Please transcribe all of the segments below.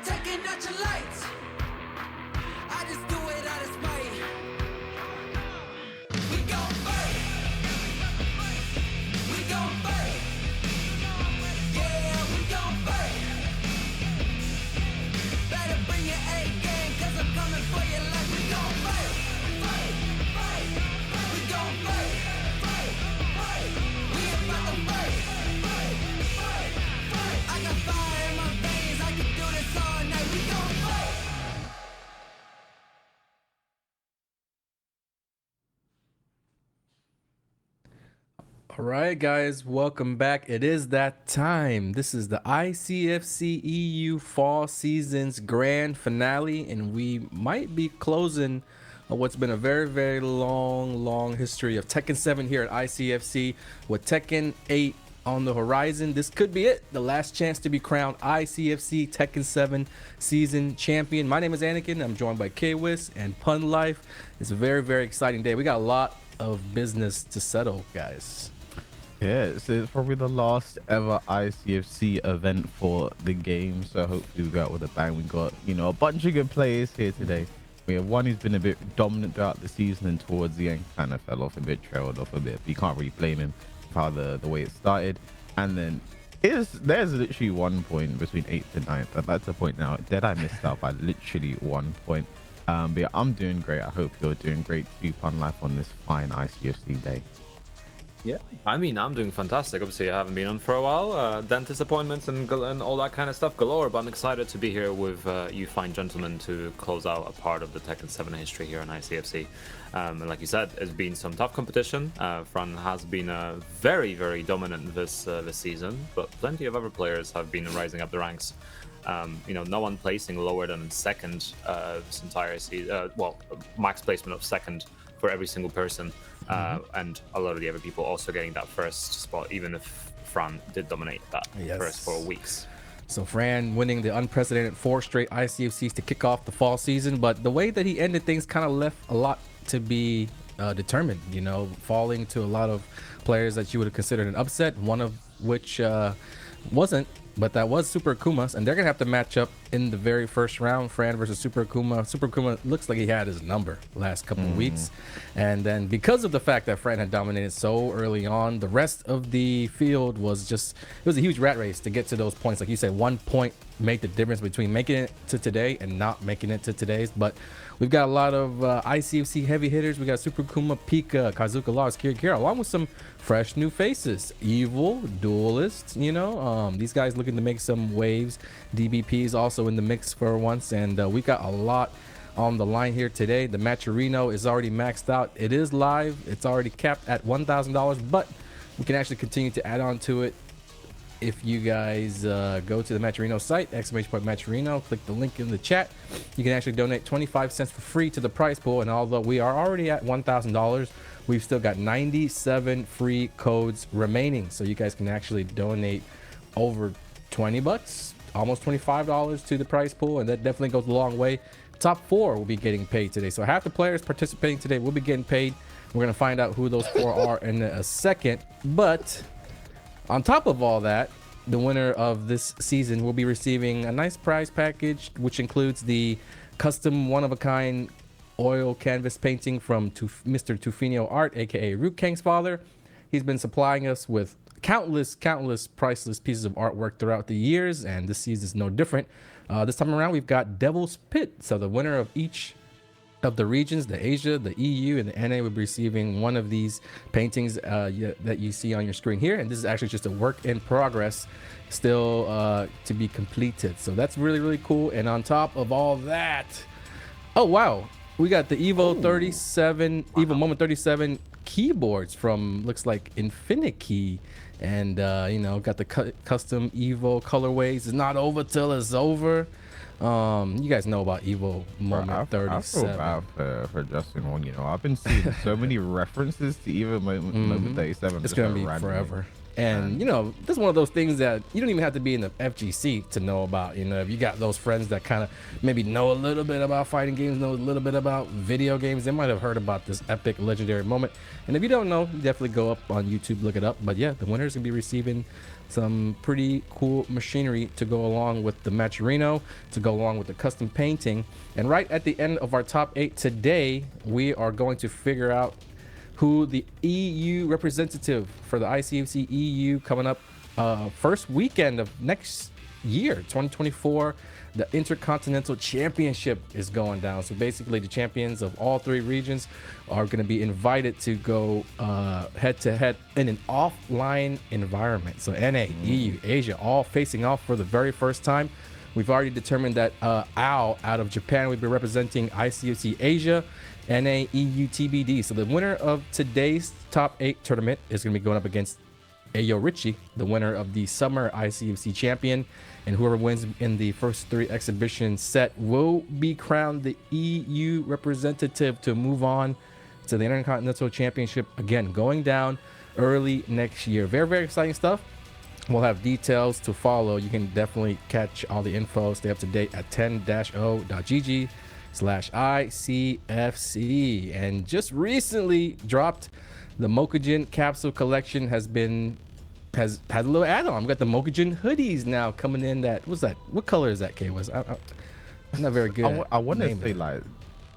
taking out your lights. I just do it out of spite. We gon' fight. We gon' fight. Yeah, we gon' fight. Better bring your A game, cause I'm coming for your life. We gon' fight. Fight, fight, fight. We gon' fight. Fight, fight. We about to fight. Fight, fight, fight. I got fire in my veins, I can do this all night. We gon' fight. All right, guys, welcome back. It is that time. This is the ICFC EU Fall Season's grand finale, and we might be closing what's been a very, very long history of Tekken 7 here at ICFC with Tekken 8 on the horizon. This could be it, the last chance to be crowned ICFC Tekken 7 season champion. My name is Anakin. I'm joined by K-Wiz and Pun Life. It's a very, very exciting day. We got a lot of business to settle, guys. Yeah, so it's probably the last ever ICFC event for the game. So hopefully we go out with a bang. We got, a bunch of good players here today. We have one who's been a bit dominant throughout the season and towards the end kind of fell off a bit, trailed off a bit. But you can't really blame him for the way it started. And then there's literally 1 point between 8th and 9th. And that's the point now. Deadeye missed out by literally 1 point. But yeah, I'm doing great. I hope you're doing great too, Pun Life, on this fine ICFC day. Yeah, I mean, I'm doing fantastic. Obviously, I haven't been on for a while. Dentist appointments and all that kind of stuff galore, but I'm excited to be here with you fine gentlemen to close out a part of the Tekken 7 history here on ICFC. And like you said, it's been some tough competition. Fran has been very, very dominant this season, but plenty of other players have been rising up the ranks. No one placing lower than second this entire season. Well, max placement of second for every single person. And a lot of the other people also getting that first spot, even if Fran did dominate that first 4 weeks. So Fran winning the unprecedented 4 straight ICFCs to kick off the fall season, but the way that he ended things kind of left a lot to be determined, falling to a lot of players that you would have considered an upset, one of which wasn't, but that was Super Akuma, and they're gonna have to match up in the very first round. Fran versus Super Akuma. Super Akuma looks like he had his number last couple of weeks, and then because of the fact that Fran had dominated so early on, the rest of the field was it was a huge rat race to get to those points. Like you said, 1 point made the difference between making it to today and not making it to today's. But we've got a lot of ICFC heavy hitters. We got Super Akuma, Pikah, KaizokuLars, KiraKira, along with some fresh new faces. Evil, Duelist, these guys looking to make some waves. DBP's also in the mix for once, and we got a lot on the line here today. The Matcherino is already maxed out. It is live. It's already capped at $1,000, but we can actually continue to add on to it if you guys go to the Matcherino site, !Matcherino, click the link in the chat. You can actually donate 25 cents for free to the prize pool, and although we are already at $1,000, we've still got 97 free codes remaining, so you guys can actually donate over 20 bucks, almost $25 to the prize pool, and that definitely goes a long way. Top 4 will be getting paid today, so half the players participating today will be getting paid. We're gonna find out who those 4 are in a second, but on top of all that, the winner of this season will be receiving a nice prize package, which includes the custom one-of-a-kind oil canvas painting from Mr. Tufino Art, aka Root Kang's father. He's been supplying us with countless priceless pieces of artwork throughout the years, and this season is no different. This time around, we've got Devil's Pit. So the winner of each of the regions, the Asia, the EU, and the NA, will be receiving one of these paintings that you see on your screen here. And this is actually just a work in progress, still to be completed. So that's really, really cool. And on top of all that, oh wow, we got the Evo 37, Evo Moment 37 keyboards from, looks like Infinity. And got the custom Evo colorways. It's not over till it's over. You guys know about Evo Moment 37. I feel bad for Justin one. I've been seeing so many references to Evo Moment 37. It's gonna be forever. And you know, this is one of those things that you don't even have to be in the FGC to know about. You know, if you got those friends that kind of maybe know a little bit about fighting games, know a little bit about video games, they might have heard about this epic legendary moment. And if you don't know, you definitely go up on YouTube, look it up. But yeah, the winner's gonna be receiving some pretty cool machinery to go along with the Matcherino, to go along with the custom painting. And right at the end of our top 8 today, we are going to figure out who the EU representative for the ICFC EU coming up first weekend of next year, 2024. The Intercontinental Championship is going down. So basically the champions of all 3 regions are going to be invited to go head to head in an offline environment. So NA, EU, Asia, all facing off for the very first time. We've already determined that Ao out of Japan will be representing ICFC Asia, NA, EU, TBD. So the winner of today's top 8 tournament is going to be going up against AyoRichie, the winner of the Summer ICFC champion. And whoever wins in the first 3 exhibition set will be crowned the EU representative to move on to the Intercontinental Championship, again, going down early next year. Very, very exciting stuff. We'll have details to follow. You can definitely catch all the info, stay up to date at 10-o.gg/ICFC. And just recently dropped the Mokujin capsule collection has had a little add-on. We got the Mokujin hoodies now coming in. What color is that, K? I'm not very good. I want to say like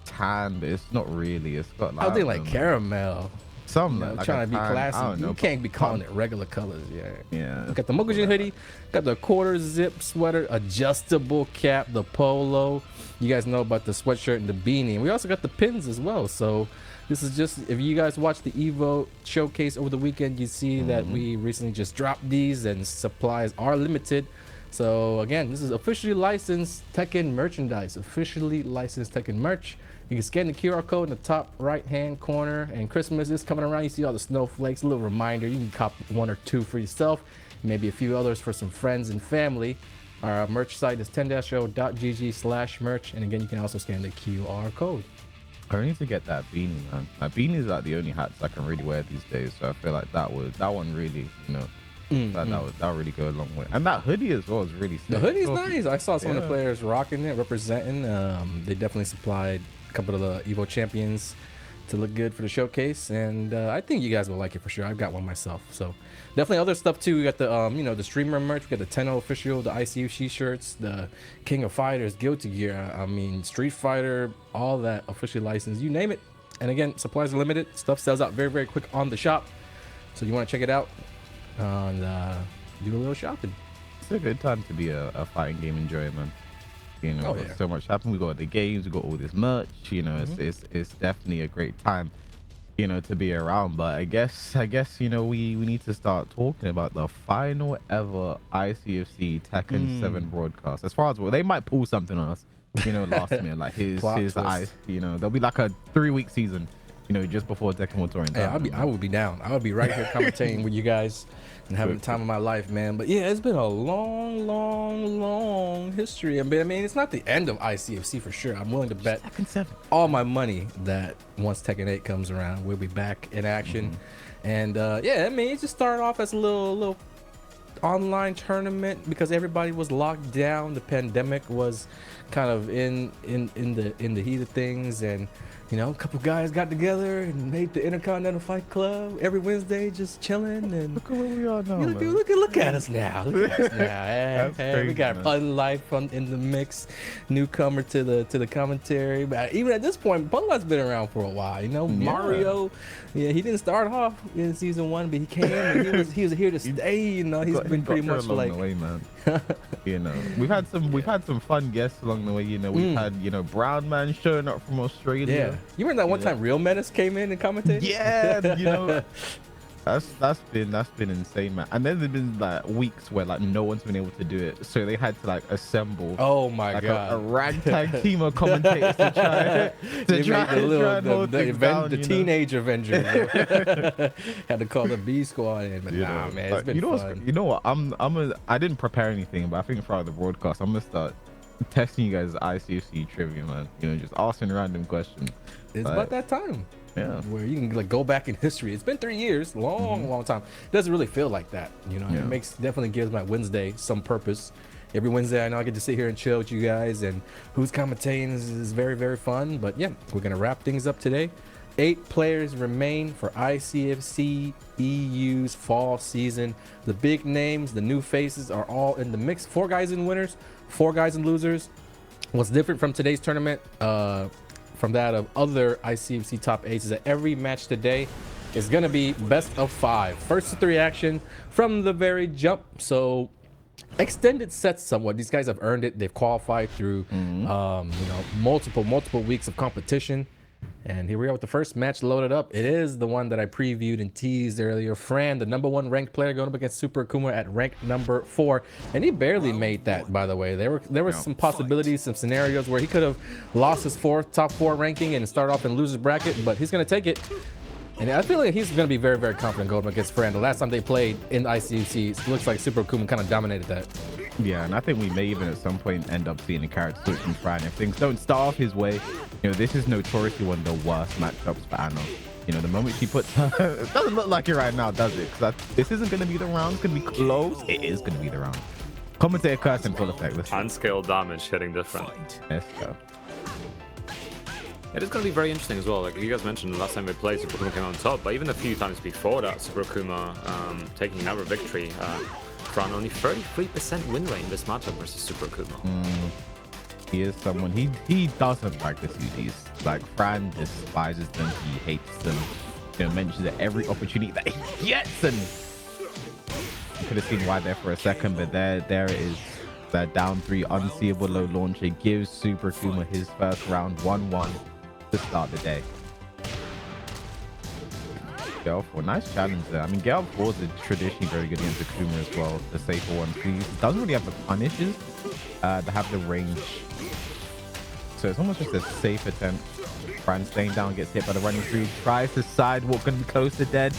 tan, but it's not really. It's got like, I think like caramel. Some like trying to be classy. You can't be calling it regular colors. Yeah. Got the Mokujin hoodie, got the quarter zip sweater, adjustable cap, the polo. You guys know about the sweatshirt and the beanie. And we also got the pins as well. So this is just, if you guys watched the Evo showcase over the weekend, you see that we recently just dropped these and supplies are limited. So again, this is officially licensed Tekken merchandise, officially licensed Tekken merch. You can scan the QR code in the top right hand corner, and Christmas is coming around. You see all the snowflakes, a little reminder. You can cop 1 or 2 for yourself, maybe a few others for some friends and family. Our merch site is 10-o.gg/merch. And again, you can also scan the QR code. I need to get that beanie, man. My beanie is like the only hats I can really wear these days. So I feel like that one really, you know, that would really go a long way. And that hoodie as well is really sick. The hoodie's nice. I saw some of the players rocking it, representing. They definitely supplied a couple of the Evo champions to look good for the showcase, and I think you guys will like it for sure. I've got one myself, so definitely other stuff too. We got the the streamer merch. We got the 10 official, the ICFC shirts, the King of Fighters, Guilty Gear. I mean, Street Fighter, all that officially licensed. You name it. And again, supplies are limited. Stuff sells out very, very quick on the shop. So you want to check it out and do a little shopping. It's a good time to be a fighting game enjoyer, man. You know, so much happened. We got the games, we got all this merch. You know, it's definitely a great time, you know, to be around. But I guess you know, we need to start talking about the final ever ICFC Tekken 7 broadcast. As far as they might pull something on us, you know, last minute, like his ice. You know, there'll be like a 3-week season, you know, just before Tekken will touring. Hey, I would be down. I would be right here commentating with you guys and having the time of my life, man. But yeah, it's been a long history. I mean, it's not the end of ICFC for sure. I'm willing to bet all my money that once Tekken 8 comes around, we'll be back in action. And yeah, I mean, it just started off as a little online tournament because everybody was locked down. The pandemic was kind of in the heat of things, and you know, a couple guys got together and made the Intercontinental Fight Club every Wednesday, just chilling. And look at where we are now. Look at us now. Look at us now. Crazy, we got Pun Life in the mix, newcomer to the commentary. But even at this point, Pun Life's been around for a while. You know, Mario. Yeah, he didn't start off in season 1, but he came and he was here to stay. You know, he's been pretty much along like. The way, man. You know, we've had some fun guests along the way. You know, we've had Brown Man showing up from Australia. Yeah, you remember that one time Real Menace came in and commentated? Yeah, you know, that's been insane, man. And then there's been like weeks where like no one's been able to do it, so they had to like assemble. Oh my like god, a ragtag team of commentators to try the teenage Avengers. Had to call the B squad in, but nah, man, it's been fun. You know what? I didn't prepare anything, but I think throughout the broadcast, I'm gonna start testing you guys ICFC trivia, man. You know, just asking random questions. It's about that time. Yeah. where you can like go back in history. It's been 3 years, long time. It doesn't really feel like that, you know. Yeah. It definitely gives my Wednesday some purpose. Every Wednesday, I know I get to sit here and chill with you guys, and who's commentating is very, very fun. But yeah, we're gonna wrap things up today. 8 players remain for ICFC EU's fall season. The big names, the new faces are all in the mix. 4 guys in winners, 4 guys in losers. What's different from today's tournament, from that of other ICFC top 8s, is that every match today is gonna be best of 5. First to 3 action from the very jump. So extended sets somewhat. These guys have earned it. They've qualified through multiple weeks of competition. And here we are with the first match loaded up. It is the one that I previewed and teased earlier. Fran, the number 1 ranked player, going up against Super Akuma at rank number 4. And he barely made that, by the way. There were some possibilities, some scenarios where he could have lost his top 4 ranking and start off in loser's bracket, but he's going to take it. And I feel like he's going to be very, very confident going up against Fran. The last time they played in ICFC, it looks like Super Akuma kind of dominated that. Yeah, and I think we may even at some point end up seeing a character switch from Fran. If things don't start off his way, this is notoriously one of the worst matchups for Anno. The moment she puts it doesn't look like it right now, does it? Because this isn't going to be the round. It's going to be close. It is going to be the round. Commentator curse in full effect. Unscaled damage hitting different. Let's go. It is going to be very interesting as well. Like you guys mentioned, the last time we played, Super Akuma came on top, but even a few times before that, Super Akuma taking another victory. Fran only 33% win rate in this matchup versus Super Akuma. He is someone, he doesn't like the CDs. Like, Fran despises them, he hates them. Mentions it every opportunity that he gets, and you could have seen why there for a second, but there it is. That down 3 unseeable low launcher gives Super Akuma his first round 1-1 to start the day. Gale 4, nice challenge there. I mean, Gale 4 is traditionally very good against Akuma as well, the safer one. He doesn't really have the punishes that have the range. So it's almost just a safe attempt. Fran staying down, gets hit by the running 3, tries to sidewalk, gonna be close to dead.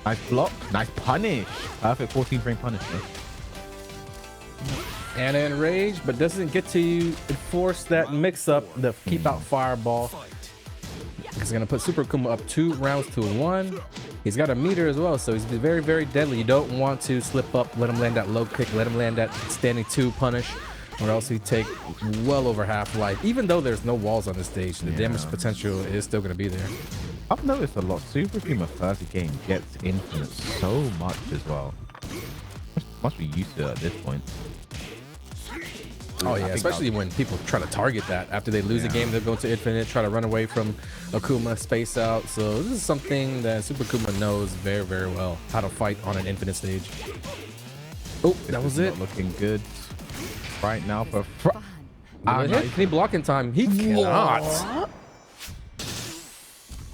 Nice block, nice punish. Perfect 14 frame punish. Anna enraged, but doesn't get to enforce that mix-up, the keep-out fireball. He's going to put Super Akuma up 2 rounds to 1. He's got a meter as well, so he's very, very deadly. You don't want to slip up, let him land that low kick, let him land that standing 2 punish, or else he take well over half life. Even though there's no walls on the stage, the damage potential is still going to be there. I've noticed a lot. Super Akuma first game gets infinite so much as well. Must be used to it at this point. Oh yeah, especially when people try to target that after they lose a game, they'll go to infinite, try to run away from Akuma, space out. So this is something that Super Akuma knows very, very well, how to fight on an infinite stage. Oh, that was it. Looking good right now for Can he block in time? He cannot.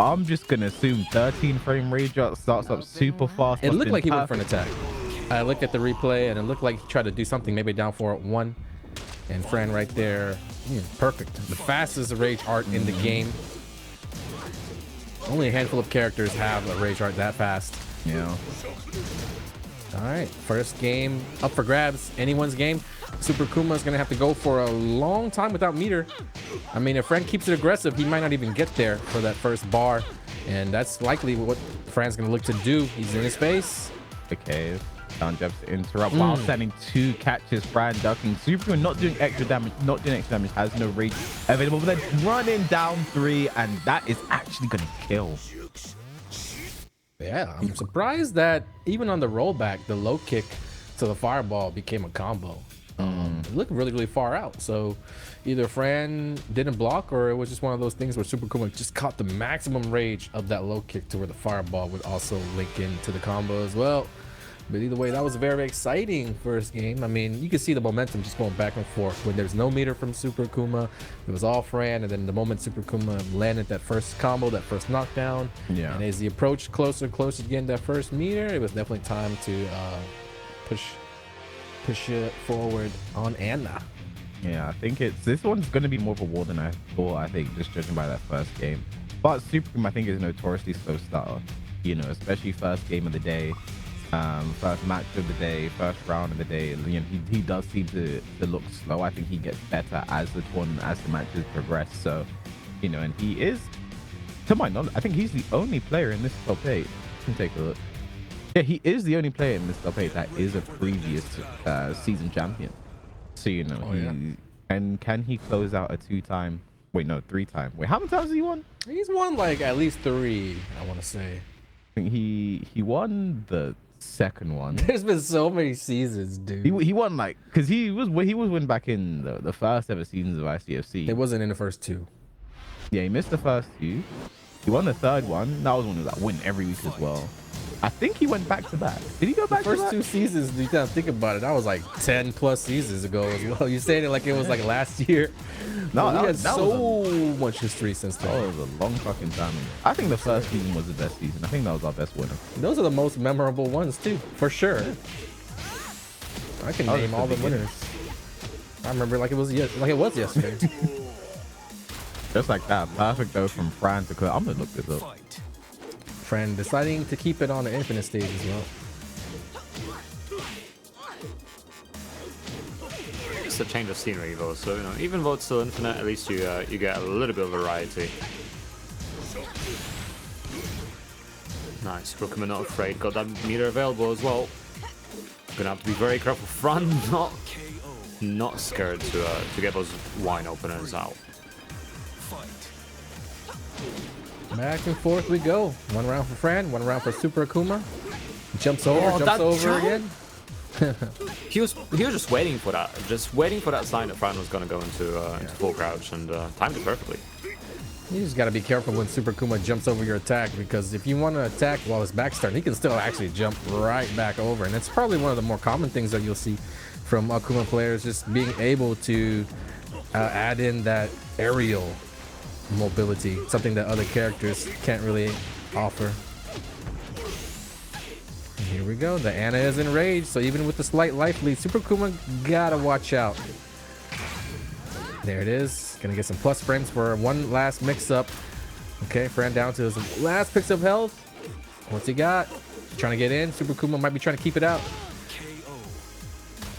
I'm just gonna assume 13 frame rage up starts up super fast. It looked like he went for an attack. I looked at the replay and it looked like he tried to do something, maybe down 4-1. And Fran right there, perfect. The fastest rage art in the game. Only a handful of characters have a rage art that fast. Yeah. All right, first game up for grabs. Anyone's game. Super Akuma is going to have to go for a long time without meter. I mean, if Fran keeps it aggressive, he might not even get there for that first bar. And that's likely what Fran's going to look to do. He's in his face. Okay. Down jabs to interrupt while sending 2 catches. Fran ducking. Super not doing extra damage, has no rage available, but then running down 3, and that is actually gonna kill. Yeah, I'm surprised that even on the rollback, the low kick to the fireball became a combo. It looked really, really far out. So either Fran didn't block, or it was just one of those things where Super Akuma just caught the maximum rage of that low kick to where the fireball would also link into the combo as well. But either way, that was a very exciting first game. I mean, you can see the momentum just going back and forth. When there's no meter from Super Akuma, it was all Fran. And then the moment Super Akuma landed that first combo, that first knockdown, and as he approached closer and closer to getting that first meter, it was definitely time to push it forward on Anna. Yeah, I think this one's going to be more of a war than I thought, I think, just judging by that first game. But Super Akuma, I think, is notoriously slow starter, especially first game of the day. First match of the day, first round of the day. He does seem to look slow. I think he gets better as the matches progress. So, and he is To my knowledge, I think he's the only player in this top 8. Let me take a look. Yeah, he is the only player in this top 8 that is a previous season champion. So, you know, and can he close out a 2-time? Wait, no, 3-time. Wait, how many times has he won? He's won like at least 3, I want to say. I think he won the second one. There's been so many seasons, dude. He won like because he was win back in the first ever seasons of ICFC. It wasn't in the first 2. Yeah, he missed the first 2. He won the third one. That was one who was like win every week as well. I think he went back to back. Did he go back The to first back? 2 seasons, you gotta think about it. That was like 10 plus seasons ago as well. You're saying it like it was like last year. No, He had that so much history since then. That was a long fucking time ago. I think the first season was the best season. I think that was our best winner. Those are the most memorable ones too, for sure. I can That was name the all the beginning. winners. I remember like it was yesterday. Just like that. Perfect though from Fran to I'm gonna look this up. Friend deciding to keep it on the infinite stage as well. It's a change of scenery though, so you know, even though it's still infinite, at least you get a little bit of variety. Nice, Akuma not afraid, got that meter available as well. Gonna have to be very careful. Fran not scared to get those wine openers out. Back and forth we go. One round for Fran, one round for Super Akuma. Jumps over, Oh, jumps that over jump? again. He was just waiting for that, sign that Fran was gonna go into full crouch, and timed it perfectly. You just gotta be careful when Super Akuma jumps over your attack, because if you want to attack while his back's turned, he can still actually jump right back over. And it's probably one of the more common things that you'll see from Akuma players, just being able to add in that aerial mobility, something that other characters can't really offer. And here we go. The Ana is enraged, so even with the slight life lead, Super Akuma gotta watch out. There it is. Gonna get some plus frames for one last mix-up. Okay, Fran down to his last picks of health. What's he got? Trying to get in. Super Akuma might be trying to keep it out.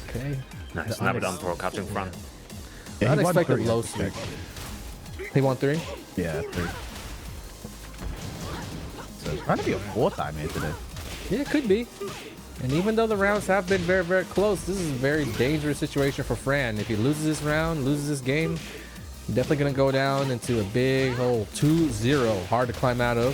Okay. Nice, The never Onyx. done throw catching Fran. Yeah, he won Unexpected 3, low I think. sweep. He won 3? Yeah, 3. So it's trying to be a 4-time here today. Yeah, it could be. And even though the rounds have been very, very close, this is a very dangerous situation for Fran. If he loses this round, loses this game, he's definitely going to go down into a big hole. 2-0, hard to climb out of,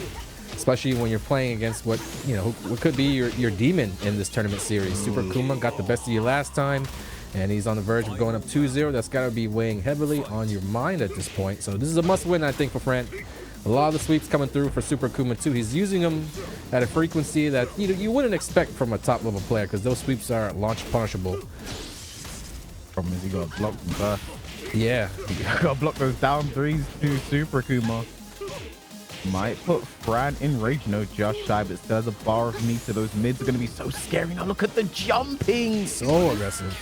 especially when you're playing against what, you know, what could be your demon in this tournament series. Super Akuma got the best of you last time, and he's on the verge of going up 2-0. That's got to be weighing heavily on your mind at this point. So this is a must-win, I think, for Fran. A lot of the sweeps coming through for Super Akuma too. He's using them at a frequency that you wouldn't expect from a top level player, because those sweeps are launch punishable. Problem is he got blocked from first. Yeah. He got to block those down 3s to Super Akuma. Might put Fran in rage. No, just shy, but still has a bar of meter. Those mids are going to be so scary. Now look at the jumping. So aggressive.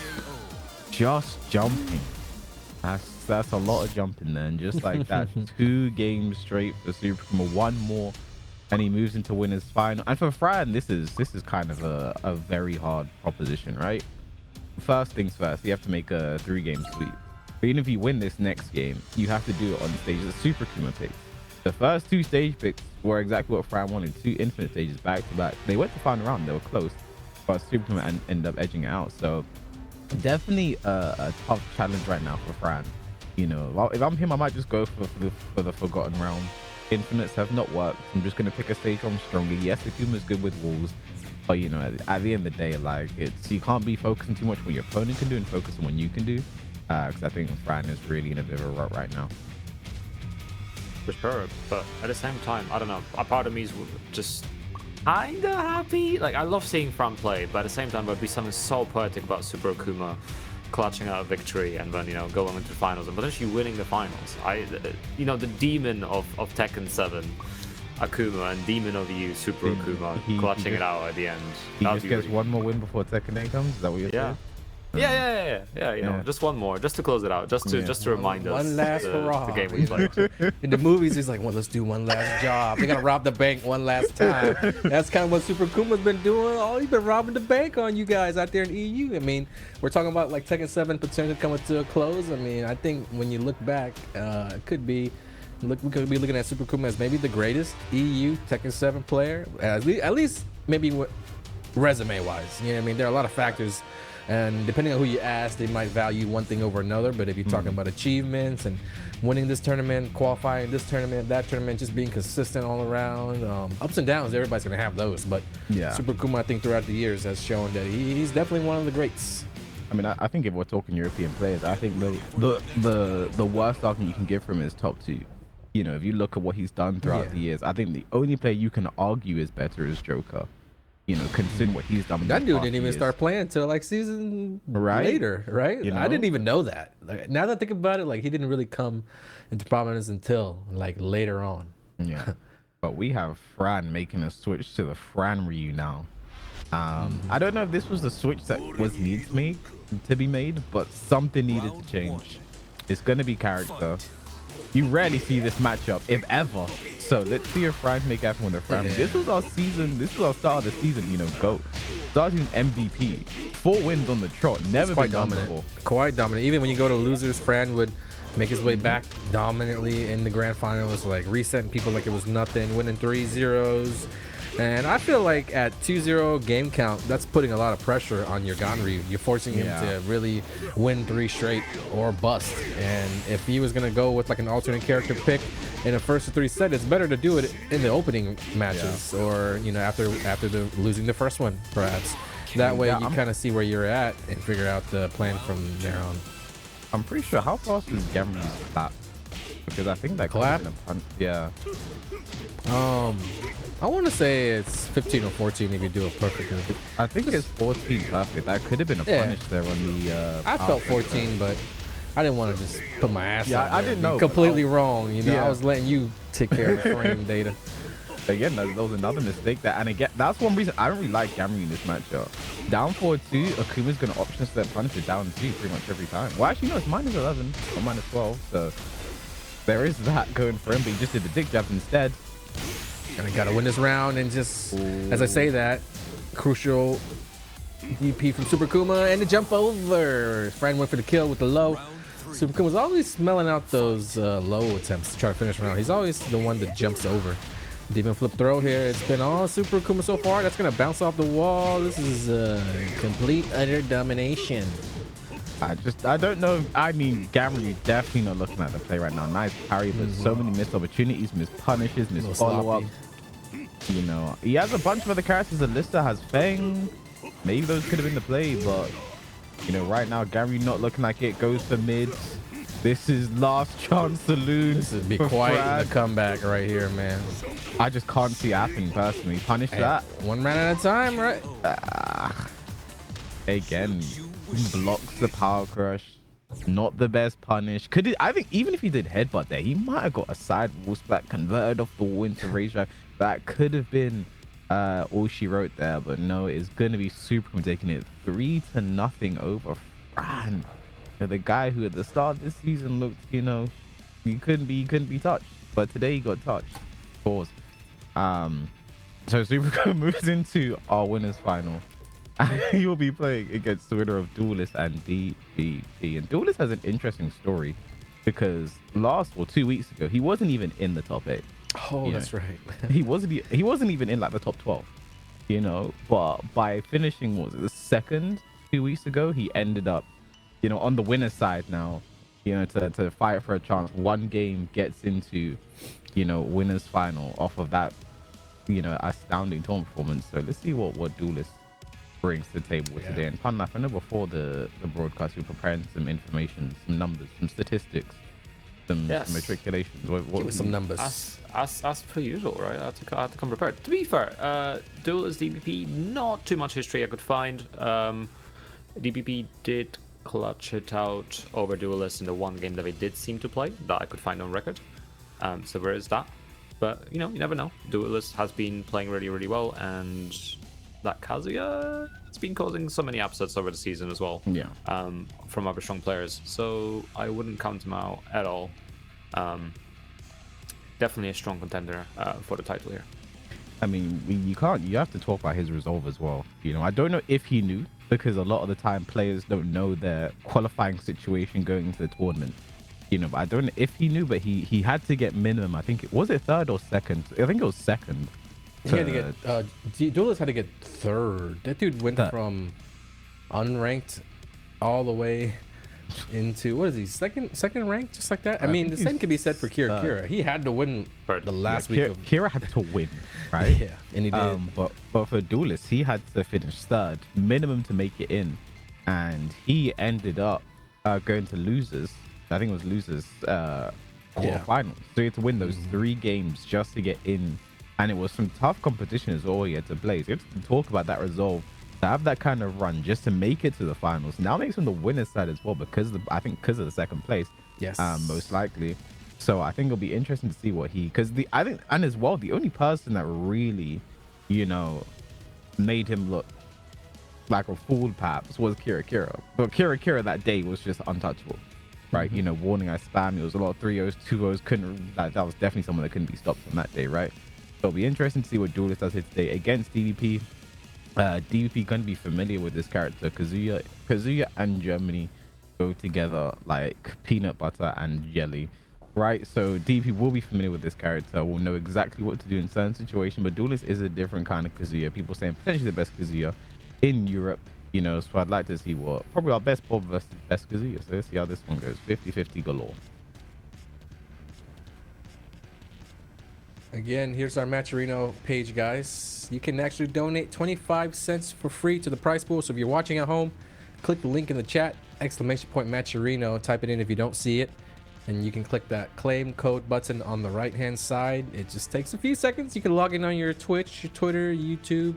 Just jumping. That's a lot of jumping there. And just like that, 2 games straight for Super Akuma. 1 more, and he moves into winners final. And for Fran, this is kind of a very hard proposition, right? First things first, you have to make a 3-game sweep. But even if you win this next game, you have to do it on stages that Super Akuma picks. The first 2 stage picks were exactly what Fran wanted. 2 infinite stages back to back. They went to final round. They were close, but Super Akuma ended up edging it out. So definitely a tough challenge right now for Fran. You know, well, if I'm him, I might just go for the forgotten realm. Infinites have not worked. I'm just gonna pick a stage where I'm stronger. Yes, Akuma's good with walls, but you know, at the end of the day, like you can't be focusing too much on what your opponent can do and focus on what you can do. Because I think Fran is really in a bit of a rut right now. For sure, but at the same time, I don't know. A part of me is just kinda happy. Like, I love seeing Fran play, but at the same time, there'd be something so poetic about Super Akuma clutching out a victory and then, you know, going into the finals and potentially winning the finals. You know, the demon of Tekken 7, Akuma, and demon of you, Super Akuma, clutching it out at the end. He That'd just be gets really- one more win before Tekken 8 comes. Is that what you're saying? Yeah. You know, just one more, just to close it out, just to remind us One last the hurrah. game we played. In the movies, he's like, well, let's do one last job. They gotta rob the bank one last time. That's kind of what Super Akuma's been doing. Oh, he's been robbing the bank on you guys out there in EU. I mean, we're talking about like Tekken 7 potentially coming to a close. I mean, I think when you look back, it could be Look, we could be looking at Super Akuma as maybe the greatest EU Tekken 7 player, at least maybe resume-wise. You know what I mean? There are a lot of factors, and depending on who you ask, they might value one thing over another. But if you're talking about achievements and winning this tournament, qualifying this tournament, that tournament, just being consistent all around, ups and downs, everybody's gonna have those. But Yeah. Super Akuma, I think throughout the years has shown that he's definitely one of the greats. I mean, I think if we're talking European players, I think the worst argument you can give for him is top 2. You know, if you look at what he's done throughout the years, I think the only player you can argue is better is Joker. You know, considering what he's done. That dude didn't even years. start playing until like season Right? later, right? You I know? didn't even know that. Like, now that I think about it, like he didn't really come into prominence until like later on. Yeah. But we have Fran making a switch to the Fran Ryu now. I don't know if this was the switch that was needs to be made, but something needed to change. It's going to be character. You rarely see this matchup, if ever. So let's see if Fran make everyone their Fran. This was our season. This was our start of the season. You know, GOAT. Starting MVP. 4 wins on the trot. Never been Quite done dominant. before. Quite dominant. Even when you go to losers, Fran would make his way back dominantly in the grand finals, like resetting people like it was nothing, winning 3-0s. And I feel like at 2-0 game count, that's putting a lot of pressure on your Ganryu. You're forcing him to really win 3 straight or bust. And if he was going to go with like an alternate character pick in a first of 3 set, it's better to do it in the opening matches or, you know, after losing the first one, perhaps. That way you kind of see where you're at and figure out the plan from there on. I'm pretty sure. How fast is Ganryu's clap? Because I think that Clap? Yeah. I want to say it's 15 or 14 if you do it perfectly. I think it's 14 perfect. That could have been a punish there on the. I felt 14, but I didn't want to just put my ass out I there. didn't Be know. completely wrong. You know, Yeah. I was letting you take care of the frame data. Again, that was another mistake. And again, that's one reason I don't really like Ganryu in this matchup. Down 4-2, Akuma's going to option step punish it down 2 pretty much every time. Well, actually, no, it's minus 11 or minus 12. So there is that going for him, but he just did the dick jab instead. And I got to win this round. And just as I say that, crucial DP from Super Akuma and the jump over. Fran went for the kill with the low. Super Akuma's always smelling out those low attempts to try to finish around. He's always the one that jumps over. Demon flip throw here. It's been all Super Akuma so far. That's going to bounce off the wall. This is complete utter domination. I don't know. I mean, Ganryu definitely not looking at the play right now. Nice parry, but so many missed opportunities, missed punishes, missed follow-ups. You know, he has a bunch of other characters. Eliza has Feng. Maybe those could have been the play, but you know, right now Ganryu not looking like it. Goes for mids. This is last chance saloon. This would be quite a comeback right here, man. I just can't see it happening personally. Punish that. 1 round at a time, right? Again, blocks the power crush. Not the best punish. I think even if he did headbutt there, he might have got a side wall splat converted off the wall into rage drive. That could have been all she wrote there, but no, it's gonna be Super taking it 3-0 over Fran. The guy who at the start of this season looked, you know, he couldn't be touched, but today he got touched. Pause. So Super moves into our winners final. He will be playing against the winner of Duelist and DBP. And Duelist has an interesting story because 2 weeks ago he wasn't even in the top 8. Oh, that's right. he wasn't even in like the top 12, you know. But by finishing, what was it, the second 2 weeks ago, he ended up, you know, on the winner's side now, you know, to fight for a chance. One game gets into, you know, winners final off of that, you know, astounding tournament performance. So let's see what Duelist brings to the table today. And fun enough, I know before the broadcast we were preparing some information, some numbers, some statistics, some matriculations. Give us some numbers. As per usual, right? I had to come prepared. To be fair, Duelist DBP, not too much history I could find. DBP did clutch it out over Duelist in the one game that they did seem to play that I could find on record. So there is that. But, you know, you never know. Duelist has been playing really, really well, and that Kazuya has been causing so many upsets over the season as well. Yeah. From other strong players. So I wouldn't count him out at all. Definitely a strong contender for the title here. I mean, you have to talk about his resolve as well. You know, I don't know if he knew, because a lot of the time players don't know their qualifying situation going into the tournament. You know, but I don't know if he knew, but he had to get minimum. I think was it third or second? I think it was second. He had to get Duelist had to get third. That dude went from unranked all the way into what is he second rank, just like that. I mean, the same could be said for KiraKira. He had to win the last week. Kira had to win, right? Yeah, and he did. But for Duelist, he had to finish third minimum to make it in, and he ended up going to losers. I think it was losers quarterfinals. So he had to win those 3 games just to get in, and it was some tough competition as well. He had to play. So you have to talk about that resolve. To have that kind of run just to make it to the finals now makes him the winner's side as well, because I think because of the second place, most likely. So I think it'll be interesting to see what I think, and as well, the only person that really, you know, made him look like a fool perhaps was KiraKira. But KiraKira that day was just untouchable, right? You know, warning, I spam. It was a lot of 3-0s, 2-0s. That was definitely someone that couldn't be stopped on that day, right? So it'll be interesting to see what Duelist does here today against DVP. DVP gonna be familiar with this character. Kazuya and Germany go together like peanut butter and jelly, right? So DVP will be familiar with this character, will know exactly what to do in certain situations. But Duelist is a different kind of Kazuya. People saying potentially the best Kazuya in Europe, you know. So I'd like to see what probably our best Bob versus best Kazuya. So let's see how this one goes. 50-50 galore. Again, here's our Matcherino page, guys. You can actually donate 25 cents for free to the prize pool. So if you're watching at home, click the link in the chat, !Matcherino, type it in if you don't see it, and you can click that claim code button on the right hand side. It just takes a few seconds. You can log in on your Twitch, your Twitter, YouTube,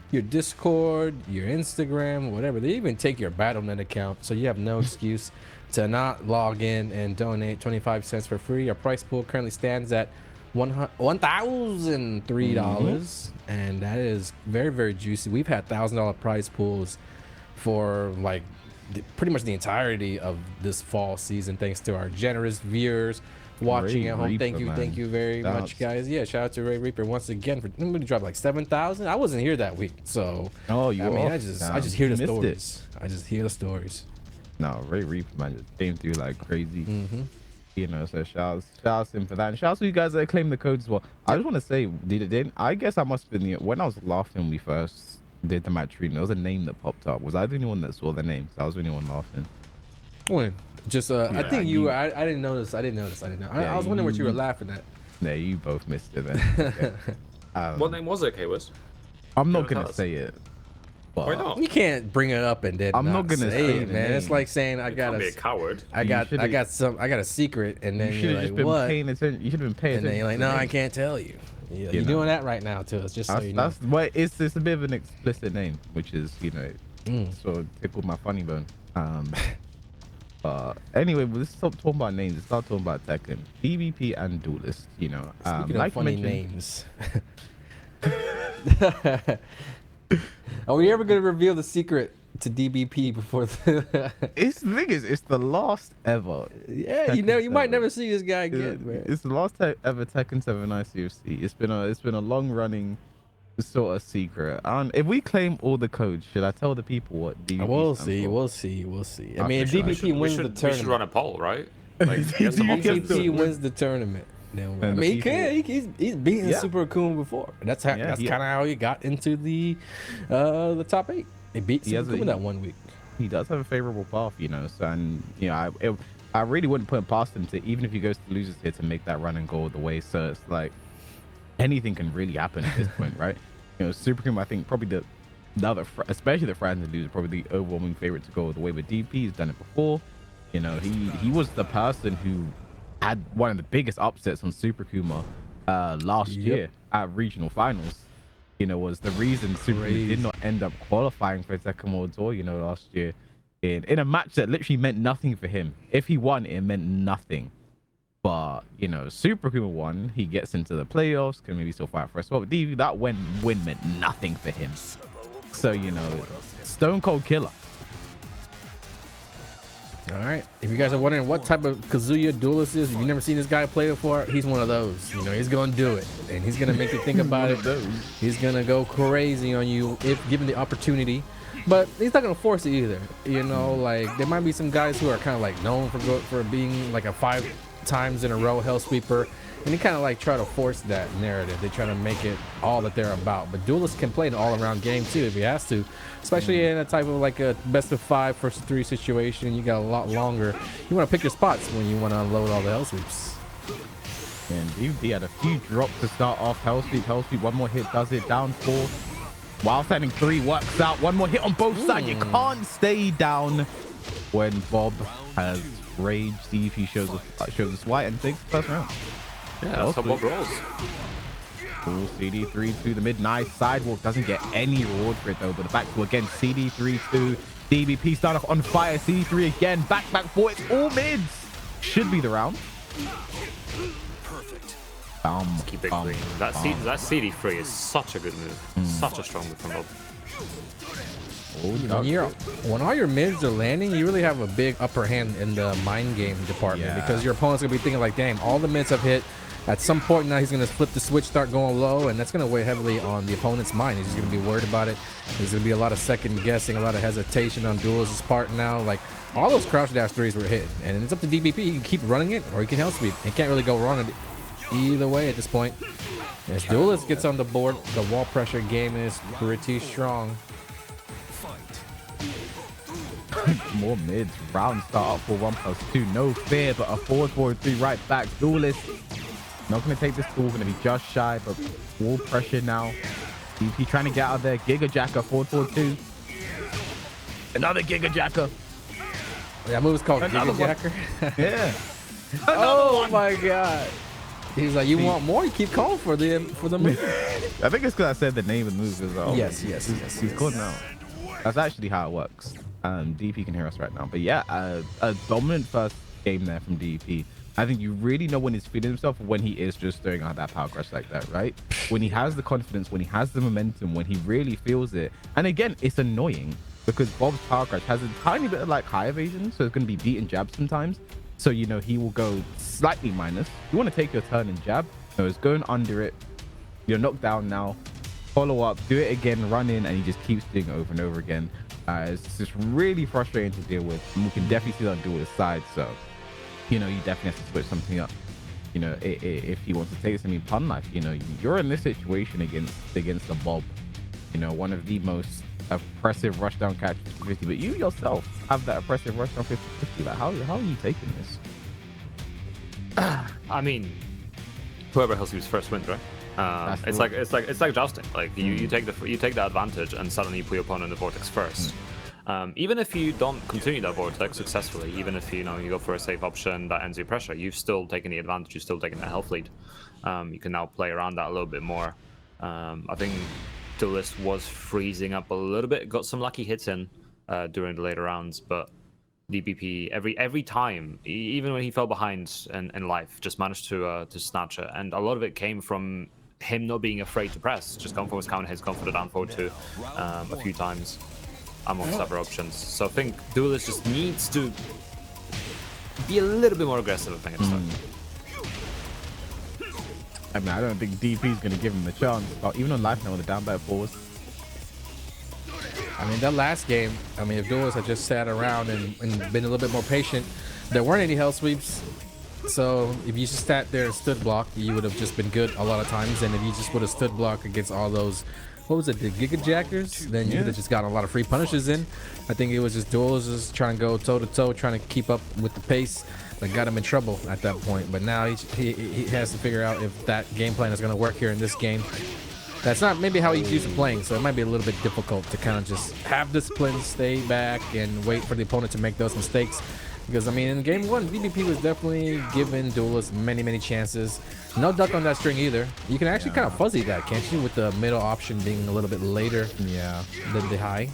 your Discord, your Instagram, whatever. They even take your Battle.net account, so you have no excuse to not log in and donate 25 cents for free. Our prize pool currently stands at $1,003, and that is very, very juicy. We've had $1,000 prize pools for like pretty much the entirety of this fall season, thanks to our generous viewers watching at home. Thank you very much, guys. Yeah, shout out to Ray Reaper once again for dropped like 7,000. I wasn't here that week, so I just hear the stories. I just hear the stories. No, Ray Reaper, man, just came through like crazy. You know, so shout out to him for that, and shout out to you guys that claim the codes as well. I just want to say, I guess I must have been when I was laughing when we first did the match reading, there was a name that popped up. Was I the only one that saw the name? So I was the only one laughing. When? Just I think you were. I didn't notice. I know. I was wondering what you were laughing at. Yeah, you both missed it then. What name was it, K-Wiz? I'm not gonna say it. Why not? You can't bring it up and then I'm not gonna say it, man. It's like saying I got be a coward. I got a secret, and then you're like, what? Paying attention. You should have been paying attention. And then you're like, no, I can't tell you. You're doing that right now to us, just so you know. That's why it's a bit of an explicit name, which is, you know, sort of tickled my funny bone. Anyway, let's stop talking about names. Let's start talking about Tekken, DVP, and Duelist. You know, speaking of funny names. Are we ever gonna reveal the secret to DBP before the It's the thing is, it's the last ever. Yeah, Tekken you might never see this guy again, man. It's the last ever Tekken 7 ICFC. It's been a long running sort of secret. If we claim all the codes, should I tell the people what DBP We'll see. I mean, if DBP wins the tournament, we should run a poll, right? Like, DBP wins the tournament. I mean, he's beaten Super Akuma before. That's kind of how he got into the top 8. He beat Super Akuma that 1 week. He does have a favorable path, you know. So, and you know, I really wouldn't put him past him to, even if he goes to losers here, to make that run and go all the way. So it's like anything can really happen at this point, right? You know, Super Akuma, I think probably the other, especially the Fran and losers, probably the overwhelming favorite to go all the way. But DP has done it before. You know, he was the person who had one of the biggest upsets on Super Akuma last year at regional finals. You know, was the reason Super Akuma did not end up qualifying for Tekken World Tour, you know, last year in a match that literally meant nothing for him. If he won, it meant nothing. But, you know, Super Akuma won. He gets into the playoffs, can maybe still fight for a spot. But that win meant nothing for him. So, you know, Stone Cold Killer. All right. If you guys are wondering what type of Kazuya Duelist is, if you've never seen this guy play before, he's one of those. You know, he's going to do it. And he's going to make you think about it. He's going to go crazy on you if given the opportunity. but he's not gonna force it either. You know, like there might be some guys who are kind of like known for being like a 5 times in a row hell sweeper, and they kind of like try to force that narrative. They try to make it all that they're about. But Duelist can play an all-around game too if he has to, especially in a type of like a best of 5 versus 3 situation. You got a lot longer. You want to pick your spots when you want to unload all the hell sweeps. And he had a few drops to start off. Hell sweep, one more hit does it. Down 4. While standing 3 works out. One more hit on both sides. You can't stay down when Bob has rage. See if he shows us white and takes the first round. Yeah, that's how Bob rolls. Cool. CD3 to the mid. Nice sidewalk. Doesn't get any reward for it though. But the back to again. CD3 to DBP start off on fire. CD3 again. Back 4. It's all mids. Should be the round. Perfect. Keep it clean. That CD3 is such a good move. Such a strong move from Bob. When all your mids are landing, you really have a big upper hand in the mind game department because your opponent's gonna be thinking like, damn, all the mids have hit. At some point now he's gonna flip the switch, start going low, and that's gonna weigh heavily on the opponent's mind. He's just gonna be worried about it. There's gonna be a lot of second guessing, a lot of hesitation on Duelist's part now. Like all those crouch dash 3s were hit, and it's up to DBP. He can keep running it or he can hell sweep. He can't really go wrong either way at this point. As Duelist gets on the board, the wall pressure game is pretty strong. More mids. Round start up for 1+2. No fear, but a 4-4-3 right back. Duelist not going to take this tool. Going to be just shy, but wall pressure now. DP trying to get out of there. Giga Jacker 4-4-2. Another Giga Jacker. That move is called Giga Jacker. Yeah. Oh my god. He's like, you want more? You keep calling for the move. I think it's because I said the name of the move as well. Yes. He's calling out. That's actually how it works. DP can hear us right now. But yeah, a dominant first game there from DP. I think you really know when he's feeling himself, when he is just throwing out that power crush like that, right? When he has the confidence, when he has the momentum, when he really feels it. And again, it's annoying because Bob's power crush has a tiny bit of like high evasion, so it's going to be beating jabs sometimes. So, you know, he will go slightly minus. You want to take your turn and jab. No, it's going under it. You're knocked down now. Follow up, do it again, run in, and he just keeps doing it over and over again. It's just really frustrating to deal with. And we can definitely see that on Duelist's side. So, you know, you definitely have to switch something up. You know, if he wants to take something pun life, you know, you're in this situation against the Bob. You know, one of the most oppressive rushdown catch 50-50, but you yourself have that oppressive rushdown 50-50. Like, how are you taking this? I mean, whoever else who's first wins, right? It's like jousting. Like you take the advantage and suddenly you put your opponent in the vortex first. Even if you don't continue that vortex successfully, even if you go for a safe option that ends your pressure, you've still taken the advantage. You're still taking the health lead. You can now play around that a little bit more. I think Duelist was freezing up a little bit, got some lucky hits in during the later rounds, but DBP every time, even when he fell behind in life, just managed to snatch it, and a lot of it came from him not being afraid to press, just going for his counter hits, going for the down forward too, a few times amongst other options. So I think Duelist just needs to be a little bit more aggressive, I think, at the start. I mean, I don't think DP is going to give him the chance. Even on life now with the down back forwards. I mean, that last game, I mean, if Duelist had just sat around and been a little bit more patient, there weren't any hell sweeps. So if you just sat there and stood block, you would have just been good a lot of times. And if you just would have stood block against all those, what was it, the Giga Jackers, then you would have just gotten a lot of free punishes in. I think it was just Duelist just trying to go toe to toe, trying to keep up with the pace that got him in trouble at that point. But now he has to figure out if that game plan is going to work here in this game. That's not maybe how he's used to playing, so it might be a little bit difficult to kind of just have discipline, stay back, and wait for the opponent to make those mistakes. Because, I mean, in game one, DBP was definitely giving Duelist many chances. No duck on that string either. You can actually kind of fuzzy that, can't you? With the middle option being a little bit later than the high.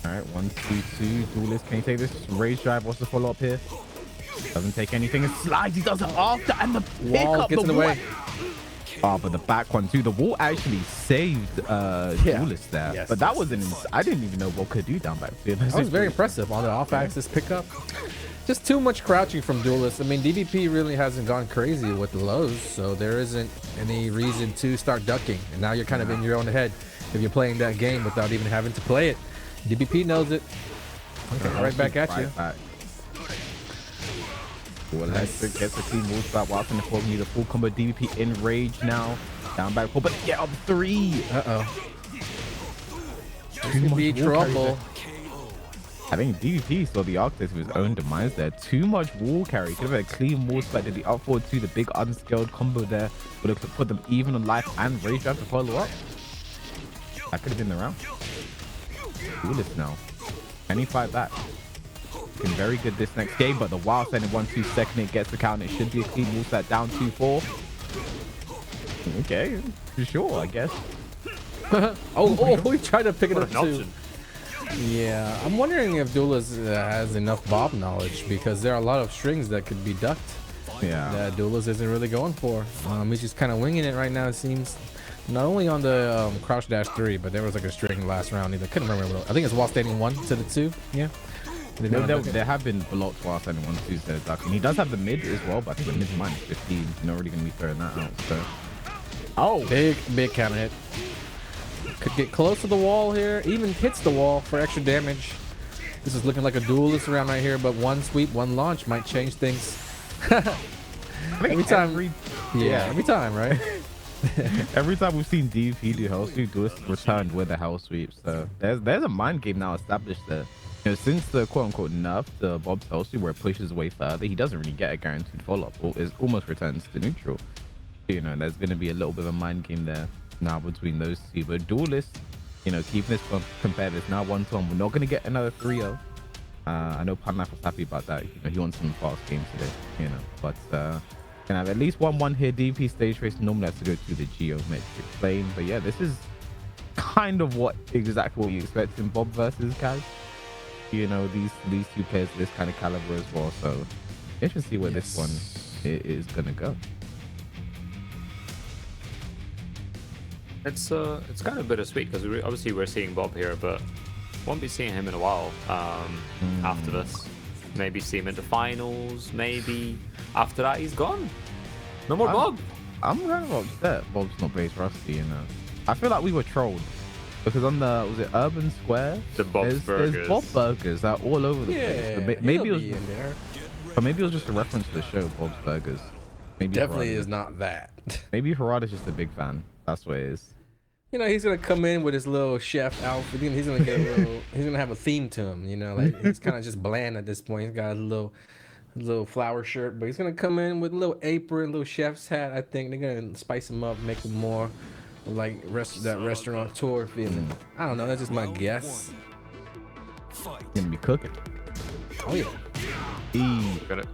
All right, 1-2-2. Duelist, can he take this? Rage drive, what's the follow-up here? Doesn't take anything. It slides, he does it after, and the wall gets in the way. Oh, but the back one too. The wall actually saved Duelist there. Yes, but that was I didn't even know what could do down back. That was very impressive on the off-axis pickup. Just too much crouching from Duelist. I mean, DBP really hasn't gone crazy with the lows, so there isn't any reason to start ducking. And now you're kind of in your own head. if you're playing that game without even having to play it. DBP knows it. Okay, right back at you. Back. Well, Electric gets a clean move back. Whilst in the form, need a full combo. DBP in rage now. Down back four, but get up 3. This could be trouble. I think DVP saw the architect of his own demise there. Too much wall carry. Could have had a clean wall spec. Did the up forward 2, the big unskilled combo there. Would have put them even on life and rage drive to follow up. That could have been the round. Duelist now. Can he fight back? Looking very good this next game, but the wild side in 1-2 second it gets the count. It should be a clean wall set down 2-4. Okay, sure, I guess. he tried to pick it up too. Yeah, I'm wondering if Duelist has enough Bob knowledge, because there are a lot of strings that could be ducked. Yeah. That Duelist isn't really going for. He's just kind of winging it right now, it seems. Not only on the crouch dash 3, but there was like a string last round. I couldn't remember. I think it's while standing 1 to the 2. Yeah. There have been blocks while standing 1-2 instead of ducking. He does have the mid as well, but I think the mid's minus 15. You're not really going to be throwing that out. So. Oh, big counter hit. Could get close to the wall here. Even hits the wall for extra damage. This is looking like a Duelist round right here, but one sweep, one launch might change things. Every time, right? Every time we've seen DP do hell sweep, Duelist returned with a hell sweep. So there's a mind game now established there. You know, since the quote-unquote nerf the Bob's hell sweep where it pushes way further, he doesn't really get a guaranteed follow-up. It almost returns to neutral. You know, there's going to be a little bit of a mind game there now between those two. But Duelist, you know, keeping this competitive. Now 1-1. We're not going to get another 3-0. I know Panlife was happy about that. You know, he wants some fast games today, you know. But can have at least 1-1 here. DP stage race normally has to go through the geometric plane. But yeah, this is kind of exactly what you expect in Bob versus Kaz. You know, these two players this kind of caliber as well. So interesting to see where this one is going to go. It's kind of bittersweet because obviously we're seeing Bob here, but won't be seeing him in a while after this. Maybe see him at the finals. Maybe after that he's gone. No more Bob. I'm kind of upset Bob's not base rusty. You know, I feel like we were trolled because on the was it Urban Square? The Bob's Burgers. There's Bob Burgers that are all over the place. Maybe it was in there. But maybe it was just a reference to the show, Bob's Burgers. Maybe Definitely is not that. Maybe Harada's just a big fan. That's what it is. You know, he's gonna come in with his little chef outfit. He's gonna get he's gonna have a theme to him. You know, like he's kind of just bland at this point. He's got a little flower shirt, but he's gonna come in with a little apron, little chef's hat. I think they're gonna spice him up, make him more like that restaurateur feeling. I don't know. That's just my guess. Gonna be cooking. Oh yeah.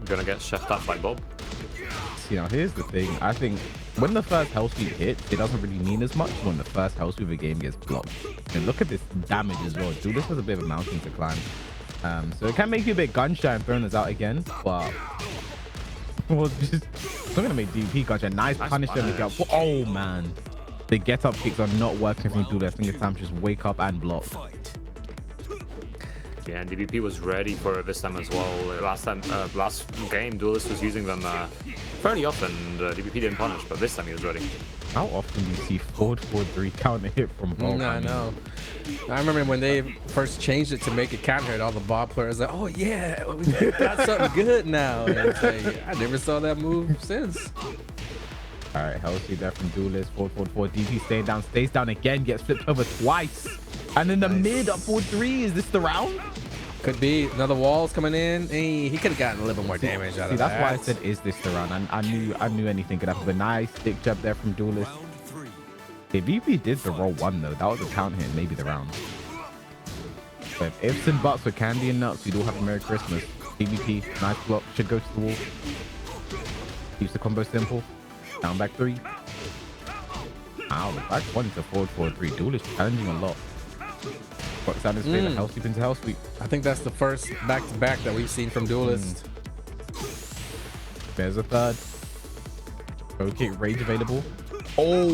Gonna get chefed up by Bob. You know, here's the thing. I think when the first hell sweep hits, it doesn't really mean as much when the first hell sweep of a game gets blocked. And look at this damage as well. Dude, this was a bit of a mountain to climb. So it can make you a bit gun shy and throwing this out again, but well, just I'm gonna make DP gun shy. Nice punish them. Oh man, the get up kicks are not working from Dude. I think it's time to just wake up and block. Yeah, and DBP was ready for it this time as well. Last game, Duelist was using them fairly often. DBP didn't punish, but this time he was ready. How often do you see forward 4-3 counter hit from Bob? I know. I remember when they first changed it to make it counter hit, all the Bob players like, oh yeah, we got something good now. And it's like, I never saw that move since. All right, healthy there from Duelist. 4-4-4. DP staying down, stays down again, gets flipped over twice. And in the mid up 4-3, is this the round? Could be. Another wall's coming in. Hey, he could have gotten a little bit more damage out of that. That's why I said, is this the round? I knew anything could happen. But nice stick jab there from Duelist. If VP did the roll 1 though, that was a count hit, maybe the round. But ifs and buts with candy and nuts, we do have a Merry Christmas. DBP, nice block, should go to the wall. Keeps the combo simple. Down back 3. Ow, back 1 to forward 4-3. Duelist challenging a lot. Works out his favor. Hell sweep into hell sweep. I think that's the first back-to-back that we've seen from Duelist. There's a third. Go kick, rage available. Oh,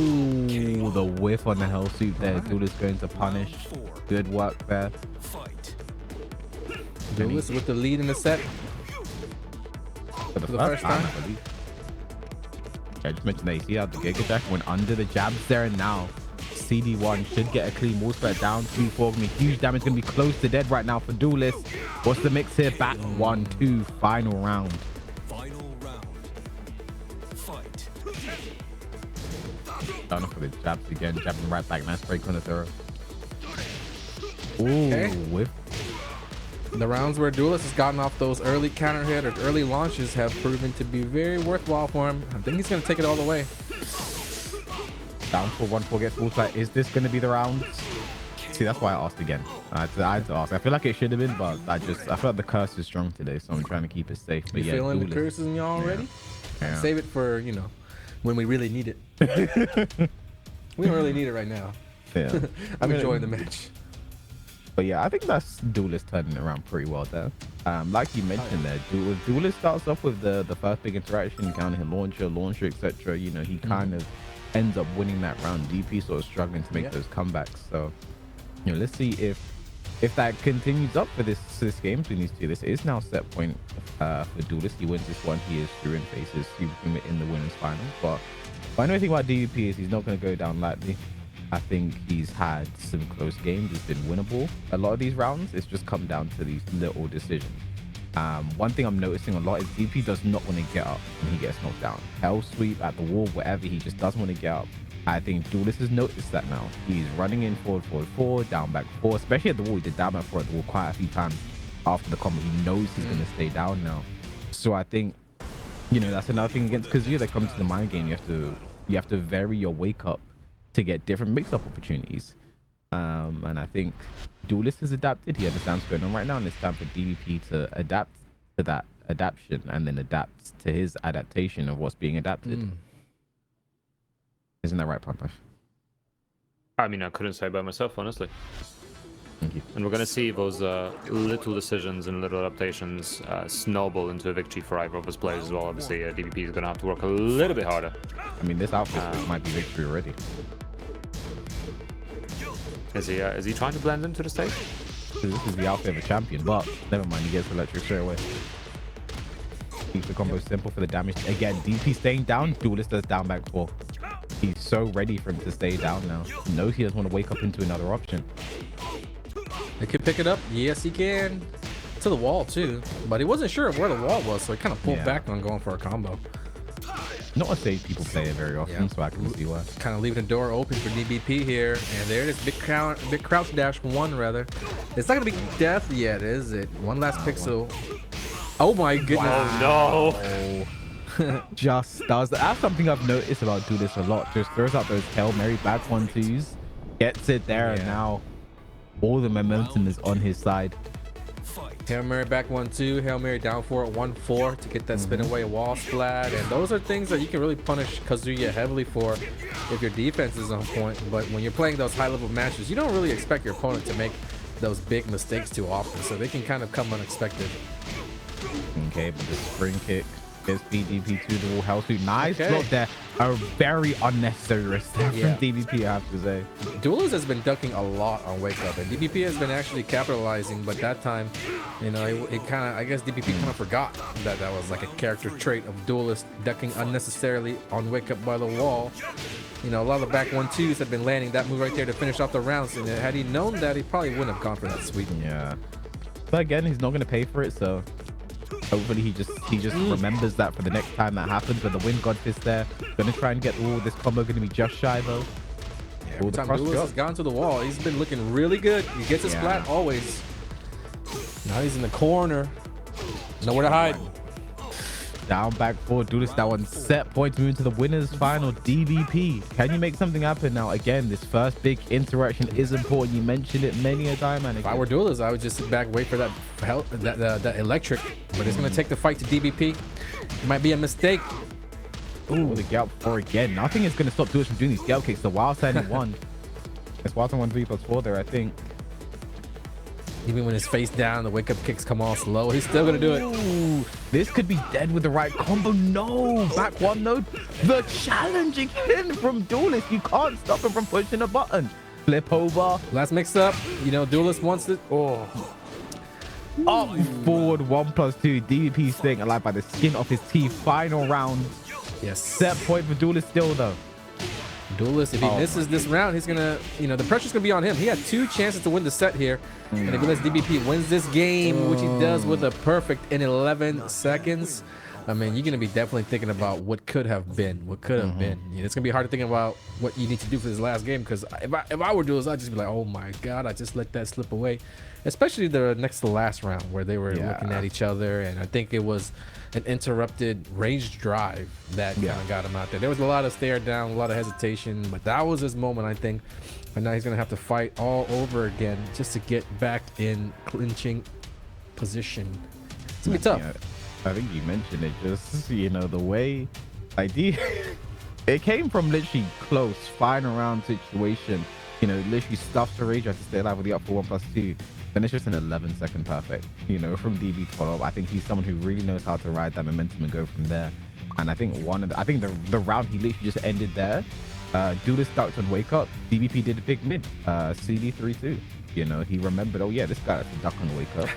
the whiff on the hell sweep there. Duelist going to punish. Good work there. Duelist with the lead in the set. For the first time, I believe. Yeah, I just mentioned that you see how the Giga Jack went under the jabs there, and now CD1 should get a clean wall spread down. 2-4 gonna be huge damage, gonna be close to dead right now for Duelist. What's the mix here? Back 1-2, final round. Down for the jabs again, jabbing right back. Nice break on the throw. Ooh, Okay. whiff. The rounds where Duelist has gotten off those early counter hit or early launches have proven to be very worthwhile for him. I think he's going to take it all the way. Down for 1-4 gets full sight. Is this going to be the round? See, that's why I asked again. I had to ask. I feel like it should have been, but I feel like the curse is strong today, so I'm trying to keep it safe. But You yeah, feeling the Duelist. curses in you already? Yeah. Save it for, you know, when we really need it. We don't really need it right now. Yeah. I'm enjoying the match. But yeah, I think that's Duelist turning it around pretty well there. Like you mentioned there, Duelist starts off with the first big interaction, counter hit launcher, etc. You know, he kind of ends up winning that round. DP sort of struggling to make those comebacks. So, you know, let's see if that continues up for this game between these two. This is now set point for Duelist. He wins this one. He is through and faces Superhuman in the winners final. But I know the thing about DVP is he's not going to go down lightly. I think he's had some close games. It's been winnable. A lot of these rounds, it's just come down to these little decisions. One thing I'm noticing a lot is DP does not want to get up when he gets knocked down. Hell sweep at the wall, whatever, he just doesn't want to get up. I think Duelist has noticed that now. He's running in forward, down back 4, especially at the wall. He did down back 4 at the wall quite a few times after the combo. He knows he's going to stay down now. So I think, you know, that's another thing against Kazuya that comes to the mind game. You have to vary your wake up to get different mix-up opportunities. And I think Duelist has adapted. He understands what's going on right now, and it's time for DVP to adapt to that adaptation and then adapt to his adaptation of what's being adapted. Isn't that right, Papa? I mean, I couldn't say by myself, honestly. Thank you. And we're going to see those little decisions and little adaptations snowball into a victory for either of us players as well. Obviously, DVP is going to have to work a little bit harder. I mean, this outfit might be victory already. Is he trying to blend into the stage? This is the outfit of a champion, but never mind, he gets electric straight away. Keeps the combo simple for the damage. Again, DP staying down, Duelist does down back 4. He's so ready for him to stay down now. He knows he doesn't want to wake up into another option. They could pick it up. Yes, he can. To the wall, too. But he wasn't sure where the wall was, so he kind of pulled back on going for a combo. Not a stage people play it very often, so I can see why. Kind of leaving the door open for DBP here. And there it is. Big crouch dash 1, rather. It's not going to be death yet, is it? One last pixel. Oh, my goodness. Wow, no. Just does that. That's something I've noticed about Duelist a lot. Just throws out those Hail Mary back 1-2s. Gets it there, and now all the momentum is on his side. Hail Mary back 1-2, Hail Mary down 4 at 1-4 to get that spin away wall splat. And those are things that you can really punish Kazuya heavily for if your defense is on point. But when you're playing those high level matches, you don't really expect your opponent to make those big mistakes too often. So they can kind of come unexpected. Okay, but the spring kick gets DVP to the wall. Hell sweep. Nice block there. A very unnecessary risk there from DVP, I have to say. Duelist has been ducking a lot on wake up, and DBP has been actually capitalizing, but that time, you know, it kind of, I guess DBP kind of forgot that that was like a character trait of Duelist ducking unnecessarily on wake up by the wall. You know, a lot of the back 1-2s have been landing that move right there to finish off the rounds, and had he known that, he probably wouldn't have gone for that sweep. Yeah. But again, he's not going to pay for it, so hopefully he just remembers that for the next time that happens. When the wind god fist there, gonna try and get this combo gonna be just shy though. Yeah, every time Duelist has gone to the wall, he's been looking really good. He gets his splat always. Now he's in the corner, nowhere to hide. Down back 4, Duelist that one set point to move to the winners final. DVP, can you make something happen now? Again, this first big interaction is important. You mentioned it many a time, and if I were Duelist, I would just sit back, wait for that electric. But it's gonna take the fight to DVP. It might be a mistake. Ooh, the get up 4 again. Nothing is gonna stop Duelist from doing these scale kicks. The wild side in 1. It's wild side 1 3+4 there, I think. Even when his face down, the wake up kicks come all slow. He's still gonna do it. Ooh, this could be dead with the right combo. No, back 1 though. The challenge again from Duelist. You can't stop him from pushing a button. Flip over. Last mix up. You know, Duelist wants it. Oh. Up forward 1+2. DVP staying alive by the skin of his teeth. Final round. Yes. Set point for Duelist still though. Duelist, if he misses this round, he's gonna, the pressure's gonna be on him. He had 2 chances to win the set here, and if he lets DBP wins this game, which he does with a perfect in 11 seconds, I mean, you're gonna be definitely thinking about what could have been, It's gonna be hard to think about what you need to do for this last game, because if I were Duelist, I'd just be like, oh my god, I just let that slip away. Especially the next to last round where they were looking at each other, and I think it was an interrupted range drive that kind of got him out there. There was a lot of stare down, a lot of hesitation, but that was his moment, I think. And now he's gonna have to fight all over again just to get back in clinching position. It's gonna be tough. Yeah, I think you mentioned it, just the way it came from literally close, fine around situation. Literally stuffs the rage, had to stay alive with the up for 1+2. Then it's just an 11-second perfect, from DB to follow up. I think he's someone who really knows how to ride that momentum and go from there. And I think the round he literally just ended there. Duelist ducked on wake up. DBP did a big mid. CD 3-2. He remembered. Oh yeah, this guy has to duck on wake up.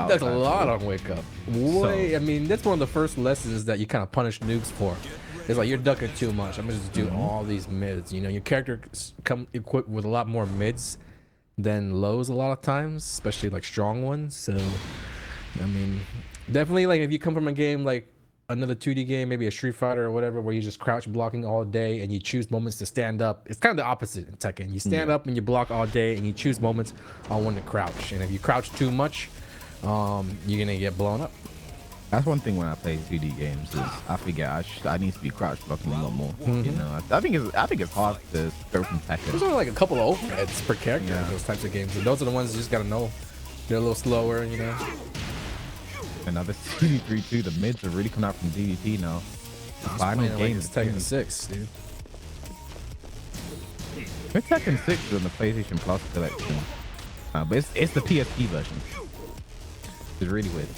That's a lot on wake up. I mean, that's one of the first lessons that you kind of punish noobs for. It's like, you're ducking too much. I'm gonna just do all these mids. Your character come equipped with a lot more mids than lows a lot of times, especially like strong ones. So I mean, definitely, like, if you come from a game like another 2D game, maybe a Street Fighter or whatever, where you just crouch blocking all day and you choose moments to stand up, it's kind of the opposite in Tekken. You stand up and you block all day and you choose moments on when to crouch, and if you crouch too much, you're gonna get blown up. That's one thing when I play 2D games is I forget I need to be crouch blocking a lot more. I think it's hard to go from Tekken. There's only like a couple of overheads per character in those types of games, and those are the ones you just gotta know. They're a little slower, Another CD 3-2. The mids are really coming out from DVP now. The final game is Tekken 6, dude. Tekken 6 is on the PlayStation Plus collection, but it's the PSP version. It's really weird.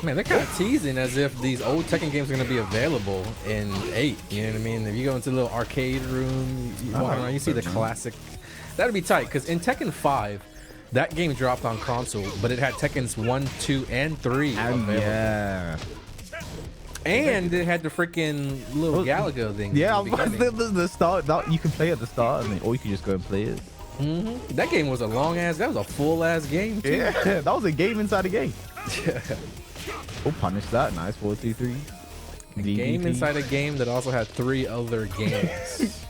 Man, they're kind of teasing as if these old Tekken games are going to be available in 8. You know what I mean? If you go into a little arcade room, you walk around, you see the classic. That'd be tight, because in Tekken 5, that game dropped on console, but it had Tekkens 1, 2, and 3 available. Yeah. And it had the freaking little Galaga thing. Yeah, the start. You can play at the start, or you can just go and play it. That game was a that was a full-ass game, too. Yeah, that was a game inside a game. We'll punish that. Nice 4-2-3. Game inside a game that also had 3 other games.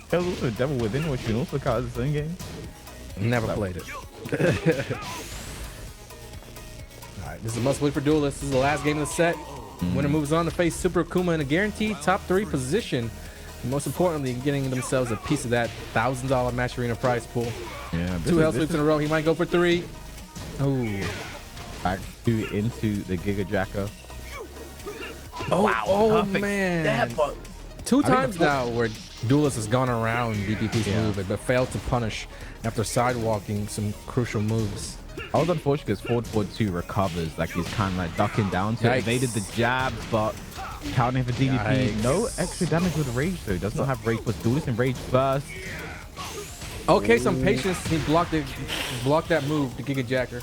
There was also Devil Within, which can also count as its own game. Never played it. Alright, this is a must-win for Duelist. This is the last game of the set. Winner moves on to face Super Akuma in a guaranteed top 3 position. And most importantly, getting themselves a piece of that $1,000 match arena prize pool. Yeah, 2 hell sweeps in a row. He might go for 3. Oh. Back into the Giga Jacker. Oh man. 2 times now where Duelist has gone around DPP's move, but failed to punish after sidewalking some crucial moves. I was unfortunate because forward 2 recovers, like he's kind of like ducking down, so evaded the jab, but counting for DDP. No extra damage with rage though. Does not have rage, but Duelist in rage first. Okay, some patience. He blocked that move, the Giga Jacker.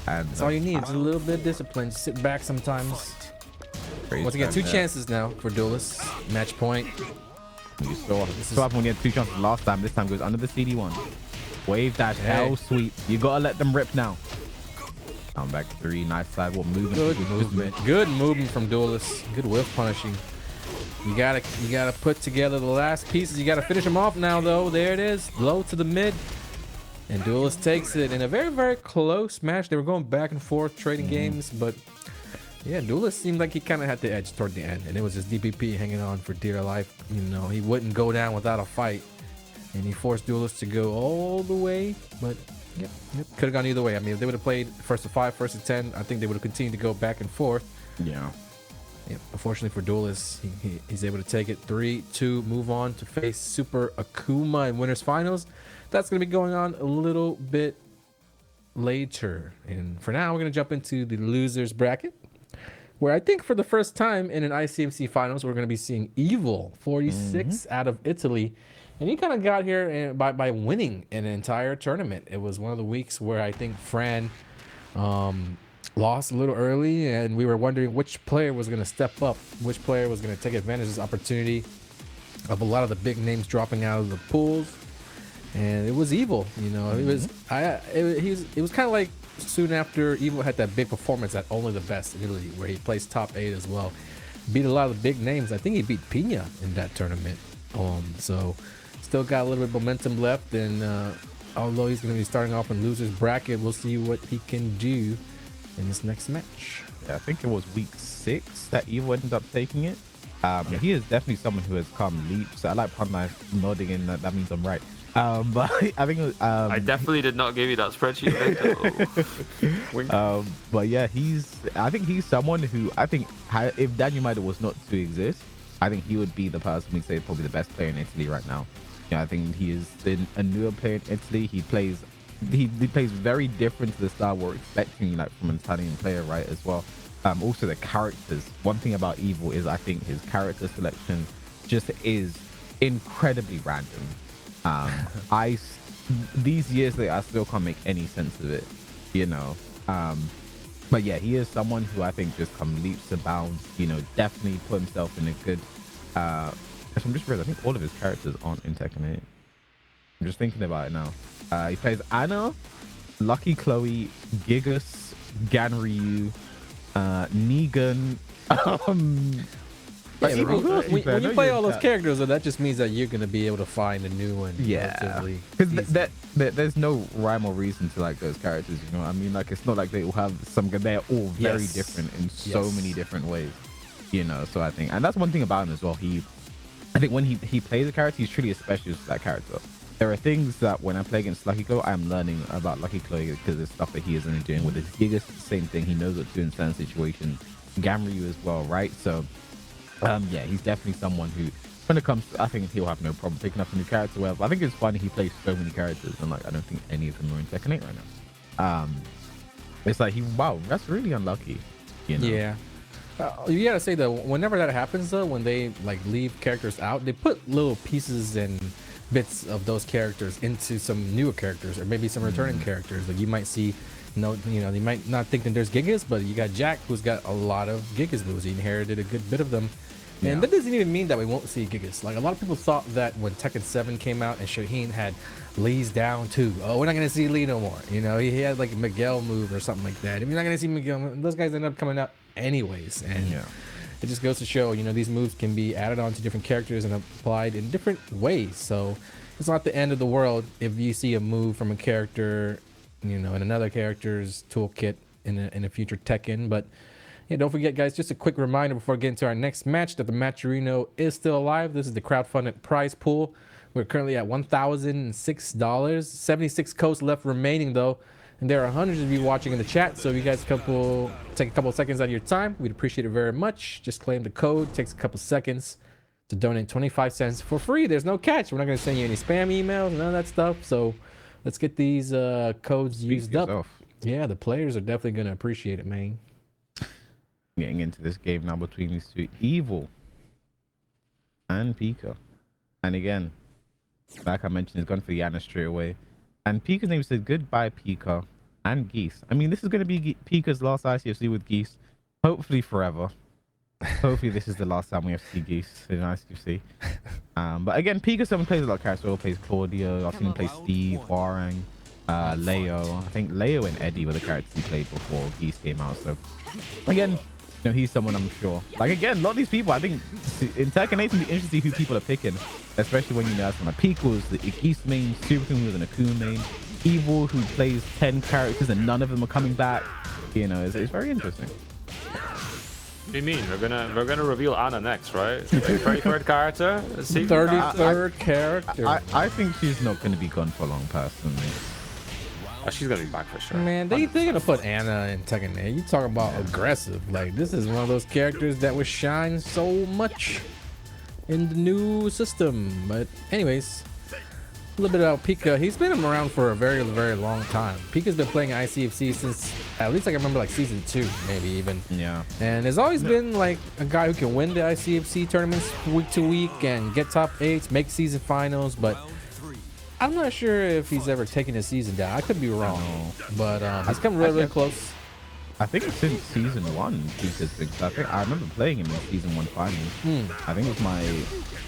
And that's all you need. It's a little bit of discipline. Just sit back sometimes. Once again, 2 chances now for Duelist. Match point. You saw this is what happened when you had 2 chances last time. This time goes under the CD1. Wave dash L sweep. You gotta let them rip now. Down back 3. Nice sidewalk movement. Good movement. Good movement from Duelist. Good whiff punishing. You gotta put together the last pieces. You gotta finish them off now though. There it is. Low to the mid. And Duelist takes it in a very, very close match. They were going back and forth, trading games, but yeah, Duelist seemed like he kind of had the edge toward the end, and it was just DPP hanging on for dear life. He wouldn't go down without a fight, and he forced Duelist to go all the way, but yep, could have gone either way. I mean, if they would have played first to 5, first to 10, I think they would have continued to go back and forth. Yeah. Yep. Unfortunately for Duelist, he's able to take it 3-2, move on to face Super Akuma in winners finals. That's going to be going on a little bit later. And for now, we're going to jump into the losers bracket, where I think for the first time in an ICFC finals, we're going to be seeing Evil 46 out of Italy. And he kind of got here by winning an entire tournament. It was one of the weeks where I think Fran lost a little early, and we were wondering which player was going to step up, which player was going to take advantage of this opportunity. of a lot of the big names dropping out of the pools, and it was Evil. You know, it was it was kind of like soon after Evil had that big performance at Only the Best in Italy, where he placed top 8 as well. Beat a lot of the big names. I think he beat Pina in that tournament. So still got a little bit of momentum left, and although he's going to be starting off in losers bracket, we'll see what he can do in this next match. Yeah, I think it was week 6 that Evil ended up taking it. He is definitely someone who has come leaps. I like Pun Life nodding in that means I'm right. But I think I definitely did not give you that spreadsheet. But yeah, I think he's someone who I think if Daniel Maida was not to exist, I think he would be the person we say probably the best player in Italy right now. Yeah, I think he is a newer player in Italy. He plays very different to the style we're expecting like from an Italian player, right, as well. Also the characters. One thing about Evil is I think his character selection just is incredibly random. These years I still can't make any sense of it, you know. But yeah, he is someone who I think just come leaps and bounds, you know, definitely put himself in a good I'm just realizing I think all of his characters aren't in Tekken 8. I'm just thinking about it now. He plays Anna, Lucky Chloe, Gigas, Ganryu, Negan. When you play all those characters, that just means that you're gonna be able to find a new one. Yeah, because there's no rhyme or reason to like those characters. You know what I mean? Like it's not like they will have some. They're all very different in so many different ways. You know, so I think, and that's one thing about him as well. I think when he plays a character, he's truly a specialist for that character. There are things that when I play against Lucky Chloe, I'm learning about Lucky Chloe because there's stuff that he isn't doing with his Gigas. Same thing, he knows what to do in certain situations. Gamryu as well, right? So, yeah, he's definitely someone who, when it comes to, I think he'll have no problem picking up a new character. Well, I think it's funny he plays so many characters, and like I don't think any of them are in Tekken 8 right now. It's like wow, that's really unlucky. You know? Yeah. You gotta say that whenever that happens though, when they like leave characters out, they put little pieces and bits of those characters into some newer characters or maybe some returning characters. Like you might see, they might not think that there's Gigas, but you got Jack who's got a lot of Gigas moves. He inherited a good bit of them. And that doesn't even mean that we won't see Gigas. Like a lot of people thought that when Tekken 7 came out and Shaheen had Lee's down too. Oh, we're not gonna see Lee no more. You know, he had like a Miguel move or something like that. If you're not gonna see Miguel, those guys end up coming out anyways. And it just goes to show, these moves can be added on to different characters and applied in different ways. So it's not the end of the world if you see a move from a character, in another character's toolkit in a future Tekken. But yeah, don't forget, guys, just a quick reminder before getting to our next match that the Matcherino is still alive. This is the crowdfunded prize pool. We're currently at $1,006. 76 codes left remaining, though. And there are hundreds of you watching in the chat. So if you guys take a couple of seconds out of your time, we'd appreciate it very much. Just claim the code. Takes a couple seconds to donate 25 cents for free. There's no catch. We're not going to send you any spam emails, none of that stuff. So let's get these codes used up. Yeah, the players are definitely going to appreciate it, man. Getting into this game now between these two, Evil and Pikah. And again, like I mentioned, he's gone for Yana straight away. And Pikah's name said goodbye, Pikah and Geese. I mean, this is going to be Pikah's last ICFC with Geese. Hopefully forever. Hopefully this is the last time we have to see Geese in ICFC. But again, Pikah someone plays a lot of characters. He plays Claudio. I've seen him play Steve, Warang, Leo. I think Leo and Eddie were the characters he played before Geese came out. So again, he's someone I'm sure. Like again, a lot of these people, I think in Tekken 8, it's gonna be interesting to see who people are picking, especially when have some like Pikah was the Geese main, Super was an Akuma main, Evil who plays 10 characters and none of them are coming back. It's very interesting. What do you mean? We're gonna reveal Anna next, right? 33rd character? 33rd character. I think she's not gonna be gone for long, personally. Oh, she's gonna be back for sure. Man, they're gonna put Anna in Tekken 8. You talking about aggressive? Like this is one of those characters that would shine so much in the new system. But anyways, a little bit about Pikah. He's been around for a very, very long time. Pikah's been playing ICFC since at least I can remember like season 2, maybe even. Yeah. And has always been like a guy who can win the ICFC tournaments week to week and get top 8s, make season finals, but I'm not sure if he's ever taken his season down. I could be wrong, but he's come really, really close. I think since season 1, Pikah's been. I remember playing him in season 1 finals. I think it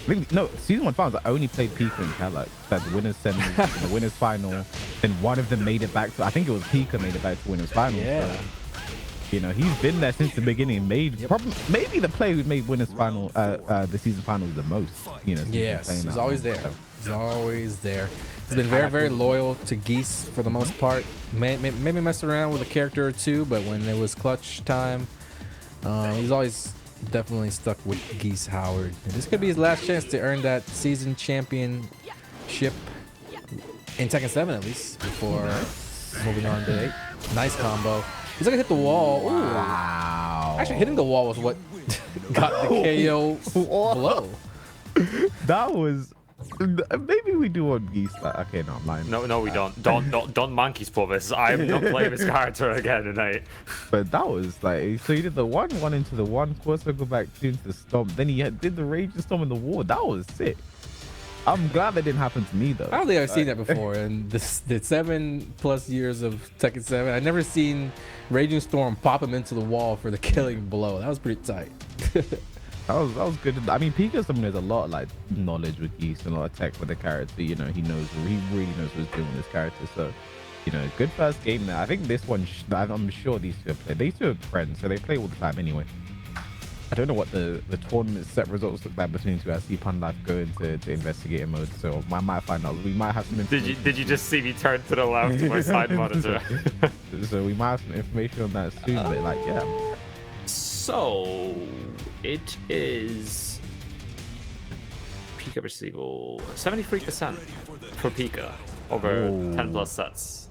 was no, season 1 finals. I only played Pikah and Kalak. That the winners semi, the winners final. Then one of them made it back to. I think it was Pikah made it back to winners final. Yeah. So, you know, he's been there since the beginning. Maybe the player who made winners final, the season finals the most. You know. Yes, he's always there. He's always there. He's been very, very loyal to Geese for the most part. Maybe mess around with a character or two, but when it was clutch time, he's always definitely stuck with Geese Howard. And this could be his last chance to earn that season championship in Tekken 7 at least before moving on to 8. Nice combo. He's gonna hit the wall. Ooh. Wow. Actually, hitting the wall was what got the KO blow. That was. Maybe we do on Geese. Okay, no, I'm lying. No, we don't. Don't monkeys for this. I'm not playing this character again tonight. But that was like, so he did the one into the one, course go back 2 into the stomp. Then he did the rage storm in the wall. That was sick. I'm glad that didn't happen to me though. I don't think I've seen that before in the 7+ years of Tekken 7. I've never seen Raging Storm pop him into the wall for the killing blow. That was pretty tight. That was good. I mean, Pikah's someone who has a lot of like knowledge with Geese and a lot of tech with the character. You know, he really knows what he's doing with this character. So, you know, good first game there. I think this one, I'm sure these two have played. These two are friends, so they play all the time anyway. I don't know what the tournament set results look like between the two. I see Pun Life go into investigator mode, so I might find out. We might have some information. Did you just see me turn to the left to my side monitor? So we might have some information on that soon. But like, yeah. So it is Pikah versus Evil. 73% for Pikah over 10+ sets.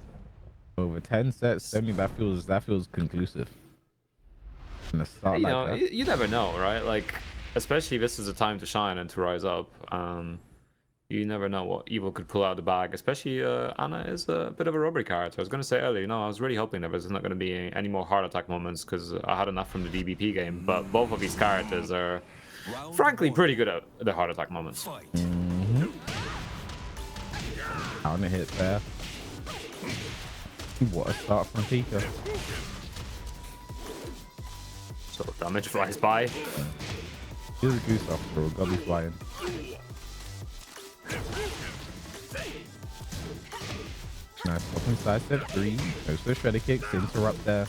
Over 10 sets, 70. That feels conclusive. In a start You like know, that. you never know, right? Like, especially this is a time to shine and to rise up. You never know what Evil could pull out of the bag. Especially Anna is a bit of a robbery character. I was going to say earlier, you know, I was really hoping that there's not going to be any more heart attack moments because I had enough from the DBP game. But both of these characters are, frankly, pretty good at the heart attack moments. On a hit there. What a start from Pikah. So damage flies by. Here's a Goose after all. Gotta be flying. Nice pop inside step 3. Goes for shredder kicks. Interrupt there.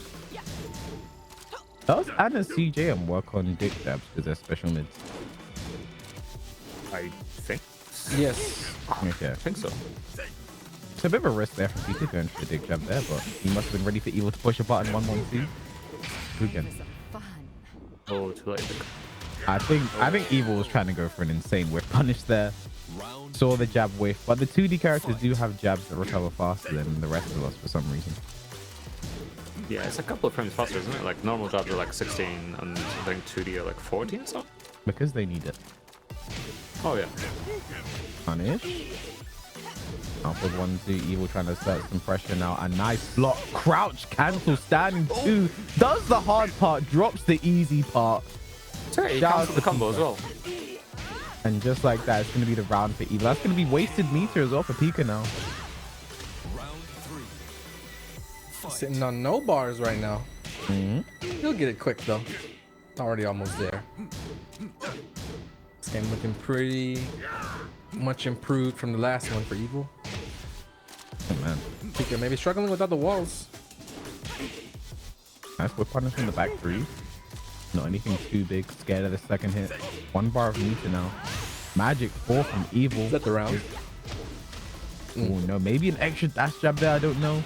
Does Anna CJM work on dick jabs because they're special mids? I think. Yes. Okay. I think so. It's a bit of a risk there for Pikah going for the dick jab there, but he must have been ready for Evil to push a button 1-1-2. Who can? Oh, too late. I think Evil was trying to go for an insane whip punish there. Saw the jab whiff, but the 2D characters do have jabs that recover faster than the rest of us for some reason. Yeah, it's a couple of frames faster, isn't it? Like normal jobs are like 16 and I think 2D are like 14 or so. Because they need it. Oh yeah. Punish. Alpha 1-2, Evil trying to assert some pressure now. A nice block, crouch, cancel, standing 2. Does the hard part, drops the easy part. Sorry, he Shout out cancelled the to combo Pikah. as well. And just like that, it's going to be the round for Evil. That's going to be wasted meter as well for Pikah now. Sitting on no bars right now. He'll get it quick though. Already almost there. This game looking pretty much improved from the last one for Evil. Oh, man. Pikah maybe struggling without the walls. Nice whip punish from the back 3. Not anything too big. Scared of the second hit. 1 bar of meter now. Magic 4 from Evil. Is that the round? Oh no, maybe an extra dash jab there. I don't know.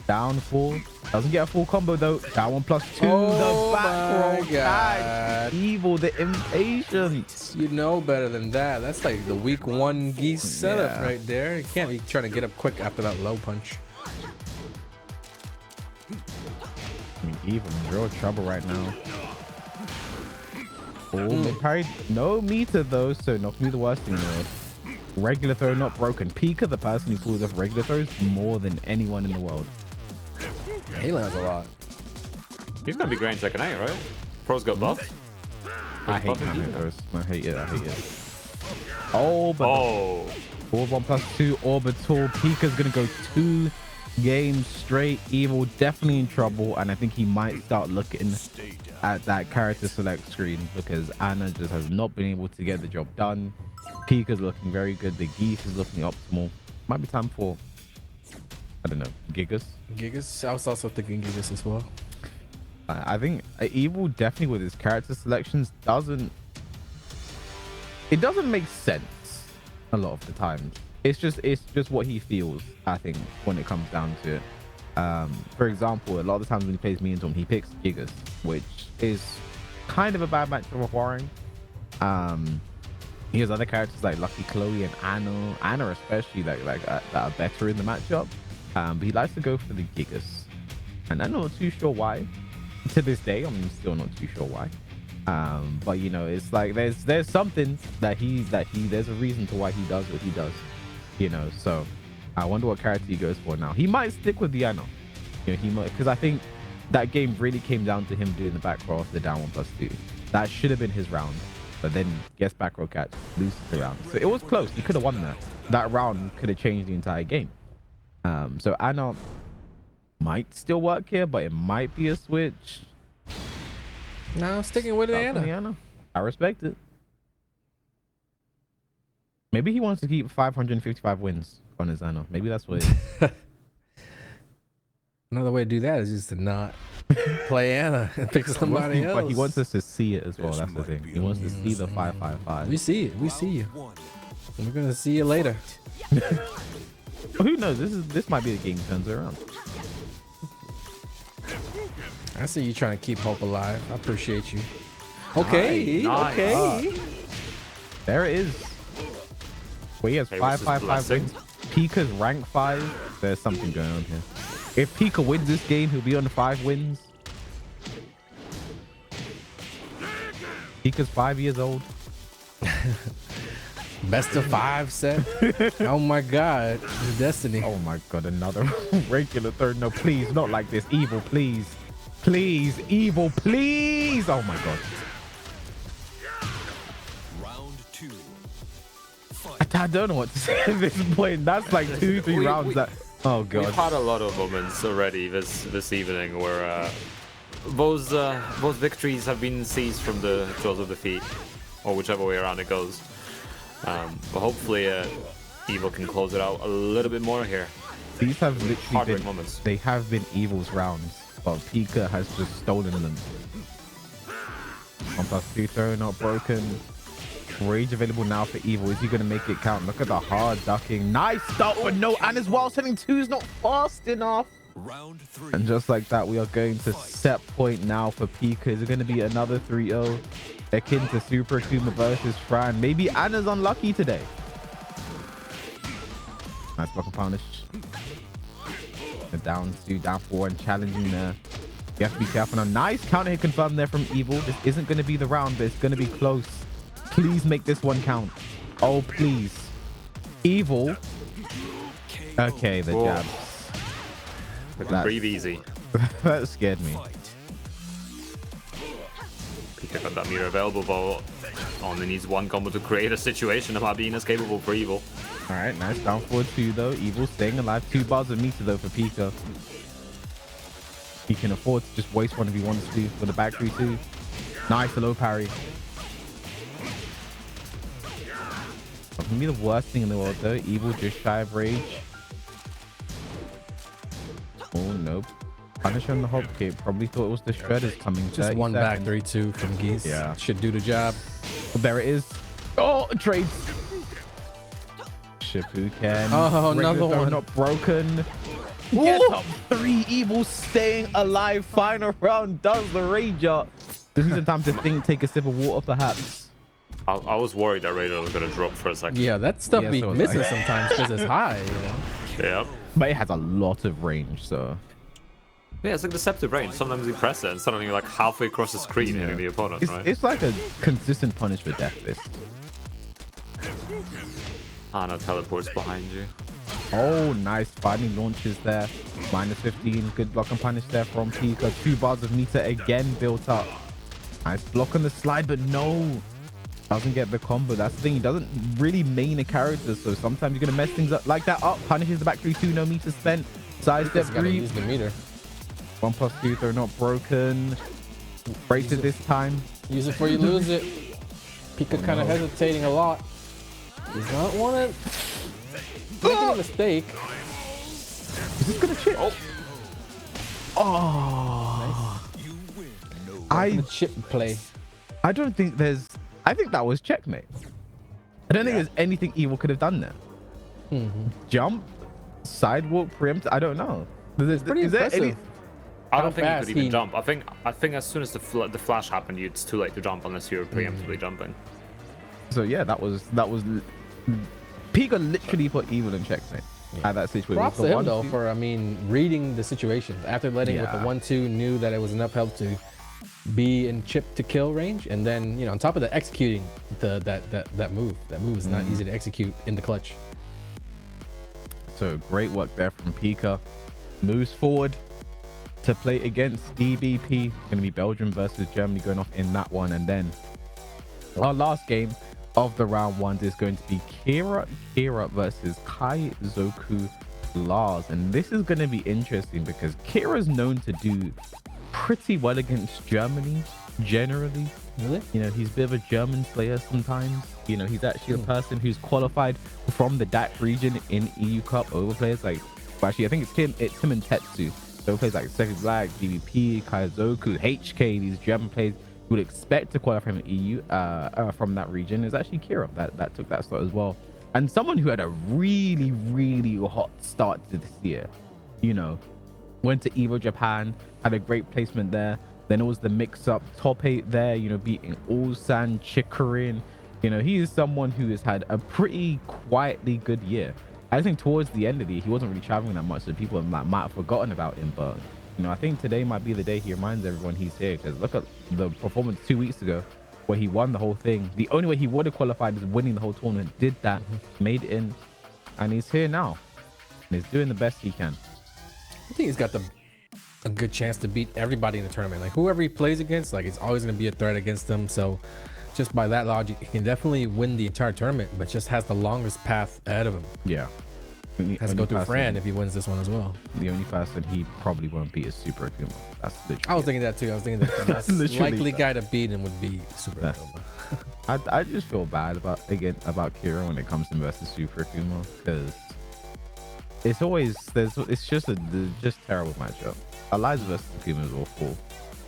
Down 4. Doesn't get a full combo though. Down 1+2. Oh the back my roll. God. Evil, the impatience. You know better than that. That's like the week 1 Geese setup Yeah. right there. You can't be trying to get up quick after that low punch. I mean, Evil in real trouble right now. Oh, parried. No meter though, so not gonna be the worst thing in the world. Regular throw not broken. Pikah, the person who pulls off regular throws more than anyone in the world. He lands a lot. He's gonna be great in Tekken 8, right? Pros got buffed. I hate hammer throws. I hate it. Oh, but Oh, forward 1+2 orbital. Pikah's gonna go 2 games straight, Evil definitely in trouble, and I think he might start looking at that character select screen because Anna just has not been able to get the job done. Pikah's looking very good. The Geese is looking optimal. Might be time for, I don't know, Gigas. Gigas. I was also thinking Gigas as well. I think Evil definitely with his character selections doesn't make sense a lot of the times. It's just what he feels, I think, when it comes down to it. For example, a lot of the times when he plays me into him, he picks Gigas, which is kind of a bad match for Huaring. He has other characters like Lucky Chloe and Anna especially that are better in the matchup. But he likes to go for the Gigas, and I'm not too sure why. To this day, I'm still not too sure why. But you know, it's like there's something that there's a reason to why he does what he does. You know, so I wonder what character he goes for now. He might stick with the Anna. You know, he might, because I think that game really came down to him doing the back row off the down 1+2. That should have been his round, but then gets back row catch, loses the round. So it was close. He could have won that. That round could have changed the entire game. So Anna might still work here, but it might be a switch. No, I'm sticking with Anna. I respect it. Maybe he wants to keep 555 wins on his Anna. Maybe that's what it is. Another way to do that is just to not play Anna and pick somebody else. But he wants us to see it as well. That's the thing. He wants to see the 555. We see it. We see you. And we're gonna see you later. Who knows? This might be the game turns around. I see you trying to keep hope alive. I appreciate you. Okay. Nice. Okay. There it is. Well, he has 555 wins. Pikah's rank 5. There's something going on here. If Pikah wins this game, he'll be on 5 wins. Pikah's 5 years old. Best of 5 set. Oh my God. It's destiny. Oh my God. Another regular third. No, please. Not like this. Evil, please. Please. Evil, please. Oh my God. I don't know what to say at this point. That's like 2-3 rounds that. Oh God. We've had a lot of moments already this evening where those victories have been seized from the jaws of defeat, or whichever way around it goes. But hopefully, Evil can close it out a little bit more here. These have literally been moments. They have been Evil's rounds, but Pikah has just stolen them. 1+2 throw not broken. Rage available now for Evil. Is he going to make it count? Look at the hard ducking. Nice start, but no. And as well, setting 2 is not fast enough. Round 3. And just like that, we are going to set point now for Pikah. Is it going to be another 3-0? Akin to Super Akuma versus Fran. Maybe Anna's unlucky today. Nice block and punish. Down 2, down 4, and challenging there. You have to be careful now. Nice counter hit confirmed there from Evil. This isn't going to be the round, but it's going to be close. Please make this one count. Oh, please. Evil. Okay, the jabs. Breathe easy. That scared me. Pikah got that meter available, but only needs one combo to create a situation that might be inescapable for Evil. All right, nice down forward 2 though. Evil staying alive. 2 bars of meter though for Pikah. He can afford to just waste one if he wants to for the back 3-2. Nice low parry. That can be the worst thing in the world though. Evil just shy of rage. Oh nope. Punish on the hop kick. Probably thought it was the shredders coming. Just one back 3-2 from Geese. Yeah. Should do the job. Well, there it is. Oh, trades. Shippuden. Oh, another one. Not broken. Get up 3. Evil staying alive. Final round does the rage up. This is the time to think, take a sip of water perhaps. I was worried that radar was going to drop for a second. Yeah, that stuff be so missing sometimes because it's high, you know? Yeah. But it has a lot of range, so. Yeah, it's like deceptive range. Sometimes you press it and suddenly you're like halfway across the screen hitting the opponent, right? It's like a consistent punish for Death Fist. Anna teleports behind you. Oh, nice. Fighting launches there. -15. Good block and punish there from Pikah. 2 bars of meter again built up. Nice block on the slide, but no. Doesn't get the combo. That's the thing. He doesn't really main a character, so sometimes you're going to mess things up like that. Up. Punishes the back 3-2. No meter spent. Sidestep Just gotta 3. use the meter. 1+2, throw not broken. Braces this time. Use it before you lose it. Pikah kind of hesitating a lot. Does not want it. Making a mistake. Is this gonna chip? The chip play. I don't think there's. I think that was checkmate. I don't think there's anything evil could have done there. Jump, sidewalk, preempt. I don't know. Pretty impressive. I How don't think he fast could even he- jump. I think as soon as the flash happened, it's too late to jump unless you're preemptively jumping. So yeah, that was. Pikah literally put evil in checkmate at that situation. Props The to him 1-2. though for reading the situation after letting with the Yeah. 1-2, knew that it was enough help to be in chip to kill range, and then on top of that, executing that move. That move is not easy to execute in the clutch. So great work there from Pikah. Moves forward to play against DBP. Going to be Belgium versus Germany going off in that one, and then our last game of the round 1 is going to be KiraKira versus KaizokuLars, and this is going to be interesting because Kira's known to do pretty well against Germany generally. Really? He's a bit of a German player sometimes. He's actually a person who's qualified from the DAC region in EU Cup over players like, well, actually I think it's him and Tetsu. So players like Second Black, DBP, Kaizoku, HK, these German players would expect to qualify from EU from that region is actually Kira that took that slot as well, and someone who had a really hot start to this year. Went to Evo Japan, had a great placement there. Then it was the mix-up top 8 there, beating Ulsan, Chikurin. He is someone who has had a pretty quietly good year. I think towards the end of the year, he wasn't really traveling that much, so people might have forgotten about him, but I think today might be the day he reminds everyone he's here, because look at the performance 2 weeks ago where he won the whole thing. The only way he would have qualified is winning the whole tournament. Did that, made it in, and he's here now. And he's doing the best he can. I think he's got a good chance to beat everybody in the tournament. Like whoever he plays against, like it's always going to be a threat against them. So just by that logic, he can definitely win the entire tournament, but just has the longest path ahead of him. Yeah. Has to go through Fran if he wins this one as well. The only person he probably won't beat is Super Akuma. That's literally. I was thinking that too. I was thinking that the most Literally likely that. guy to beat him would be Super Yeah. Akuma. I just feel bad about Kira when it comes to versus Super Akuma, because it's always it's just terrible matchup. Eliza versus Akuma is awful.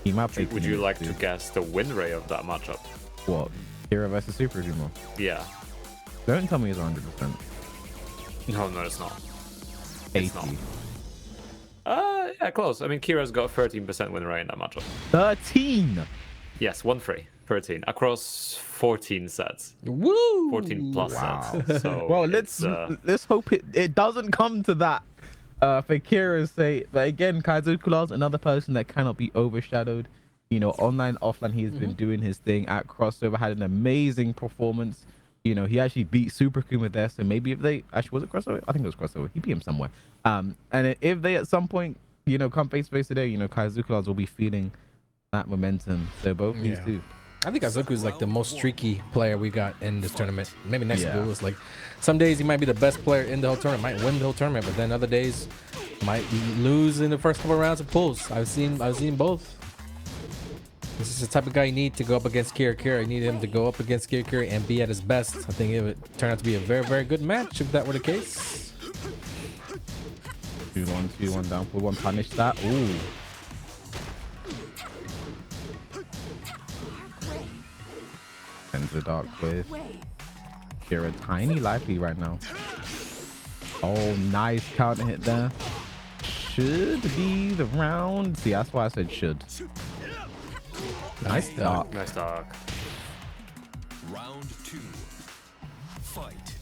He might play. Would you like to guess the win rate of that matchup? What? Kira versus Super Akuma? Yeah. Don't tell me it's 100%. No, it's not. 80. It's not. Yeah, close. I mean, Kira's got 13% win rate in that matchup. 13. Yes, 1-3, 13 across 14 sets. Woo! 14 plus sets. So Well, it's, let's hope it doesn't come to that for Kira's sake. But again, KaizokuLars, another person that cannot be overshadowed. Online, offline, he's been doing his thing at Crossover, had an amazing performance. He actually beat Super Akuma there. So maybe if they actually, was it Crossover? I think it was Crossover. He beat him somewhere. And if they at some point, come face to face today, KaizokuLars will be feeling that momentum. So both these two. I think Kazuku is like the most streaky player we got in this tournament. Maybe next to Yeah. Duelist. Like some days he might be the best player in the whole tournament, might win the whole tournament, but then other days might lose in the first couple rounds of pulls. I've seen both. This is the type of guy you need to go up against KiraKira. You need him to go up against KiraKira and be at his best. I think it would turn out to be a very, very good match if that were the case. 2-1, 2-1 down, 4-1, punish that. Ooh. Sends the dark with Kira tiny lively right now. Oh, nice counter hit there. Should be the round. See, that's why I said should. Nice dark. nice dark. Round 2. Fight.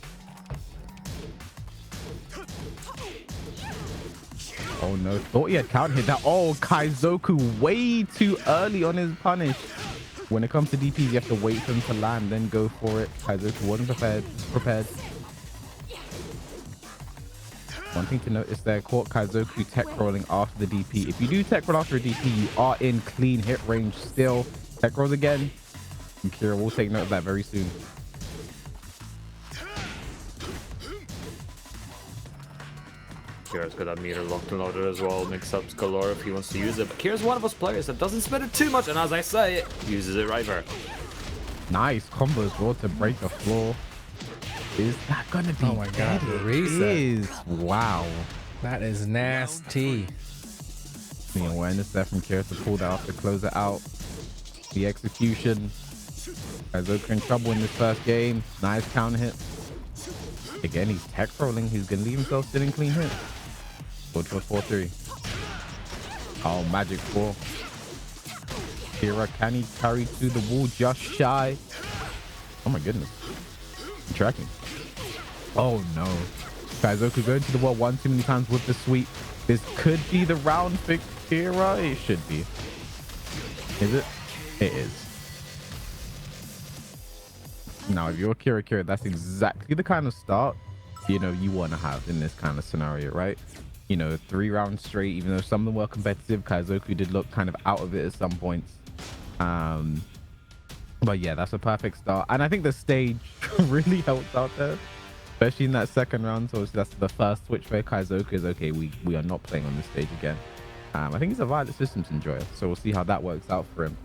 Oh no, thought he had counter hit that. Oh, Kaizoku way too early on his punish. When it comes to DPs, you have to wait for him to land, then go for it. Kaizoku wasn't prepared. One thing to notice there, caught Kazuya tech rolling after the DP. If you do tech roll after a DP, you are in clean hit range still. Tech rolls again. And Kira will take note of that very soon. Kira's got that meter locked and loaded as well. Mix-ups galore if he wants to use it. But Kira's one of those players that doesn't spend it too much, and as I say, uses it right there. Nice combo as well to break the floor. Is that gonna be? Oh my god, It reset. is. Wow. That is nasty. The awareness there from Kira to pull that off to close it out. The execution. Kaizoku in trouble in this first game. Nice counter hit. Again, he's tech rolling. He's gonna leave himself sitting clean hit. Go to a 4-3. Oh, magic 4. Kira, can he carry to the wall just shy? Oh my goodness. I'm tracking. Oh no. Kaizoku going to the wall one too many times with the sweep. This could be the round for Kira. It should be. Is it? It is. Now, if you're KiraKira, that's exactly the kind of start, you know, you want to have in this kind of scenario, right? You know, 3 rounds straight, even though some of them were competitive. Kaizoku did look kind of out of it at some points. But yeah, that's a perfect start. And I think the stage really helps out there, especially in that second round. So that's the first switch where Kaizoku is, okay, we are not playing on this stage again. I think he's a Violet Systems enjoyer, so we'll see how that works out for him.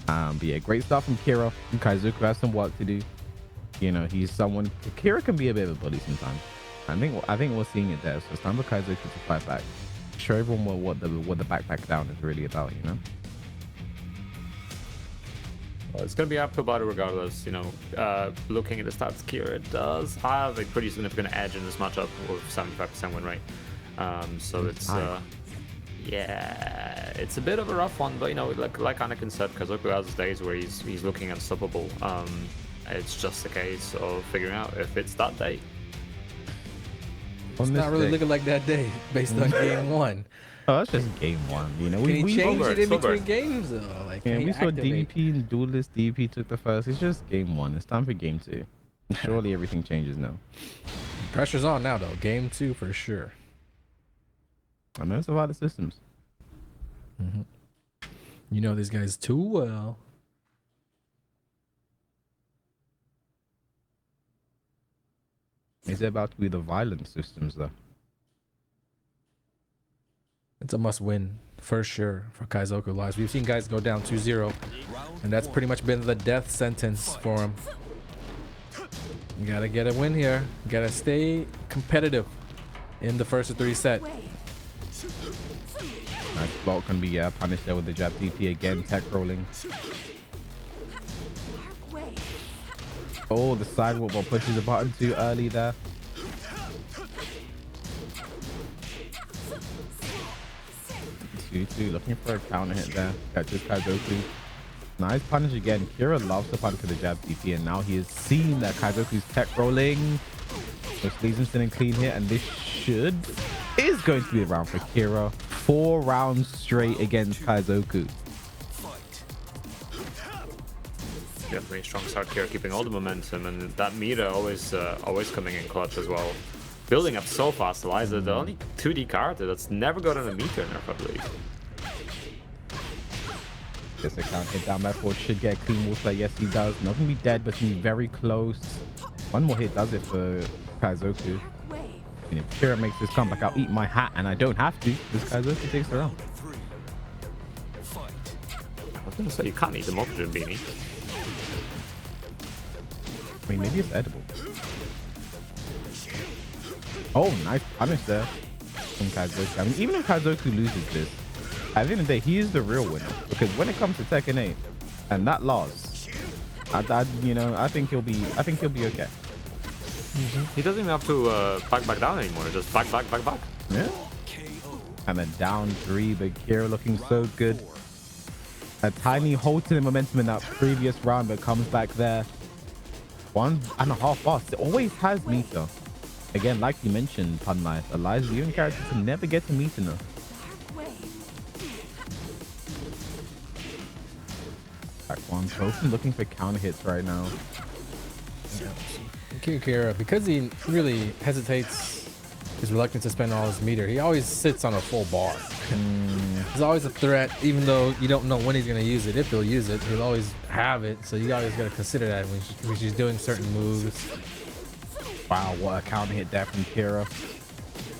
But yeah, great start from Kira. Kaizoku has some work to do. You know, he's someone. Kira can be a bit of a bully sometimes. I think we're seeing it there. So it's time for Kaizoku to fight back. Show everyone what the backpack down is really about. You know. Well, it's going to be uphill battle regardless. You know, looking at the stats, Kira does have a pretty significant edge in this matchup with 75% win rate. So it's yeah, it's a bit of a rough one. But you know, like Anakin said, Kazuya has days where he's looking unstoppable. It's just a case of figuring out if it's that day. It's not really looking like that day based on game 1. Oh, that's just game 1. You know, Can he change it in Silver. between games though? Like, yeah, can he we saw activate? DP and Duelist. DP took the first. It's just game 1. It's time for game 2. Surely everything changes now. Pressure's on now though. Game 2 for sure. I know it's a lot of systems. You know these guys too well. Is it about to be the violent systems though? It's a must-win for sure for KaizokuLars. We've seen guys go down 2-0, and that's pretty much been the death sentence for him. You gotta get a win here. You gotta stay competitive in the first of 3 set. Nice block can be punished there with the jab DP again. Tech rolling. Oh, the sidewalk ball pushes the button too early there. Two looking for a counter hit there. Catches Kaizoku. Nice punish again. Kira loves to punish for the jab DP, and now he has seen that Kaizoku's tech rolling. Just leaves him sitting clean here, and this is going to be a round for Kira. 4 rounds straight against Kaizoku. Definitely a strong start here, keeping all the momentum, and that meter always coming in clutch as well. Building up so fast, Eliza, the only 2D character that's never gotten a meter nerf, I believe. This account hit down that forward should get a clean wall play. Yes, he does. Not gonna be dead, but he's very close. One more hit does it for Kaizoku. And if Kira makes this comeback, I'll eat my hat, and I don't have to. This Kaizoku takes the round. I was gonna say you can't eat the oxygen beanie. I mean, maybe it's edible. Oh, nice punish there from Kaizoku. I mean, even if Kaizoku loses this, at the end of the day, he is the real winner. Because when it comes to Tekken 8 and that Lars, I think he'll be okay. He doesn't even have to back down anymore. Just back. Yeah. And then down 3, but Kira looking so good. A tiny hole to the momentum in that previous round, but comes back there. 1.5 fast. It always has meter. Again, like you mentioned, Pun Life, Eliza, the only character to never get to meter enough. Back 1, both looking for counter hits right now. KiraKira, because he really hesitates, is reluctant to spend all his meter, he always sits on a full bar. There's always a threat, even though you don't know when he's going to use it. If he'll use it, he'll always have it. So you always got to consider that when she's doing certain moves. Wow, what a counter hit there from Kira.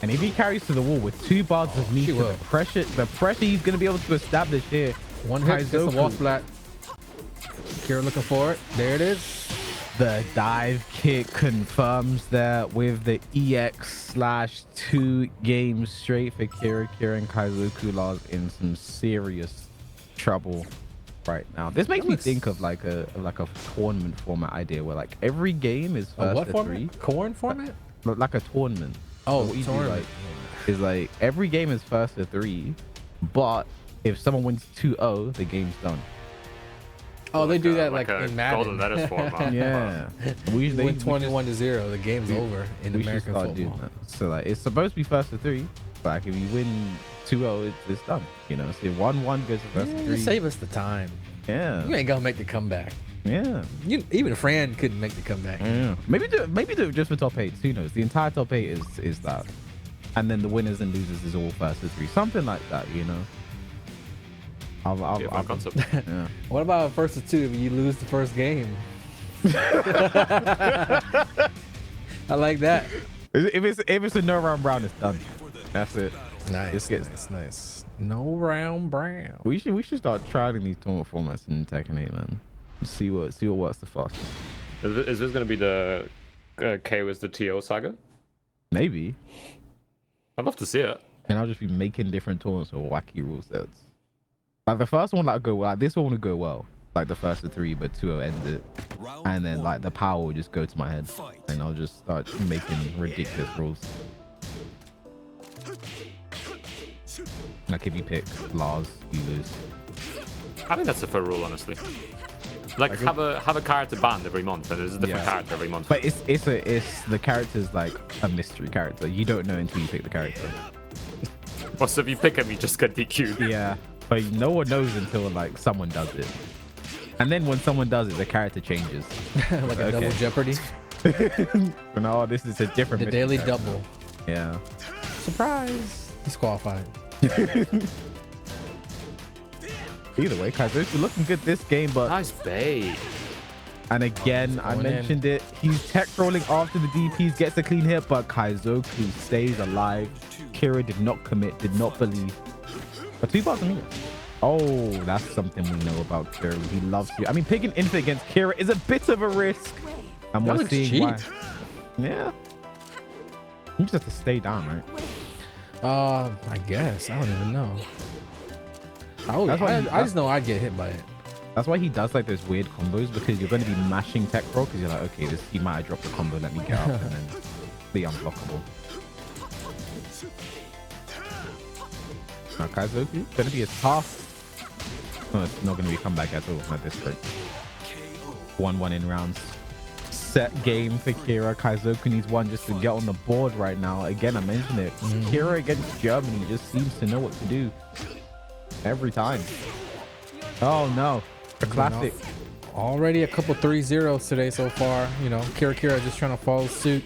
And if he carries to the wall with 2 bars of meat, will. the pressure he's going to be able to establish here. One hit gets the Kaizoku. wall splat. Kira looking for it. There it is. The dive kick confirms there with the EX/2 games straight for KiraKira, and KaizokuLars in some serious trouble right now. This makes me think of like a tournament format idea where like every game is A first what to format? 3. Corn format? Like a tournament. Oh, What you do, tournament. is like every game is first to 3, but if someone wins 2-0, the game's done. Oh, they do that like like a in Madden. golden letters format. Yeah. They they win 21-0. The game's over in we should American start football. doing that. So like it's supposed to be first to 3, but like if you win 2-0, it's done. You know, so 1-1 goes to first to Yeah, 3. save us the time. Yeah. You ain't gonna make the comeback. Yeah. Even Fran couldn't make the comeback. Yeah. Maybe do it just for top 8. Who knows? The entire top 8 is that. And then the winners and losers is all first to 3. Something like that, you know. Yeah, fun concept. Yeah. What about first to 2 if you lose the first game? I like that. If it's a no round brown, it's done. That's it. Nice, This gets- nice. No round brown. We should start trying these tournament formats in Tekken 8, man. See what works the fastest. Is this going to be the K with the TO saga? Maybe. I'd love to see it. And I'll just be making different tournaments with wacky rule sets. Like the first one like go well. Like, this one would go well. Like the first to 3, but 2-0 ends it. And then like the power will just go to my head. And I'll just start making ridiculous rules. Like if you pick Lars, you lose. I think that's a fair rule, honestly. Like have a character banned every month, and there's a different Yeah. character every month. But it's the character's like a mystery character. You don't know until you pick the character. Well, so if you pick him, you just get DQ'd. Yeah, but no one knows until like someone does it. And then when someone does it, the character changes. Like a double jeopardy. No, this is a different The mystery daily character. double. Yeah. Surprise. Disqualified. Either way, Kazuya looking good this game, but Nice bait. and again I Going in. mentioned it. He's tech rolling after the DPs, gets a clean hit, but Kaizoku stays alive. Kira did not commit, did not believe. But 2 bars on me. Oh, that's something we know about Kira. He loves you. I mean, picking Infinite against Kira is a bit of a risk. And That we're looks seeing cheap. why. Yeah. You just have to stay down, right? I guess. I don't even know. That's why I just know I'd get hit by it. That's why he does like those weird combos, because you're going to be mashing tech roll because you're like, okay, he might have dropped the combo, let me get up and then be unblockable. Now Kaizoku going to be a tough. No, it's not going to be a comeback at all at this rate. 1-1 in rounds. Set game for Kira. Kaizoku needs one just to get on the board right now. Again, I mentioned it. Kira against Germany just seems to know what to do every time. Oh no, the classic. Already a couple 3-0s today so far. You know, KiraKira just trying to follow suit.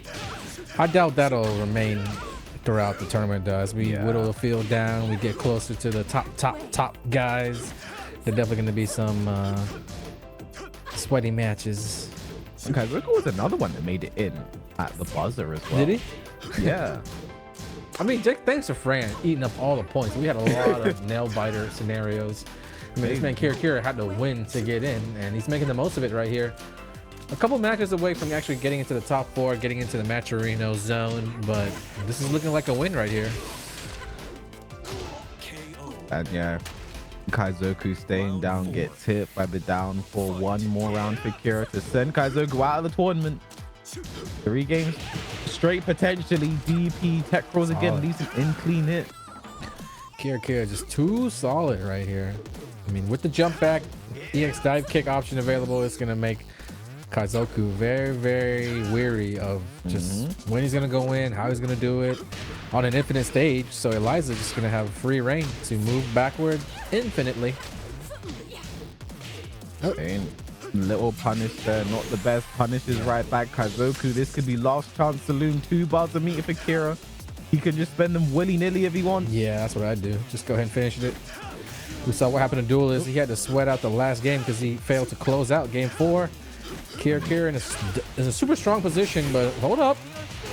I doubt that'll remain throughout the tournament as we whittle the field down. We get closer to the top guys. There's definitely going to be some sweaty matches. Kaizoku was another one that made it in at the buzzer as well. Did he? Yeah. I mean, thanks to Fran eating up all the points. We had a lot of nail biter scenarios. I mean, this man KiraKira had to win to get in, and he's making the most of it right here. A couple matches away from actually getting into the top 4, getting into the Matcherino zone, but this is looking like a win right here. And yeah, Kaizoku staying down gets hit by the down for one more round for Kira to send Kaizoku out of the tournament. 3 games straight potentially. DP tech rolls again, leaves an in clean hit. KiraKira just too solid right here. I mean, with the jump back, EX dive kick option available, it's going to make Kaizoku very, very weary of just when he's going to go in, how he's going to do it on an infinite stage. So Eliza just going to have free reign to move backward infinitely. Okay, little punish there, not the best. Punishes right back. Kaizoku, this could be last chance saloon. 2 bars a meter for Kira. He can just spend them willy-nilly if he wants. Yeah, that's what I'd do. Just go ahead and finish it. We saw what happened to Duelist. He had to sweat out the last game because he failed to close out game 4. KiraKira is a super strong position, but hold up.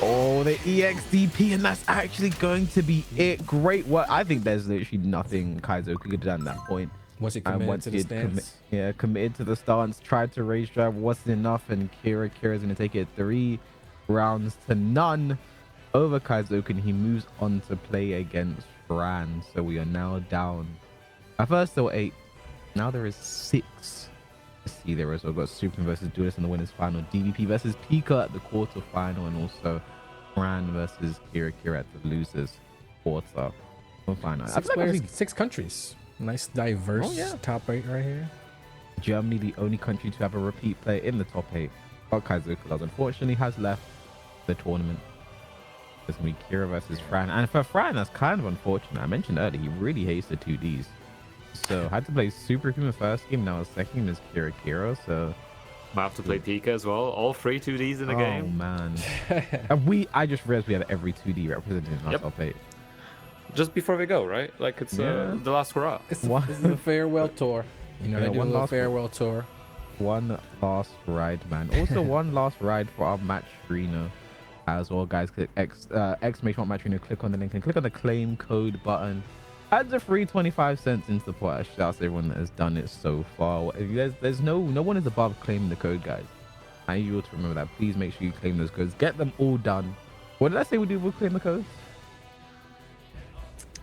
Oh, the EXDP, and that's actually going to be it. Great work. I think there's literally nothing Kaizo could have done at that point. Once he And committed to the stance. committed to the stance, tried to rage drive, wasn't enough, and KiraKira is going to take it 3 rounds to none over Kaizoku, and he moves on to play against Fran. So we are now down. At first there were 8, now there is 6. Let's see, there is, we've got Super versus Duelist in the winners final, DVP versus Pikah at the quarterfinal, and also Fran versus KiraKira at the losers quarter final. 6 players, 6 countries. Nice diverse top 8 right here. Germany, the only country to have a repeat player in the top 8. But KaizokuLars unfortunately has left the tournament. It's going to be Kira versus Fran. And for Fran, that's kind of unfortunate. I mentioned earlier, he really hates the 2Ds. So I had to play Super Akuma first game. Now the second game is KiraKira. So I have to play Pikah as well. All 3 2Ds in the game. Oh, man. And I just realized we have every 2D represented in our top 8. Just before we go, right? Like it's the last hurrah. This is a farewell tour. You know, they do a little farewell tour. One last ride, man. Also, one last ride for our match screener as well, guys. Click exclamation match screener. Click on the link and click on the claim code button. Adds a free 25 cents into the pot. Shout out to everyone that has done it so far. There's no one is above claiming the code, guys. I need you all to remember that. Please make sure you claim those codes. Get them all done. What did I say we do? We'll claim the codes.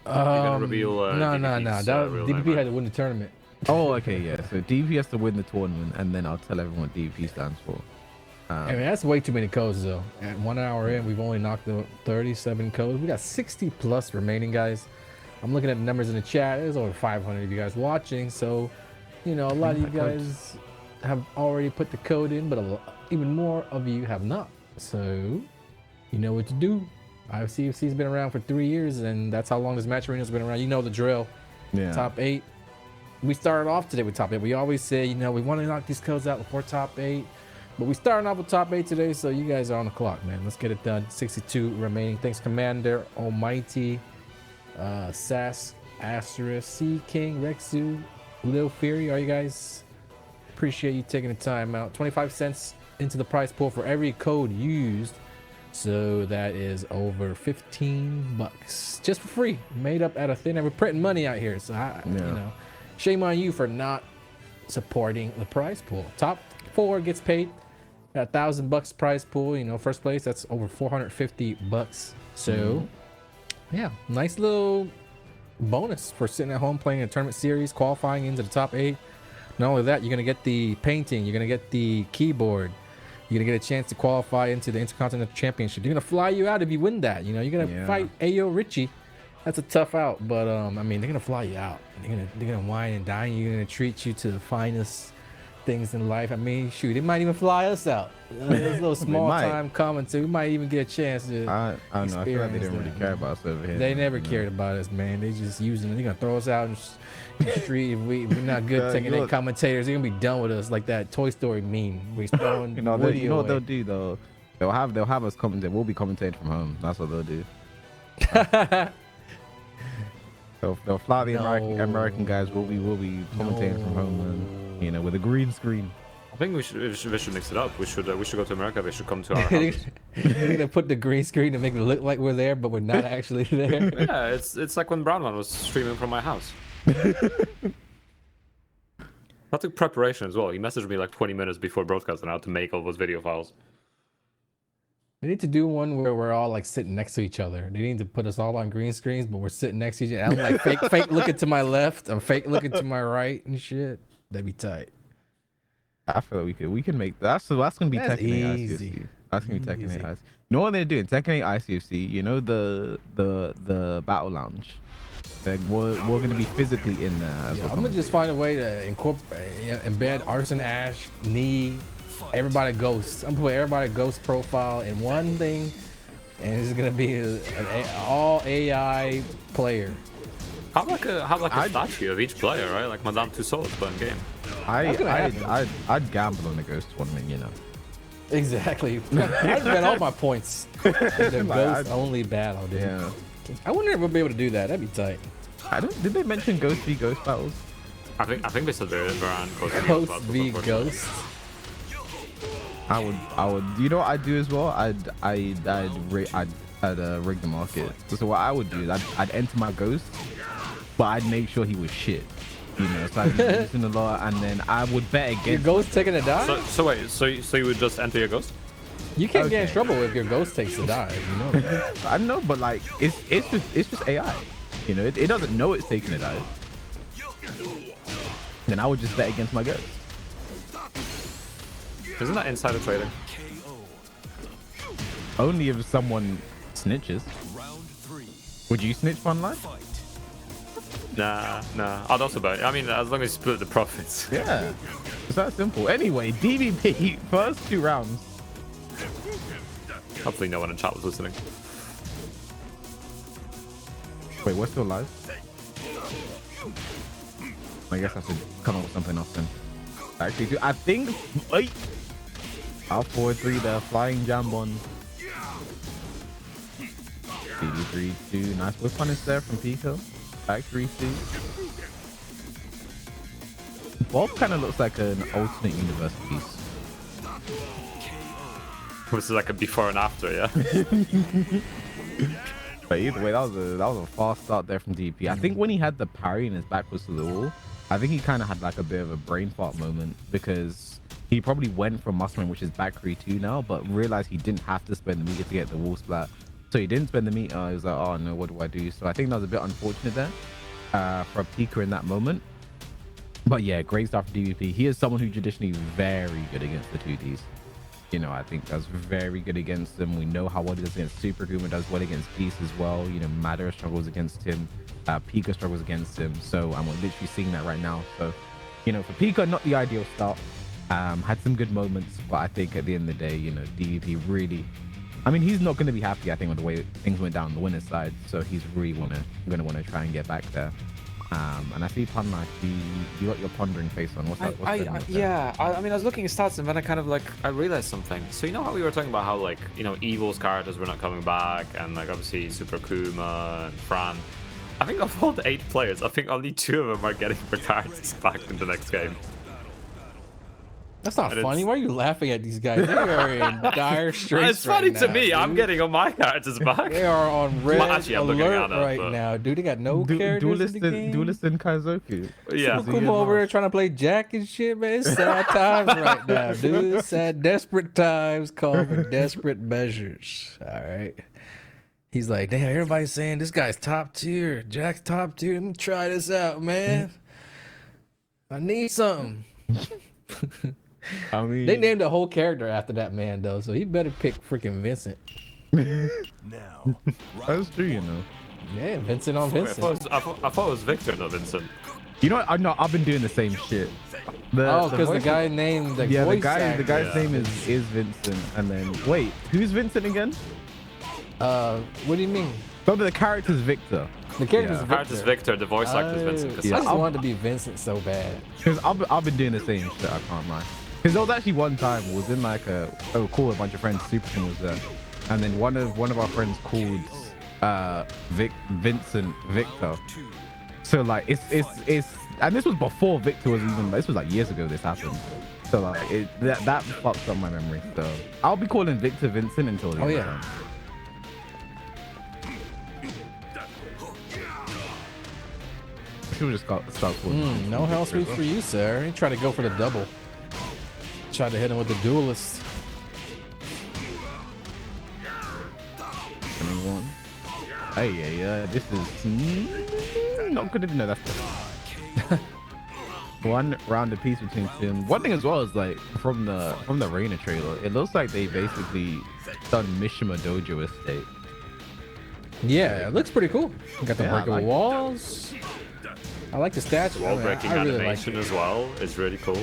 You're gonna reveal, no. DVP had to win the tournament. Oh, okay, yeah. So DVP has to win the tournament, and then I'll tell everyone what DVP stands for. I mean, that's way too many codes, though. At 1 hour in, we've only knocked out 37 codes. We got 60 plus remaining, guys. I'm looking at the numbers in the chat. There's over 500 of you guys watching, so you know a lot of you guys have already put the code in, but even more of you have not. So you know what to do. ICFC's been around for 3 years, and that's how long this match arena's been around. You know the drill. Yeah. Top 8. We started off today with top 8. We always say, you know, we want to knock these codes out before top 8, but we starting off with top 8 today, so you guys are on the clock, man. Let's get it done. 62 remaining. Thanks, Commander Almighty, Sass, Asterisk, Sea King, Rexu, Lil Fury. Are you guys? Appreciate you taking the time out. 25 cents into the prize pool for every code used. So that is over 15 bucks just for free, made up out of thin air. We're printing money out here, so you know, shame on you for not supporting the prize pool. Top 4 gets paid at $1,000 prize pool. You know, first place, that's over 450 bucks. So yeah, nice little bonus for sitting at home playing a tournament series, qualifying into the top 8. Not only that, you're gonna get the painting, you're gonna get the keyboard. You're gonna get a chance to qualify into the Intercontinental Championship. They're gonna fly you out if you win that. You know, you're gonna fight AyoRichie. That's a tough out, but I mean, they're gonna fly you out. They're gonna wine and dine you. They're gonna treat you to the finest things in life. I mean, shoot, they might even fly us out. Those little small time comments. We might even get a chance to. I don't know. I feel like they didn't really care about us over here. They never cared about us, man. They just using it. They're gonna throw us out in the street if we're not good taking their commentators. They're gonna be done with us like that Toy Story meme. We're throwing you know what they'll do though? They'll have us commentate. We'll be commentating from home. That's what they'll do. They'll fly the American guys. We'll be commentating from home, and, you know, with a green screen. I think we should mix it up. We should go to America. They should come to our house. They're gonna put the green screen to make it look like we're there, but we're not actually there. Yeah, it's like when Brownman was streaming from my house. That took preparation as well. He messaged me like 20 minutes before broadcast on how to make all those video files. They need to do one where we're all like sitting next to each other. They need to put us all on green screens, but we're sitting next to each other. I'm like fake looking to my left. I'm fake looking to my right and shit. That'd be tight. I feel like we can make that. So that's gonna be Tekken 8 ICFC. That's gonna be Tekken 8 ICFC. You know what they're doing? Tekken 8 ICFC. You know the battle lounge. We're gonna be physically in there. Yeah, I'm gonna just find a way to incorporate, embed Arson Ash, Knee, everybody Ghost. I'm gonna put everybody Ghost profile in one thing, and it's gonna be an all AI player. Have like a statue of each player, right? Like Madame Tussauds, but in game. I'd gamble on the Ghost tournament, you know. Exactly. I'd bet all my points. The Ghost only battle, dude. Yeah. I wonder if we'll be able to do that. That'd be tight. Did they mention Ghost v Ghost battles? I think they said they're on Ghost v Ghost. I would. You know what I'd do as well? I'd rig the market. So what I would do is I'd enter my ghost, but I'd make sure he was shit. You know, so I'd be using a lot, and then I would bet against. Your ghost taking a dive? So wait, so you would just enter your ghost? You can't get in trouble if your ghost takes a dive. You know that. I know, but like it's just AI. You know, it doesn't know it's taking a dive. Then I would just bet against my ghost. Isn't that insider trading? Only if someone snitches. Would you snitch for online? Nah. I'd also bet. I mean, as long as you split the profits. Yeah, it's that simple. Anyway, DVP first 2 rounds. Hopefully no one in chat was listening. Wait, we're still live? I guess I should come up with something else then. Actually, I think. Wait. Out 4-3 there, flying jambon. 3-2. Nice whip punish there from Pikah. Back 3-2. Both kind of looks like an alternate universe piece. This is like a before and after, yeah. But either way, that was a fast start there from DP. I think when he had the parry and his back was to the wall, I think he kind of had like a bit of a brain fart moment because he probably went from mustering, which is back 3-2 now, but realized he didn't have to spend the meter to get the wall splat. So he didn't spend the meter. He was like, oh no, what do I do? So I think that was a bit unfortunate there for Pikah in that moment. But yeah, great start for DVP. He is someone who traditionally very good against the 2Ds. You know, I think that's very good against them. We know how well he does against Super Akuma, does well against Geese as well. You know, Madara struggles against him. Pikah struggles against him. So I'm literally seeing that right now. So, you know, for Pikah, not the ideal start. Had some good moments, but I think at the end of the day, you know, DVP really... I mean, he's not going to be happy, I think, with the way things went down on the winner's side. So he's really going to want to try and get back there. And I see Pun Life, you got your pondering face on. What's that? Yeah, I mean, I was looking at stats and then I realized something. So you know how we were talking about how like, you know, Evil's characters were not coming back and like obviously Super Akuma and Fran. I think of all the 8 players, I think only 2 of them are getting their characters back in the next game. That's not funny. Why are you laughing at these guys? They are in dire straits. It's funny right to now, me. dude. I'm getting all my characters back. They are on red alert right but... now, dude. They got no characters in the game. Duelist and Kaizoku. Yeah. Akuma over there trying to play Jack and shit, man. It's sad times right now, dude. It's sad, desperate times call for desperate measures. All right. He's like, damn, everybody's saying this guy's top tier. Jack's top tier. Let me try this out, man. I need something. I mean, they named a whole character after that man, though, so he better pick freaking Vincent. Now, that's true, you know. Yeah, Vincent on Vincent. I thought it was Victor, not Vincent. You know what? I've been doing the same shit. Because the guy named the guy's name is Vincent, and then wait, who's Vincent again? What do you mean? No, the character's Victor. The character's The character's Victor, the voice actor's Vincent. I just wanted to be Vincent so bad. Because I've been doing the same shit, I can't lie. Because there was actually one time, we was in like cool, a bunch of friends, Superkin was there. And then one of our friends called Vincent Victor. So like it's and this was before Victor was even, this was like years ago this happened. So like that fucked up my memory. So I'll be calling Victor Vincent until the end of time. People just start calling. No hell sweep for you, sir. He tried to go for the double. Tried to hit him with the duelist. Hey, this is not good. No, that's one round apiece between them. One thing as well is like from the Reina trailer, it looks like they basically done Mishima Dojo estate. Yeah, it looks pretty cool. Got the breakable like walls. I like the statue. Wall breaking I really animation like as well is really cool.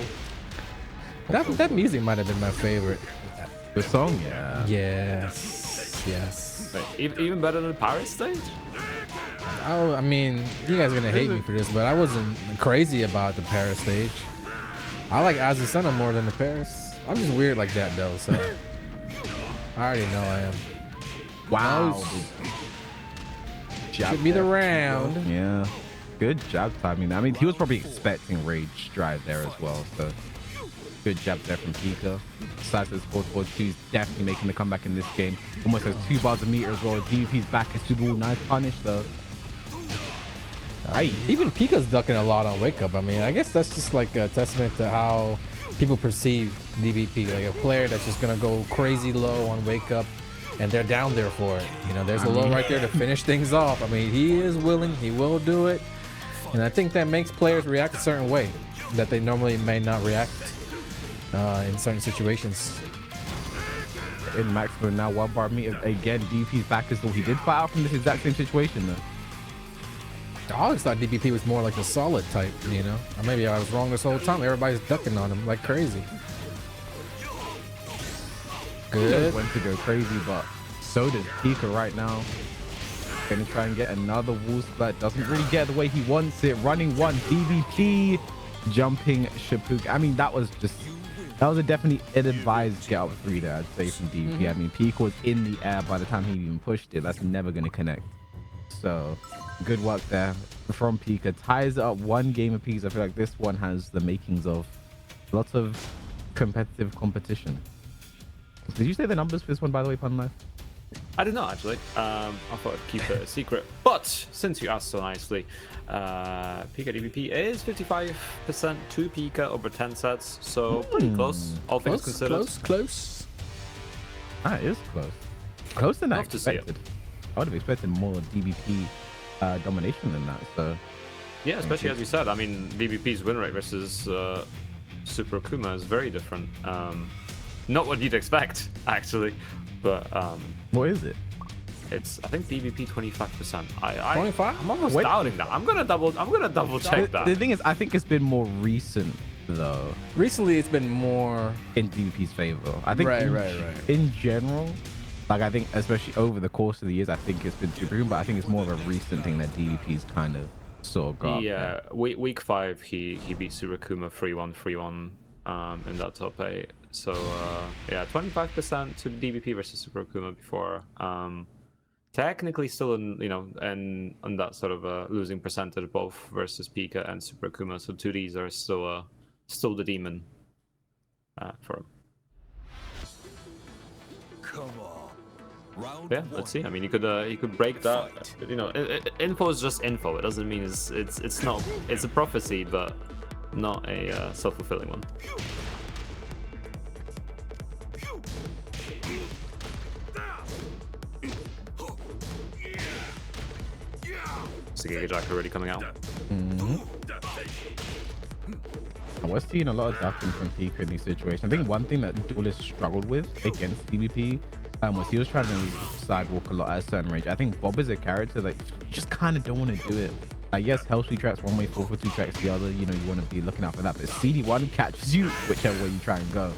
that music might have been my favorite. The song, yeah. Yes. Wait, even better than the Paris stage? I mean, you guys are gonna hate me for this, but I wasn't crazy about the Paris stage. I like Azusana more than the Paris. I'm just weird like that though, so I already know I am. Wow. Should be the round. Yeah. Good job timing. I mean, he was probably expecting Rage Drive there as well. So Good jab there from Pikah. Decides to score for 2. He's definitely making the comeback in this game. Almost has 2 bars of meter as well. DVP's back is Super Bowl. Nice punish though. Right. Even Pikah's ducking a lot on wake up. I mean, I guess that's just like a testament to how people perceive DVP, like a player that's just gonna go crazy low on wake up, and they're down there for it. You know, there's a low right there to finish things off. I mean, he is willing, he will do it, and I think that makes players react a certain way that they normally may not react in certain situations. In maximum now 1 bar meter again. DVP's back as though he did fight out from this exact same situation though. I always thought DVP was more like a solid type, you know? Or maybe I was wrong this whole time. Everybody's ducking on him like crazy. Good. Went to go crazy, but so does Pikah right now. Gonna try and get another wall splat. Doesn't really get the way he wants it. Running 1, DVP jumping Shippuden. I mean, that was a definitely ill-advised get up 3 there, I'd say, from DVP. I mean, Pikah was in the air by the time he even pushed it. That's never gonna connect. So good work there from Pikah. Ties it up 1 game apiece. I feel like this one has the makings of lots of competitive competition. Did you say the numbers for this one, by the way, Pun Life? I did not actually. I thought I'd keep it a secret. But since you asked so nicely, Pikah DVP is 55% to Pikah over 10 sets. So pretty close, all things considered. Close. That is close. Closer than I Love to see it. expected. I would have expected more DVP domination than that. So Yeah, especially as you said. I mean, DVP's win rate versus Super Akuma is very different. Not what you'd expect, actually, but what is it? it's I think DVP 25%. 25? I'm almost doubting that. I'm gonna double check that. The thing is, I think it's been more recent though. Recently, it's been more In DVP's favor. I think Right. in general, like I think especially over the course of the years, I think it's been super good, but I think it's more of a recent thing that DVP's kind of sort of got. Yeah, week 5 he beat Super Akuma 3-1 in that top 8. So yeah, 25% to DVP versus Super Akuma before. Technically still in and on that sort of losing percentage both versus Pikah and Super Akuma. So 2Ds are still the demon for him. Come on. Round Yeah, 1. let's see. I mean, you could break that. Info is just info. It doesn't mean it's not. It's a prophecy, but not a self-fulfilling one. So Giga Jack already coming out. And we're seeing a lot of ducking from Pikah in these situations. I think one thing that Duelist struggled with against DVP was he was trying to sidewalk a lot at a certain range. I think Bob is a character that you just kind of don't want to do it. Yes, Hell Sweet tracks one way, 442 tracks the other. You want to be looking out for that. But CD1 catches you whichever way you try and go.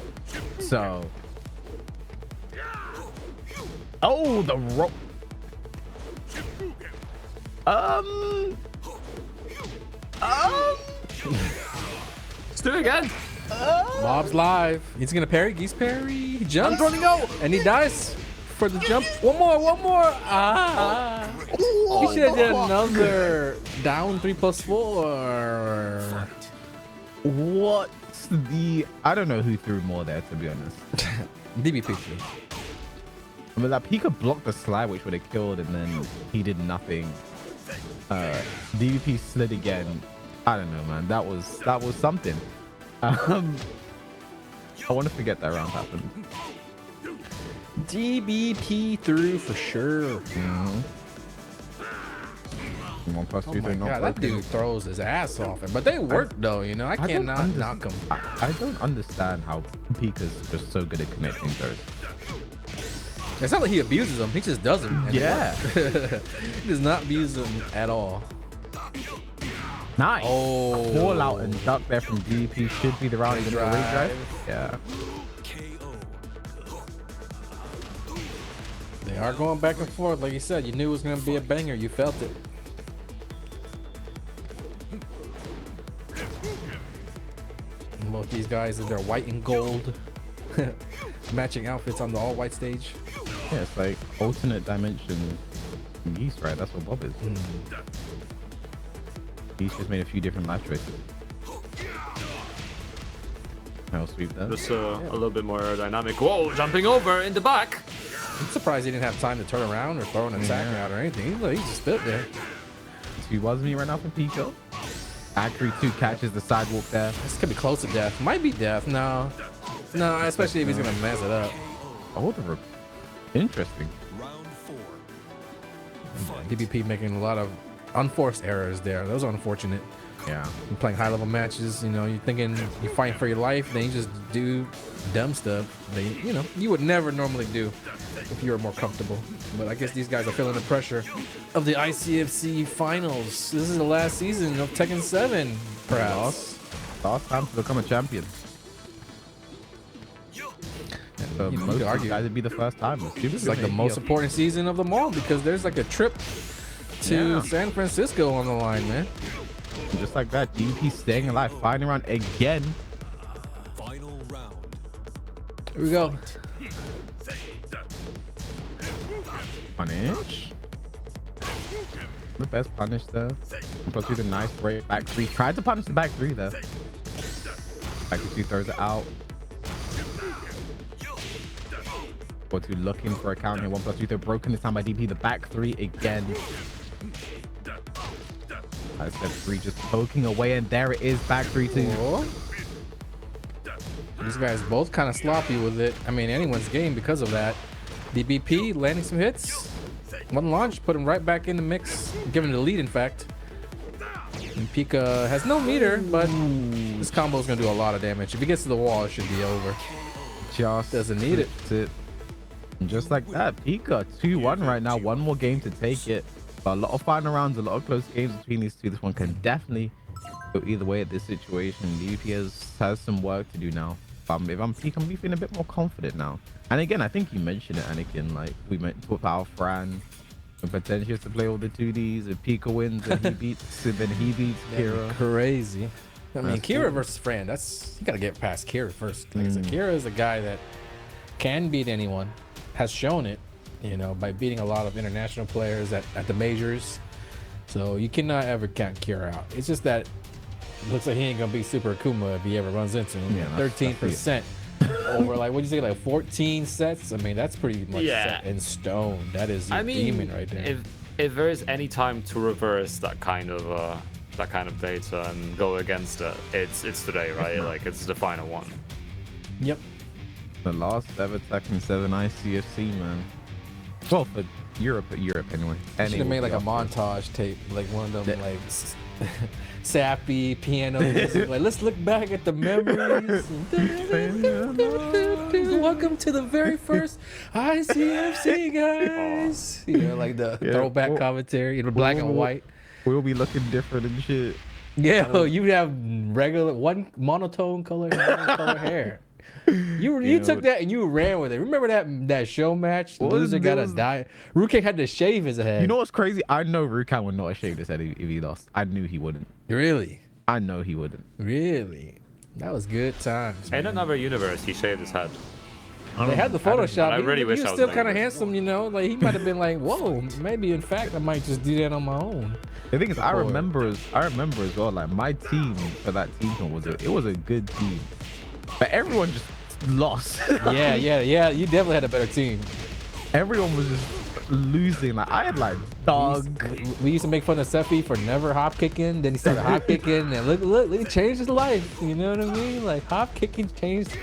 So, oh, the rope. Let's do it again. Bob's live. He's gonna parry. Geese parry. He jumps. running out. And he dies for the jump. One more. Ah. He should have did another down 3+4. What's the? I don't know who threw more there, to be honest. DVP. I mean, that Pikah blocked the slide, which would have killed, and then he did nothing. DVP slid again. I don't know, man. That was something. I want to forget that round happened. DVP through for sure. 1+2, Oh my God, that dude throws his ass off it. But they work though, I cannot knock him. I don't understand how Pikah's just so good at connecting those. It's not like he abuses them. He just does them. Yeah. He does not abuse them at all. Nice. Oh. Call out and duck there from DVP should be the round of the rate drive. Yeah. They are going back and forth. Like you said, you knew it was going to be a banger. You felt it. Both these guys in their white and gold matching outfits on the all white stage. Yeah, it's like alternate dimension Geese, right? That's what Bob is. Geese just made a few different life choices. I'll sweep that. Just a little bit more aerodynamic. Whoa, jumping over in the back. I'm surprised he didn't have time to turn around or throw an attack out or anything. He just stood there. He was me right now for Pikah. Accurate 2 catches the sidewalk there. This could be close to death. Might be death. No, especially if he's gonna mess it up. Oh, interesting. Round 4. DBP making a lot of unforced errors there. Those are unfortunate. Yeah. You're playing high level matches, you know, you're thinking you're fighting for your life, then you just do dumb stuff that, you know, you would never normally do if you were more comfortable. But I guess these guys are feeling the pressure of the ICFC finals. This is the last season of Tekken 7, perhaps. Last time to become a champion. You Most could of argue these guys would be the first time. this is like the most important season of them all because there's like a trip to San Francisco on the line, man. Just like that, DP staying alive, fighting around again. Final round. Here we go. Punish. The best punish there. Plus with a nice break back 3. Tried to punish the back 3 there. Back 2 throws it out. 4-2 looking for a counter here. 1+2 throw broken this time by DP. The back 3 again. I said 3 just poking away, and there it is, back 3-2. Whoa. These guys both kind of sloppy with it. I mean, anyone's game because of that. DBP landing some hits. One launch, put him right back in the mix, giving the lead, in fact. And Pikah has no meter, but this combo is going to do a lot of damage. If he gets to the wall, it should be over. Just Doesn't need it. And just like that, Pikah 2-1 right now. One more game to take it. But a lot of final rounds, a lot of close games between these two. This one can definitely go either way at this situation. DP has some work to do now. If I'm Pikah, I'm feeling a bit more confident now. And again, I think you mentioned it, Anakin. Like we meant to put our Fran and potentially has to play all the 2Ds. If Pikah wins, and he beats, and then he beats Kira. Crazy. I mean, That's Kira cool. versus Fran. That's you got to get past Kira first. Like I said, Kira is a guy that can beat anyone. Has shown it, you know, by beating a lot of international players at the majors. So you cannot ever count Kira out. It's just that it looks like he ain't gonna be Super Akuma if he ever runs into him. Yeah, 13% over like what'd you say, like 14 sets? I mean, that's pretty much set in stone. That is your demon right there. If there is any time to reverse that kind of data and go against it, it's today, right? Like it's the final one. Yep. The last ever Tekken 7 ICFC, man. Well, for Europe anyway. Should have made like a montage tape, like one of them like sappy piano music. Like let's look back at the memories. Welcome to the very first ICFC, guys. You know, like the throwback commentary in black and white. We'll be looking different and shit. Yeah, you have regular one monotone color hair. You took that and you ran with it. Remember that show match? The loser got to die. Ruken had to shave his head. You know what's crazy? I know Rukan would not have shaved his head if he lost. I knew he wouldn't. Really? I know he wouldn't. Really? That was good times. In another universe, he shaved his head. They had the Photoshop. I really wish he I was was still like kind of this. handsome, you know. Like he might have been like, "Whoa, maybe in fact I might just do that on my own." The thing is, I remember as well. Like my team for that team was a good team, but everyone just lost. Yeah. You definitely had a better team. Everyone was just losing. Like I had like dog. We used to make fun of Sephi for never hop kicking. Then he started hop kicking, and look, he changed his life. You know what I mean? Like hop kicking changed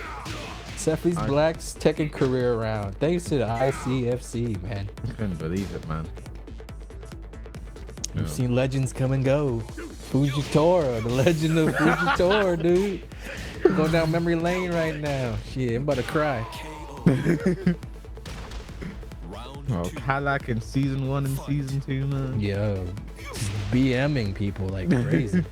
Sephi's Black's Tekken career around. Thanks to the ICFC, man. I couldn't believe it, man. You've seen legends come and go. Fujitora, the legend of Fujitora, dude. Going down memory lane right now. Shit, I'm about to cry. Well, Kalak in season 1 and season 2, man. Yo, just BMing people like crazy.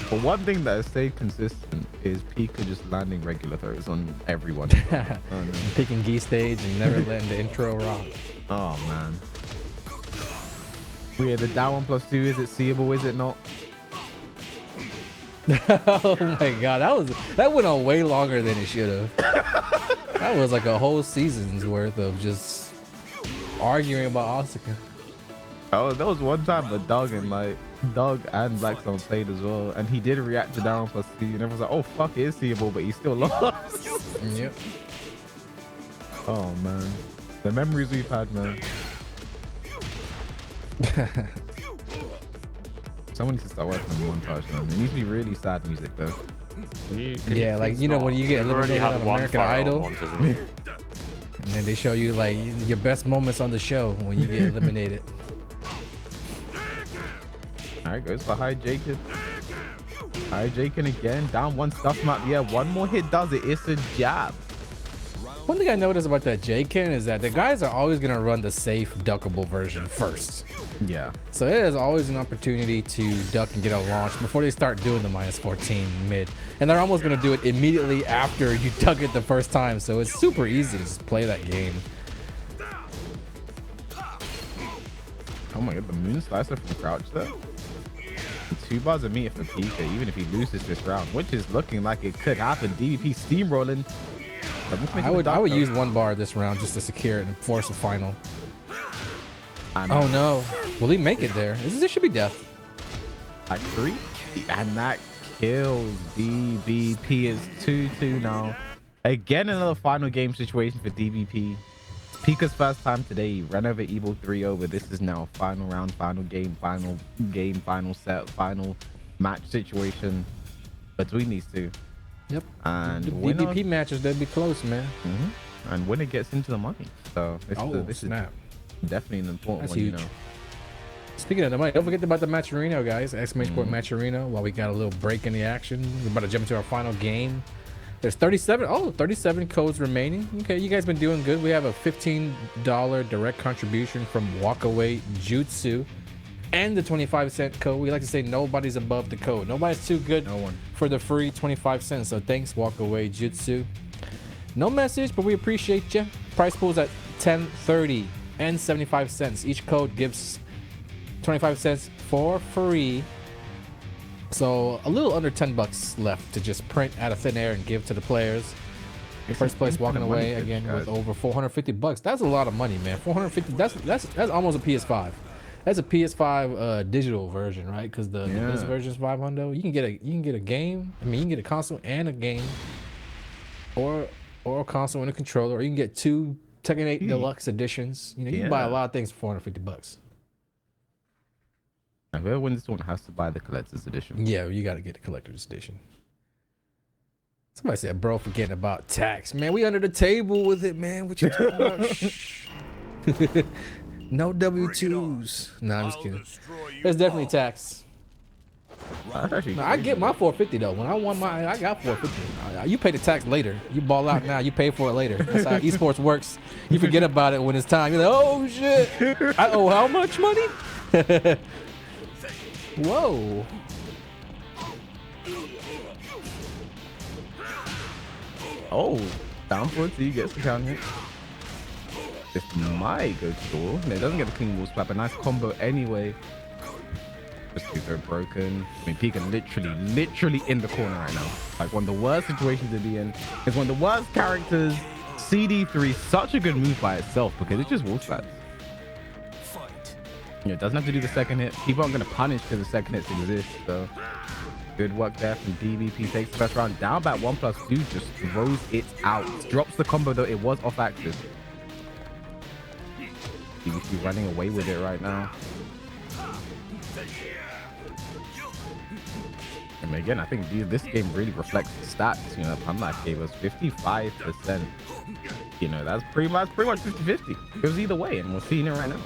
But one thing that has stayed consistent is Pikah just landing regular throws on everyone. Oh, no. Picking Geese stage and never letting the intro rock. Oh man. Yeah, the down 1+2, is it seeable? Is it not? Oh my god, that went on way longer than it should have. That was like a whole season's worth of just arguing about Asuka. Oh, there was one time but Doug and Blackstone played as well, and he did react to down plus C, and everyone's like, "Oh fuck, it is seeable," but he still lost. Yep. Oh man, the memories we've had, man. Someone needs to start working on montage, man. It needs to be really sad music though. Yeah, like you know when you get eliminated on American Idol, and then they show you like your best moments on the show when you get eliminated. All right, goes for high Jacob. High Jacob again. Down one stuff map. Yeah, one more hit does it. It's a jab. One thing I noticed about that J-Ken is that the guys are always gonna run the safe duckable version first. Yeah. So it is always an opportunity to duck and get a launch before they start doing the -14 mid. And they're almost gonna do it immediately after you duck it the first time. So it's super easy to just play that game. Oh my god, the moon slicer from crouch there. 2 bars of meat for Pikah, even if he loses this round, which is looking like it could happen. DVP steamrolling. I would use 1 bar this round just to secure it and force a final. Oh no. Will he make it there? This should be death. Like 3. And that kills. DVP is 2-2 now. Again, another final game situation for DVP. Pikah's first time today. He ran over Evil 3-0, but this is now final round, final game, final set, final match situation between these two. Yep. And the DVP matches, they'd be close, man. And winner gets into the money. So this snap. is definitely an important That's one, huge. you know. Speaking of the money, don't forget about the Matcherino, guys. Exclamation point Matcherino. While we got a little break in the action, we're about to jump into our final game. There's 37 codes remaining. Okay, you guys been doing good. We have a $15 direct contribution from Walkaway Jutsu and the 25-cent code. We like to say nobody's above the code. Nobody's too good for the free 25 cents. So thanks, Walkaway Jutsu. No message, but we appreciate you. Price pool's at 10.30 and 75 cents. Each code gives 25 cents for free. So a little under 10 bucks left to just print out of thin air and give to the players. First place walking away again with over 450 bucks. That's a lot of money, man. 450. That's almost a PS5. That's a PS5 digital version, right? Because this version is 500. You can get a game. I mean, you can get a console and a game, or a console and a controller, or you can get 2 Tekken 8 Deluxe editions. You know, you can buy a lot of things for 450 bucks. Whoever wins this one has to buy the collector's edition. Yeah, you got to get the collector's edition. Somebody said, bro, forgetting about tax. Man, we under the table with it, man. What you talking about? No W-2s. Nah, I'm just kidding. There's definitely tax. No, I get my 450 though. When I won mine, I got 450. You pay the tax later. You ball out now. You pay for it later. That's how esports works. You forget about it when it's time. You're like, oh shit, I owe how much money? Whoa. Oh, down for it, so he gets the count hit. This might go to door. No, it doesn't get the clean wall splat, but nice combo anyway. Just too so broken. I mean, Pikah literally in the corner right now. Like one of the worst situations to be in. It's one of the worst characters. CD3, such a good move by itself because it just wall splats. Yeah, it doesn't have to do the second hit. People aren't going to punish because the second hits exist. So good work there from DVP. Takes the first round down back 1+2. Just throws it out. Drops the combo though. It was off axis. DVP running away with it right now. And again, I think this game really reflects the stats. You know, Punlife gave us 55%. You know, that's pretty much 50-50. It was either way, and we're seeing it right now.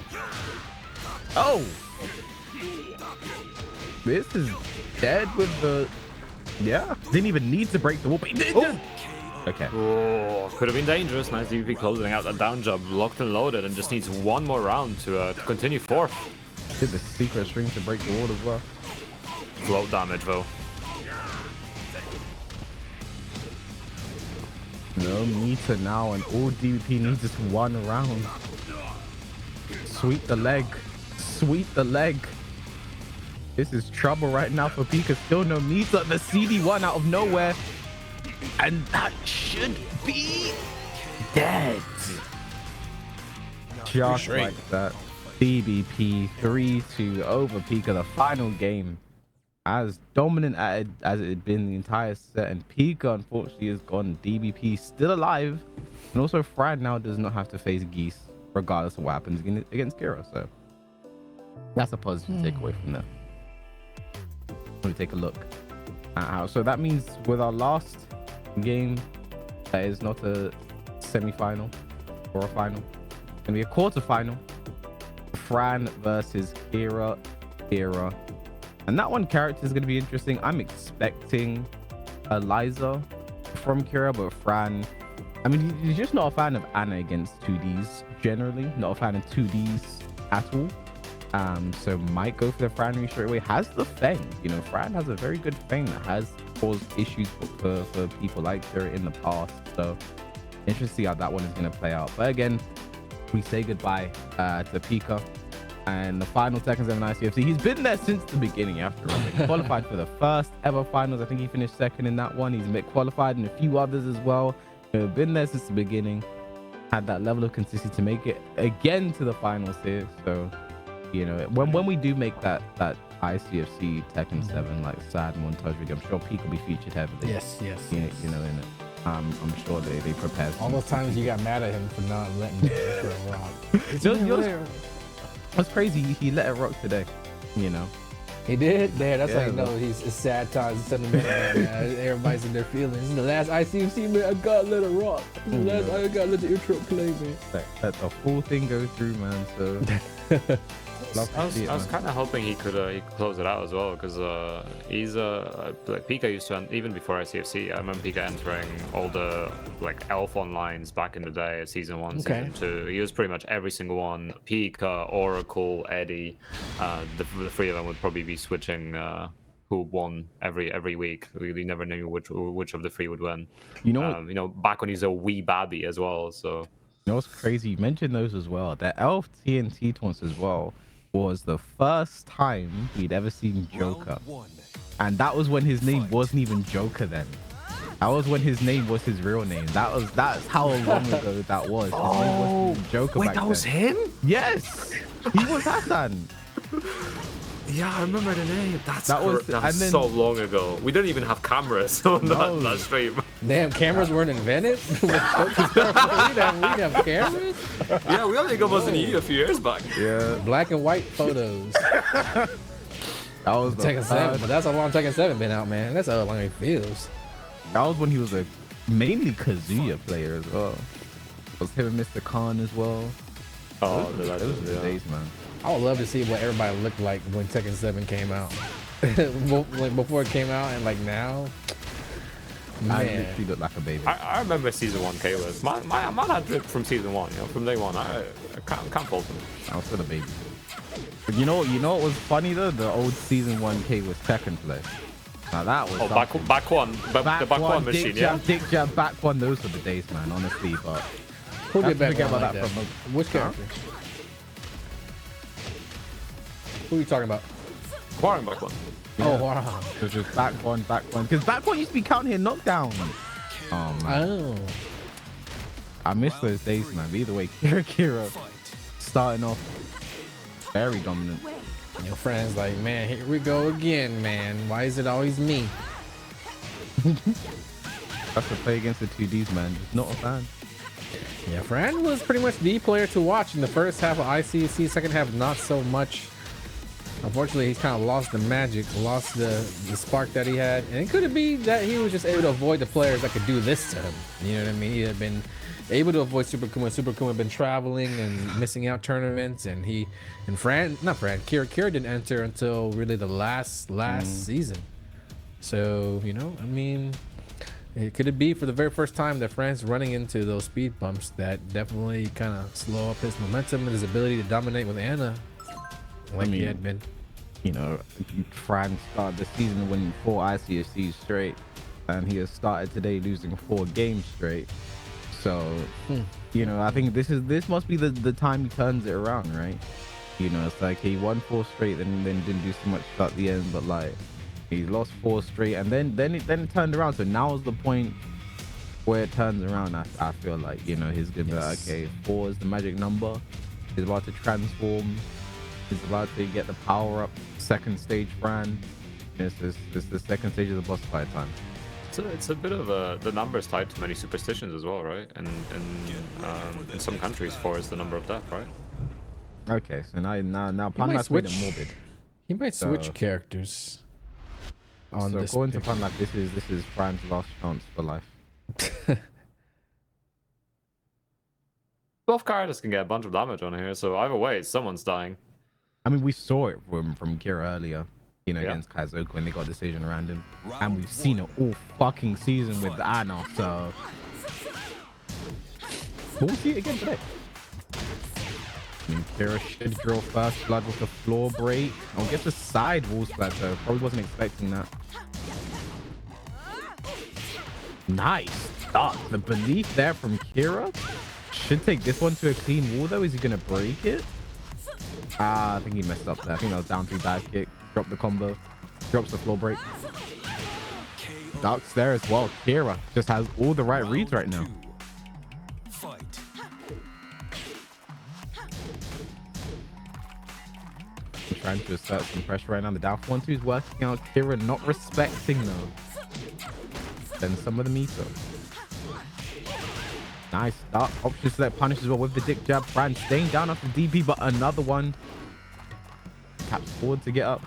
Oh! This is dead with the... Yeah. Didn't even need to break the wall, but he did. Oh. Okay. Oh, could have been dangerous. Nice DVP closing out that down job. Locked and loaded and just needs one more round to continue fourth. Did the secret string to break the wall as well. Float damage though. No meter now, and all DVP needs is one round. Sweep the leg. Sweep the leg. This is trouble right now for Pikah. Still no meter. The CD1 out of nowhere. And that should be dead. Just like that. DBP 3-2 over Pikah, the final game. As dominant as it had been the entire set, and Pikah unfortunately is gone. DBP still alive, and also Fran now does not have to face Geese regardless of what happens against Kira. So that's a positive takeaway from that. Let me take a look at how. So that means with our last game, that is not a semi-final or a final, it's gonna be a quarter-final. Fran versus KiraKira. And that one character is going to be interesting. I'm expecting Eliza from Kira, but Fran, I mean, he's just not a fan of Anna against 2Ds generally. Not a fan of 2Ds at all. So might go for the Fran straight away. Has the Feng. You know, Fran has a very good Feng that has caused issues for people like her in the past. So interesting to see how that one is going to play out. But again, we say goodbye to Pikah. And the final Tekken 7 ICFC, he's been there since the beginning after all. He qualified for the first ever finals. I think he finished second in that one. He's qualified in a few others as well. Been there since the beginning. Had that level of consistency to make it again to the finals here. So, you know, when we do make that ICFC Tekken 7 like sad montage video, I'm sure Peak will be featured heavily. Yes. You know, in it. I'm sure they prepared. All those times you got mad at him for not letting him rock. That's crazy. He let it rock today, you know. He did? There, that's Yeah, how you know it's sad times. It's sentimental, man. Everybody's in their feelings. The last ICFC, man, I gotta let it rock. I gotta let the intro play, man. Let the full thing go through, man. So I was kind of hoping he could close it out as well, because he's like Pikah used to, even before ICFC, I remember Pikah entering all the like Elf onlines back in the day, season 1, season 2. He was pretty much every single one. Pikah, Oracle, Eddie, the three of them would probably be switching who won every week. We never knew which of the three would win. You know, back when he's a wee babby as well. So you know what's crazy? You mentioned those as well. The Elf TNT taunts as well was the first time we'd ever seen Joker, and that was when his name wasn't even Joker then. That was when his name was his real name. That's how long ago that was. His name wasn't even Joker. wait, back that was then. him? Yes, he was Hassan. Yeah, I remember the name. That's and then, so long ago. We didn't even have cameras on that stream. Damn, cameras weren't invented? we didn't have cameras? Yeah, we only got was in a few years back. Yeah, Black and white photos. that was Tekken 7, but that's how long Tekken 7 been out, man. That's how long it feels. That was when he was a mainly Kazuya player as well. It was him and Mr. Khan as well. Oh, those were the days, man. I would love to see what everybody looked like when Tekken 7 came out. Like before it came out and like now. I Man. literally look like a baby. I remember season 1 K-list. My man had drip from season 1, from day one. I can't fault him. I was still a baby. But you know what was funny though? The old season 1K was Tekken play. Now that was back one machine, Dick jab, back one. Those were the days, man. Honestly, but Who did back forget one about like that that? from Which character? Who are you talking about? Quarren back one. Oh, wow. It was just back one. Because back one used to be counting here knockdown. Oh man, Oh. I miss those days, man. But either way, KiraKira starting off very dominant. And your friend's like, man, here we go again, man. Why is it always me? That's to play against the 2Ds, man. Just not a fan. Yeah, Fran was pretty much the player to watch in the first half of ICFC, second half not so much. Unfortunately, he's kind of lost the magic, lost the spark that he had. And it could be that he was just able to avoid the players that could do this to him. You know what I mean? He had been able to avoid Super Kuma. Super Kuma had been traveling and missing out tournaments. And KiraKira didn't enter until really the last season. So, you know, I mean, it could be for the very first time that Fran's running into those speed bumps that definitely kind of slow up his momentum and his ability to dominate with Anna like he had been. You know, Fran started the season winning 4 ICFCs straight, and he has started today losing 4 games straight. So, you know, I think this must be the time he turns it around, right? You know, it's like he won 4 straight, then didn't do so much at the end, but like he lost 4 straight, and then it turned around. So now is the point where it turns around. I feel like, you know, he's gonna be like, okay, 4 is the magic number. He's about to transform. He's about to get the power up. Second stage Fran. This is the second stage of the boss fight time. So it's a bit of the numbers tied to many superstitions as well, right? And in some countries, 4 is the number of death, right? Okay, so now He might Panla's made it switch. morbid. He might switch So- characters. On So this according to pick. Panla, this is Fran's last chance for life. Both characters can get a bunch of damage on here, so either way, someone's dying. I mean, we saw it from Kira earlier, you know, Yeah. against Kaizoku when they got a decision around him, and we've seen it all fucking season with Anna. So we'll see it again today. I mean, Kira should draw first blood with the floor break. I'll get the side wall splat though. Probably wasn't expecting that. Nice start. The belief there from Kira. Should take this one to a clean wall though. Is he gonna break it? I think he messed up there. I think that was down 3 dive kick. Drop the combo. Drops the floor break. Dark's there as well. Kira just has all the right reads right now. Fight. He's trying to assert some pressure right now. The down 1-2 is working out. Kira not respecting though. Then some of the meter. Nice start. Option select punish as well with the dick jab. Fran staying down after DP, but another one. Taps forward to get up.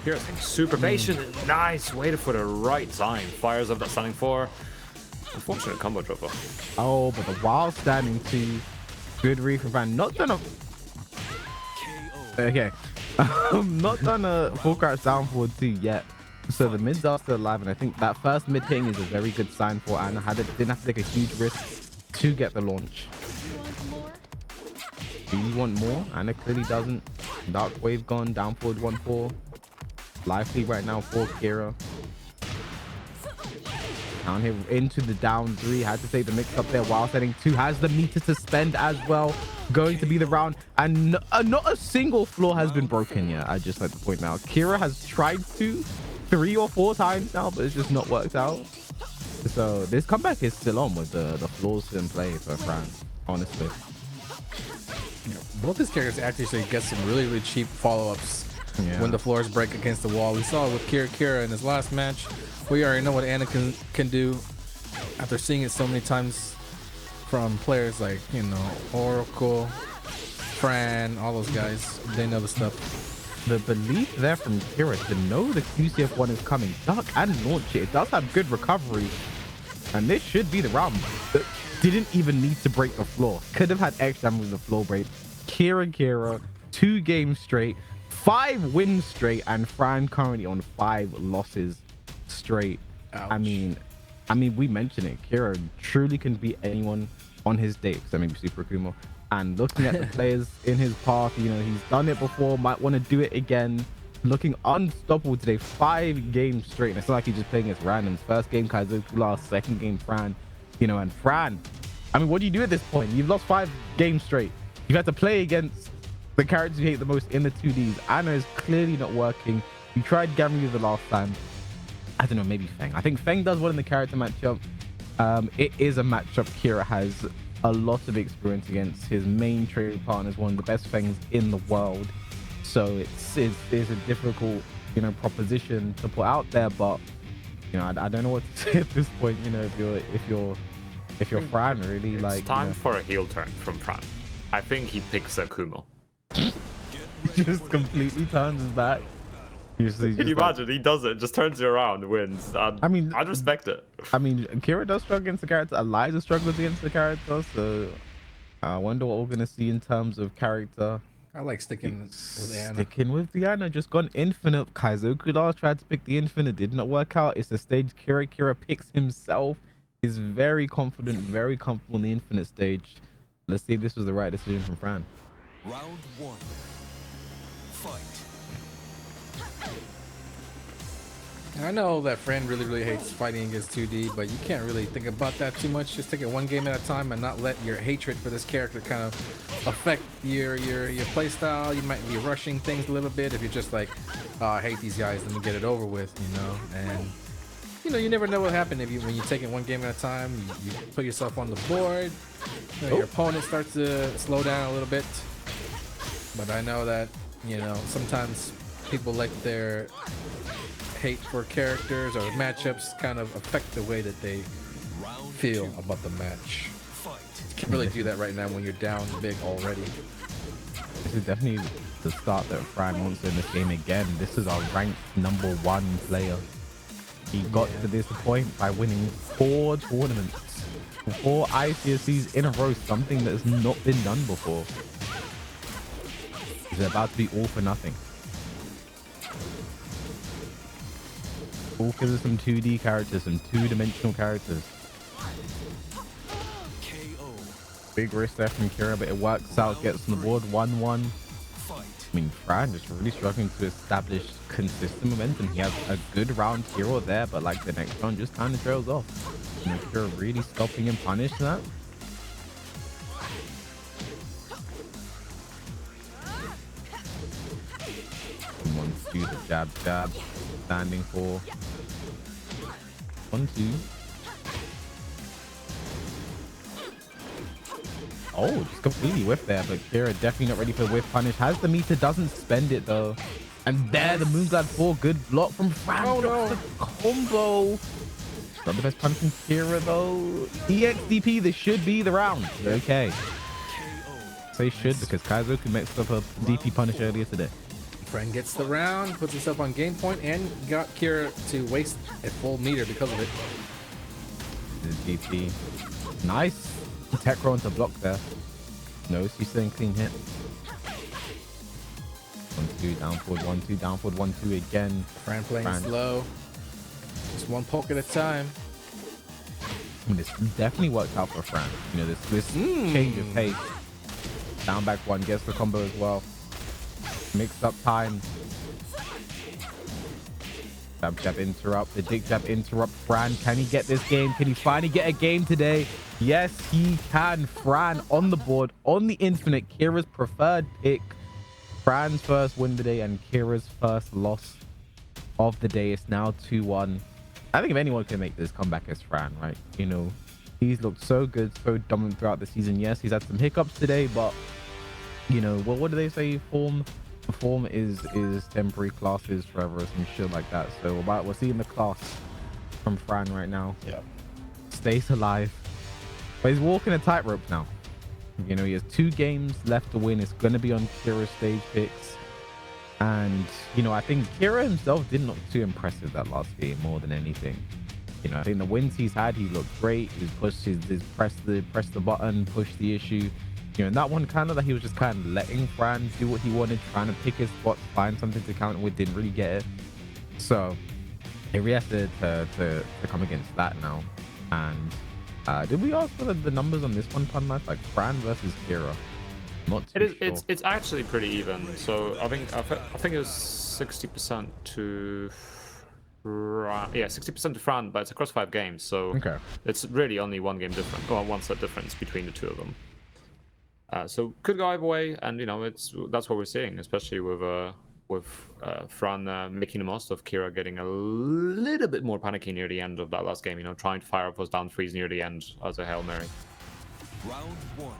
Here's super patient and nice. Waited for the right time. Fires up that standing 4. Unfortunate combo dropper. Oh, but the wild standing 2. Good read from Fran. Not done a... Okay. Not done a full crouch down forward 2 yet. So the mids are still alive, and I think that first mid hitting is a very good sign for Anna. Didn't have to take a huge risk to get the launch. Do you want more? Anna clearly doesn't. Dark wave gone. Down forward 1-4. Lively right now for Kira. Down here into the down 3. Had to take the mix up there while setting 2. Has the meter to spend as well. Going to be the round. And not a single floor has been broken yet. I just like to point out. Kira has tried to 3 or 4 times now, but it's just not worked out. So this comeback is still on with the floors in play for Fran, honestly. Both his characters actually get some really cheap follow-ups Yeah. when the floors break against the wall. We saw it with KiraKira in his last match. We already know what Anna can do after seeing it so many times from players like, you know, Oracle, Fran, all those guys. They know the stuff. The belief there from Kira to know the QCF1 is coming. Duck and launch it. It does have good recovery. And this should be the round. Didn't even need to break the floor. Could have had extra with the floor break. KiraKira, 2 games straight, 5 wins straight, and Fran currently on 5 losses straight. Ouch. I mean, we mentioned it. Kira truly can beat anyone on his day. So maybe Super Akuma. And looking at the players in his path, you know, he's done it before, might want to do it again. Looking unstoppable today. 5 games straight. And it's not like he's just playing against randoms. First game KaizokuLars, second game Fran. You know, and Fran, I mean, what do you do at this point? You've lost 5 games straight. You've had to play against the characters you hate the most in the 2Ds. Anna is clearly not working. You tried Gamryu the last time. I don't know, maybe Feng. I think Feng does well in the character matchup. It is a matchup Kira has a lot of experience against. His main trading partner is one of the best Fengs in the world. So it's a difficult, you know, proposition to put out there. But you know, I don't know what to say at this point. You know, if you're Fran, really, It's like, time you know, for a heel turn from Fran. I think he picks Akuma. he just completely turns his back. Can you imagine? He does it, just turns you around, wins. I mean, I'd respect it. I mean, Kira does struggle against the character. Eliza struggles against the character. So I wonder what we're gonna see in terms of character. I like sticking with Anna. Sticking with Diana, just gone infinite. KaizokuLars tried to pick the infinite, did not work out. It's the stage KiraKira picks himself. He's very confident, very comfortable in the infinite stage. Let's see if this was the right decision from Fran. Round 1. Fight. I know that Fran really hates fighting against 2D, but you can't really think about that too much. Just take it one game at a time and not let your hatred for this character kind of affect your play style. You might be rushing things a little bit if you're just like, oh, I hate these guys, let me get it over with, you know. And you know, you never know what happened when you take it one game at a time. You put yourself on the board. You know, your opponent starts to slow down a little bit. But I know that, you know, sometimes people let their hate for characters or matchups kind of affect the way that they feel about the match. You can't really do that right now when you're down big already. This is definitely the start that Fran wants in this game again. This is our ranked #1 player. He got to this point by winning 4 tournaments, 4 ICFCs in a row, something that has not been done before. It's about to be all for nothing. All because of some 2D characters, some 2-dimensional characters. KO. Big risk there from Kira, but it works out, gets on the board 1-1. Fight. I mean, Fran just really struggling to establish consistent momentum. He has a good round here or there, but like the next round just kind of trails off. And if you're really stopping and punish that, someone do the jab, standing for 1-2. Oh, just completely whiffed there, but Kira definitely not ready for the whiff punish. Has the meter, doesn't spend it though. And there, the Moonglad 4, good block from Fran. Oh, no. The combo. Not the best punish from Kira though. EXDP, this should be the round. Okay. Say should, because Kaizoku mixed up a DP punish earlier today. Fran gets the round, puts himself on game point, and got Kira to waste a full meter because of it. The DP. Nice. Tech roll into block there. No, she's saying clean hit. 1-2, down forward, 1-2, down forward, 1-2 again. Fran playing slow. Just one poke at a time. I mean, this definitely worked out for Fran. You know, this change of pace. Down back one, gets the combo as well. Mixed up time. Jab interrupt. The dick jab interrupt. Fran, can he get this game? Can he finally get a game today? Yes, he can. Fran on the board, on the infinite. Kira's preferred pick. Fran's first win of the day and Kira's first loss of the day. It's now 2-1. I think if anyone can make this comeback, it's Fran, right? You know, he's looked so good, so dominant throughout the season. Yes, he's had some hiccups today, but you know, well, what do they say? Form is temporary, class is forever, or some shit like that. So we're seeing the class from Fran right now. Yeah. Stays alive. But he's walking a tightrope now. You know, he has 2 games left to win. It's going to be on Kira's stage picks. And, you know, I think Kira himself didn't look too impressive that last game more than anything. You know, I think the wins he's had, he looked great. He's pushed his press the button, push the issue. You know, and that one kind of that he was just kind of letting Fran do what he wanted, trying to pick his spots, find something to counter with, didn't really get it. So he really has to come against that now. And did we ask for the numbers on this one, Pun Life? Like Fran versus Kira. Not too sure. It's actually pretty even. So I think it was 60% to Fran. Yeah, 60% to Fran, but it's across 5 games. So Okay. it's really only 1 game difference, or 1 set difference between the 2 of them. So could go either way, and you know that's what we're seeing, especially with Fran making the most of Kira getting a little bit more panicky near the end of that last game. You know, trying to fire up those down threes near the end as a Hail Mary. Round 1.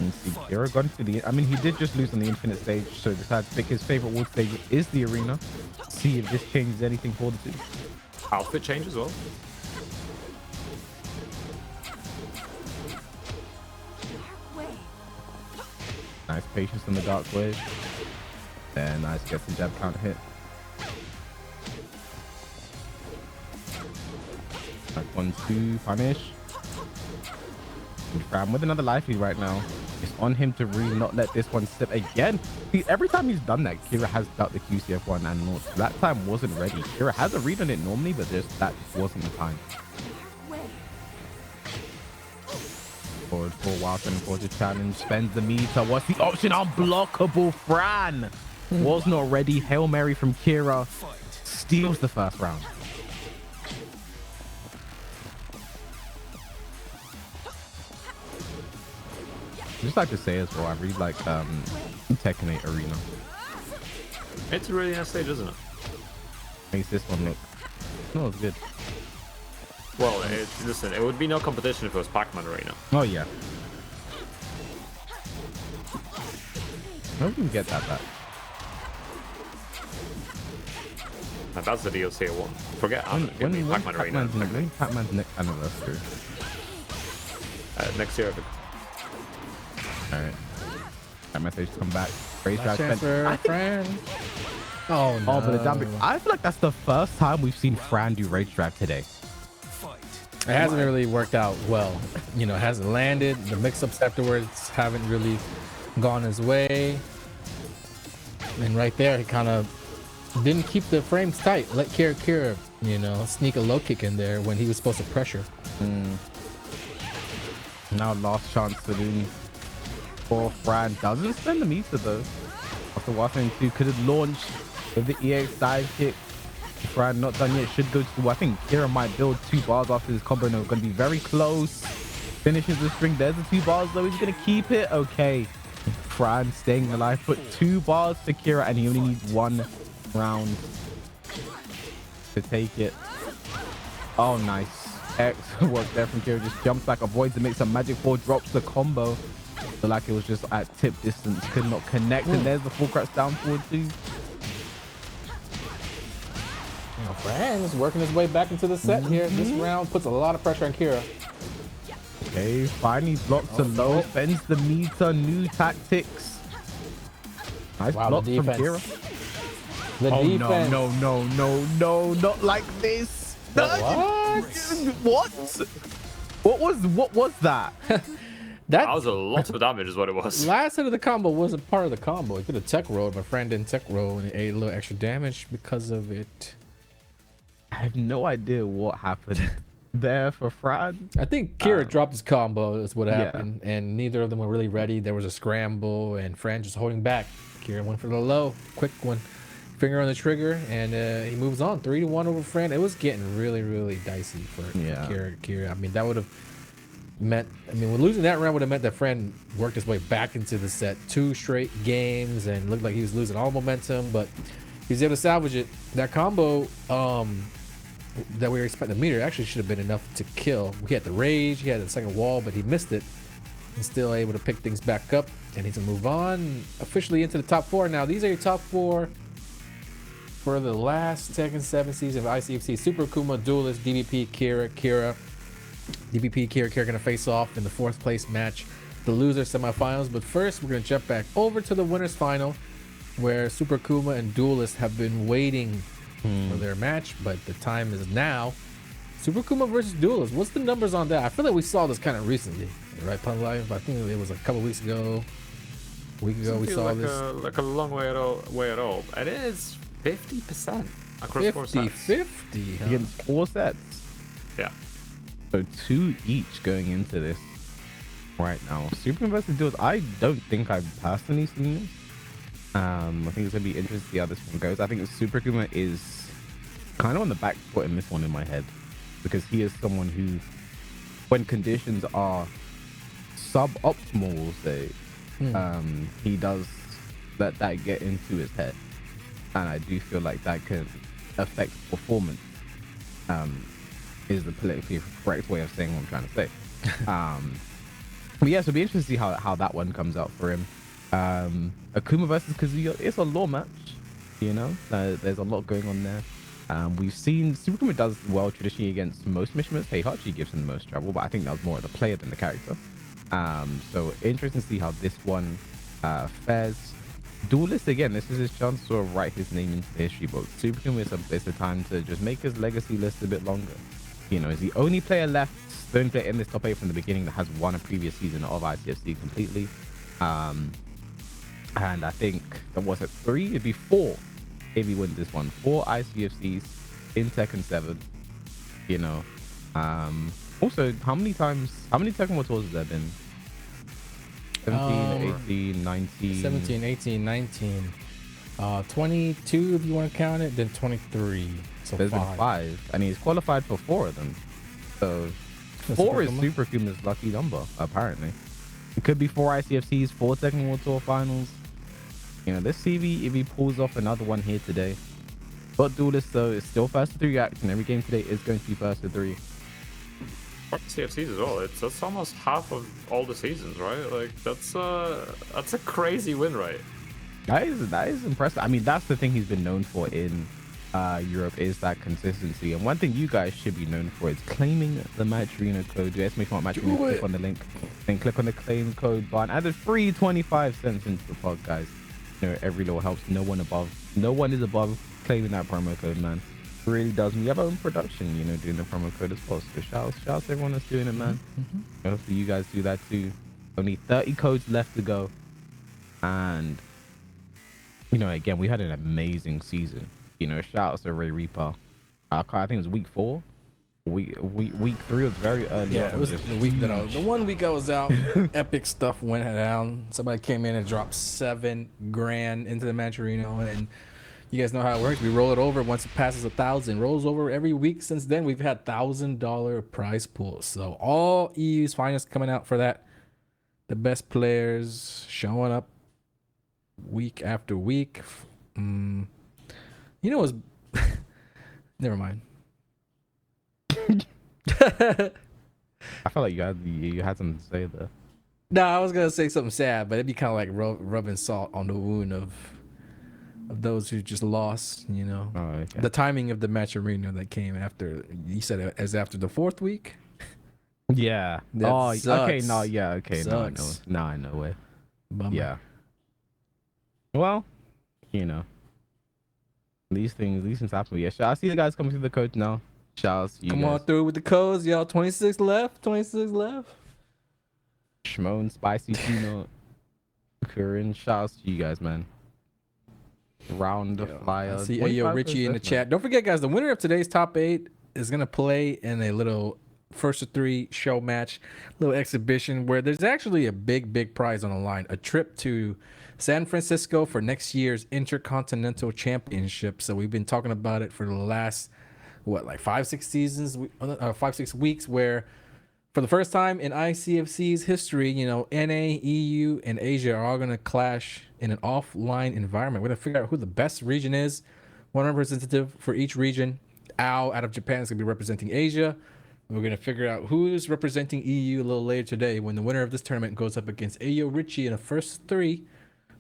And see, Kira gone to the. I mean, he did just lose on the infinite stage, so decided to pick his favorite wall stage is the arena. See if this changes anything for the 2. Outfit change as well. Nice patience on the dark wave. And nice gets the jab counter hit. Like 1-2 punish. And Fran with another life lead right now. It's on him to really not let this one slip again. See, every time he's done that, Kira has ducked the QCF1 and launched. That time wasn't ready. Kira has a read on it normally, but that wasn't the time. Forward for a while, sending forward to challenge, spends the meter. What's the option? Unblockable. Fran was not ready. Hail Mary from Kira. steals the first round. Just like to say as well, I really like Tekken 8 Arena. It's a really nice stage, isn't it? Makes this one look. No, it's good. Well, listen, it would be no competition if it was Pac-Man Arena. Oh yeah. I hope we can get that back. Now, that's the DLC I want. Forget When Pac-Man Arena. Pac-Man's next anniversary? Next year. Alright. That message come back. Race Last track chance for Fran. Oh no. Oh, but the damn I feel like that's the first time we've seen Fran do racetrack today. Fight. It hasn't really worked out well. You know, it hasn't landed. The mix-ups afterwards haven't really gone his way. And right there, he kind of didn't keep the frames tight. Let KiraKira, you know, sneak a low kick in there when he was supposed to pressure. Now last chance saloon for Fran. Doesn't spend the meter though. After watching two could have launched with the EX dive kick. Fran not done yet. Should go to, I think Kira might build 2 bars after this combo. No, going to be very close. Finishes the string. There's the 2 bars though. He's going to keep it. Okay. Fran staying alive. Put 2 bars to Kira and he only needs 1 round to take it. Oh, nice. X work there from Kira. Just jumps back, avoids the mix up. Magic 4 drops the combo. So like it was just at tip distance. Could not connect. And there's the full crash down forward too. Fran is working his way back into the set here. This round puts a lot of pressure on Kira. Okay, finally blocks a low, bends the meter, new tactics. Nice block from Kira. The defense. No, not like this. What? What was that? That was a lot of damage is what it was. Last hit of the combo wasn't part of the combo. He could have tech rolled, but Fran didn't tech roll and ate a little extra damage because of it. I have no idea what happened there for Fran. I think Kira dropped his combo is what happened, and neither of them were really ready. There was a scramble, and Fran just holding back. Kira went for the low, quick one, finger on the trigger, and he moves on 3-1 over Fran. It was getting really, really dicey for Kira. I mean, that would have meant, with losing that round would have meant that Fran worked his way back into the set 2 straight games and looked like he was losing all momentum, but he was able to salvage it. That combo that we were expecting, the meter actually should have been enough to kill. He had the rage, he had the second wall, but he missed it. He's still able to pick things back up, and he's gonna move on officially into the top 4. Now these are your top 4 for the last Tekken 7 season of ICFC. Super Akuma, Duelist, DBP, KiraKira. DBP, KiraKira gonna face off in the 4th place match, the loser semifinals. But first, we're gonna jump back over to the winners final, where Super Akuma and Duelist have been waiting for their match, but the time is now. Super Akuma versus Duelist. What's the numbers on that? I feel like we saw this kind of recently, right? Pun Live. I think it was a couple weeks ago. A week ago we saw like this. Like a long way at all. It is 50% across 4 sets. 50 against 4 sets. Yeah. So 2 each going into this right now. Super Akuma versus Duelist. I don't think I've personally seen this. I think it's gonna be interesting to see how this one goes. I think Super Akuma is kind of on the back foot in this one in my head, because he is someone who, when conditions are suboptimal, we'll say, he does let that get into his head, and I do feel like that can affect performance. Is the politically correct way of saying what I'm trying to say. But yeah, so it'll be interesting to see how that one comes out for him. Akuma versus Kazuya, it's a law match, you know. There's a lot going on there. We've seen Super Akuma does well traditionally against most Mishimans. AyoRichie gives him the most trouble, but I think that was more of the player than the character. So interesting to see how this one fares. Duelist, again, this is his chance to sort of write his name into the history book. Super Akuma is a time to just make his legacy list a bit longer. You know, he's the only player left, the only player in this top 8 from the beginning that has won a previous season of ICFC completely. And I think, was it 3? It'd be 4 if he wins this one. 4 ICFCs in Tekken 7. You know. Also, how many Tekken World Tours has there been? 17, 18, 19. 17, 18, 19. 22 if you want to count it, then 23. So There's been 5. 5, and he's qualified for 4 of them. So The 4 is Super Super Akuma's lucky number, apparently. It could be 4 ICFCs, 4 Tekken World Tour finals. You know, let's see if he pulls off another one here today. But Duelist, though, is still first to 3 action. Every game today is going to be first to 3. CFCs as well. That's almost half of all the seasons, right? Like that's a crazy win rate. That is impressive. I mean, that's the thing he's been known for in Europe, is that consistency. And one thing you guys should be known for is claiming the Matcherino code. Do Matcherino, click on the link, then click on the claim code button. Add a free 25 cents into the pod, guys. You know, every little helps. No one is above claiming that promo code, man. It really does. And we have our own production, you know, doing the promo code as well. So shout out to everyone that's doing it, man. Hopefully you guys do that too. Only 30 codes left to go. And you know, again, we had an amazing season. You know, shout out to Ray Reaper. I think it was week 4. Week 3 was very early. Yeah, it was the week that the 1 week I was out. Epic stuff went down. Somebody came in and dropped $7 grand into the Matcherino, and you guys know how it works. We roll it over once it passes 1,000. Rolls over every week since then. We've had $1,000 prize pools. So all EU's finest coming out for that. The best players showing up week after week. You know what's never mind. I felt like you had something to say there. No, I was gonna say something sad, but it'd be kind of like rubbing salt on the wound of those who just lost. You know, Okay. the timing of the Matcherino that came after. You said it as after the 4th week. Yeah. That Okay. sucks. No. Yeah. Okay. Sucks. No. I know it. Bummer. Yeah. Well, you know, these things happen. Yeah. I see the guys coming through the coach now. Shouts. Come on through with the codes, y'all. 26 left. Shimon, Spicy Peanut, Curran. Shouts to you guys, man. Round the flyer. I see AyoRichie in the chat. Don't forget, guys, the winner of today's top 8 is gonna play in a little first to 3 show match, little exhibition where there's actually a big prize on the line. A trip to San Francisco for next year's Intercontinental Championship. So we've been talking about it for the last 5-6 weeks, where for the first time in ICFC's history, you know, NA, EU, and Asia are all going to clash in an offline environment. We're going to figure out who the best region is, one representative for each region. Ao out of Japan is going to be representing Asia. We're going to figure out who's representing EU a little later today when the winner of this tournament goes up against AyoRichie in the first 3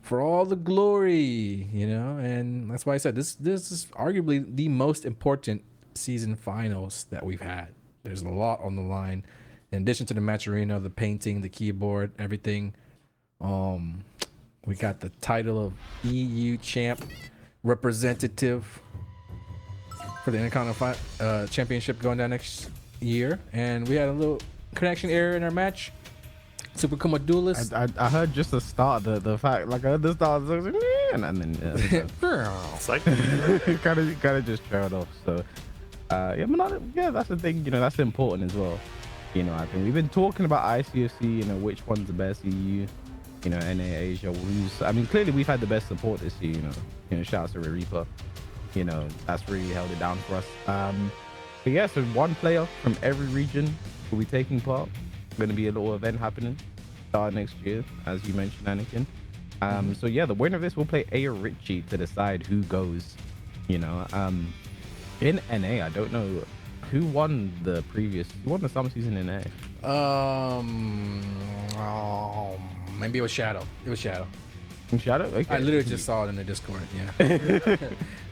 for all the glory, you know. And that's why I said this is arguably the most important season finals that we've had. There's a lot on the line. In addition to the Matcherino, the painting, the keyboard, everything. We got the title of EU champ representative for the Intercontinental Championship going down next year. And we had a little connection error in our match. Super Akuma Duelist. I heard just the start, the fact, like I heard the start, and then It's like kind of just trailed off. So yeah, that's the thing. You know, that's important as well. You know, I think we've been talking about ICFC. You know, which one's the best EU. You know, NA Asia. I mean, clearly we've had the best support this year. You know, shout out to Reaper. You know, that's really held it down for us. But yeah, so one player from every region will be taking part. Going to be a little event happening start next year, as you mentioned, Anakin. So yeah, the winner of this will play AyoRichie to decide who goes. You know, in NA, I don't know who won the summer season in NA. Maybe it was Shadow. Shadow? Okay. I literally just saw it in the Discord. Yeah. I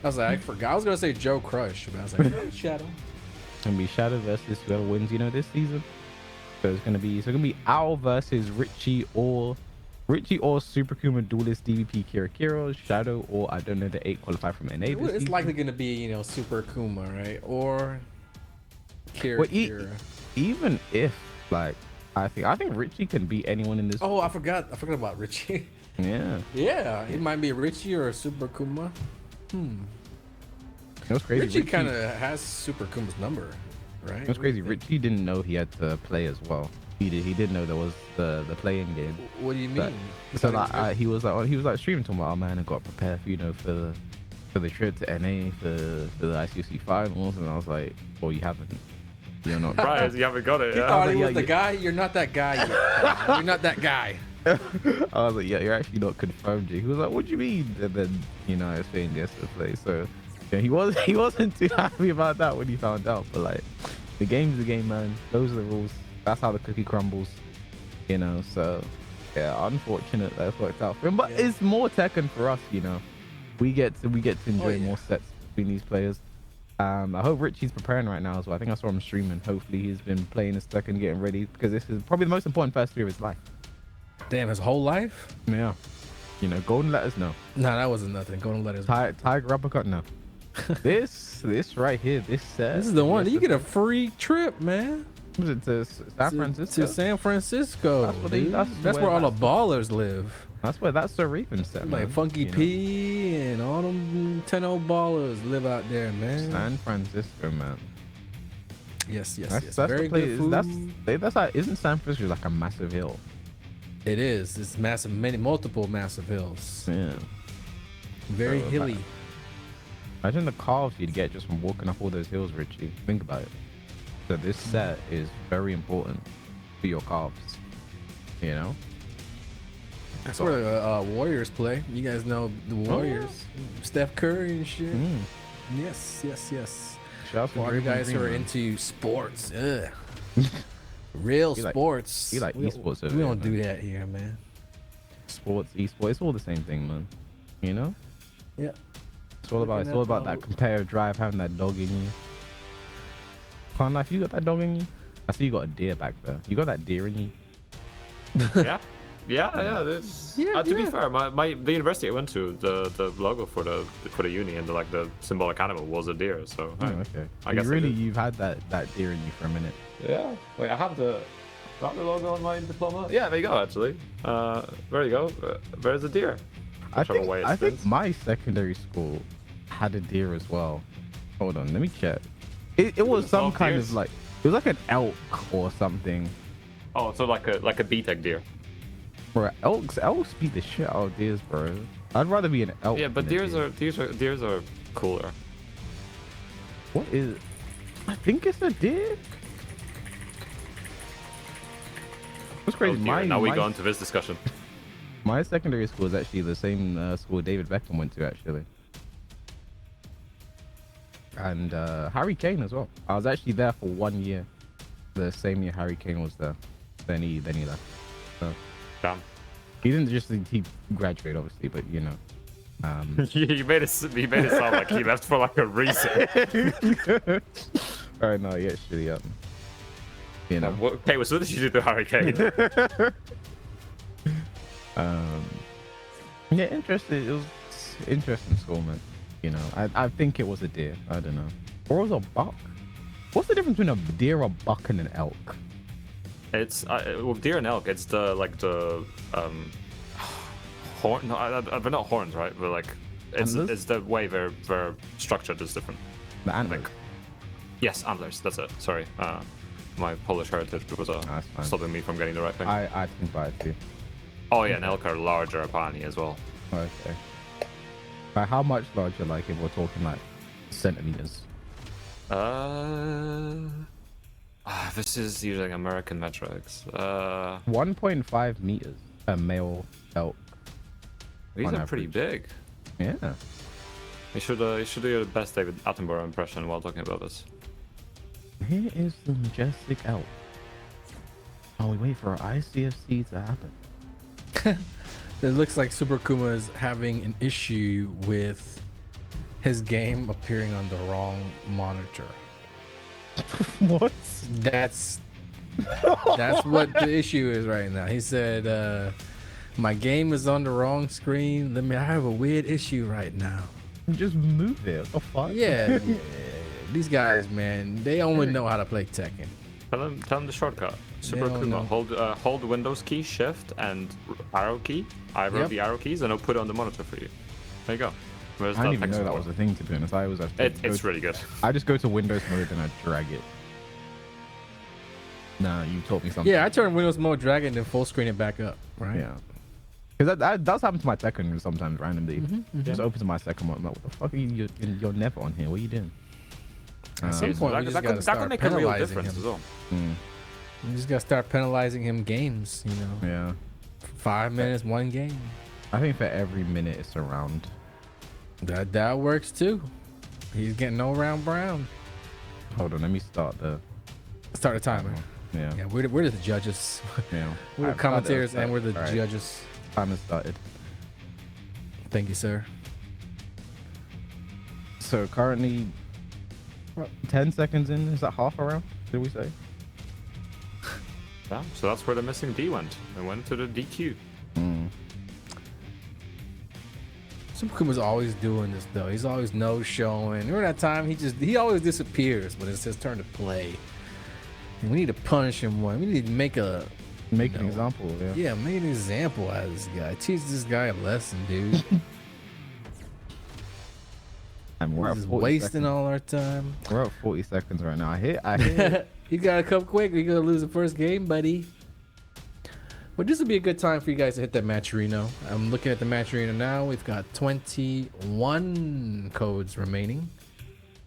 was like, I forgot. I was gonna say Joe Crush, but I was like, oh, Shadow. It's gonna be Shadow versus whoever wins, you know, this season. So it's gonna be Al versus Richie or Super Akuma Duelist DVP KiraKira, Shadow, or I don't know, the 8 qualified from NA. It's likely gonna be, you know, Super Akuma, right? Or KiraKira. Even if, like, I think Richie can beat anyone in this. Oh, I forgot about Richie. Yeah. Yeah, it might be Richie or Super Akuma. It was crazy. Richie kind of has Super Akuma's number, right? It was crazy. Richie didn't know he had to play as well. He did know there was the playing game. What do you But- mean? So like he was like streaming talking about, oh man, I got prepared for for the trip to NA for the ICFC finals, and I was like, well, you haven't. You're not. Right, you haven't got it. You Yeah. thought he yeah, was the yeah. guy? You're not that guy yet. You're not that guy. I was like, yeah, you're actually not confirmed. He was like, what do you mean? And then I was saying yes to play. So yeah, he wasn't too happy about that when he found out. But like, the game's the game, man. Those are the rules. That's how the cookie crumbles. So yeah, unfortunate that's worked out for him. But it's more Tekken for us. We get to enjoy more sets between these players. I hope Richie's preparing right now as well. I think I saw him streaming. Hopefully he's been playing his Tekken, getting ready, because this is probably the most important first 3 of his life. Damn, his whole life? Yeah. Golden letters, no. Nah, that wasn't nothing. Golden letters. Tiger uppercut, no. this right here, this set. This is the one. You get a free trip, man. Was it to San Francisco? To San Francisco. That's what dude. that's That's where all the ballers live. That's where that's the Raven set, Like man. Funky P and all them 10-0 ballers live out there, man. San Francisco, man. Yes. That's Very the place. good food. That's like, isn't San Francisco like a massive hill? It is. It's massive, multiple massive hills. Yeah. Very So, hilly. Imagine the calves you'd get just from walking up all those hills, Richie. Think about it. So this set is very important for your calves. That's where the Warriors play. You guys know the Warriors. Steph Curry and shit. Mm. Yes. Shout out to For all you Draymond guys who Green, are man. into sports. Ugh. Real You like- sports. you like We- esports over We there, don't man. do that here, man. Sports, esports, it's all the same thing, man. Yeah. It's all about that competitive drive, having that dog in you. Can't lie, if you got that dog in you, I see you got a deer back there. You got that deer in you. Yeah. To be fair, the university I went to, the logo for the uni and the symbolic animal was a deer. So Oh, okay. I guess you've had that deer in you for a minute. Yeah. Wait, I have the logo on my diploma. Yeah, there you go. Actually, there you go. There's the deer. I Whichever way it think spins. my secondary school had a deer as well. Hold on, let me check. It was some Both kind deers? of like, it was like an elk or something. Oh, so like a B-Tech deer. Bro, elks beat the shit out of deers, bro. I'd rather be an elk. Yeah, but than a deers are cooler. What is? I think it's a deer. What's Oh, crazy? dear. Now we go into this discussion. My secondary school is actually the same school David Beckham went to, actually. And Harry Kane as well. I was actually there for 1 year. The same year Harry Kane was there. Then he left. So Damn. he didn't just he graduated, obviously, but You made it sound like he left for like a reason. Alright, no, yeah, actually, Okay, so what did you do to Harry Kane? yeah, interesting. It was interesting school, man. I think it was a deer. I don't know. Or it was a buck. What's the difference between a deer, a buck, and an elk? It's with deer and elk. It's the horn. No, they're not horns, right? But like Antlers? it's the way they're structured is different. The antlers. Like, yes, antlers. That's it. Sorry, my Polish heritage was That's fine. stopping me from getting the right thing. I think about it too. Oh yeah, and elk are larger apparently as well. Okay. But how much larger, like, if we're talking like centimeters? This is using American metrics. 1.5 meters. A male elk. These on are pretty average. big. Yeah. You should do your best David Attenborough impression while talking about this. Here is the majestic elk. Oh, we wait for our ICFC to happen. It looks like Super Akuma is having an issue with his game appearing on the wrong monitor. What? That's what the issue is right now. He said, my game is on the wrong screen. I have a weird issue right now. Just move it. What the fuck? Yeah, these guys, man, they only know how to play Tekken. Tell him the shortcut. Super don't know. Akuma. Hold Windows key, Shift, and arrow key. Either Yep. of the arrow keys, and it'll put it on the monitor for you. There you go. Where's I didn't that even know text that support? was a thing, to be honest. I always have to It's really good. I just go to Windows mode and I drag it. Nah, you taught me something. Yeah, I turn Windows mode, drag it, and then full screen it back up. Right. Yeah. Because that does happen to my Tekken sometimes randomly. Just Yeah. opens my second one. I'm like, what the fuck are you? You're never on here. What are you doing? At some Jeez, point, we that just could- gotta that start could make a real penalizing difference him. as well. We just gotta start penalizing him games. You know, Yeah. 5 minutes, one game. I think for every minute it's a round. That works too. He's getting no round brown. Hold on, let me start the. Start the timer. Yeah. Yeah, we're the judges. Yeah. We're the Alright, commentators and we're the alright, judges. Timer started. Thank you, sir. So currently, what, 10 seconds in. Is that half a round? Did we say? Yeah, so that's where the missing D went. It went to the DQ. Superkuma's always doing this though. He's always no showing. Remember that time he always disappears when it's his turn to play. And we need to punish him one. We need to make an example. Yeah. Yeah, make an example out of this guy. Teach this guy a lesson, dude. And we're He's at just 40 wasting seconds. all our time. We're at 40 seconds right now. I hear. You gotta come quick. You're gonna lose the first game, buddy. But this would be a good time for you guys to hit that Matcherino. I'm looking at the Matcherino now. We've got 21 codes remaining.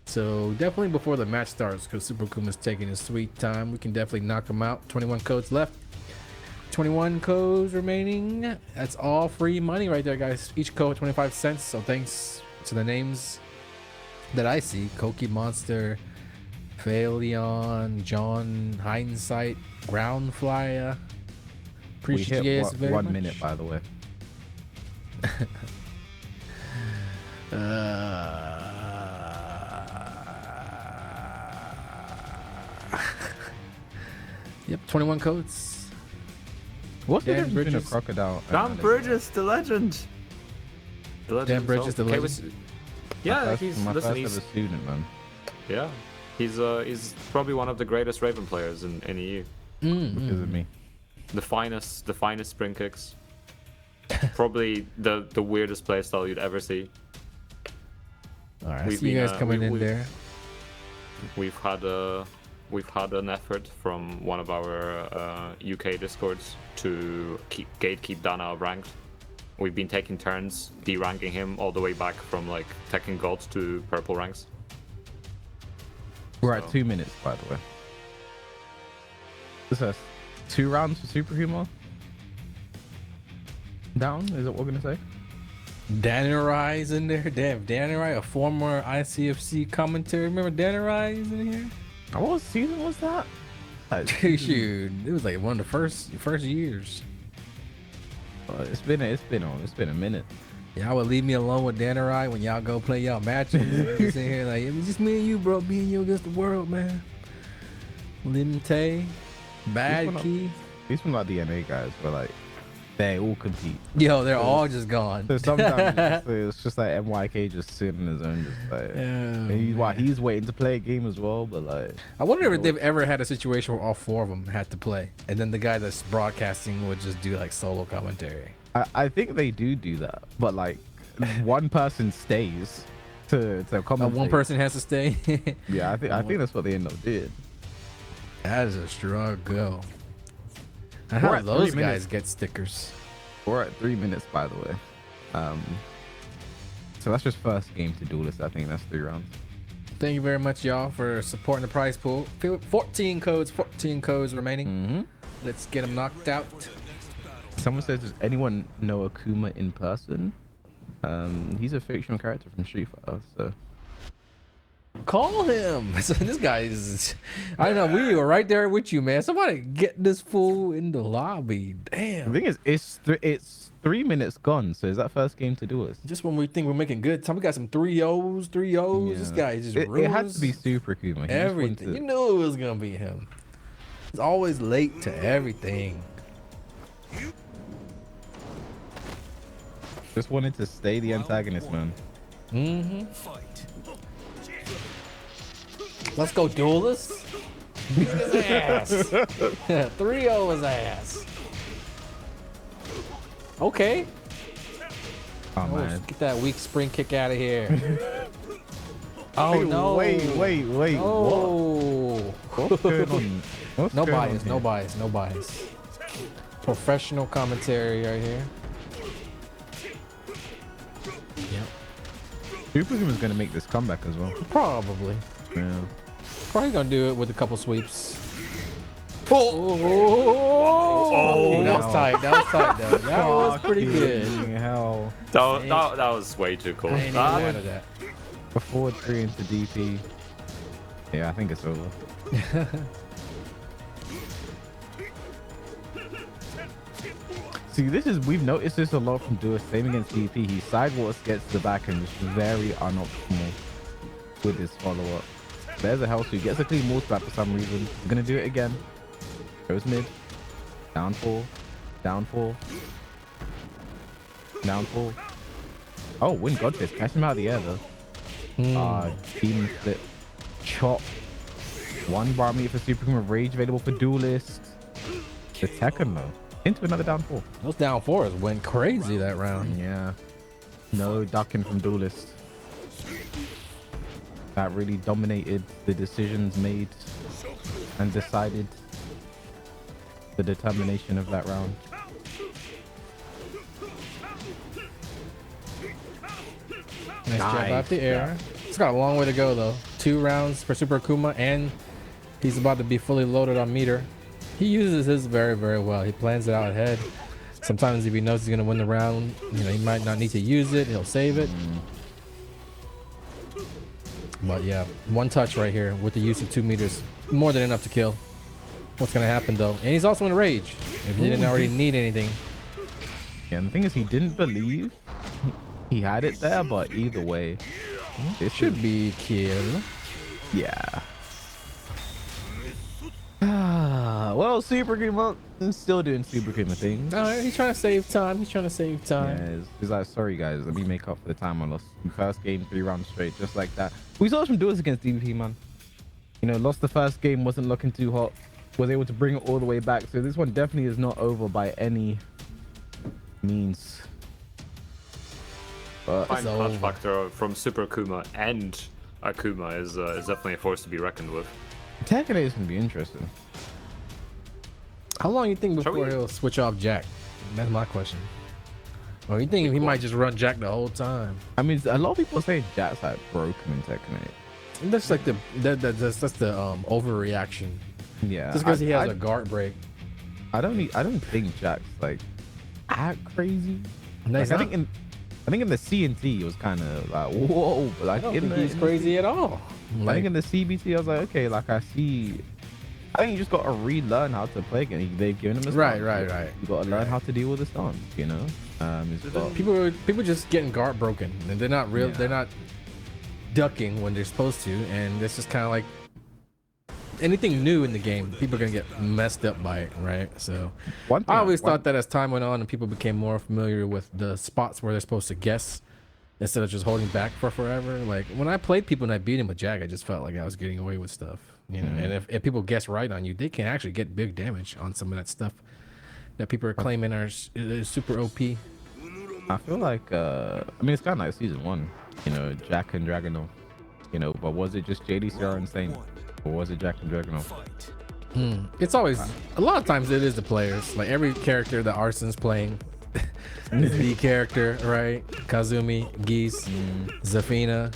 So definitely before the match starts, because Superkuma's taking his sweet time, we can definitely knock him out. 21 codes left. 21 codes remaining. That's all free money right there, guys. Each code 25 cents. So thanks to the names that I see: Koki Monster, Phaleon, John, Hindsight, Ground Flyer. We Appreciate hit you guys very 1 much. minute, by the way. Yep, 21 codes. What's the Dan difference between a Bridges. crocodile? and Dan a- Bridges, the legend. The legend Dan Bridges, himself. the Okay, legend. yeah, That's he's my listen, first he's ever student, man. yeah, he's probably one of the greatest Raven players in EU. Because of me. The finest spring kicks. Probably the weirdest playstyle you'd ever see. All right, I We've see you been, guys coming in we've- there. We've had an effort from one of our UK discords to keep Dana ranked. We've been taking turns de-ranking him all the way back from like Tekken Gold to purple ranks. We're at So- 2 minutes, by the way. This has 2 rounds for Superhumor. Down? Is that what we're gonna say? Danarai's in there. Damn, Danarai, a former ICFC commentator. Remember Danarai's in here? What season was that? Shoot, it was like one of the first years. It's been a minute. Y'all would leave me alone with Danarai when y'all go play y'all matches. Just in here like, it was just me and you, bro. Me and you against the world, man. Lim Tay, Bad one Key. These from like the NA guys, but like they all compete. Yo, they're all just gone. So sometimes it's just like MYK just sitting in his own, just like he's waiting to play a game as well, but like I wonder if they've ever had a situation where all 4 of them had to play, and then the guy that's broadcasting would just do like solo commentary. I think they do that, but like one person stays to commentate. One person has to stay. Yeah, I think that's what they end up did. That is a struggle. And We're how at do those 3 minutes. guys get stickers? We're at 3 minutes, by the way. So that's just first game to Duelist. I think that's 3 rounds. Thank you very much, y'all, for supporting the prize pool. 14 codes remaining. Let's get them knocked out. Someone says, does anyone know Akuma in person? He's a fictional character from Street Fighter, so Call him. So this guy is. I know we were right there with you, man. Somebody get this fool in the lobby. the Damn. thing is, it's 3 minutes gone. So is that first game to Duelist? Just when we think we're making good time, we got some 3-0s. This guy just It had to be ruins Super Akuma. He just wanted everything. You knew it was gonna be him. He's always late to everything. just wanted to stay the antagonist, man. Fight. Let's go, duelist. Beat his ass. 3-0 his ass. Okay. Oh Oh, man, get that weak spring kick out of here. Oh no! Wait. Oh. What's going on? What's No going on bias, here? no bias, no bias. Professional commentary right here. Yep. Super was gonna make this comeback as well. Probably. Yeah. Probably gonna do it with a couple sweeps. Oh, that was tight. That was tight, though. That was pretty good. Hell. That was way too cool. I ain't even Ah, mad at that. A forward 3 into DP. Yeah, I think it's over. See, we've noticed this a lot from Duo. Same against DP. He sidewalks, gets to the back, and is very unoptimal with his follow-up. There's a health suit, gets a clean multi-back for some reason. He's gonna do it again. Goes mid. Downfall. Downfall. Downfall. Oh, win Godfist. Catch him out of the air though. Demon flip. Chop. 1 bar meter for Super Akuma. Rage available for Duelist. The Tekken though. Into another downfall. Those down fours went crazy that round. Yeah. No ducking from Duelist. That really dominated the decisions made and decided the determination of that round. Nice jab out the air. It's got a long way to go though. 2 rounds for Super Akuma, and he's about to be fully loaded on meter. He uses his very, very well. He plans it out ahead. Sometimes if he knows he's gonna win the round, you know, he might not need to use it. He'll save it. But yeah, 1 touch right here with the use of 2 meters, more than enough to kill. What's gonna happen though? And he's also in rage. If he didn't already need anything. Yeah, and the thing is, he didn't believe he had it there, but either way, It should be kill. yeah. Well, Super Akuma is still doing Super Akuma things. Alright, he's trying to save time. He's trying to save time. Yeah, he's like, sorry guys, let me make up for the time I lost. First game, 3 rounds straight, just like that. We saw some duels against DVP, man. You know, lost the first game, wasn't looking too hot, was able to bring it all the way back. So this one definitely is not over by any means. But fine clutch factor from Super Akuma and Akuma is definitely a force to be reckoned with. Tekken 8 is gonna be interesting. How long you think Shall before we- he'll switch off Jack? That's my question. Or you think he might just run Jack the whole time? I mean, a lot of people say Jack's like broken in Tekken 8. That's like that's the overreaction. Yeah, Just because he has a guard break. I don't think Jack's like act crazy. No, Like, he's I not. think in the CNT it was kind of like whoa, but like I don't in think the he's crazy at all. I Like, think in the CBT I was like, okay, like I see. I think you just got to relearn how to play again. They've given him a stance. Right. You got to learn how to deal with the stance. You know, it's got, people just getting guard broken, and they're not real. Yeah. They're not ducking when they're supposed to, and it's just kind of like anything new in the game. People are gonna get messed up by it, right? So one thing I always thought that as time went on and people became more familiar with the spots where they're supposed to guess instead of just holding back for forever. Like when I played people and I beat him with Jack, I just felt like I was getting away with stuff, you know. And if people guess right on you, they can actually get big damage on some of that stuff that people are claiming is super OP. I feel like I mean it's kind of like season 1, you know, Jack and Dragunov, you know, but was it just JDCR and Saint, or was it Jack and Dragunov? It's always a lot of times it is the players. Like every character that Arson's playing is the character, right? Kazumi, Geese, Zafina,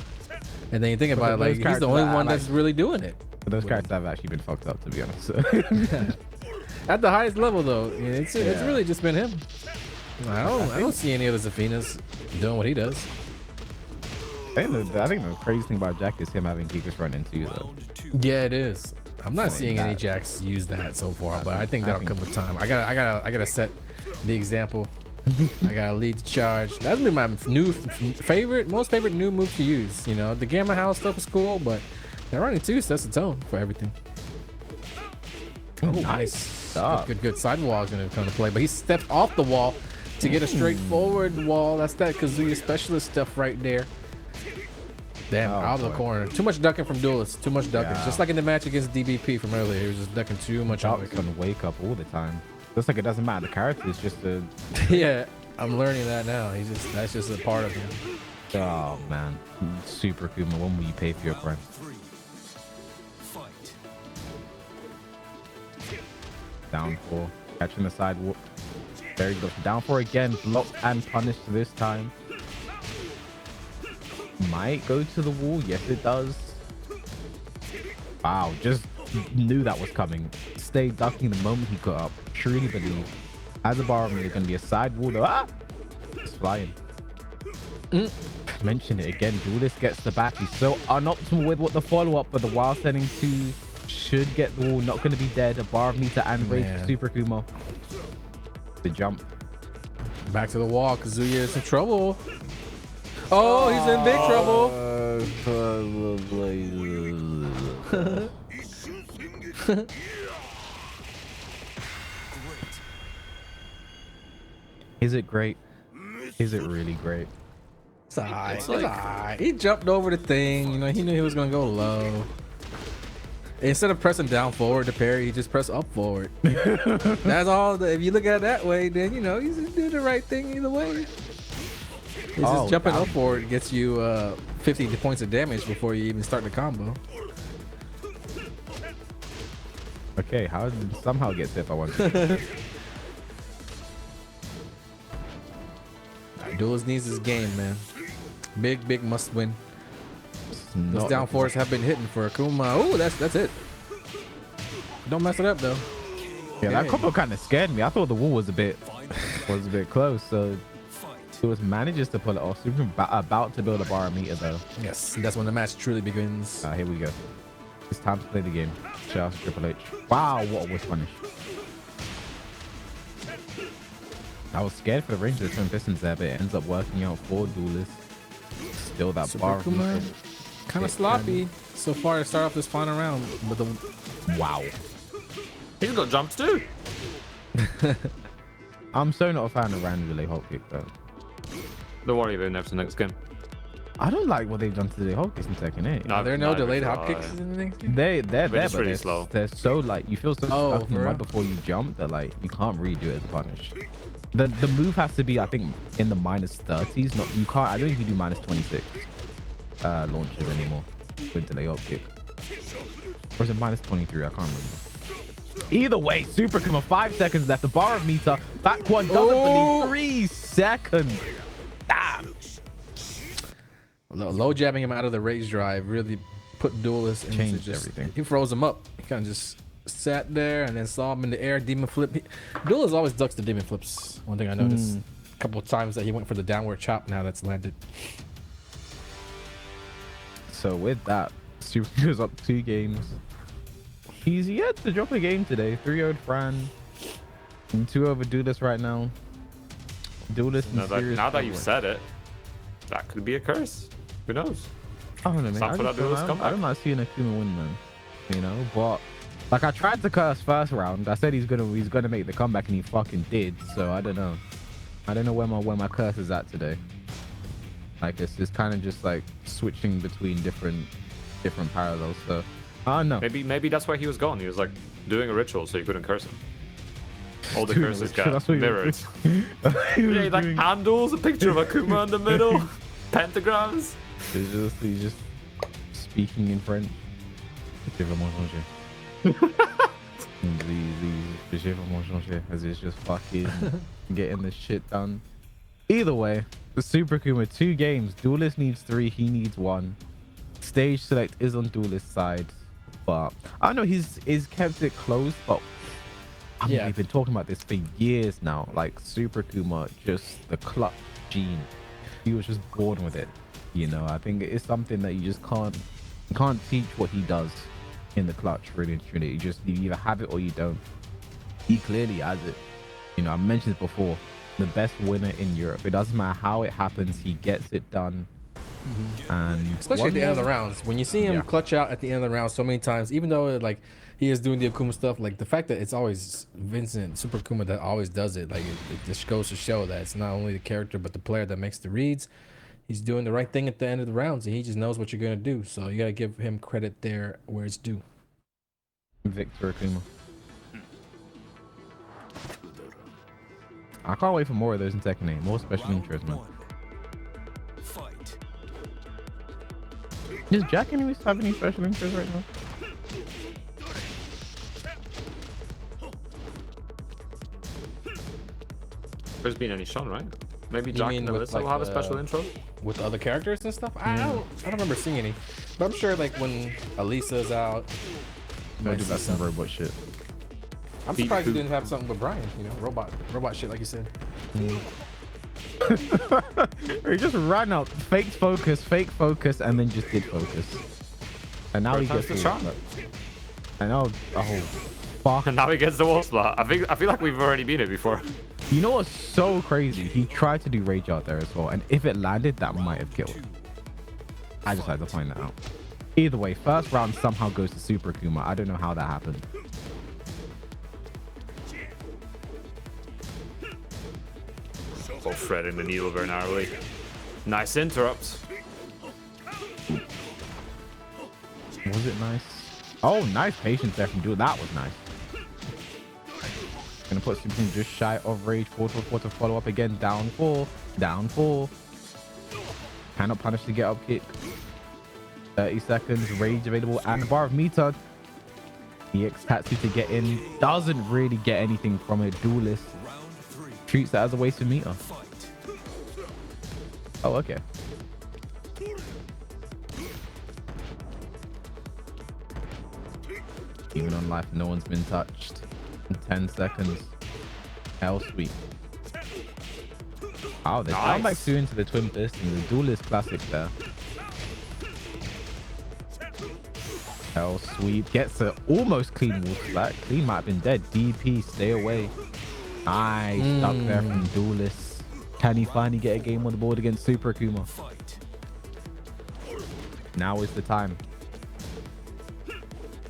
and then you think about it, like he's the only one that's really doing it. But those characters have actually been fucked up, to be honest. So. At the highest level, though, it's Yeah. really just been him. I don't see any of the Zafinas doing what he does. I think the crazy thing about Jack is him having Geekers run into though. Yeah, it is. I'm not seeing any that- Jacks use that so far, but I think that'll come with time. I gotta set the example. I gotta lead the charge. That's been my most favorite new move to use. You know, the Gamma House stuff is cool, but that running 2 sets the tone for everything. Oh, nice. Good. Sidewall is gonna come to play, but he stepped off the wall to get a straightforward wall. That's that Kazuya specialist stuff right there. Damn, out of the corner. Too much ducking from duelists. Too much ducking. Yeah. Just like in the match against DBP from earlier, he was just ducking too much of Jack's it. gonna wake up all the time. Looks like it doesn't matter. The character is just a Yeah, I'm learning that now. That's just a part of him. Oh man, Super Akuma, when will you pay for your crime? Fight. Down 4, catching the side whoop. There he goes. Down 4 again, blocked and punished this time. Might go to the wall. Yes, it does. Wow, just knew that was coming. Stayed ducking the moment he got up. Truly believe. As a bar, there's going to be a side wall. Ah! It's flying. Mention it again. Duelist gets the back. He's so unoptimal with what the follow-up, but the wild setting 2 should get the wall. Not going to be dead. A bar of meter and rage for Super Akuma. The jump. Back to the wall. Kazuya is in trouble. Oh, he's in big trouble. Is it great? Is it really great? It's alright. It's It's like- alright. He jumped over the thing. You know, he knew he was gonna go low. Instead of pressing down forward to parry, he just pressed up forward. That's all. If you look at it that way, then you know he's just doing the right thing either way. He's just jumping up forward gets you 50 points of damage before you even start the combo. Okay, how did somehow get hit by one? Duelist needs his game, man. Big must win. Those Not down fours have been hitting for Akuma. Oh, that's it. Don't mess it up though. Yeah, that Okay. combo kind of scared me. I thought the wall was a bit close. So he was manages to pull it off. Super about to build a bar meter though. Yes, that's when the match truly begins. Here we go. It's time to play the game. Shout out to Triple H. Wow, what a whiff punish. I was scared for the range of the twin pistons there, but it ends up working out for Duelist. Still that Super bar of Akuma, meter. kind of sloppy so far to start off this final round. But the Wow. He's got jumped too. I'm so not a fan of random relay hot kick though. Don't worry about it after the next game. I don't like what they've done to the hot kicks in Tekken 8. are there no Neither delayed do hop I. kicks in anything? They're there, just but really they're, slow. they're so like you feel so Oh, stuck in for right real? before you jump that like you can't really do it as a punish. The move has to be I think in the -30s. Not you can't. I don't think you do -26 launches anymore with delay hop kick. Or is it -23? I can't remember. Either way, Super Akuma 5 seconds left. The bar of meter back one doesn't Oh! believe 3 seconds. Damn. Low jabbing him out of the rage drive really put Duelist into Changed just everything. He froze him up. He kind of just sat there and then saw him in the air. Demon flip. Duelist always ducks the demon flips. One thing I noticed a couple of times that he went for the downward chop. Now that's landed. So with that, Super Akuma's up 2 games. He's yet to drop a game today. 3-0 Fran. And 2 over Duelist right now. Duelist in Now that, serious now that you've trouble. said it, that could be a curse. Who knows? I don't know, man. Stop I, for just that don't, Duelist I, don't, I comeback. don't like seeing Akuma win, man. You know, but like I tried to curse first round. I said he's gonna make the comeback, and he fucking did. So I don't know. I don't know where my curse is at today. Like it's kind of just like switching between different parallels. So I don't know. Maybe that's where he was going. He was like doing a ritual, so you couldn't curse him. All the Doing a curses ritual, got that's what he mirrored. was He was Yeah, like doing- handles, a picture of Akuma in the middle, pentagrams. he's just speaking in French. As it's just fucking getting this shit done. Either way, the Super Akuma 2 games. Duelist needs 3, he needs 1. Stage select is on Duelist's side, but I don't know. He's kept it close, but I mean, Yeah. we've been talking about this for years now. Like Super Akuma, just the clutch gene. He was just born with it. You know, I think it's something that you just can't teach what he does in the clutch. Really and truly, you either have it or you don't. He clearly has it. You know, I mentioned it before. The best winner in Europe. It doesn't matter how it happens. He gets it done. And Especially at the end of the rounds. When you see him clutch out at the end of the round so many times, even though like he is doing the Akuma stuff, like the fact that it's always Vincent Super Akuma that always does it, like it just goes to show that it's not only the character but the player that makes the reads. He's doing the right thing at the end of the rounds, and he just knows what you're gonna do. So you gotta give him credit there where it's due. Victor Akuma. I can't wait for more of those in Tekken 8. More special interest, man. Fight. Does Jack anyways have any special interest right now? There's been any shown, right? Maybe You Jack mean and with, Eliza like, will have a the- special intro. With the other characters and stuff? I don't remember seeing any. But I'm sure like when Elisa's out, No, might do see that some some. robot shit. I'm surprised you didn't have something with Brian, you know, robot shit like you said. He just ran out, fake focus, and then just did focus. And now he First gets time's the the wall. And now, oh, fuck. And now he gets the wall splat. I feel like we've already been here before. You know what's so crazy? He tried to do rage out there as well, and if it landed, that might have killed. I just had to find that out. Either way, first round somehow goes to Super Akuma. I don't know how that happened. Oh, threading the needle very narrowly. Nice interrupt. Was it nice? Oh, nice patience there from Duel. That was nice. Gonna put something just shy of rage. 4-4 to follow up again. Down 4. Down 4. Cannot punish the get up kick. 30 seconds. Rage available and the bar of meter. EX Tatsu to get in. Doesn't really get anything from it. Duelist treats that as a wasted meter. Oh, okay. Even on life, no one's been touched. In 10 seconds. Hell sweet. Oh, they're down back 2 into the twin pistons. The duelist classic there. Hell sweep. Gets a almost clean wolf splat. Clean might have been dead. DP, stay away. Nice. Stuck there from duelist. Can he finally get a game on the board against Super Akuma? Now is the time.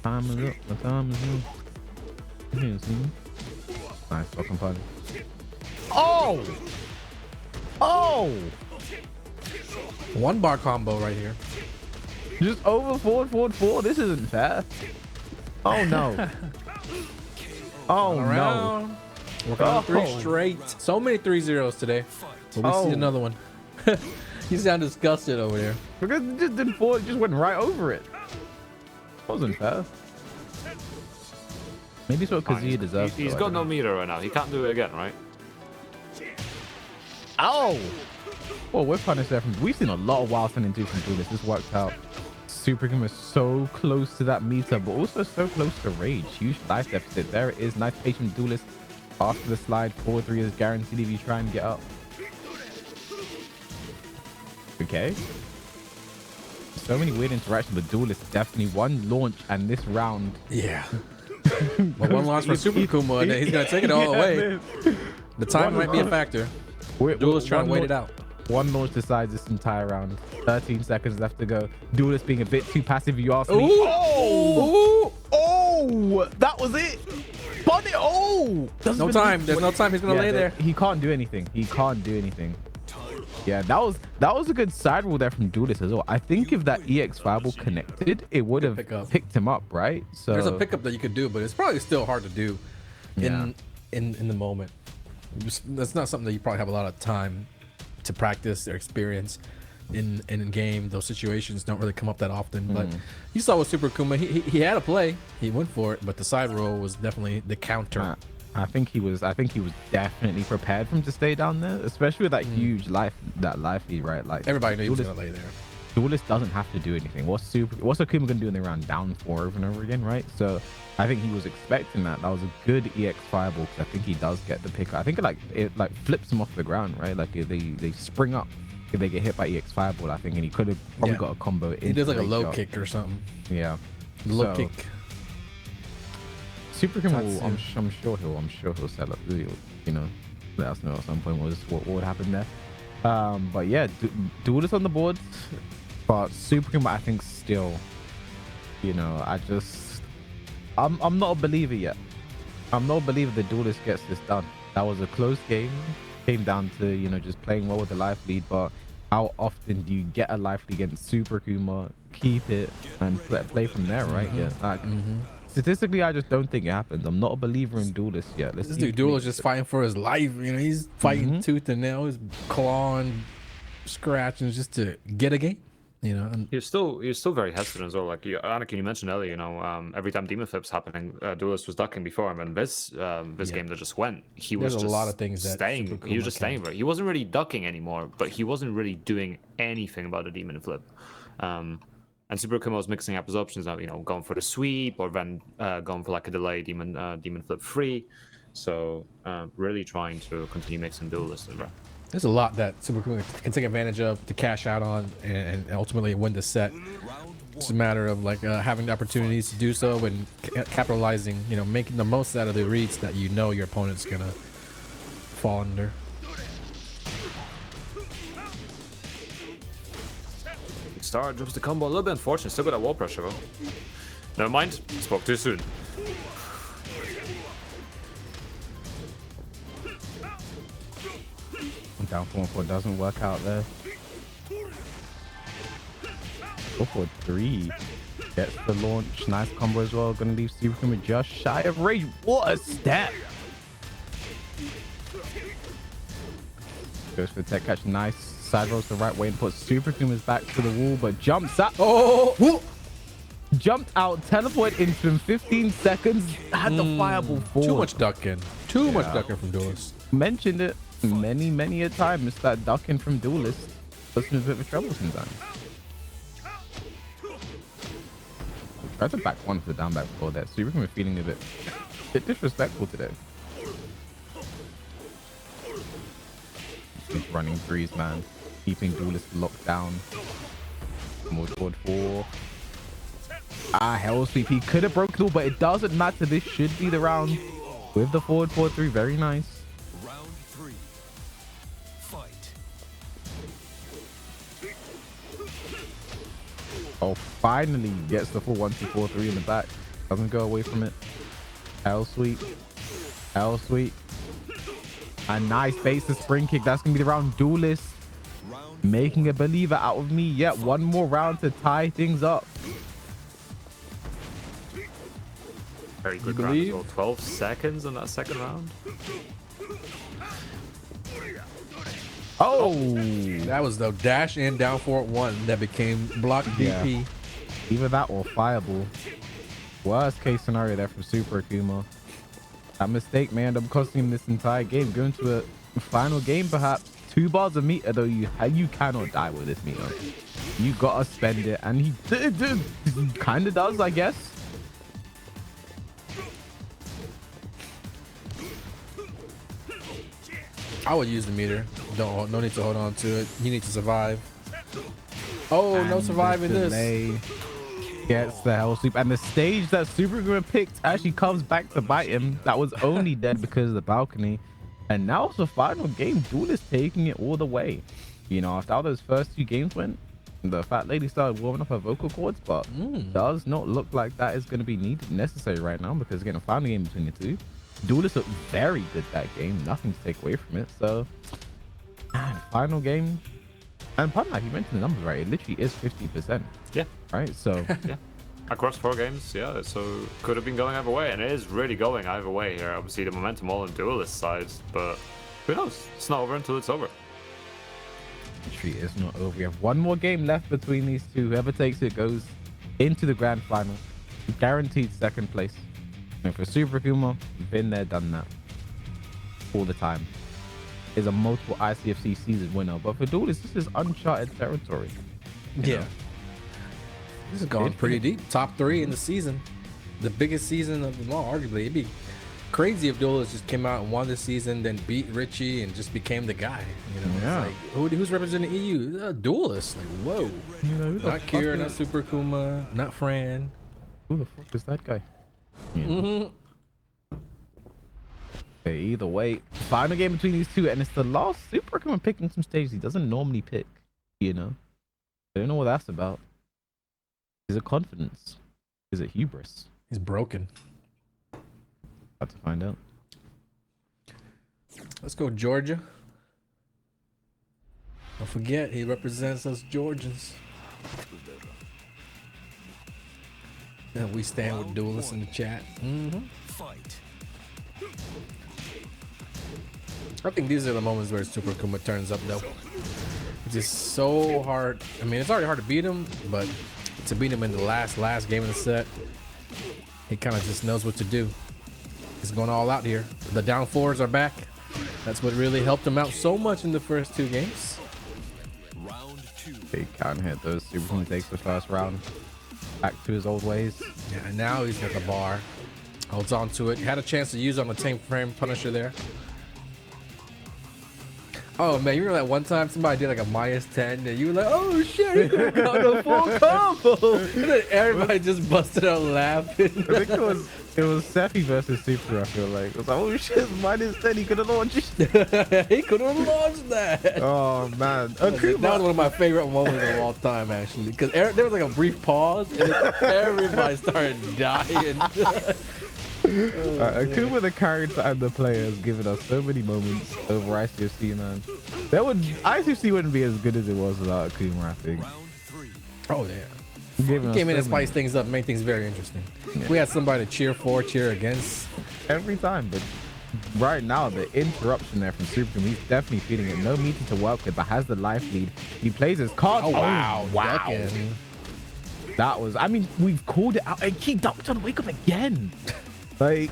Time is up. The time is up. Yes, nice fucking fun. Oh! Oh! One bar combo right here. Just over forward. This isn't fair. Oh no. Oh no. Around. Working on 3 straight. So many 3-0s today. But we see another one. You sound disgusted over there. Because it just didn't fall, it just went right over it. Wasn't fair. Maybe it's what Kazuya deserves. He's though, I got don't no know. meter right now. He can't do it again, right? Ow! Well, we're punished there from. We've seen a lot of wild sending two from Duelist. This worked out. Super Akuma is so close to that meter, but also so close to rage. Huge life deficit. There it is. Nice patient Duelist. After the slide, 4-3 is guaranteed if you try and get up. Okay. So many weird interactions, but Duelist definitely one launch, and this round. Yeah. Well, one loss for Super Akuma, and then he's gonna take it all away. The time might be a factor. Duelist trying to wait it out. One launch decides this entire round. 13 seconds left to go. Duelist being a bit too passive, you ask me. Ooh. Oh! Oh! That was it! Spun it! Oh! No time. There's no time. He's gonna lay there. He can't do anything. He can't do anything. Yeah, that was a good side roll there from Duelist as well. I think if that EX fireball connected, it would have picked him up, right? So There's a pickup that you could do, but it's probably still hard to do in the moment. That's not something that you probably have a lot of time to practice or experience in game. Those situations don't really come up that often. But you saw with Super Akuma, he had a play, he went for it, but the side roll was definitely the counter. I think he was definitely prepared for him to stay down there, especially with that huge life lead, right? Like everybody knew he was gonna lay there. Duelist doesn't have to do anything. What's Akuma gonna do in the round? Down 4 over and over again, right? So I think he was expecting that. That was a good EX fireball because I think he does get the pick. I think it flips him off the ground, right? Like if they spring up if they get hit by EX fireball, I think, and he could have probably got a combo. He does like a low kick or something. Yeah, low kick. Super Akuma, I'm sure he'll set up. You know, let us know at some point what would happen there. But yeah, Duelist on the board, but Super Akuma, I think still, you know, I'm not a believer yet. I'm not a believer the Duelist gets this done. That was a close game. Came down to, you know, just playing well with the life lead, but how often do you get a life lead against Super Akuma, keep it, and play from there, right? Yeah. Like, statistically, I just don't think it happens. I'm not a believer in Duelist yet. This dude Duelist just fighting for his life. You know, he's fighting tooth and nail. He's clawing, scratching just to get a game. You know, and You're still very hesitant as well. Like Anakin, you mentioned earlier, every time demon flips happening, Duelist was ducking before him, and this game that just went, he was There's a just lot of things that staying. Super He was Kuma just can. staying there. He wasn't really ducking anymore, but he wasn't really doing anything about the demon flip. And Super Kuma was mixing up his options now, going for the sweep or then going for like a delay demon flip free. So really trying to continue mixing Duelist as well. There's a lot that Super Kuma can take advantage of to cash out on and ultimately win the set. It's a matter of like having the opportunities to do so and capitalizing, making the most out of the reads that your opponent's gonna fall under. Star drops the combo, a little bit unfortunate. Still got that wall pressure though. Never mind, spoke too soon. Down 4-4 doesn't work out there. 4-4-3 gets the launch. Nice combo as well. Gonna leave Super Kuma just shy of rage. What a step! Goes for the tech catch. Nice side rolls the right way and puts Super Kuma's back to the wall, but jumps out. Oh! Whoa. Jumped out, teleport into him. 15 seconds. Had the fireball forward. Too much ducking. Too much ducking from Duelist. Mentioned it many a time. It's that ducking from Duelist. Puts him in a bit of trouble sometimes. Tried to back one for the down back before that. Super Kuma feeling a bit disrespectful today. He's running threes, man. Keeping Duelist locked down. More forward 4. Hell sweep. He could have broken all, but it doesn't matter. This should be the round with the forward 4-3. Very nice. Round 3. Fight. Oh, finally gets the full 1-2-4-3 in the back. Doesn't go away from it. L sweep. L sweep. A nice basis spring kick. That's gonna be the round. Duelist making a believer out of me. Yet one more round to tie things up. Very good round as well. 12 seconds in that second round. Oh, That was the dash in down 4-1 that became block DP. either that or fireball. Worst case scenario there from Super Akuma. That mistake may end up costing him this entire game. Going to a final game, perhaps. 2 bars of meter, though. You cannot die with this meter. You gotta spend it, and he kind of does, I guess. I would use the meter. No need to hold on to it. You need to survive. Oh, And no surviving the this. delay gets the hell sweep, and the stage that Super Akuma picked actually comes back to bite him. That was only dead because of the balcony, and now it's the final game. Duelist taking it all the way. After how those first 2 games went, the fat lady started warming up her vocal cords, but does not look like that is going to be necessary right now, because again, a final game between the two. Duelist looked very good that game. Nothing to take away from it. So, final game. And pardon that, you mentioned the number right. It literally is 50%. Yeah. Right? So, Yeah. Across 4 games, yeah. So could have been going either way, and it is really going either way here. Obviously, the momentum all on Duelist sides, but who knows? It's not over until it's over. literally is not over. We have one more game left between these two. Whoever takes it goes into the grand final. Guaranteed second place. And for Super Akuma, been there, done that. All the time. Is a multiple ICFC season winner. But for Duelist, this is uncharted territory. You know? This is going pretty deep. Top 3 in the season. The biggest season of them all, arguably. It'd be crazy if Duelist just came out and won this season, then beat Richie and just became the guy. Yeah. It's like, who's representing EU? Duelist. Like, whoa. Who the Not fuck Kira, is- not Super Akuma, not Fran. Who the fuck is that guy? Okay, either way, final game between these two, and it's the last Super Akuma picking some stages he doesn't normally pick. I don't know what that's about. Is it confidence? Is it hubris? He's broken. About to find out. Let's go, Georgia. Don't forget, he represents us Georgians. And we stand with Duelists in the chat. Fight. I think these are the moments where Super Akuma turns up, though. just so hard. I mean, it's already hard to beat him, but to beat him in the last game of the set, he kind of just knows what to do. He's going all out here. The down fours are back. That's what really helped him out so much in the first 2 games. Round 2. He can't hit those super. He takes the first round back to his old ways. Yeah, and now he's got the bar. Holds on to it. Had a chance to use on the tame frame Punisher there. Oh man, you remember that one time somebody did like a -10 and you were like, oh shit, he got the full combo. And then everybody just busted out laughing. I think it was Sephi versus Super, I feel like. It was like, oh shit, -10, he could have launched. He could have launched that. Oh man. That was one of my favorite moments of all time, actually, because there was like a brief pause and then everybody started dying. Akuma, the character and the player, has given us so many moments over ICFC, man. ICFC wouldn't be as good as it was without Akuma, I think. Round 3. Oh yeah. He came in and spiced things up, made things very interesting. Yeah. We had somebody to cheer for, cheer against. Every time, but right now the interruption there from Super, he's definitely feeling it. No meter to work with, but has the life lead. He plays his cards. Oh wow, wow. Tekken. That was, I mean, we've called it out, and he dumped on wake up again. Like,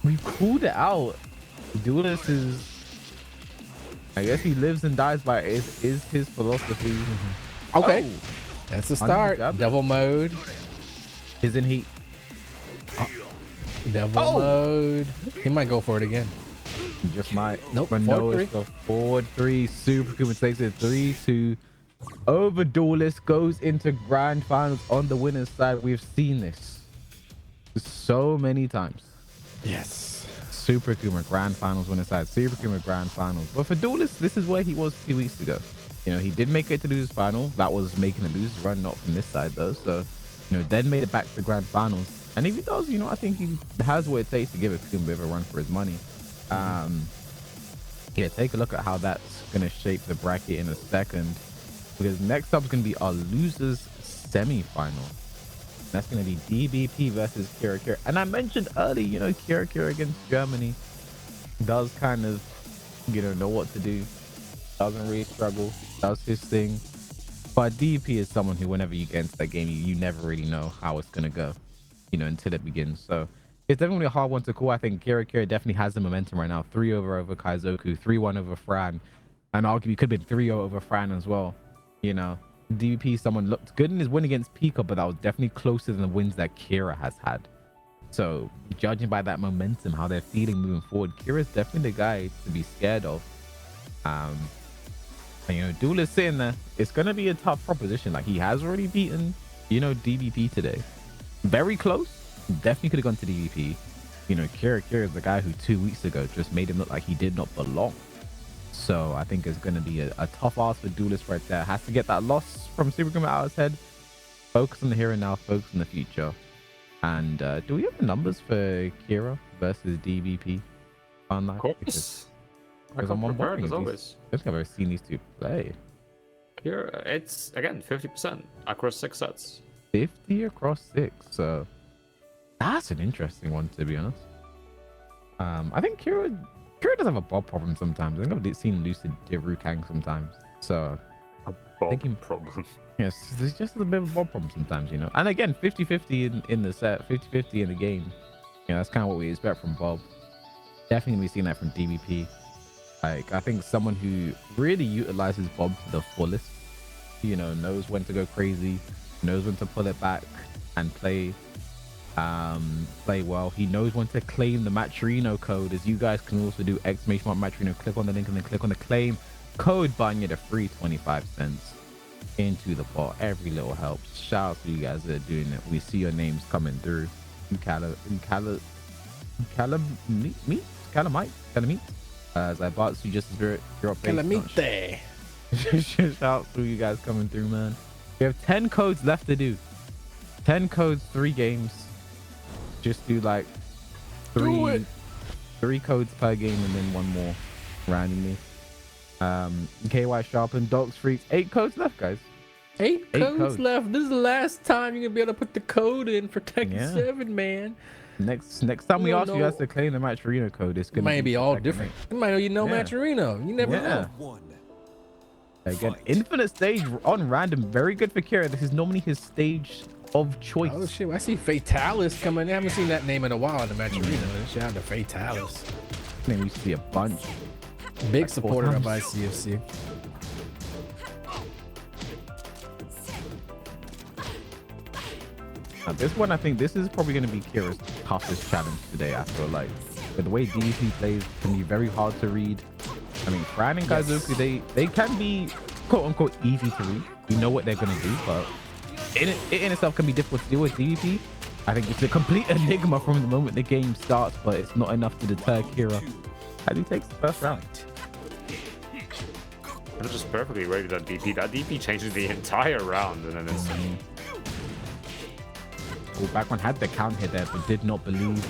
we called it out. Duelist is, I guess he lives and dies by it. Is his philosophy. Okay, Oh, that's the start. Devil mode. is in heat. Devil mode. He might go for it again. He just might. Nope, But no, it's a 4-3. Super Kuma takes it 3-2. Over Duelist goes into grand finals on the winner's side. We've seen this so many times. Yes. Super Kuma grand finals winner's side. Super Kuma grand finals. But for Duelist, this is where he was 2 weeks ago. You know, he did make it to lose final. That was making a lose run, not from this side though. So, you know, then made it back to the grand finals. And if he does, you know, I think he has what it takes to give Akuma a bit of a run for his money. Yeah, take a look at how that's going to shape the bracket in a second. Because next up is going to be our losers semi-final. That's going to be DBP versus KiraKira. And I mentioned early, you know, KiraKira against Germany does kind of, you know what to do. Doesn't really struggle. Does his thing. But DBP is someone who, whenever you get into that game, you never really know how it's going to go, you know, until it begins. So it's definitely a hard one to call. I think KiraKira definitely has the momentum right now. 3-0 over Kaizoku, 3-1 over Fran. And arguably could have been 3-0 over Fran as well. You know, DVP, someone looked good in his win against Pikah, but that was definitely closer than the wins that Kira has had. So, judging by that momentum, how they're feeling moving forward, Kira's definitely the guy to be scared of. And, you know, Duelist sitting there, it's going to be a tough proposition. Like, he has already beaten, you know, DVP today. Very close. Definitely could have gone to DVP. You know, KiraKira is the guy who 2 weeks ago just made him look like he did not belong. So I think it's going to be a tough ask for Duelist right there. Has to get that loss from Super Kuma out of his head. Focus on the here and now. Focus on the future. And do we have the numbers for Kira versus DVP? Of course. I come prepared as always. I think I've ever seen these two play. Here, it's, again, 50% across 6 sets. 50 across 6. So that's an interesting one, to be honest. I think Kira does have a bob problem sometimes. I think I've seen Lucid Rukang sometimes. So A bob problem. Yes, there's just a bit of a bob problem sometimes, you know. And again, 50-50 in the set, 50-50 in the game. You know, that's kind of what we expect from Bob. Definitely seen that from DBP. Like, I think someone who really utilizes Bob to the fullest, you know, knows when to go crazy, knows when to pull it back and play well. He knows when to claim the Maturino code, as you guys can also do exclamation mark Maturino, click on the link and then click on the claim code button. Get a free 25 cents into the bot. Every little helps. Shout out to you guys that are doing it. We see your names coming through. Calamite. As I bought you just spirit. Calamite. Shout out to you guys coming through, man. We have 10 codes left to do. 10 codes, 3 games. Just do like three codes per game and then one more randomly. KY Sharpen, Dogs Freaks, 8 codes left, guys. 8 codes left. This is the last time you're gonna be able to put the code in for Tekken 7, man. Next time we ask you guys to claim the Maturino code, it's gonna be all Tekken different. You might know Maturino. You never know. 1. Again, infinite stage on random. Very good for Kira. This is normally his stage of choice. Oh shit! I see Fatalis coming in. I haven't seen that name in a while in the match arena. Shout out to Fatalis. Then we see a bunch. Big Like supporter of 4 times. ICFC. Now this one, I think this is probably going to be Kira's toughest challenge today. I feel like with the way DDP plays, can be very hard to read. I mean, Fran and Kaizoku, they can be quote unquote easy to read. You know what they're going to do, but it in itself can be difficult to deal with. DDP, I think it's a complete enigma from the moment the game starts, but it's not enough to deter Kira as he takes the first round. But it's just perfectly ready that DP. That DP changes the entire round in an instant. Oh, Backman had the counter there, but did not believe.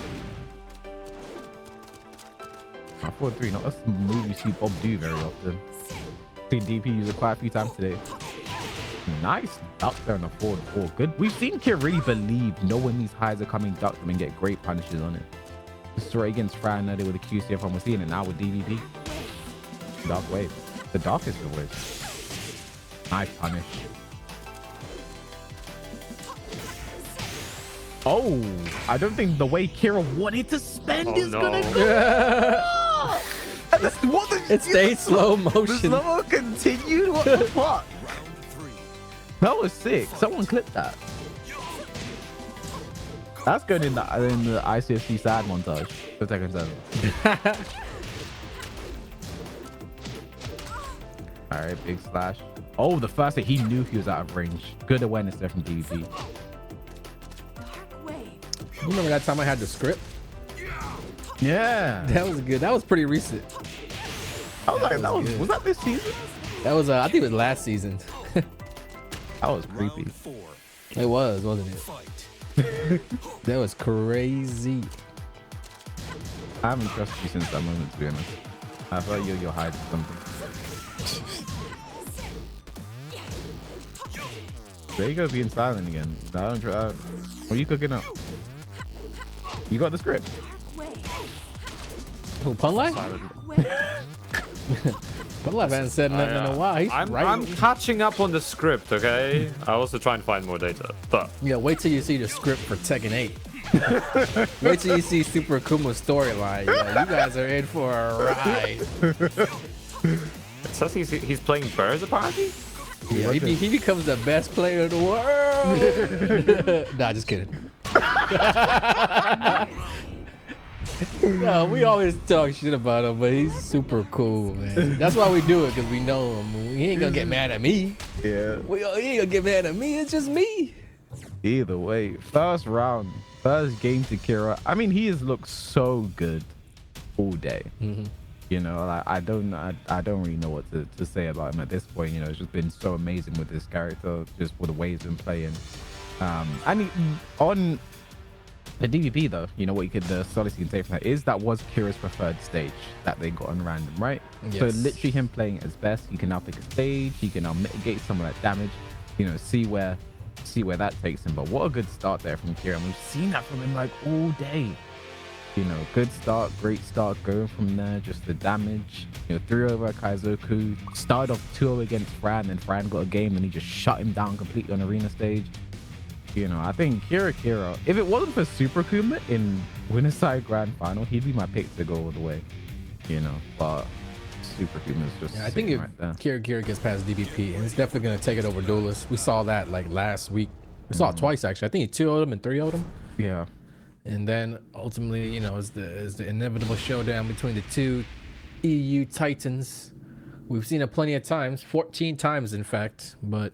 4-3, not a move you see Bob do very often. Seen DP use it quite a few times today. Nice up there on the 4-4. Good. We've seen Kira really believe know when these highs are coming, duck them, and get great punishes on it. Destroy against Fran earlier with the QCF, and we're seeing it now with DVP. Dark wave. The darkest of waves. Nice punish. Oh, I don't think the way Kira wanted to spend is gonna go. It stayed slow The motion. slow continued. What the fuck? That was sick. Someone clipped that. That's going in the ICFC sad montage. The Tekken 7. All right, big slash. Oh, the first hit, he knew he was out of range. Good awareness there from DVP. You remember that time I had the script? Yeah. That was good. That was pretty recent. I was like, was good. was that this season? That was I think it was last season. That was creepy. Round 4. It was, wasn't it? Fight. That was crazy. I haven't trusted you since that moment, to be honest. I thought you're hiding something. There you go, being silent again. I don't try. What are you cooking up? You got the script. Who, Pun Life? Pun Life hasn't said nothing in a while. He's I'm right. catching up on the script, okay? I also try and find more data, but Yeah, wait till you see the script for Tekken 8. Wait till you see Super Akuma's storyline. Yeah, you guys are in for a ride. it says he's playing birds apparently. Yeah, he becomes the best player in the world. Nah, just kidding. No, we always talk shit about him, but he's super cool, man. That's why we do it, because we know him. He ain't gonna get mad at me. Yeah. He ain't gonna get mad at me. It's just me. Either way, first round, first game to Kira. I mean, he has looked so good all day. You know, like, I don't really know what to say about him at this point. You know, it's just been so amazing with this character, just with the way he's been playing. And on the DVP though, you know what the solace you can take from that was Kira's preferred stage that they got on random, right? Yes. So literally him playing his best, he can now pick a stage, he can now mitigate some of that damage, you know, see where that takes him. But what a good start there from Kira, and we've seen that from him like all day. You know, good start, great start, going from there, just the damage. You know, 3 over Kaizoku, started off 2-0 against Fran, and Fran got a game and he just shut him down completely on arena stage. You know, I think KiraKira, if it wasn't for Super Akuma in Winner's Side Grand Final, he'd be my pick to go all the way. You know, but Super Akuma is just Yeah, I think if right there. KiraKira gets past DVP, and it's definitely gonna take it over Duelist. We saw that like last week. We saw it twice actually. I think he 2-0'd him and 3-0'd him. Yeah. And then ultimately, you know, is the inevitable showdown between the two EU Titans. We've seen it plenty of times, 14 times in fact, but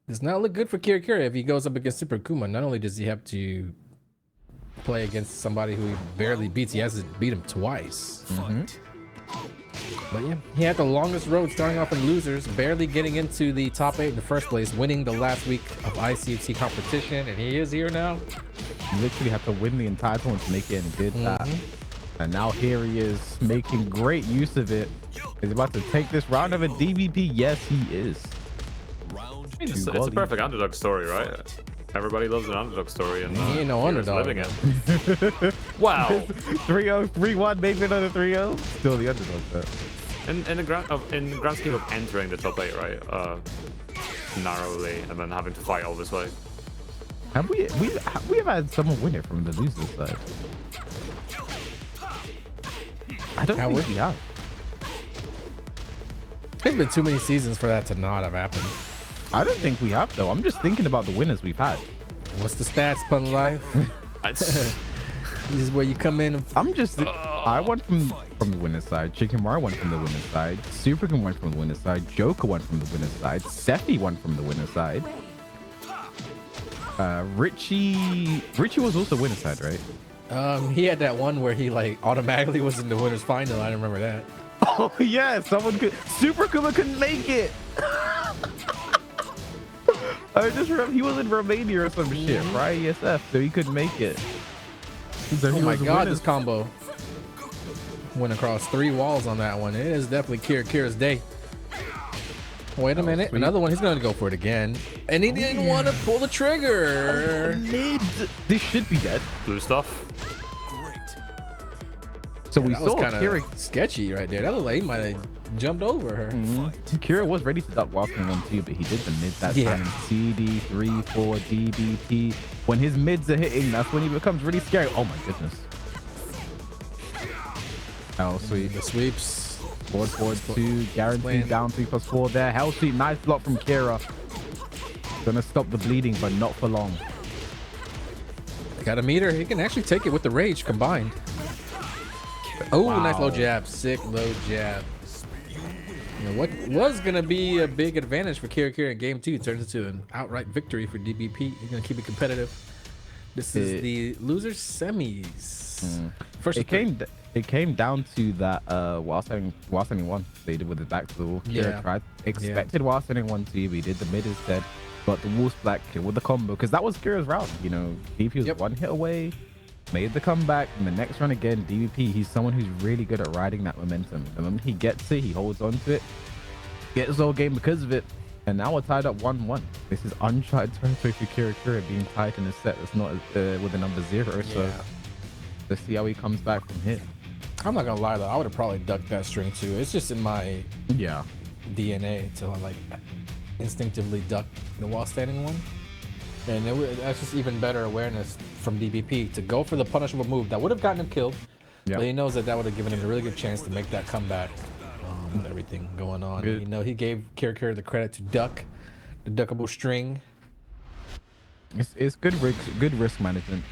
it's not look good for KiraKira if he goes up against Super Akuma. Not only does he have to play against somebody who he barely beats, he has to beat him twice. But yeah, he had the longest road starting off in losers, barely getting into the top 8 in the first place, winning the last week of ICFC competition, and he is here now. You literally have to win the entire tournament to make it, and did that. And now here he is making great use of it. He's about to take this round of a DVP. Yes, he is. Round It's a perfect underdog story, right? Everybody loves an underdog story, and He ain't no Kira's underdog. living it. Wow. 3-0, 3-1, maybe another 3-0. Still the underdog, though. In the grand scheme of entering the top 8, right? Narrowly, and then having to fight all this way. Have we ever had someone win it from the loser's side? I don't think we have. There's been too many seasons for that to not have happened. I don't think we have though. I'm just thinking about the winners we've had. What's the stats, Pun Life? This is where you come in. I went from the winner's side. Chicken Mara went from the winner's side. Superkin went from the winner's side. Joker went from the winner's side. Sephi went from the winner's side. Richie was also winner's side, right? He had that one where he like automatically was in the winner's final. I remember that. Oh yeah, someone could. Super Kuma couldn't make it. I just remember he was in Romania or some shit, right? ICFC, so he couldn't make it. So Oh my god, this combo went across 3 walls on that one. It is definitely KiraKira's day. Wait a minute, another one. He's gonna go for it again, and he didn't want to pull the trigger. This should be dead. Blue stuff. So we That was saw kind Kira. of sketchy right there. That looked like he might have jumped over her. Kira was ready to duck walking on too, but he did the mid that Yeah. time. CD 3-4 DBP. When his mids are hitting, that's when he becomes really scary. Oh my goodness. Hell sweep. The sweeps. Forward 2. Guaranteed down 3+4 there. Hell sweep. Nice block from Kira. Gonna stop the bleeding, but not for long. Got a meter. He can actually take it with the rage combined. Oh, Wow. nice low jab. Sick low jab. You know, what was going to be a big advantage for KiraKira in game 2 turns into an outright victory for DBP. He's going to keep it competitive. This is the loser semis. First It came down to that while sending one they did with it back to the wall. Yeah. Kira tried expected while sending 1-2, but he did the mid instead. Got the wolf black kill with the combo because that was Kira's route. You know, DBP was 1 hit away, made the comeback, and the next run again, DBP, he's someone who's really good at riding that momentum. The moment he gets it, he holds on to it, gets the whole game because of it, and now we're tied up 1-1. This is uncharted territory for KiraKira being tied in a set that's not with a number 0, so let's see how he comes back from here. I'm not going to lie, though. I would have probably ducked that string, too. It's just in my DNA to, like, instinctively duck the wall standing one. And that's just even better awareness from DBP to go for the punishable move that would have gotten him killed. But he knows that would have given him a really good chance to make that comeback. And everything going on. You know, he gave KiraKira the credit to duck the duckable string. It's good risk management.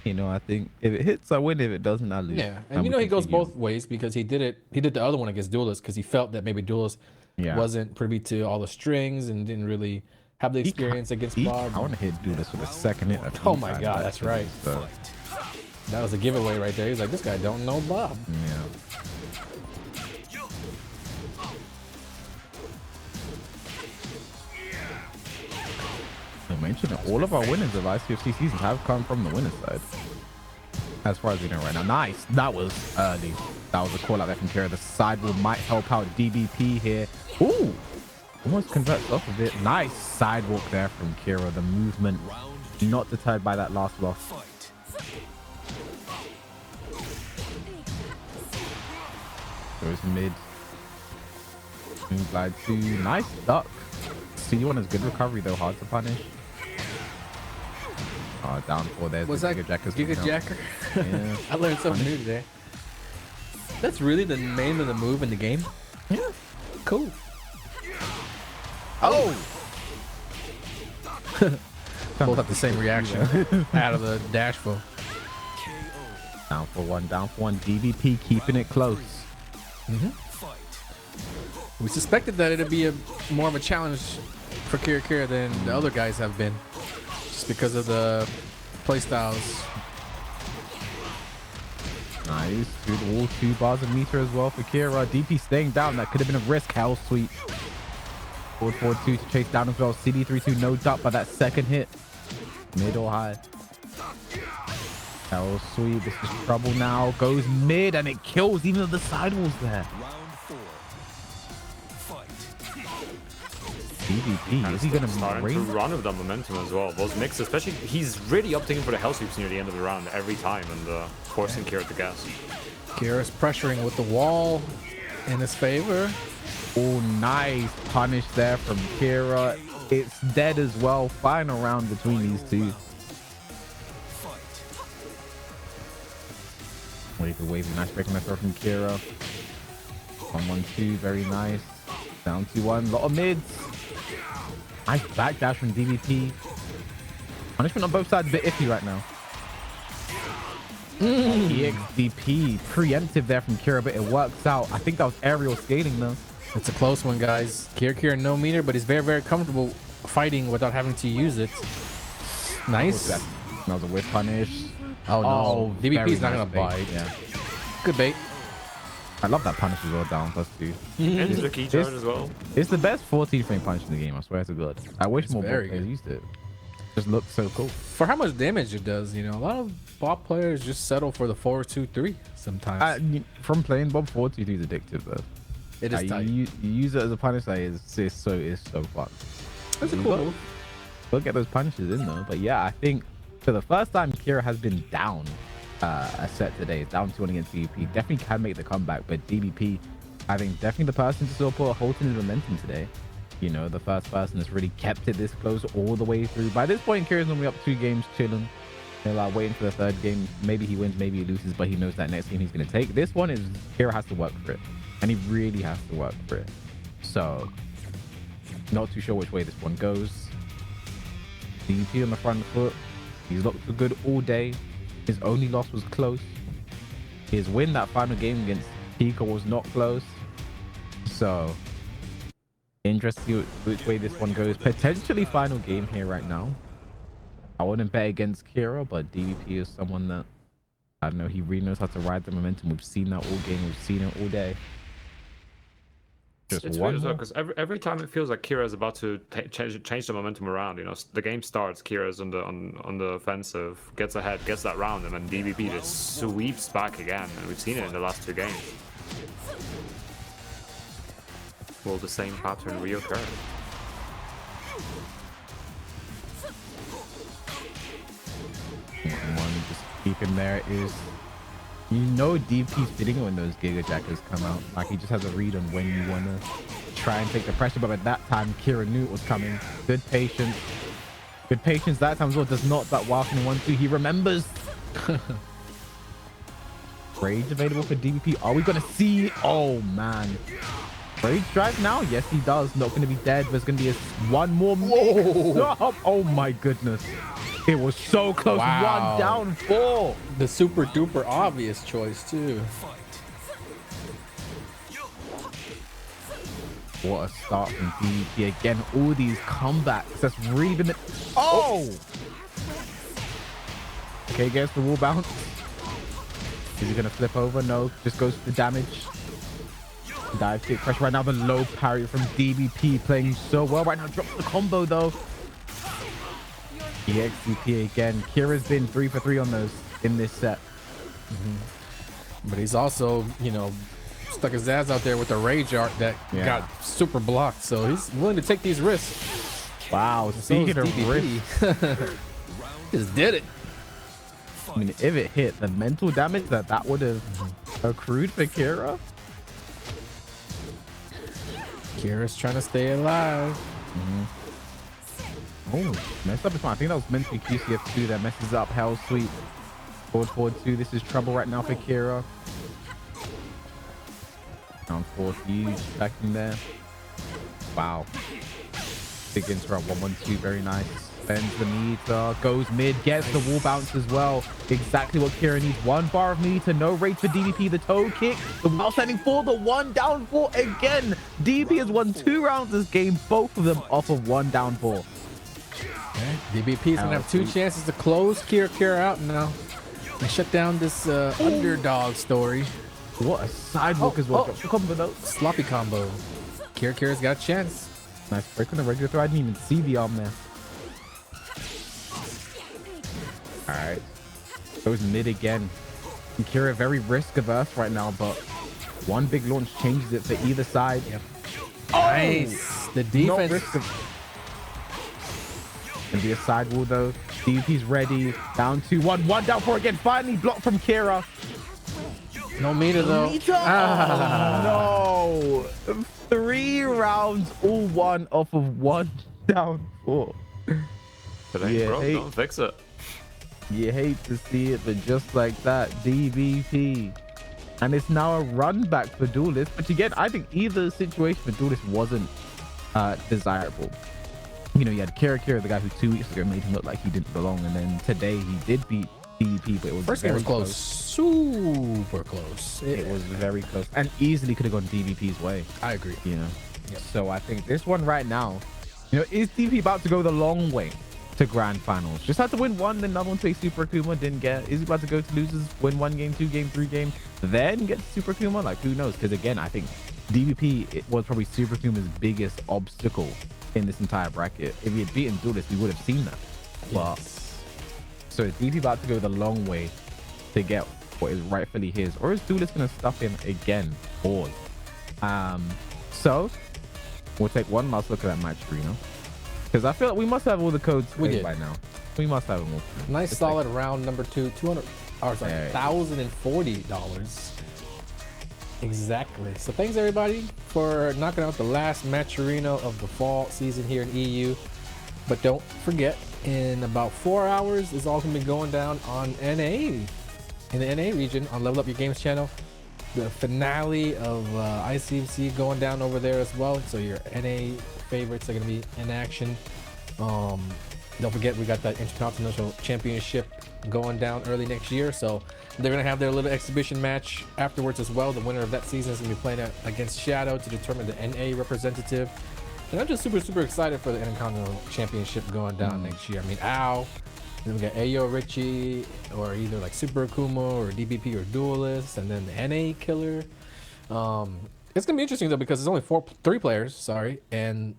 You know, I think if it hits, I win. If it doesn't, I lose. Yeah, and you know he goes both ways because he did the other one against Duelist because he felt that maybe Duelist wasn't privy to all the strings and didn't really have the experience against Bob. I want to hit Duelist with a second hit. Oh my god, that's right. So. That was a giveaway right there. He's like, this guy don't know Bob. Yeah. I mentioned that all of our winners of ICFC seasons have come from the winner's side. As far as we know right now. Nice. That was early. That was a call out there from Kira. The sidewall might help out DBP here. Ooh. Almost converts off of it. Nice sidewalk there from Kira. The movement not deterred by that last block. Goes mid. Move glide 2. Nice duck. C1 is good recovery though. Hard to punish. Down 4 there. Was that Giga Jacker? Yeah. I learned something new today. That's really the name of the move in the game? Yeah. Cool. Oh! Both have the same reaction out of the dash flow. Down for one. DBP keeping it close. We suspected that it'd be more of a challenge for KiraKira than the other guys have been. Just because of the playstyles. Nice. Through the wall, 2 bars of meter as well for Kira. DP staying down. That could have been a risk. Hell sweep. Forward 2 to chase down as well. CD3-2 no doubt by that second hit. Mid or high. Hell sweep. This is trouble now. Goes mid and it kills even though the sidewall's there. DBP, is he going to starting to run with that momentum as well? Those mix, especially, he's really opting for the hell sweeps near the end of the round every time and forcing Kira to gas. Kira's pressuring with the wall. in his favor. Oh, nice punish there from Kira. It's dead as well. Final round between these two. Wavy, nice breaking my throw from Kira. 1-1-2, very nice. Down 2-1, lot of mids. Nice backdash from DVP. Punishment on both sides a bit iffy right now. EXDP, preemptive there from Kira, but it works out. I think that was aerial scaling though. It's a close one, guys. KiraKira no meter, but he's very, very comfortable fighting without having to use it. Nice. That was a whip punish. Oh no, DVP's not gonna bait. bite. Yeah. Good bait. I love that punish as well, down +2. And the key charge as well. It's the best 14 frame punch in the game, I swear to God. I wish more very players good. used it. Just looks so cool. For how much damage it does, you know, a lot of bot players just settle for the 4-2-3 sometimes. From playing Bob 4-2-3 is addictive though. It is tight. You use it as a punish, like, it's so fun. That's a cool move. We'll get those punches in though. But yeah, I think for the first time Kira has been down a set today. It's down 2-1 against DVP. Definitely can make the comeback, but DVP having definitely the person to sort of put a halt in his momentum today. You know, the first person that's really kept it this close all the way through. By this point, Kira's normally up 2 games chilling. They're like waiting for the third game. Maybe he wins, maybe he loses, but he knows that next game he's going to take. This one is Kira has to work for it, and he really has to work for it. So, not too sure which way this one goes. DVP on the front foot. He's looked good all day. His only loss was close. His win that final game against Pikah was not close. So, interesting which way this one goes. Potentially final game here right now. I wouldn't bet against Kira, but DVP is someone that, I don't know, he really knows how to ride the momentum. We've seen that all game. We've seen it all day. It's weird as well because every time it feels like Kira is about to change the momentum around. You know, the game starts, Kira's on the offensive, gets ahead, gets that round, and then DVP just sweeps back again. And we've seen it in the last 2 games. Will the same pattern reoccur? One just keep him there is, you know, DVP's fitting it when those Giga Jackers come out. Like, he just has a read on when you want to try and take the pressure. But at that time, Kira knew it was coming. Good patience. Good patience that time as well. Does not that while in 1-2. He remembers. Rage available for DVP. Are we going to see? Oh, man. Rage drive now? Yes, he does. Not going to be dead. There's going to be one more. Oh, my goodness. It was so close. Wow. 1 down 4. The super duper obvious choice too. What a start from DVP. Again, all these comebacks. That's really been... Oh! Okay, gets the wall bounce. Is he going to flip over? No, just goes for the damage. Dive kick pressure right now. The low parry from DVP playing so well right now. Drops the combo though. EXCP again. Kira's been 3 for 3 on those in this set. But he's also, you know, stuck his ass out there with the rage art that got super blocked. So he's willing to take these risks. Wow. Speaking of risks, just did it. I mean, if it hit, the mental damage that would have accrued for Kira. Kira's trying to stay alive. Oh, messed up his one. I think that was meant to be QCF2 that messes up Hell Sweep. Forward 2. This is trouble right now for Kira. Down 4, huge backing there. Wow. Big interrupt. 1-1-2, very nice. Bends the meter, goes mid, gets the wall bounce as well. Exactly what Kira needs. 1 bar of meter, no rage for DVP. The toe kick, the while standing for the 1 down 4 again. DVP has won 2 rounds this game, both of them off of 1 down 4. DVP's gonna have 2 chances to close KiraKira out now and shut down this underdog story. What a sidewalk as well. Drops the combo though. Sloppy combo. KiraKira's got a chance. Nice break on the regular throw. I didn't even see the arm there. Alright. Goes mid again. Kira very risk averse right now, but 1 big launch changes it for either side. Yep. Nice. The defense. Gonna be a side wall though. DVP's ready. Down 2-1. 1 down 4 again. Finally blocked from Kira. No meter though. No. 3 rounds, all won off of 1 down 4. But ain't Yeah, broke, hey. don't fix it. You hate to see it, but just like that, DVP. And it's now a run back for Duelist. But again, I think either situation for Duelist wasn't desirable. You know, you had KiraKira, the guy who 2 weeks ago made him look like he didn't belong. And then today he did beat DVP, but it was First game very was close. Super close. It was very close. And easily could have gone DVP's way, I agree. you know. Yep. So I think this one right now, you know, is DVP about to go the long way to grand finals? Just had to win one, then another one to a Super Akuma, didn't get. Is he about to go to losers, win 1 game, 2 game, 3 game, then get to Super Akuma? Like, who knows? Because again, I think DVP it was probably Super Akuma's biggest obstacle in this entire bracket. If he had beaten Duelist, we would have seen that. But so is DVP about to go the long way to get what is rightfully his, or is Duelist gonna stuff him again? Pause. So we'll take one last look at that match, Reno, because I feel like we must have all the codes We played did. by now. We must have them all. Nice Let's solid round number 2, 200, or sorry, Hey. $1,040. Exactly. So thanks everybody for knocking out the last matcherino of the fall season here in EU. But don't forget, in about 4 hours is all gonna be going down on NA, in the NA region on Level Up Your Games channel. The finale of ICFC going down over there as well. So your NA favorites are gonna be in action. Don't forget, we got that Intercontinental Championship going down early next year. So they're going to have their little exhibition match afterwards as well. The winner of that season is going to be playing against Shadow to determine the NA representative. And I'm just super, super excited for the Intercontinental Championship going down next year. I mean, ow. Then we got AyoRichie, or either like Super Akuma or DBP or Duelist, and then the NA killer. It's going to be interesting though, because it's only 3 players, sorry. And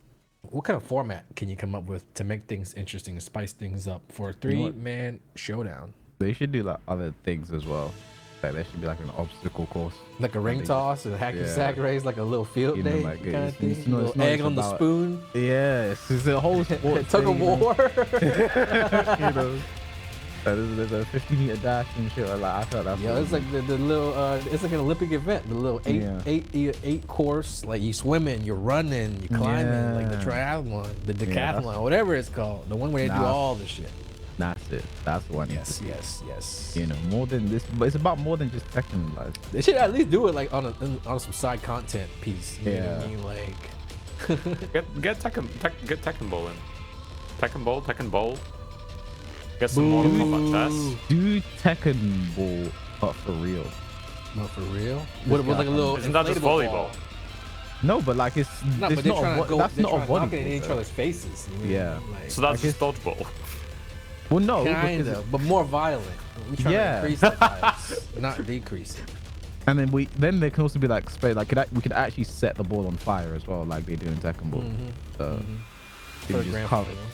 what kind of format can you come up with to make things interesting and spice things up for a 3-man showdown? They should do like other things as well. Like there should be like an obstacle course, Like a ring toss or a hacky sack race, like a little field You know, day like, kind of it's thing. not- Little it's not egg just on the about- spoon. Yes, it's a whole sport. Tug of thing, you know? war. You know, there's a 50-meter dash and shit. Like I felt that. Yeah, it's like the little. It's like an Olympic event. The little eight course. Like you swimming, you're running, you climbing, like the Yeah. triathlon, the that's- decathlon, whatever it's called. The one where they do Nah. all the shit. That's it. That's the one. Yes, yes, yes. You know, more than this, but it's about more than just Tekken, guys. They should at least do it like on some side content piece. You know what I Yeah. mean? Like. Get Tekken Bowl in. Tekken Bowl. Get some Mortal Kombat chess. Do Tekken Ball, but for real. Not for real. What guy- like a little? Isn't that just inflatable volleyball? ball? No, but like it's No, it's but they're not trying to go. that's They're not a trying to knock it in volleyball. each though. other's faces. You know? Yeah. Like, So that's I just dodgeball. Well, no, kind because- of, but more violent. We trying Yeah. to increase the violence, not decrease it. and then there can also be like spray. Like we could actually set the ball on fire as well, like they do in Tekken Ball. So you For just grand cover, finals.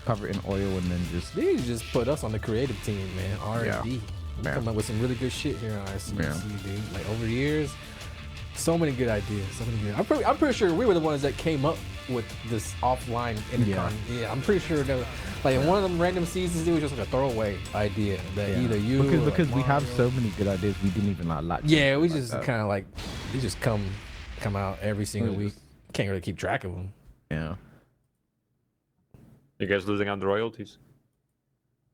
cover it in oil and then just They just put us on the creative team, man. R&D. We Yeah. come up with some really good shit here on ICFC, Yeah. dude. Like over the years, so many good ideas. So many good. I'm pretty sure we were the ones that came up with this offline intercon. Yeah, I'm pretty sure that like in one of them random seasons, it was just like a throwaway idea that either you or, because like, we have Mario- so many good ideas, we didn't even like latch. Yeah, we like just that. kind of like they just come out every single We week. Can't really keep track of them. Yeah. You guys losing out the royalties?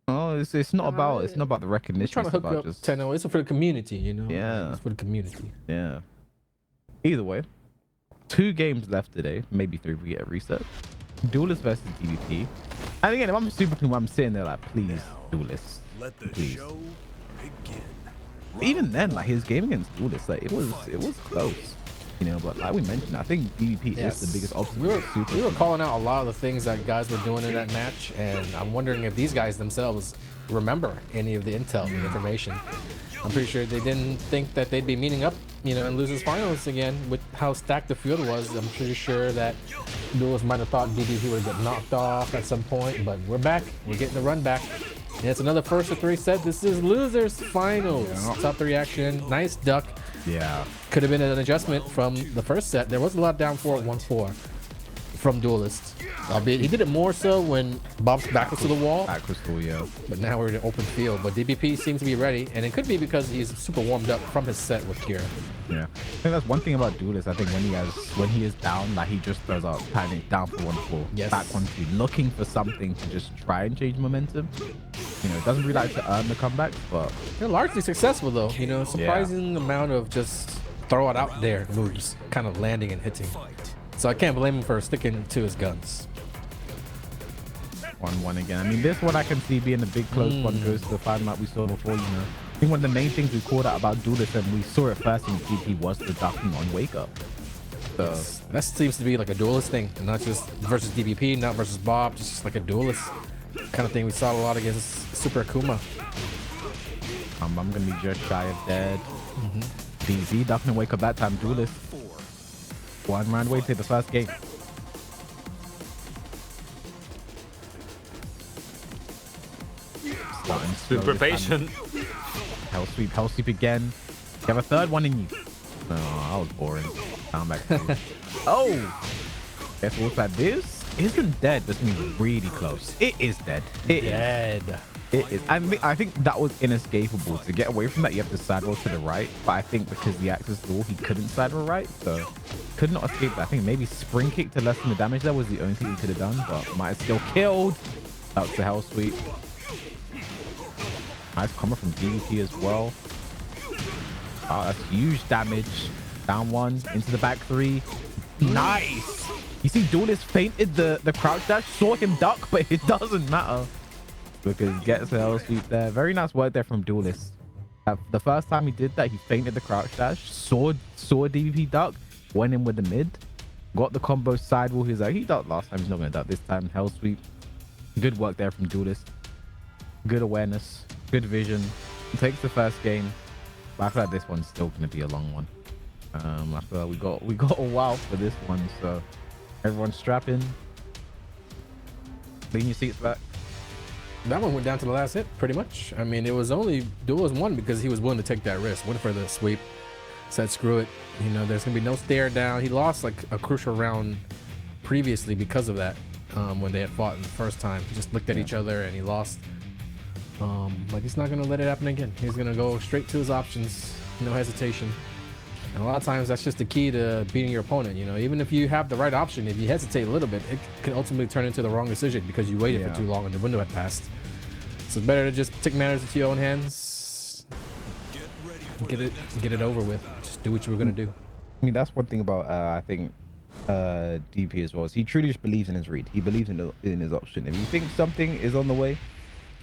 Oh, it's not about the We're recognition. trying to It's hook about up just Tenno. It's for the community, you know. Yeah. It's for the community. yeah. Either way, 2 games left today, maybe 3 if we get a reset. Duelist versus DVP. And again, if I'm super cool, I'm sitting there like, please, Duelist. Let the Please. show begin. Even then, like his game against Duelist, like it was close. You know, but like we mentioned, I think DVP is the biggest obstacle. We were calling out a lot of the things that guys were doing in that match, and I'm wondering if these guys themselves remember any of the intel, the information. I'm pretty sure they didn't think that they'd be meeting up, you know, in losers finals again with how stacked the field was. I'm pretty sure that Duelist might have thought DVP would get knocked off at some point, but we're back. We're getting the run back. And it's another first of 3 set. This is losers finals. Top 3 action. Nice duck. Yeah. Could have been an adjustment from the first set. There was a lot down 4 at 1-4. from Duelist. Albeit he did it more so when Bob's back was to the wall. Backwards full, yeah. But now we're in an open field. But DBP seems to be ready, and it could be because he's super warmed up from his set with Kira. Yeah, I think that's one thing about Duelist. I think when he is down, like he just throws out panic down for 1-4, Yes. back 1-2, looking for something to just try and change momentum. You know, doesn't really like to earn the comeback, but They're largely successful though. You know, surprising amount of just throw it out there moves, kind of landing and hitting. So I can't blame him for sticking to his guns. 1-1 again. I mean, this one I can see being a big close one goes to the final like we saw before, you know. I think one of the main things we called out about Duelist, and we saw it first in GP, was the ducking on wake up. So That seems to be like a duelist thing, and not just versus DBP, not versus Bob, just like a duelist kind of thing. We saw a lot against Super Akuma. I'm gonna be just shy of dead. DZ ducking and wake up that time. Duelist 1 round away to the first game. Starting slow Super this time. patient. Hell sweep again. You have a third one in you. No, that was boring. Down back to you. Oh! Guess what's that? This isn't dead. This means really close. It is dead. It is. Dead. It is. I think that was inescapable. To get away from that, you have to side roll to the right. But I think because the axe is dual, he couldn't side roll right. So could not escape that. I think maybe spring kick to lessen the damage there was the only thing he could have done. But might have still killed. That's the hell sweep. Nice coming from DVP as well. Oh, that's huge damage. Down 1 into the back 3. Nice. You see, Duelist fainted the crouch dash, saw him duck, but it doesn't matter because he gets the L sweep there. Very nice work there from Duelist. The first time he did that, he fainted the crouch dash, saw DVP duck, went in with the mid, got the combo sidewall. He's like, he ducked last time, he's not gonna duck this time. Hell sweep. Good work there from Duelist. Good awareness, good vision. He takes the first game. But I feel like this one's still gonna be a long one. I feel like we got a while for this one, so everyone strap in. Lean your seats back. That one went down to the last hit, pretty much. I mean, it was only Duelist won because he was willing to take that risk. Went for the sweep. Said screw it. You know, there's gonna be no stare down. He lost like a crucial round previously because of that. When they had fought in the first time, he just looked at each other and he lost. But he's not gonna let it happen again. He's gonna go straight to his options, no hesitation. And a lot of times that's just the key to beating your opponent. You know, even if you have the right option, if you hesitate a little bit, it can ultimately turn into the wrong decision because you waited for too long and the window had passed. So it's better to just take matters into your own hands, get it over with. Just do what you were gonna do. I mean, that's one thing about I think DP as well. Is he truly just believes in his read. He believes in his option. If he thinks something is on the way,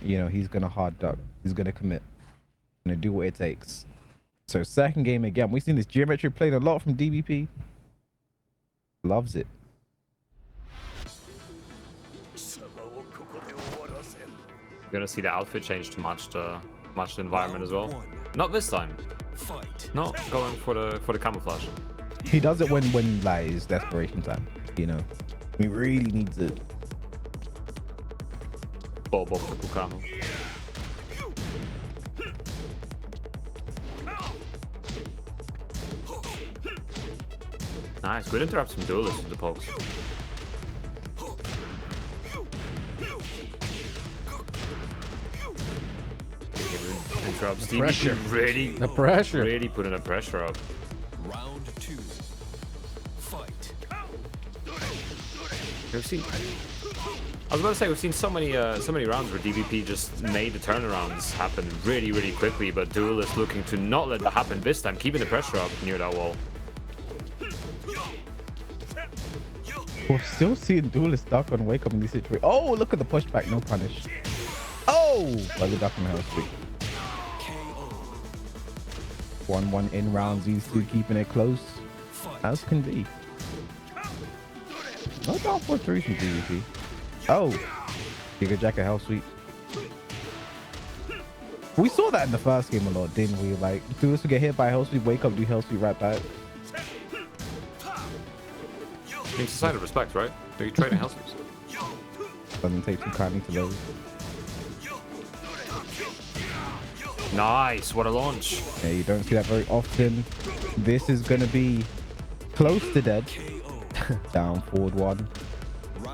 you know, he's gonna hard duck. He's gonna commit. Gonna do what it takes. So second game again, we've seen this geometric played a lot from DBP. Loves it. You're gonna see the outfit change to match the environment as well. Not this time. Not going for the camouflage. He does it when like it's desperation time. You know, he really needs it. Bob off the Pukamo. Nice, good interrupts from Duelist with the pokes. Interrupts. The pressure. Really, The pressure. really putting the pressure up. Round 2. Fight. We've seen. I was about to say we've seen so many rounds where DVP just made the turnarounds happen really, really quickly, but Duelist looking to not let that happen this time, keeping the pressure up near that wall. We're still seeing Duelist duck on wake up in this situation. Oh, look at the pushback, no punish. Oh, by the duck on the hell sweep. 1-1 in rounds. These two keeping it close as can be. No down 4-3 from DVP. Oh, Giga Jack a hell sweep. We saw that in the first game a lot, didn't we? Like, Duelist would get hit by a hell sweep, wake up, do hell sweep right back. It's a sign of respect, right? They're trading health sweeps. Doesn't take too kindly to those. Nice, what a launch. Yeah, you don't see that very often. This is gonna be close to dead. Down forward one.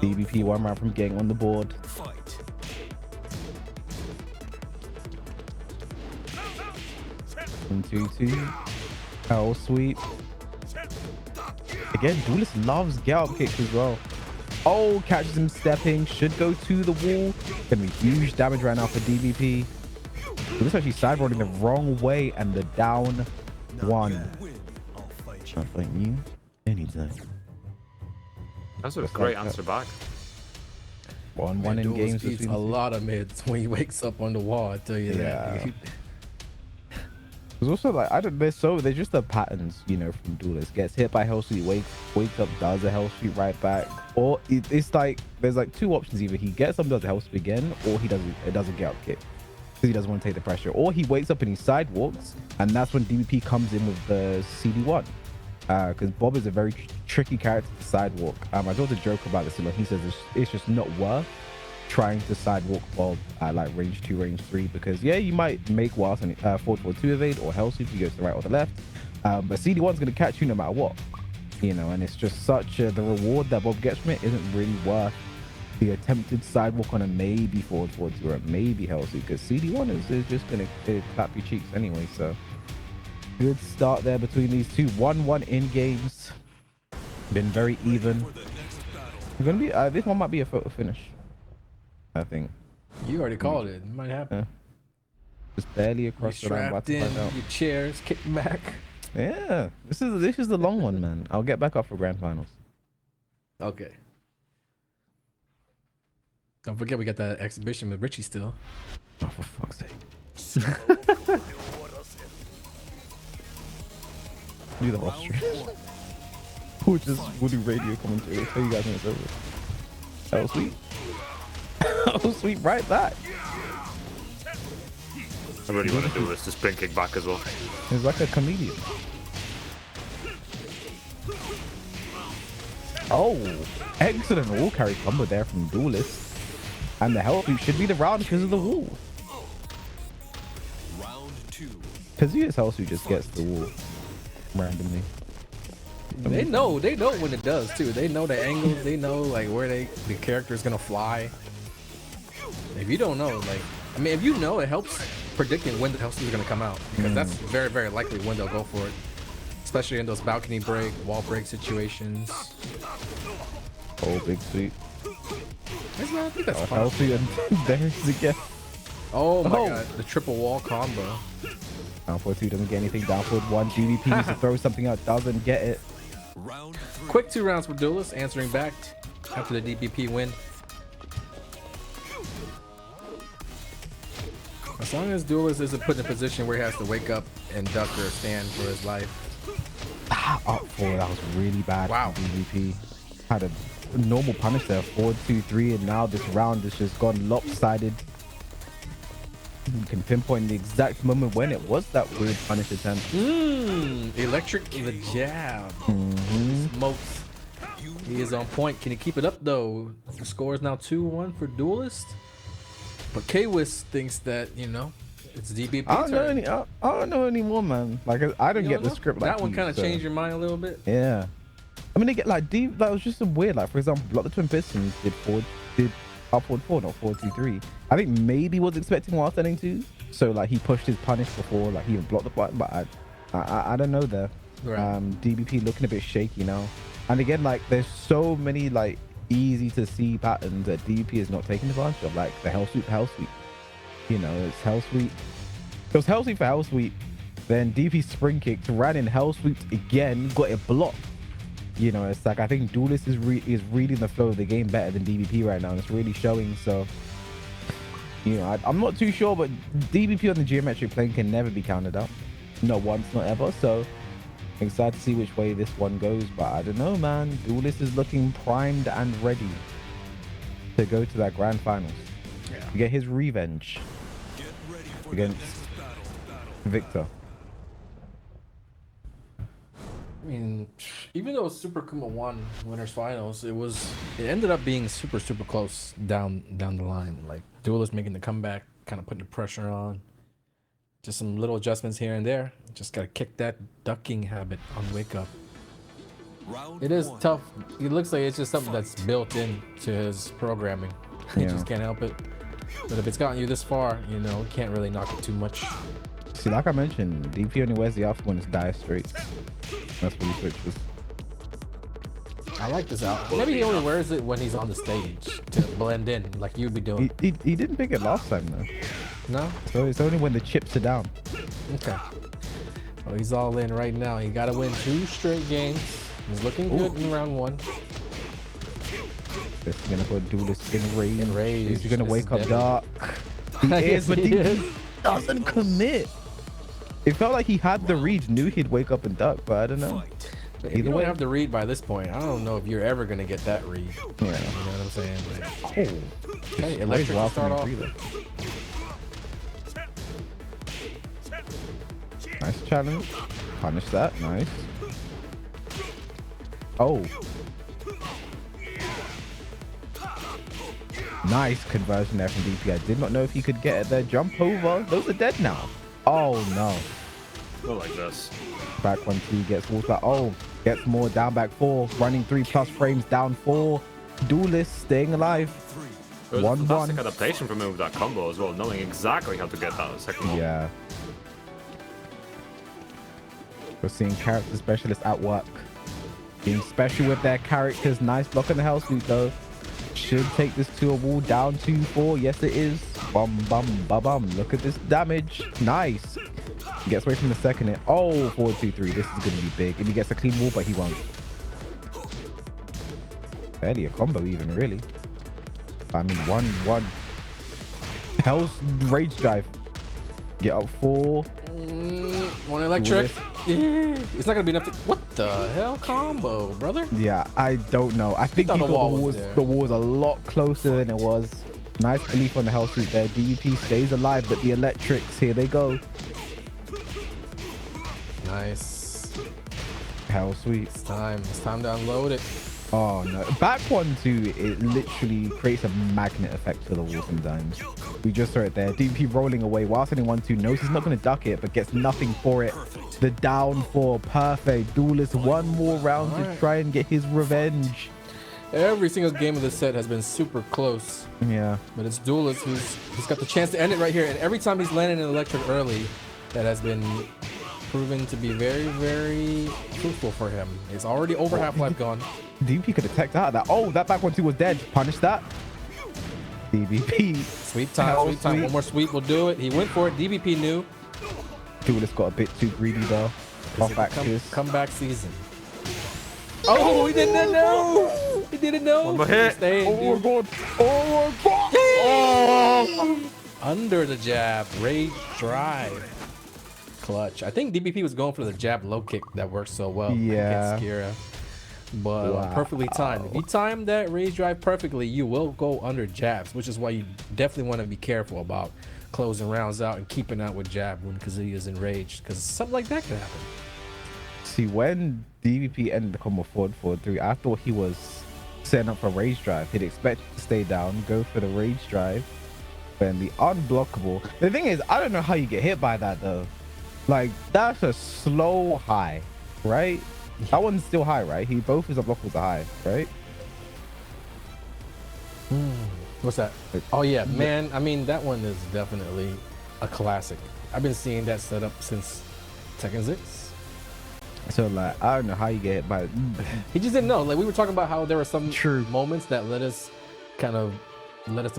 DBP one round from getting on the board. Fight. 1-2-2. Hell sweep. Again, Duelist loves get up kicks as well. Oh, catches him stepping. Should go to the wall. Gonna be huge damage right now for DBP. Duelist actually sideboarding the wrong way, and the down one. I'll fight you anytime. That's a Just great like that. answer back. 1-1 in Duelist games beats between a the two. lot of mids when he wakes up on the wall. I tell you Yeah. that. There's also like there's just the patterns, you know, from Duelist. Gets hit by hell sweep, wakes up, does a hell sweep right back, or it's like there's like two options: either he gets up, does a hell sweep again, or he doesn't get up kick because he doesn't want to take the pressure, or he wakes up and he sidewalks, and that's when DBP comes in with the CD1. Because Bob is a very tricky character to sidewalk. I told a joke about this a lot. He says it's just not worth trying to sidewalk Bob at like range 2, range 3, because yeah, you might make whilst and forward 2 evade or hell sweep, he goes to the right or the left, but CD1's going to catch you no matter what, you know, and it's just such the reward that Bob gets from it isn't really worth the attempted sidewalk on a maybe forward 2 or a maybe hell sweep, because CD1 is just going to clap your cheeks anyway. So good start there between these two. 1-1 in games, been very even. We're gonna be this one might be a photo finish, I think. You already called it. It might happen. Yeah. Just barely You across the line. About strapped to in, find out. your chairs kicking back. Yeah, this is the long one, man. I'll get back up for grand finals. Okay. Don't forget we got that exhibition with Richie still. Oh, for fuck's sake! Do the Austrian. Who just will do radio commentary? I'll tell you guys when it's over. That was sweet. That was sweet. Right back. I really want to do this. Just spring kick back as well. He's like a comedian. Oh, excellent wall carry combo there from Duelist. And the health should be the round because of the wall. Round 2. Kazuya's health just gets the wall randomly. They know when it does too. They know the angles. They know like where the character is gonna fly. If you don't know, like, I mean, if you know, it helps predicting when the health is gonna come out, because that's very, very likely when they'll go for it, especially in those balcony break, wall break situations. Oh, big sweep. I think that's fine. Healthy, and there it is again. Oh my Oh. god, the triple wall combo. Down forward 2 doesn't get anything. Down forward 1. DVP needs to throw something out, doesn't get it. Round 3. Quick 2 rounds for Duelist, answering back after the DBP win. As long as Duelist isn't put in a position where he has to wake up and duck or stand for his life. Up 4, that was really bad. Wow. From DVP had a normal punish there. 4, 2, 3, and now this round has just gone lopsided. You can pinpoint the exact moment when it was that weird punish attempt. Electric the jab. Smokes. He is on point. Can he keep it up though? The score is now 2-1 for Duelist. But Kwis thinks that, you know, it's DBP I don't know turn. I don't know anymore, man. Like I don't You get don't the know? script like that one you, kind of so- changed your mind a little bit. Yeah. I mean, they get like deep. That was just some weird. Like for example, Block the Twin Pistons did up forward 4, not 4, 2, 3. I think maybe was expecting while standing 2. So like he pushed his punish before like he even blocked the button. But I don't know there. Right. DBP looking a bit shaky now. And again, like there's so many like easy to see patterns that DBP is not taking advantage of. Like the hell sweep. You know, it's hell sweep. It was hell sweep for hell sweep. Then DP spring kicked, ran in hell sweeped again, got it blocked. You know, it's like I think Duelist is reading the flow of the game better than DBP right now, and it's really showing. So, you know, I'm not too sure, but DBP on the geometric plane can never be counted out. Not once, not ever. So, excited to see which way this one goes. But I don't know, man. Duelist is looking primed and ready to go to that grand finals. Yeah. To get his revenge Get ready for against the next battle. Victor. I mean, even though Super Kuma won winners finals, it ended up being super close down the line. Like Duelist making the comeback, kind of putting the pressure on. Just some little adjustments here and there. Just gotta kick that ducking habit on wake up. Round It is one. tough. It looks like it's just something that's built into his programming. You Yeah. just can't help it. But if it's gotten you this far, you know, you can't really knock it too much. See, like I mentioned, DP only wears the outfit when it's dire straits. That's what he switches. I like this outfit. Maybe he only wears it when he's on the stage to blend in, like you'd be doing. He didn't pick it last time though. No? So it's only when the chips are down. Okay. Oh, he's all in right now. He got to win 2 straight games. He's looking good in round 1. This is gonna go do this in rage. Enraged. He's gonna This wake is up deadly. dark. He Yes, is, but he he is. doesn't commit. It felt like he had the read, knew he'd wake up and duck, but I don't know. If you Either don't way. have the read by this point, I don't know if you're ever going to get that read. Yeah. You know what I'm saying? Like, Oh. okay, Electric to start off. Nice challenge. Punish that. Nice. Oh. Nice conversion there from DP. I did not know if he could get it there. Jump over. Those are dead now. Oh no. Go like this. Back 1-2 gets walls back. Oh, gets more down back 4. Running 3+ frames down 4. Duelist staying alive. It was a 1-1. fantastic adaptation from him with that combo as well, knowing exactly how to get that second one. Yeah. We're seeing character specialists at work. Being special with their characters. Nice block on the hell suit though. Should take this to a wall down 2-4. Yes, it is. Bum, bum, bum, bum. Look at this damage. Nice. Gets away from the second hit. Oh, 4-2-3. This is going to be big. If he gets a clean wall, but he won't. Barely a combo even, really. I mean, 1-1. Hell's rage drive. Get up 4. One electric. It's not going to be enough to... What the hell combo, brother? Yeah, I don't know. I think thought he the thought wall the was wall there. the wall was a lot closer than it was. Nice belief on the hell suit there. DVP stays alive, but the electrics, here they go. Nice. Hell sweet. It's time to unload it. Oh no. Back 1-2, it literally creates a magnet effect for the wall sometimes. We just saw it there. DVP rolling away while sending 1-2. Knows he's not going to duck it, but gets nothing for it. The down 4. Perfect. Duelist 1 more round to Alright. try and get his revenge. Every single game of this set has been super close. Yeah. But it's Duelist who's got the chance to end it right here. And every time he's landed an electric early, that has been proven to be very, very fruitful for him. It's already over half-life gone. DVP could have teched out of that. Oh, that back 1-2 was dead. Punish that. DVP. Sweep time, Hell sweep time. sweet. One more sweep will do it. He went for it. DVP knew. Duelist got a bit too greedy though. Off axis. Comeback season. Oh, he didn't know. He didn't know. One more hit. Stay, Oh dude. my god. Oh my god. Oh. Under the jab, rage drive. Clutch. I think DBP was going for the jab low kick that works so well Yeah. against Kira. But Wow. perfectly timed. If you time that rage drive perfectly, you will go under jabs, which is why you definitely want to be careful about closing rounds out and keeping out with jab when Kazuya is enraged, because something like that could happen. See, when DVP ended the combo 4-4-3, I thought he was setting up for rage drive. He'd expect to stay down, go for the rage drive, then the unblockable. The thing is, I don't know how you get hit by that though. Like, that's a slow high, right? That one's still high, right? Both his unblockables are high, right? What's that? Oh yeah, man. I mean, that one is definitely a classic. I've been seeing that setup since Tekken 6. So like, I don't know how you get hit by it. He just didn't know. Like, we were talking about how there were some True. moments that led us to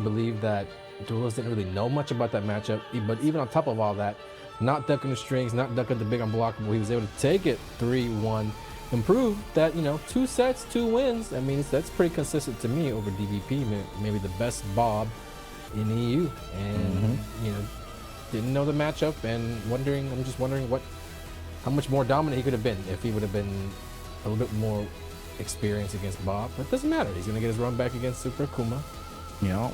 believe that Duelist didn't really know much about that matchup. But even on top of all that, not ducking the strings, not ducking the big unblockable, he was able to take it 3-1 and prove that, 2 sets, 2 wins. I mean, that's pretty consistent to me over DVP, maybe the best Bob in EU. And, didn't know the matchup and I'm just wondering how much more dominant he could have been if he would have been a little bit more experienced against Bob. But it doesn't matter. He's going to get his run back against Super Akuma. Yeah.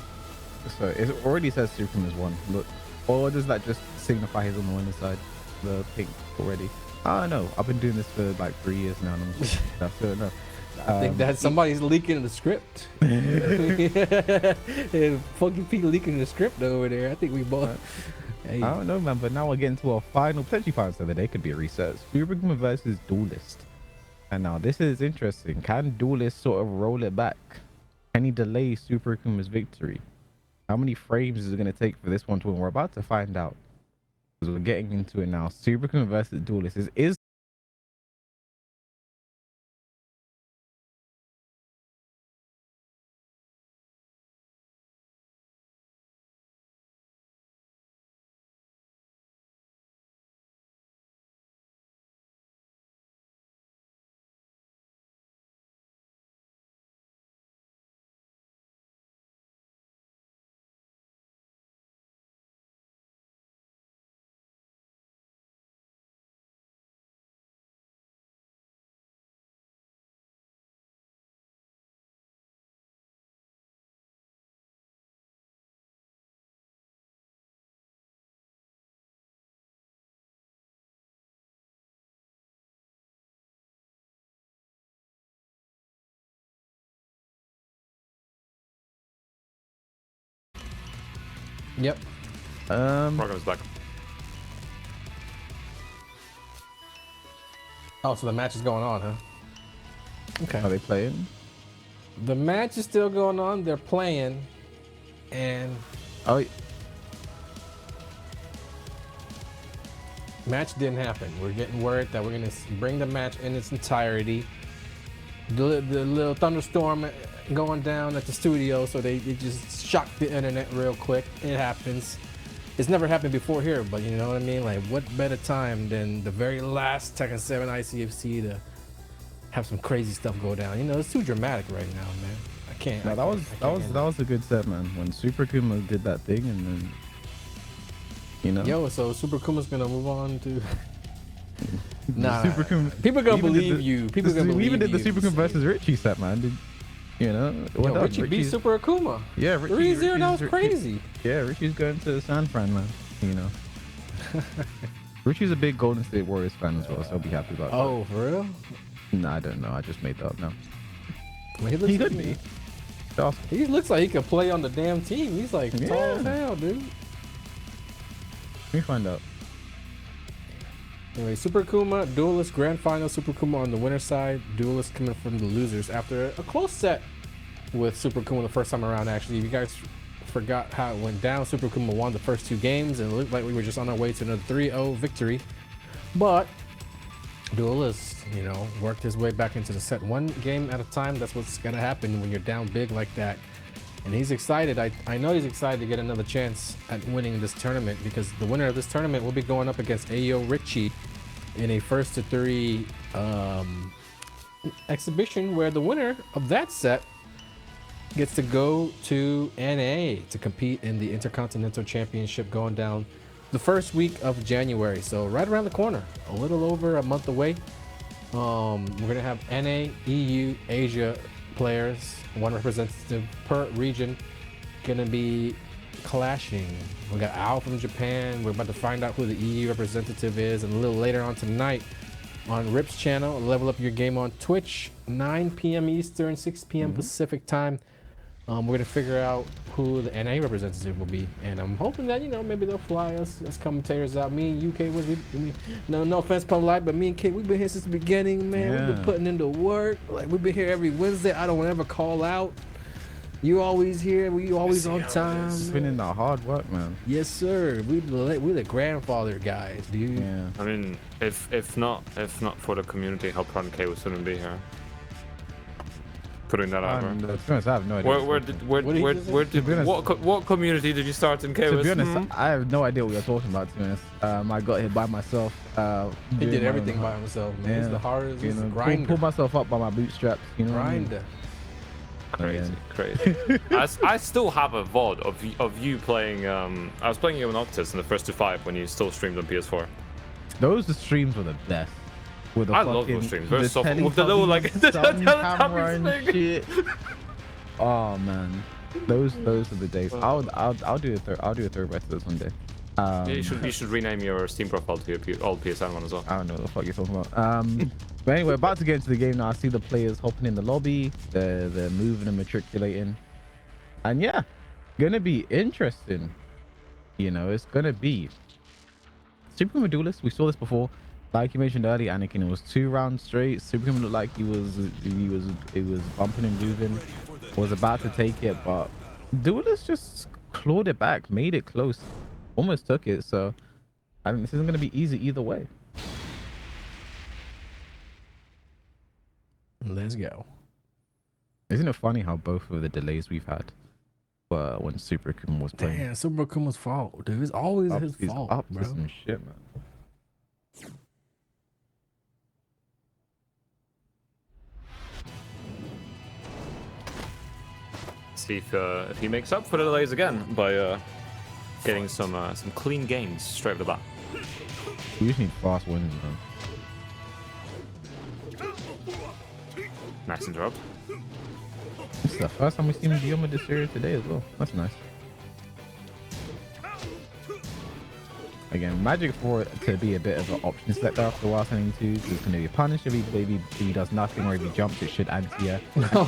So it already says Superman is one. Look, or does that just signify he's on the winning side? The pink already. I don't know. I've been doing this for like 3 years now. And I'm just, I don't know. I think that somebody's leaking the script. Funky Pete leaking the script over there. I think we both. Hey. I don't know, man. But now we're getting to a final, potentially final, so that they could be a reset. Superman versus Duelist. And now this is interesting. Can Duelist sort of roll it back? Can he delay Super Akuma's victory? How many frames is it going to take for this one to win? We're about to find out. Because we're getting into it now. Super Akuma versus Duelist is Yep. Program's back. Oh, so the match is going on, huh? Okay. are they playing? The match is still going on. They're playing, and Oh, match didn't happen. We're getting word that we're gonna bring the match in its entirety. The little thunderstorm going down at the studio, so they just shocked the internet real quick. It happens. It's never happened before here, but you know what I mean? Like, what better time than the very last Tekken 7 ICFC to have some crazy stuff go down? You know, it's too dramatic right now, man. I can't. no, I that can't- was I that can't was handle that was a good set, man. When Super Akuma did that thing, and then you know, it. Yo, so Super Kuma's gonna move on to. Nah, Super Akuma. people gonna we even did believe the- you. People gonna we believe even did the you. Super Akuma versus Richie set, man. You know, Yo, well done. Richie beat Richie's- Super Akuma. Yeah, Richie, 3-0, that was Richie's- crazy. Yeah, Richie's going to San Fran, man. You know. Richie's a big Golden State Warriors fan as well, so I'll be happy about Oh, for real? that. Nah, I don't know. I just made that up now. Well, he looks He like could be. Awesome. He looks like he could play on the damn team. He's like tall as Yeah. hell, dude. Let me find out. Anyway, Super Akuma, Duelist Grand Final. Super Akuma on the winner side. Duelist coming from the losers after a close set with Super Akuma the first time around. Actually, if you guys forgot how it went down, Super Akuma won the first two games, and it looked like we were just on our way to another 3-0 victory. But Duelist, you know, worked his way back into the set one game at a time. That's what's gonna happen when you're down big like that. And he's excited. I know he's excited to get another chance at winning this tournament, because the winner of this tournament will be going up against AyoRichie in a first to three exhibition, where the winner of that set gets to go to NA to compete in the Intercontinental Championship going down the first week of January. So right around the corner, a little over a month away. We're gonna have NA, EU, Asia players, one representative per region, gonna be clashing. We got Al from Japan. We're about to find out who the EU representative is, and a little later on tonight on Rip's channel, Level Up Your Game on Twitch, 9 p.m. Eastern, 6 p.m. Pacific time. We're gonna figure out who the NA representative will be, and I'm hoping that, you know, maybe they'll fly us as commentators out. Me and UK no offense, Polite, but me and Kate, we've been here since the beginning, man. We've been Yeah. putting into work. Like, we've been here every Wednesday. I don't ever call out. You always here. We always on time. It's been in the hard work, man. Yes, sir. We the grandfather guys, dude. Yeah. I mean, if not for the community, how proud K would wouldn't be here. Putting that out And, there. to be honest, I have no idea. Where did What did he just say? To be honest- what community did you start in K? To be honest, I have no idea what you're talking about. To be honest, I got here by myself. He doing did my everything own- by himself, man. He's Yeah. the hardest. You He's a know, grinder. pull myself up by my bootstraps. You know, what I mean? Grinder. Crazy, Yeah. crazy. I still have a VOD of you playing. I was playing you on Octus in the first to 5 when you still streamed on PS4. Those streams were the best. With the I love those fucking- streams. Very the soft with the little like the sun camera Teletubbies and thing. shit. Oh man, those are the days. I'll do a third rest of this one day. Yeah, you should rename your Steam profile to your old PSN one as well. I don't know what the fuck you're talking about. But anyway, about to get into the game now. I see the players hopping in the lobby. They're moving and matriculating. And yeah, gonna be interesting. You know, it's gonna be Super Duelist. We saw this before. Like you mentioned earlier, Anakin, it was 2 rounds straight. Superhuman looked like it was bumping and moving. Was about to take it, but Duelist just clawed it back, made it close, almost took it. So I think this isn't going to be easy either way. Let's go. Isn't it funny how both of the delays we've had were when Super Akuma was playing? Damn, Super Akuma's fault, dude. It's always his He's fault, up bro. to some shit, man. See if he makes up for the delays again by getting some clean games straight off the bat. We just need fast wins, man. Nice interrupt. This is the first time we've seen Guillaume this series today as well. That's nice. Again, magic for it to be a bit of an option selector after a while sending two. So it's going to be a punish if he does nothing, or if he jumps, it should anti-air.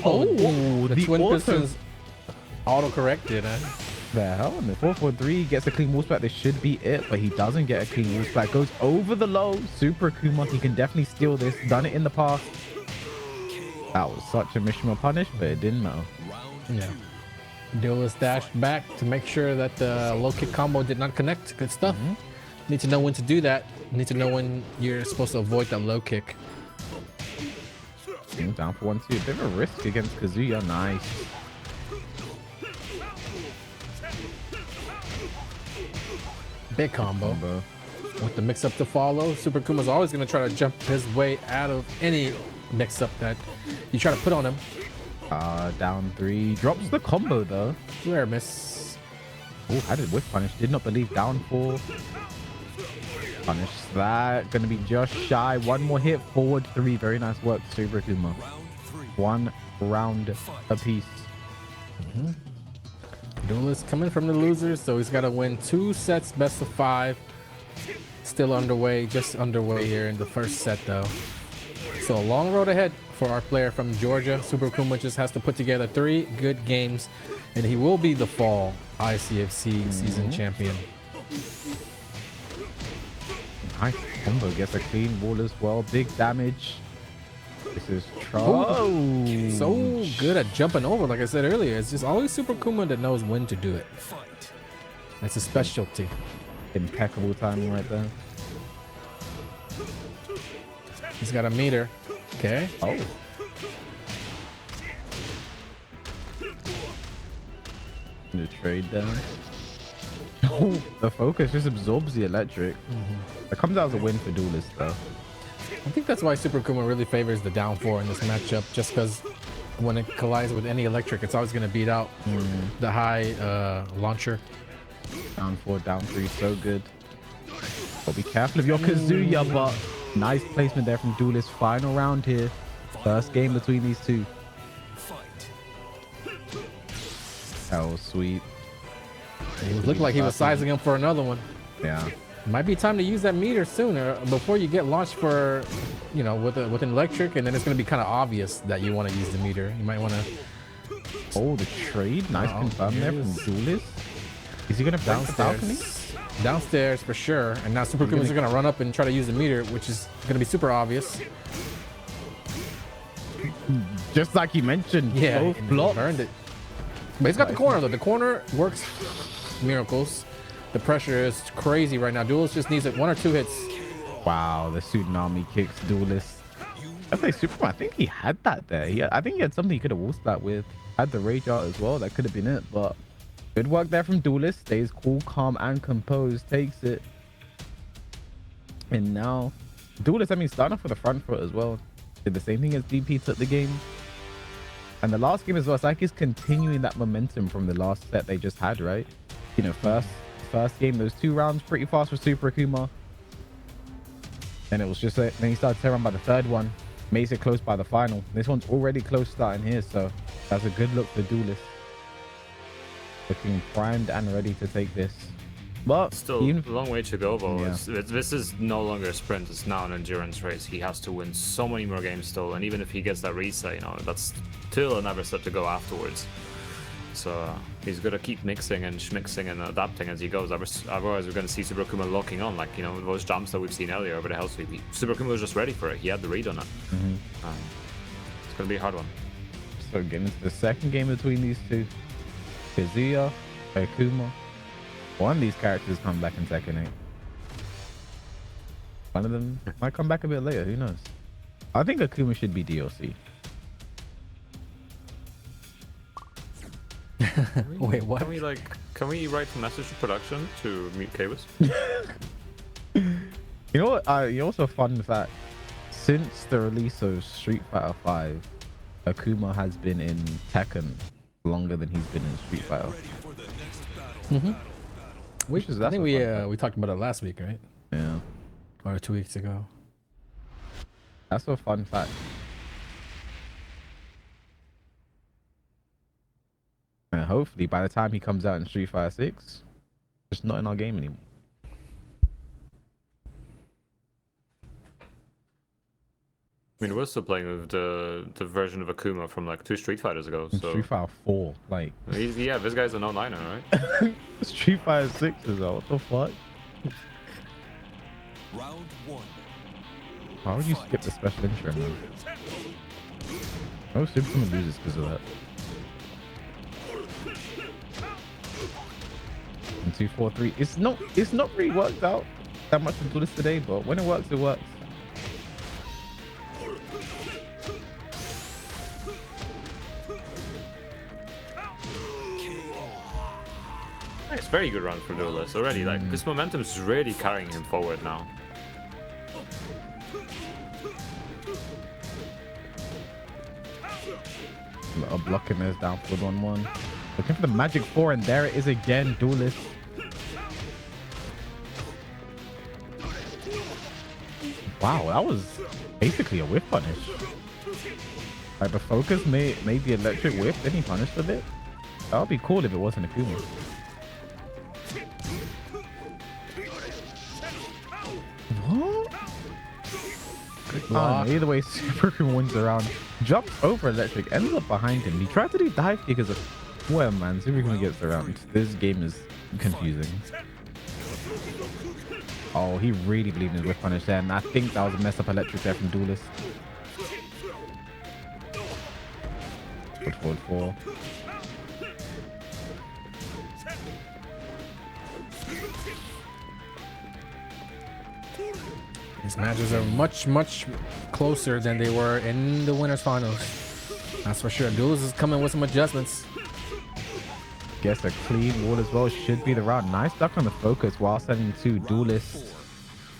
Oh, the twin auto- pistons auto-corrected, huh? The hell? And the 443 gets a clean wall splat. This should be it, but he doesn't get a clean wall splat. Goes over the low. Super Akuma. He can definitely steal this. Done it in the past. That was such a Mishima punish, but it didn't matter. Yeah. Duelist dashed back to make sure that the low kick combo did not connect. Good stuff. Need to know when to do that. Need to know when you're supposed to avoid that low kick. Down for 1-2. A bit of a risk against Kazuya. Nice. Big combo. Bro. With the mix-up to follow, Super Kuma's always going to try to jump his way out of any mix-up that you try to put on him. Down 3. Drops the combo though. Rare miss. Oh, I did whiff punish. Did not believe down 4. Punish that. Gonna be just shy. One more hit. Forward 3. Very nice work, Super Akuma. 1 round apiece. Duelist coming from the losers, so he's got to win 2 sets, best of 5. Still underway, just underway here in the first set though. So a long road ahead for our player from Georgia. Super Akuma just has to put together 3 good games, and he will be the fall ICFC season champion. Nice combo. Gets a clean wall as well. Big damage. This is trouble. So good at jumping over, like I said earlier. It's just always Super Akuma that knows when to do it. That's a specialty. Impeccable timing right there. He's got a meter. Okay. Oh. The trade down. Oh, the focus just absorbs the electric. That comes out as a win for Duelist though. I think that's why Super Akuma really favors the down 4 in this matchup, just because when it collides with any electric, it's always going to beat out the high launcher. Down 4, down 3, so good. But be careful of your Kazuya, but nice placement there from Duelist. Final round here. First game between these two. That was sweet. He looked like he was sizing him for another one. Yeah. Might be time to use that meter sooner before you get launched for, you know, with an electric, and then it's going to be kind of obvious that you want to use the meter. You might want to. Oh, the trade. Nice confirm there from Duelist. Is he going to bounce balcony? Downstairs for sure. And now Super Akuma's going to run up and try to use the meter, which is going to be super obvious. Just like you mentioned. Yeah, Both and he blocks. burned it. But he's got the corner though. The corner works miracles. The pressure is crazy right now. Duelist just needs it 1 or 2 hits. Wow, the tsunami kicks Duelist. I think Superman, I think he had that there. I think he had something he could have walled that with. Had the rage out as well. That could have been it. But good work there from Duelist. Stays cool, calm, and composed. Takes it. And now Duelist, I mean, starting off with a front foot as well. Did the same thing as DP, took the game. And the last game as well, it's like he's continuing that momentum from the last set they just had, right? You know, first game, those 2 rounds pretty fast for Super Akuma. Then it was just then he started to run by the 3rd one. Makes it close by the final. This one's already close starting here, so that's a good look for Duelist. Looking primed and ready to take this. But Still a long way to go, though. Yeah. This is no longer a sprint. It's now an endurance race. He has to win so many more games still. And even if he gets that reset, you know, that's still another step to go afterwards. So he's gonna keep mixing and schmixing and adapting as he goes. Otherwise, we're gonna see Super Akuma locking on, like, you know, those jumps that we've seen earlier over the hell sweep. Super Akuma was just ready for it. He had the read on it. It's gonna be a hard one. So getting into the second game between these two, Kazuya, Akuma. One of these characters come back in Tekken 8. One of them might come back a bit later. Who knows? I think Akuma should be DLC. Wait, what? Can we write a message to production to meet Kwas? You know what? You also fun fact. Since the release of Street Fighter 5, Akuma has been in Tekken longer than he's been in Street Fighter. Ready for the next battle. I think we talked about it last week, right? Yeah, Or 2 weeks ago. that's a fun fact. And hopefully by the time he comes out in Street Fighter 6, it's not in our game anymore. I mean, we're still playing with the version of Akuma from like 2 Street Fighters ago. In So Street Fighter 4, like yeah, this guy's a no-niner, right? Street Fighter 6 is out. What the fuck? Round 1. Why would you skip the special intro, man? Oh, Super Akuma loses because of that. 1, 2, 4, 3. It's not really worked out that much to do this today, but when it works, it works. Nice, very good run for Duelist already. Like, this momentum is really carrying him forward now. A blocking this down for 1-1. Looking for the magic 4, and there it is again, Duelist. Wow, that was basically a whip punish. Like the focus made the electric whip, then he punished with it. That would be cool if it wasn't Akuma. What? Either way, Super Akuma wins the round. Jumps over electric, ends up behind him. He tried to do dive because of well, man, Super Akuma gets the round. This game is confusing. Oh, he really believed in his whip punish there, and I think that was a mess up electric there from Duelist. Forward 4. These matches are much, much closer than they were in the winners finals. That's for sure. Duelist is coming with some adjustments. Gets a clean wall as well. Should be the round. Nice duck on the focus while sending 2. Duelist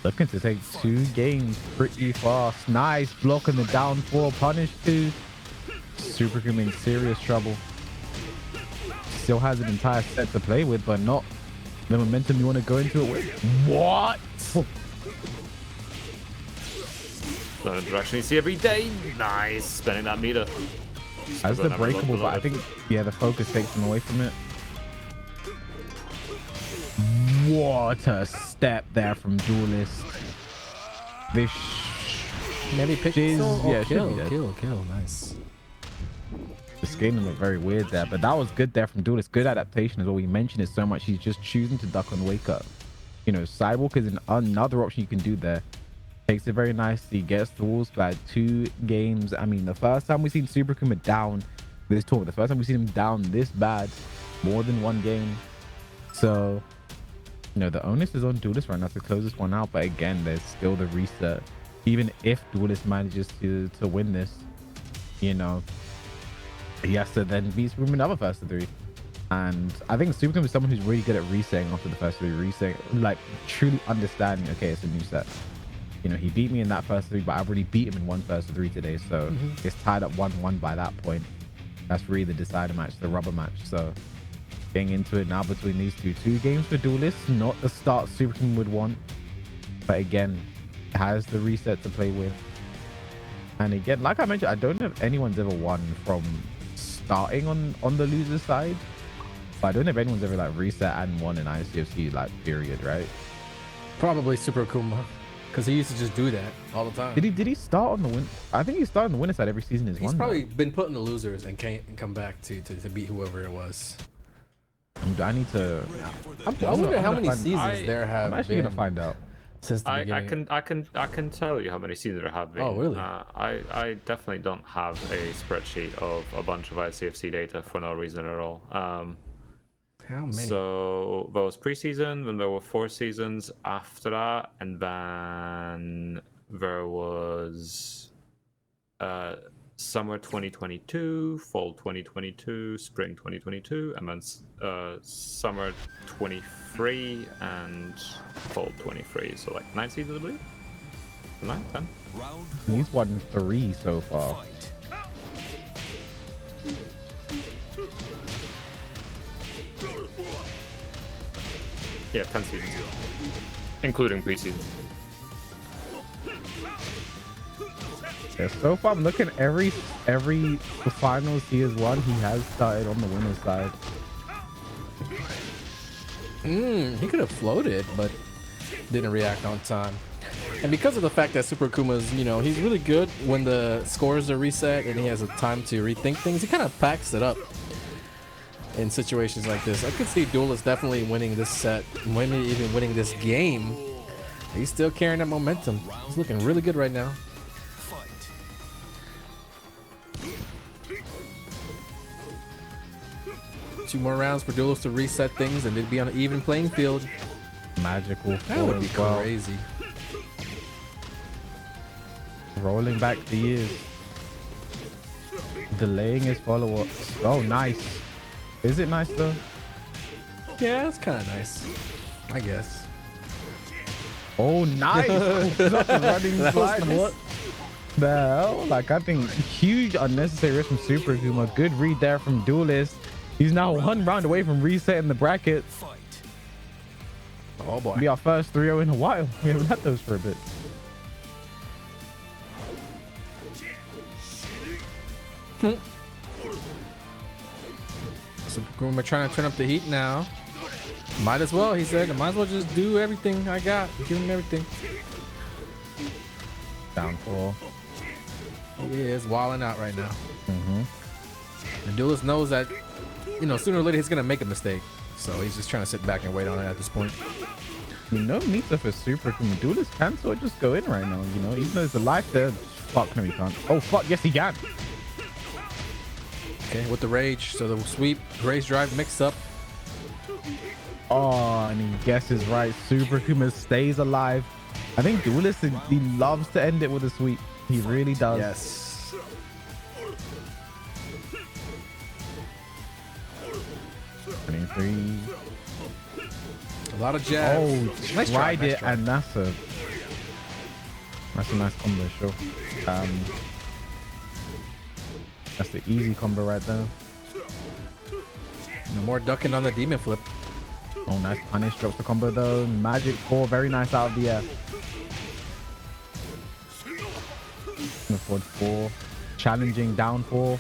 looking to take 2 games pretty fast. Nice block on the down 4. Punish 2. Super Akuma in serious trouble. Still has an entire set to play with, but not the momentum you want to go into it with. What? Not a direction you see every day. Nice, spending that meter. As the breakable, but I think, yeah, the focus takes him away from it. What a step there from Duelist. This Maybe pitch is, yeah, kill, nice. the scaling looked very weird there, but that was good there from Duelist. Good adaptation as well. We mentioned it so much. He's just choosing to duck on wake up. You know, sidewalk is another option you can do there. Takes it very nicely, gets the wall splash. 2 games. I mean, the first time we've seen Super Akuma down this tour, the first time we've seen him down this bad, more than 1 game. So, you know, the onus is on Duelist right now to close this one out. But again, there's still the reset. Even if Duelist manages to win this, you know, he has to then beat Super Akuma another first of 3. And I think Super Akuma is someone who's really good at resetting after the first 3, resetting, like truly understanding, okay, it's a new set. You know, he beat me in that first 3, but I've already beat him in 1 first of 3 today. So it's tied up 1-1 by that point. That's really the decider match, the rubber match. So getting into it now between these 2 games for Duelist, not the start Super Akuma would want. But again, has the reset to play with. And again, like I mentioned, I don't know if anyone's ever won from starting on the loser's side. But I don't know if anyone's ever like reset and won in ICFC, like, period, right? Probably Super Akuma. because he used to just do that all the time. Did he start on the win? I think he started on the winner side every season. He's probably been put in the losers and can't come back to beat whoever it was. I need to. I wonder how many find- seasons there have I'm actually been gonna find out. since the I beginning. can tell you how many seasons there have been. Oh, really? I definitely don't have a spreadsheet of a bunch of ICFC data for no reason at all. How many? So there was preseason, then there were 4 seasons after that, and then there was summer 2022, fall 2022, spring 2022, and then summer 23 and fall 23. So like 9 seasons, I believe. 9, 10. Round He's won 3 so far. fight. Yeah, 10 seasons, including preseason. Yeah, so far I'm looking every finals he has won. He has started on the winner's side. He could have floated, but didn't react on time. And because of the fact that Super Akuma's, you know, he's really good when the scores are reset and he has a time to rethink things, he kind of packs it up in situations like this. I could see Duelist definitely winning this set, maybe even winning this game. He's still carrying that momentum. He's looking really good right now. Fight. 2 more rounds for Duelist to reset things and they'd be on an even playing field. Magical. That would be as well. crazy. Rolling back the years. Delaying his follow-up. Oh, nice. Is it nice though? Yeah, it's kind of nice, I guess. Oh, nice. Running That was slide. nice. What the hell? Like, I think huge unnecessary risk from Super Akuma. Good read there from Duelist. He's now 1 round away from resetting the bracket. Fight. Oh boy. Be our first 3-0 in a while. We haven't had those for a bit. Super Akuma trying to turn up the heat now. Might as well, he said. I might as well just do everything I got. Give him everything. Downfall. He is wilding out right now. Mm-hmm. And Duelist knows that, you know, sooner or later he's gonna make a mistake. So he's just trying to sit back and wait on it at this point. No meter for Super Akuma. Duelist can sort of just go in right now, you know, even though there's a life there. Fuck, no, he can't. Oh, fuck, yes, he can. Okay, with the rage. So the sweep, race drive mixed up. Oh, and he guesses right. Super Akuma stays alive. I think Duelist, he loves to end it with a sweep. He really does. Yes. A lot of jabs. Oh, Nice try, tried nice it, try. and that's a nice combo, sure. That's the easy combo right there. No more ducking on the demon flip. Oh, nice punish. Drops the combo though. Magic 4, very nice out of the air. Forward 4. Challenging down 4.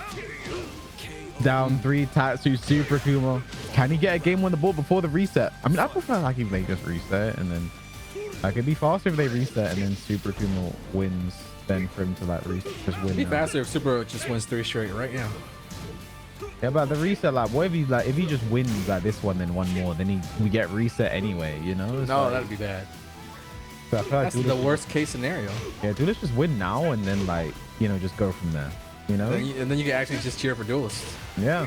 Down 3. Tatsu Super Akuma. Can he get a game on the board before the reset? I mean, I prefer like if they just reset and then like it'd be faster if they reset and then Super Akuma wins than for him to like just win. It'd be now. faster if Super just wins 3 straight right now. Yeah, but the reset, like, what if he like if he just wins like this one, then one more, then we get reset anyway, you know? It's No, like, that'd be bad. so I feel like That's the Duelist- worst case scenario. Yeah, Duelist just win now and then like you know just go from there, you know? And then you can actually just cheer for Duelist. Yeah.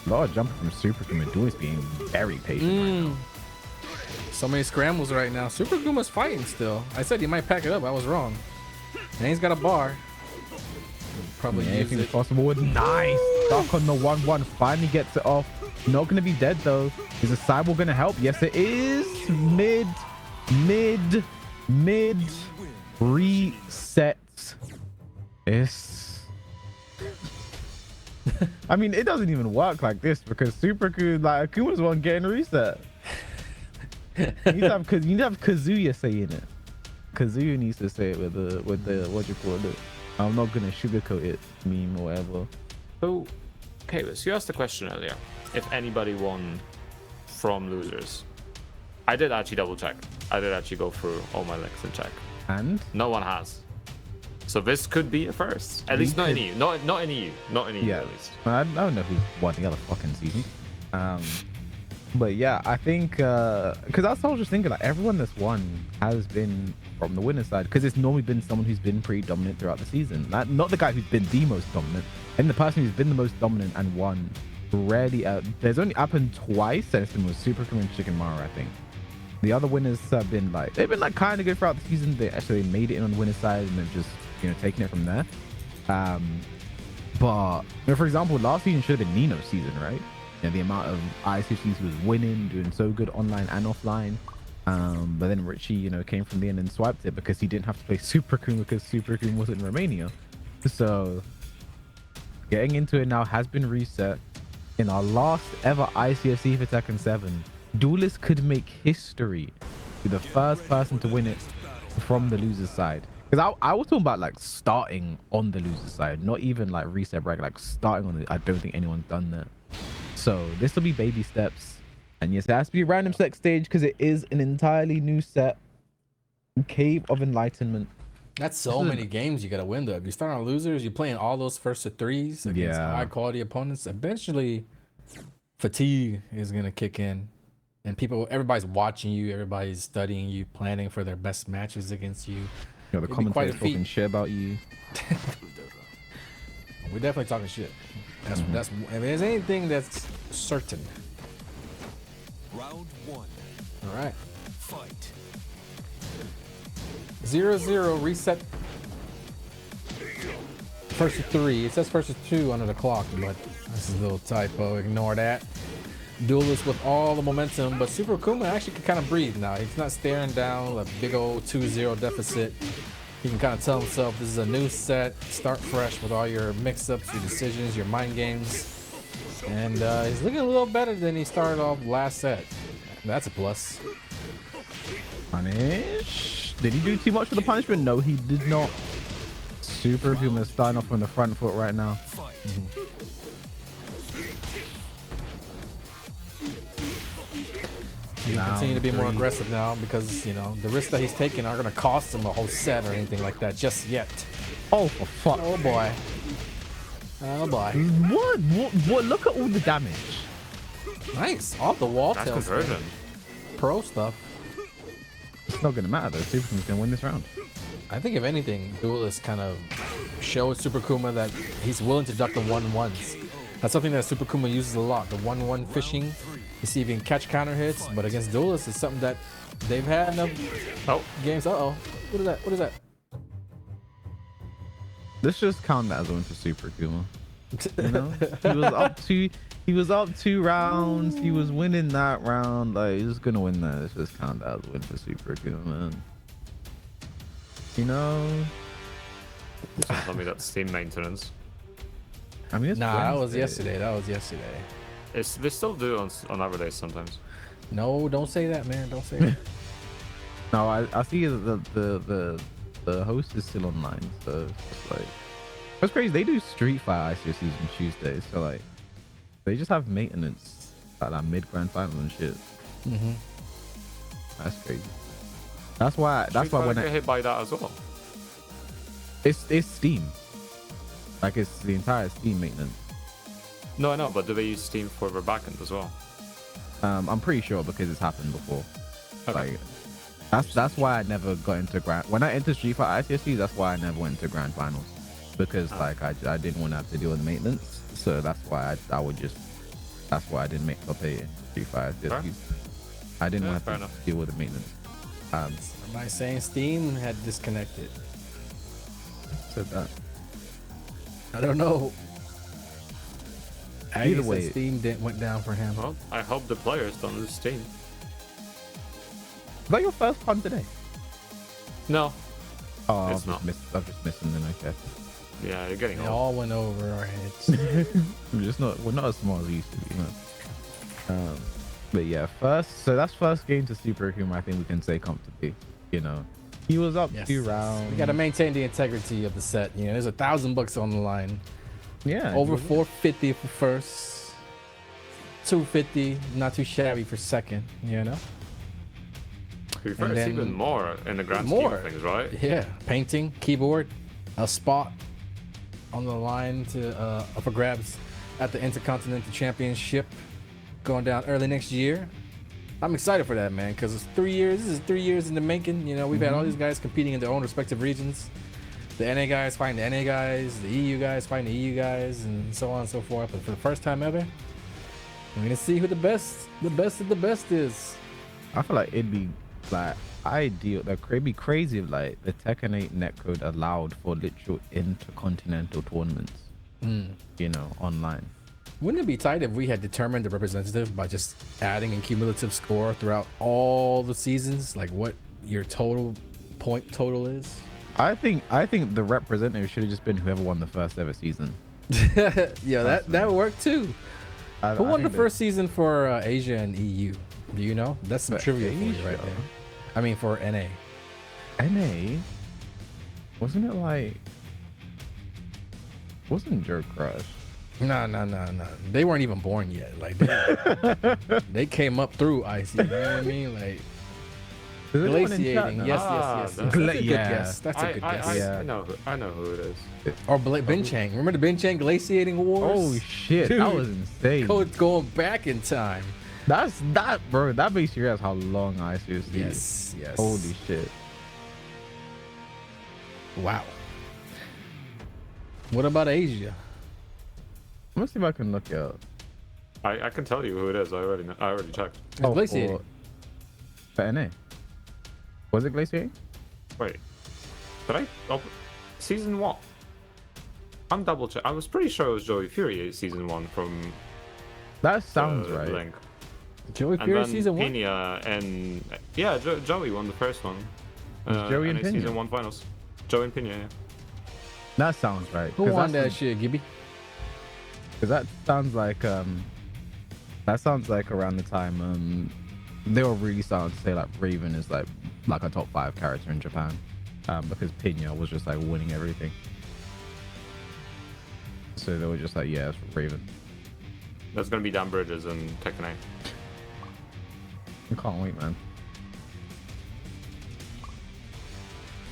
A lot of jumping from Super Akuma. Duelist being very patient right now. So many scrambles right now. Super Akuma's fighting still. I said he might pack it up. I was wrong. And he's got a bar. Probably Yeah, use anything's it. possible. Nice. Stuck on the 1-1. Finally gets it off. Not going to be dead, though. Is a sidewall going to help? Yes, it is. Mid. Resets. This. I mean, it doesn't even work like this because Super Akuma, like, Akuma's one getting reset. You need to have Kazuya saying it. Kazuya needs to say it with the what you call it. I'm not gonna sugarcoat it meme or whatever. So, okay, so you asked the question earlier. If anybody won from losers, I did actually double check. I did actually go through all my links and check. And No one has. So this could be a first. At least not in EU. Not in EU. Not in EU yeah, at least. I don't know who won the other fucking season. But yeah, I think because that's what I was just thinking. Like everyone that's won has been from the winner's side, because it's normally been someone who's been pretty dominant throughout the season. Not the guy who's been the most dominant, and the person who's been the most dominant and won. Rarely, there's only happened twice, and it's been with Super Crew and Chicken Mara, I think. The other winners have been like kind of good throughout the season. They actually made it in on the winner's side, and they've just taken it from there. But for example, last season should have been Nino's season, right? The amount of ICFCs he was winning, doing so good online and offline. But then Richie, came from the end and swiped it because he didn't have to play Super Crew because Super Crew wasn't in Romania. So getting into it now has been reset. In our last ever ICFC for Tekken 7, Duelist could make history, be the first person to win it from the loser's side. Because I was talking about like starting on the loser's side, not even like reset bracket, like starting on it. I don't think anyone's done that. So this will be baby steps. And yes, it has to be a random select stage because it is an entirely new set. Cave of Enlightenment. That's so many games you gotta win though. If you start on losers, you're playing all those first to threes against high quality opponents. Eventually, fatigue is gonna kick in, and everybody's watching you, everybody's studying you, planning for their best matches against you. The commentators talking shit about you. We're definitely talking shit. That's if there's anything that's certain. Round 1. All right. Fight. 0-0 reset. First to 3. It says first to 2 under the clock, but this is a little typo. Ignore that. Duelist with all the momentum, but Super Akuma actually can kind of breathe now. He's not staring down a big old 2-0 deficit. He can kind of tell himself this is a new set. Start fresh with all your mix-ups, your decisions, your mind games. And he's looking a little better than he started off last set. That's a plus. Punish. Did he do too much for the punishment? No, he did not. Super Akuma is starting off on the front foot right now. He can continue to be more aggressive now because, the risks that he's taking aren't going to cost him a whole set or anything like that just yet. Oh, for fuck. Oh, boy. Oh, boy. What? Look at all the damage. Nice. Off the wall. That's conversion. Pro stuff. It's not going to matter, though. Super Akuma's going to win this round. I think if anything, Duelist kind of showed Super Akuma that he's willing to duck the 1-1s. That's something that Super Akuma uses a lot, the 1-1 fishing. You see if he can catch counter hits, but against Duelist, it's something that they've had enough games. Uh-oh. What is that? What is that? Let's just count that as a win for Super Akuma. He was up 2 rounds. He was winning that round. Like, he's just gonna win that. Let's just count that as a win for Super Akuma, man. Tell me that's Steam maintenance. I mean, it's Nah, Wednesday. that was yesterday. They still do on other days sometimes. No, don't say that, man. Don't say that. No, I see the host is still online, so it's like that's crazy. They do Street Fighter ICFCs on Tuesdays, so like they just have maintenance at that mid grand final and shit. That's crazy. That's why when I get hit by that as well. it's Steam, like it's the entire Steam maintenance. No, I know, but do they use Steam for their backend as well? I'm pretty sure because it's happened before. Okay. Like that's why I never got into when I entered Street Fighter ICFC. That's why I never went to grand finals, because like I didn't want to have to deal with the maintenance. So that's why that's why I didn't make up a Street Fighter ICFC. I didn't want to have to deal with the maintenance. Somebody saying Steam had disconnected. Said that. I don't know. Either way, Steam went down for him. Well, I hope the players don't lose Steam. is that your first pun today? No. Oh, It's not. I've just missed them then. Okay. Yeah, you're getting They old. all went over our heads. We're not as smart as we used to be, man. But yeah, that's first game to Super Akuma. I think we can say comfortably. He was up 2 rounds. We got to maintain the integrity of the set. There's $1,000 on the line. Yeah, Over 450 for first, 250, not too shabby for second. To be fair, And it's then even more in the grand scheme more. of things, right? Yeah, painting, keyboard, a spot on the line to up for grabs at the Intercontinental Championship going down early next year. I'm excited for that, man, because it's 3 years. This is 3 years in the making. You know, we've had all these guys competing in their own respective regions. The NA guys fighting the NA guys, the EU guys fighting the EU guys, and so on and so forth. But for the first time ever, we're gonna see who the best of the best is. I feel like it'd be like ideal. That it'd be crazy if like the Tekken 8 netcode allowed for literal intercontinental tournaments. You know, online. Wouldn't it be tight if we had determined the representative by just adding a cumulative score throughout all the seasons, like what your total point total is? I think the representative should have just been whoever won the first ever season. Yeah, that would work too. Who won the think first season for Asia and EU? Do you know? That's some For trivia for you Asia? right there. I mean, for NA. NA? Wasn't it like? Wasn't Joe Crush? No. They weren't even born yet. Like they came up through ice. You know what I mean? Like Is anyone in chat glaciating. now? Yes. that's- That's a good Yeah. guess. That's a good guess. Yeah. I know who it is. Or Binchang. Remember the Binchang glaciating wars? Oh shit, Dude. that was insane. Code's going back in time. That's that, bro. That makes you realize how long ICFC is. Yes. Holy shit. Wow. What about Asia? Let me see if I can look it up. I can tell you who it is. I already checked. It's glaciating. For NA. Was it glaciating? Wait, did I? Oh, season 1. I'm double check. I was pretty sure it was Joey Fury season 1 from That sounds right. Link. Joey And Fury then season 1? Pena and yeah, Joey won the first one. Was Joey and NA Pena? season 1 finals. Joey and Pena, yeah. That sounds right. Who won that shit, Gibby? Because that sounds like around the time they were really starting to say like Raven is like a top 5 character in Japan, because Pena was just like winning everything. So they were just like, yeah, it's Raven. That's gonna be Dan Bridges and Tekken 8. I can't wait, man.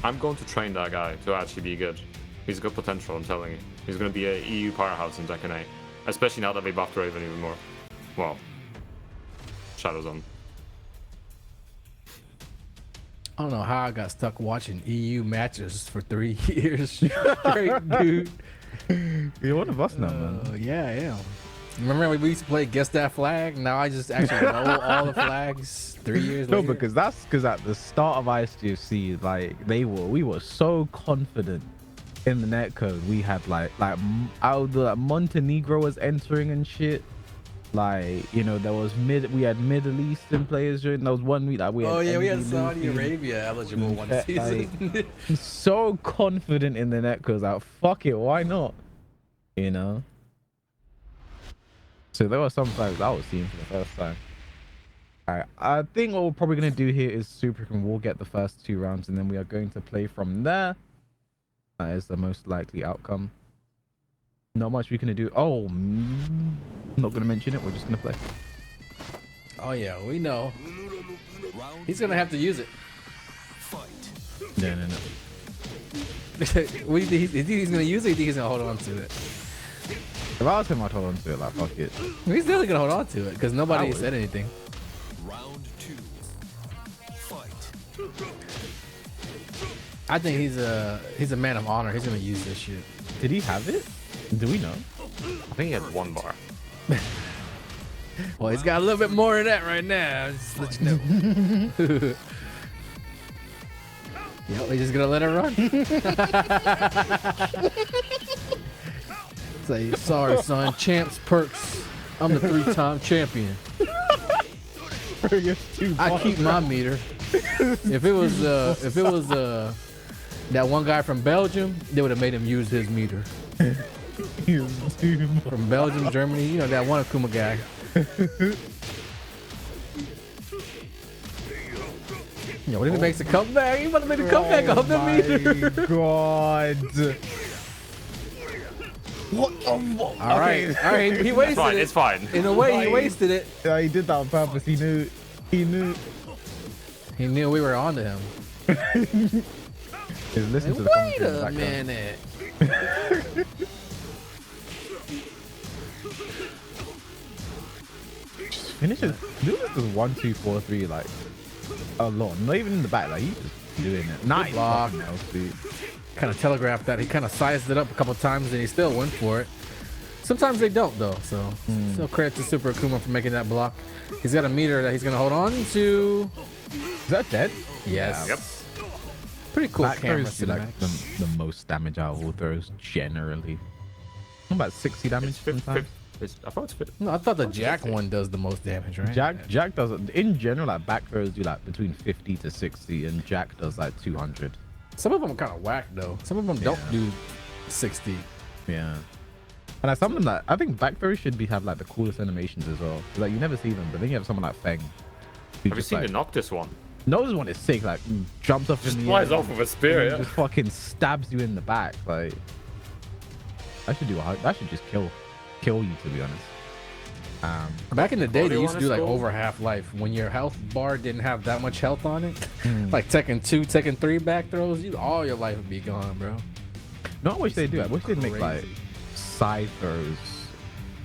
I'm going to train that guy to actually be good. He's got potential, I'm telling you. He's going to be a EU powerhouse in Tekken 8. Especially now that they buffed Raven even more. Well, Shadow's on. I don't know how I got stuck watching EU matches for 3 years straight, dude. You're one of us now, man. Yeah, I am. Remember when we used to play Guess That Flag? Now I just actually know all the flags 3 years No, later. because at the start of ICFC, like we were so confident in the netcode. We had Montenegro was entering and shit. Like, you know, we had Middle Eastern players during. There was 1 week that we had. Oh yeah, we had MD Saudi Luffy. Arabia eligible one Like, season. So confident in the netcode, like fuck it, why not? You know. So there were some times I was seeing for the first time. Alright, I think what we're probably gonna do here is Super and we'll get the first 2 rounds and then we are going to play from there. That is the most likely outcome. Not much we can do. Oh, I'm not gonna mention it. We're just gonna play. Oh yeah, we know. Round He's gonna have to use it. fight. No. What do you think? You think he's gonna use it? Or you think he's gonna hold on to it? If I was him, I'd hold on to it. Like fuck it. He's definitely gonna hold on to it because I nobody would. said anything. Round 2. Fight. I think he's a man of honor. He's gonna use this shit. Did he have it? Do we know? I think he had 1 bar. Well, he's got a little bit more of that right now. Just let you know. Yep, we're just gonna let it run. Say, sorry, son. Champs perks. I'm the 3-time champion. I keep my meter. If it was that one guy from Belgium, they would have made him use his meter. From Belgium, Germany, you know that one Akuma guy. Yo, what if he makes a comeback? He about to make a comeback off the meter. God. What the fuck? All right, he wasted Fine, it. it's fine. In a way, he wasted it. Yeah, he did that on purpose. He knew. He knew we were on to him. Just listen to the Wait commentary in the a background. minute. Finishes. This is 1, 2, 4, 3 like a lot. Not even in the back. Like he's just doing it. Nice block. fucking LC. Kind of telegraphed that. He kind of sized it up a couple times and he still went for it. Sometimes they don't though. So still credit to Super Akuma for making that block. He's got a meter that he's gonna hold on to. Is that dead? Yes. Yep. Pretty cool Back camera throws do like the most damage out of all throws generally. About 60 damage sometimes. I thought it's 50. No, I thought the Jack one does the most damage, right? Jack does it in general. Like back throws do like between 50 to 60, and Jack does like 200. Some of them are kind of whack though. Some of them don't Yeah. do 60. Yeah. And like something that I think back throws should have like the coolest animations as well. Like you never see them, but then you have someone like Feng. Have you seen the Noctis one? Nose one is sick. Like jumps off Just in the flies air, off with a spear, and yeah. just fucking stabs you in the back. Like that should that should just kill you, to be honest. Back in the day, they Body used to do like one is over half life when your health bar didn't have that much health on it. Like Tekken 2, Tekken 3 back throws, all your life would be gone, bro. No, I wish they do. I wish they'd make like Crazy. side throws,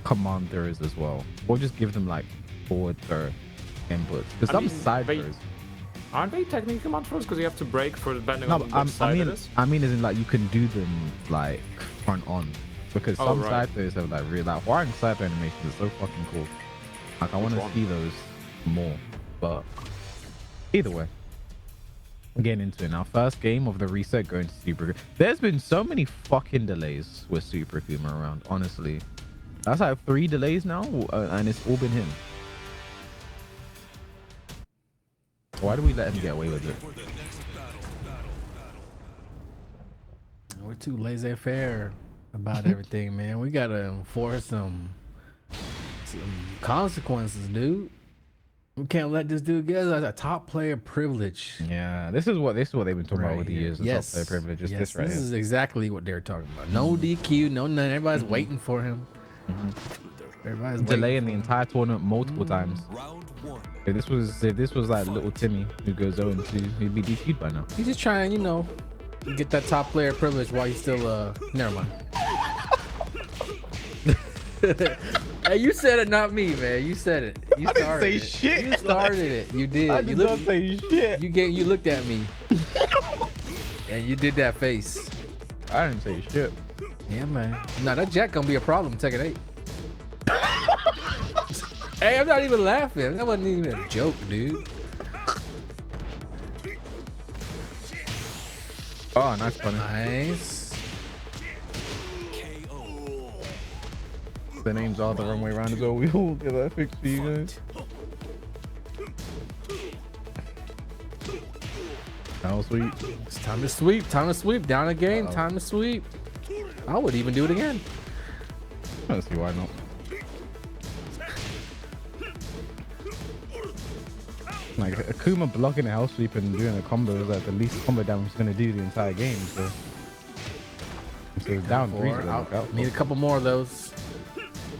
command throws as well, or just give them like forward throw inputs. Because I some mean, side they- throws. Aren't they technically command throws because you have to break for depending No, on but which side it is? I mean, as in like you can do them like front on, because Oh, some right. side throws have like real like wiring side throw animations is so fucking cool. Like I want to one? see those more, but either way. Getting into it now. First game of the reset going to Super. There's been so many fucking delays with Super Akuma around. Honestly, that's like 3 delays now, and it's all been him. Why do we let him get away with it? We're too laissez-faire about everything, man. We gotta enforce some consequences, dude. We can't let this dude get a top player privilege. Yeah, this is what they've been talking about with the here. years. The top player privilege is this right This here. is exactly what they're talking about. No DQ, no none. Everybody's waiting for him. Everybody's Delaying the waiting entire tournament multiple times. Round 1. If this was like little Timmy who goes 0-2, he'd be DQ'd by now. He's just trying, get that top player privilege while he's still never mind. Hey, you said it, not me, man. You said it. You I didn't started say it. shit. You started it. You did. I You did looked- not say shit. You looked at me. And you did that face. I didn't say shit. Yeah, man. Nah, that Jack gonna be a problem Tekken 8. Hey, I'm not even laughing. That wasn't even a joke, dude. Oh, nice funny. Nice. KO. The names are the wrong way around as well. We all get that fixed for you guys. That was sweet. It's time to sweep. Time to sweep. Down a game. Time to sweep. I would even do it again. Let's see why not. Like Akuma blocking a house sweep and doing a combo is like the least combo damage he's gonna do the entire game. So down 3. Need a couple more of those.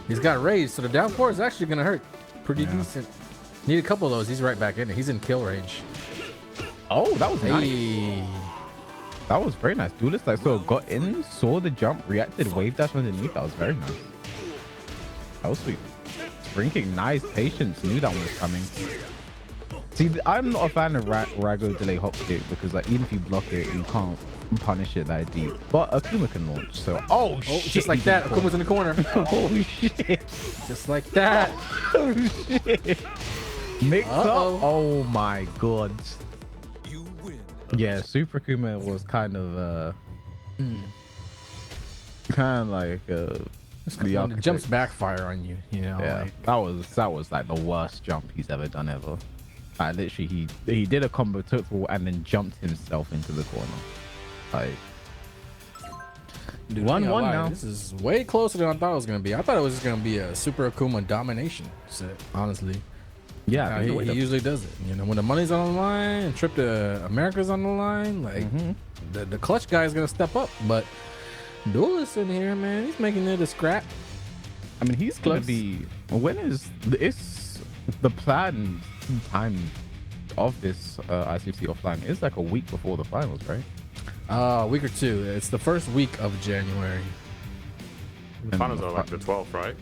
He's got raised, so the down 4 is actually gonna hurt pretty decent. Need a couple of those. He's right back in it. He's in kill range. Oh, that was nice. Hey. That was very nice. Duelist like so got in, saw the jump, reacted, wave dash underneath. That was very nice. That was sweet. Spring kick, nice patience. Knew that one was coming. See, I'm not a fan of Rago delay hop kick because like even if you block it, you can't punish it that deep. But Akuma can launch. So Oh, shit, just like he that. did Akuma's in the corner. oh shit! Just like that. Oh shit! Mix Uh-oh. up. Oh my god. You win. Yeah, Super Akuma was kind of like the When the architect. jumps backfire on you, Yeah, like, that was like the worst jump he's ever done ever. Like literally, he did a combo, took the wall, and then jumped himself into the corner. Like dude, 1-1 I ain't gonna lie, now. This is way closer than I thought it was gonna be. I thought it was just gonna be a Super Akuma domination set, honestly. yeah, He usually does it. When the money's on the line and trip to America's on the line, like the clutch guy is gonna step up. But Duelist in here, man, he's making it a scrap. I mean, he's gonna Close. be. When is it's the planned time of this ICFC offline is like a week before the finals, right? A week or two. It's the first week of January. The finals are like the 12th, right?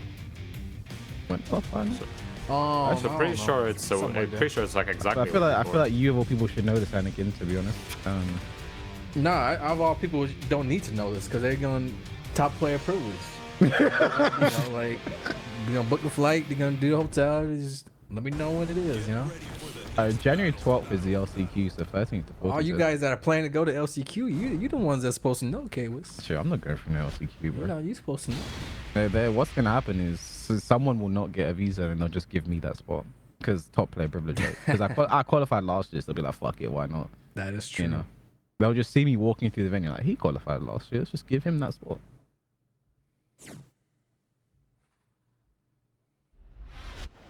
When offline? Oh, So pretty sure it's Something like that. pretty sure it's like exactly. I feel like you of all people should know this, Anakin. To be honest. Nah, of all people don't need to know this because they're going top player privilege. You know, like you're gonna book the flight, they're gonna do the hotel. Just let me know when it is. You know. January 12th is the LCQ, so 13th to 14th. All you guys that are planning to go to LCQ, you the ones that's supposed to know, K-Wiz. Sure, I'm not going from the LCQ, bro. You know, you supposed to know. What's gonna happen is someone will not get a visa and they'll just give me that spot because top player privilege. Because I qualified last year, so they'll be like, fuck it, why not? That is true. You know, they'll just see me walking through the venue like he qualified last year. Let's just give him that spot.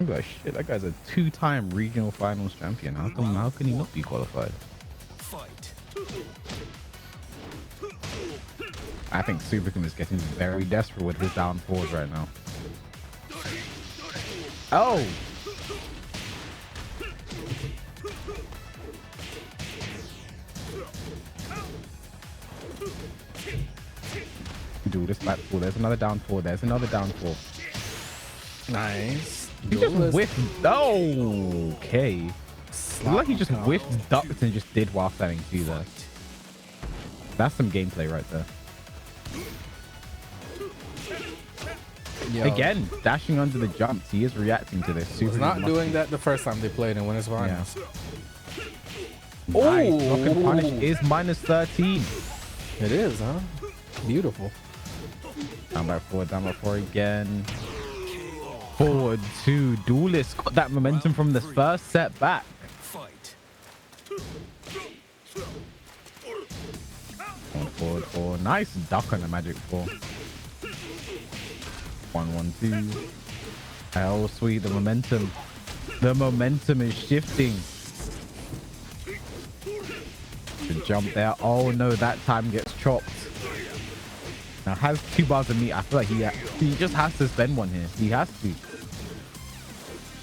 I'm like, shit, that guy's a 2-time regional finals champion. How can he not be qualified? Fight. I think Supercom is getting very desperate with his down forwards right now. Oh! Dude, this back four. There's another down four. There's another down four. Nice. He just whiffed. Oh, okay. It's like he just whiffed, ducked, and just did while standing two there. That's some gameplay right there. Yo, Again, dashing under the jumps. He is reacting to this. was not doing that the first time they played in Winners Finals. Yeah. Nice. Block and punish is minus 13. It is, huh? Beautiful. Down by four again. Forward two. Duelist got that momentum from the first set back. Fight. Forward four. Nice duck on the magic four. 1-1-2. Oh, sweet. The momentum. The momentum is shifting. The jump there. Oh no, that time gets chopped. Now has 2 bars of meat. I feel like he just has to spend one here. He has to.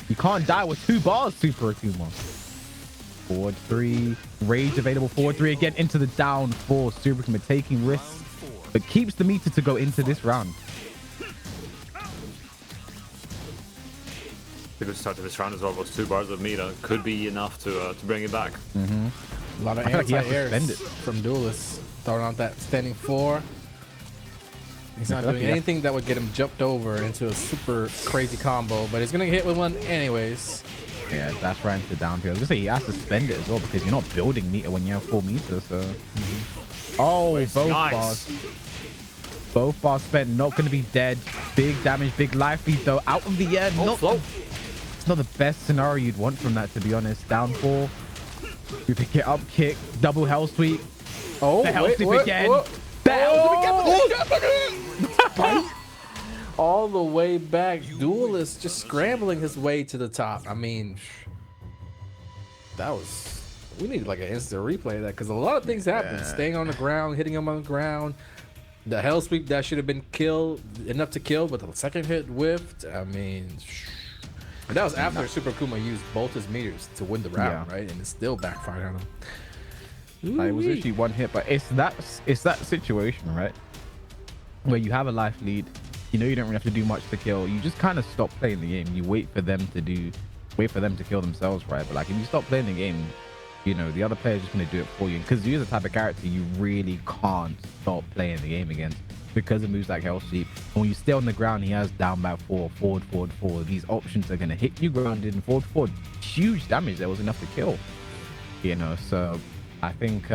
You can't die with 2 bars, Super Akuma. Forward 3. Rage available. Forward 3 again into the down 4. Super Akuma taking risks, but keeps the meter to go into this round. The good start to this round as well was 2 bars of meter. Could be enough to bring it back. A lot of I feel like he has to anti-airs spend it. from Duelist. Throwing out that standing 4. He's not doing anything that would get him jumped over into a super crazy combo, but he's gonna hit with one anyways. Yeah, that's right into down here. I was gonna say he has to spend it as well because you're not building meter when you have 4 meters. So, oh, both Nice. bars. Both bars spent. Not gonna be dead. Big damage, big life lead though. Out of the air. It's not the best scenario you'd want from that, to be honest. Down 4. You pick it up, kick, double hell sweep. Oh, The hell sweep again. what? The hell sweep again. All the way back. Duelist just scrambling his way to the top. I mean, that was... We need like an instant replay of that because a lot of things happened. Staying on the ground, hitting him on the ground. The hell sweep that should have been enough to kill, but the second hit whiffed. I mean, and that was after Super Akuma used both his meters to win the round, right? And it still backfired on him. It was literally one hit, but it's that situation, right? Where you have a life lead, you know you don't really have to do much to kill. You just kind of stop playing the game. You wait for them to kill themselves, right? But like if you stop playing the game, you know the other player's just gonna do it for you. Because you're the type of character you really can't stop playing the game against because of moves like Hell Sweep. And when you stay on the ground, he has down by 4, forward, forward, forward. These options are gonna hit you grounded and forward, forward. Huge damage. There was enough to kill. You know, so I think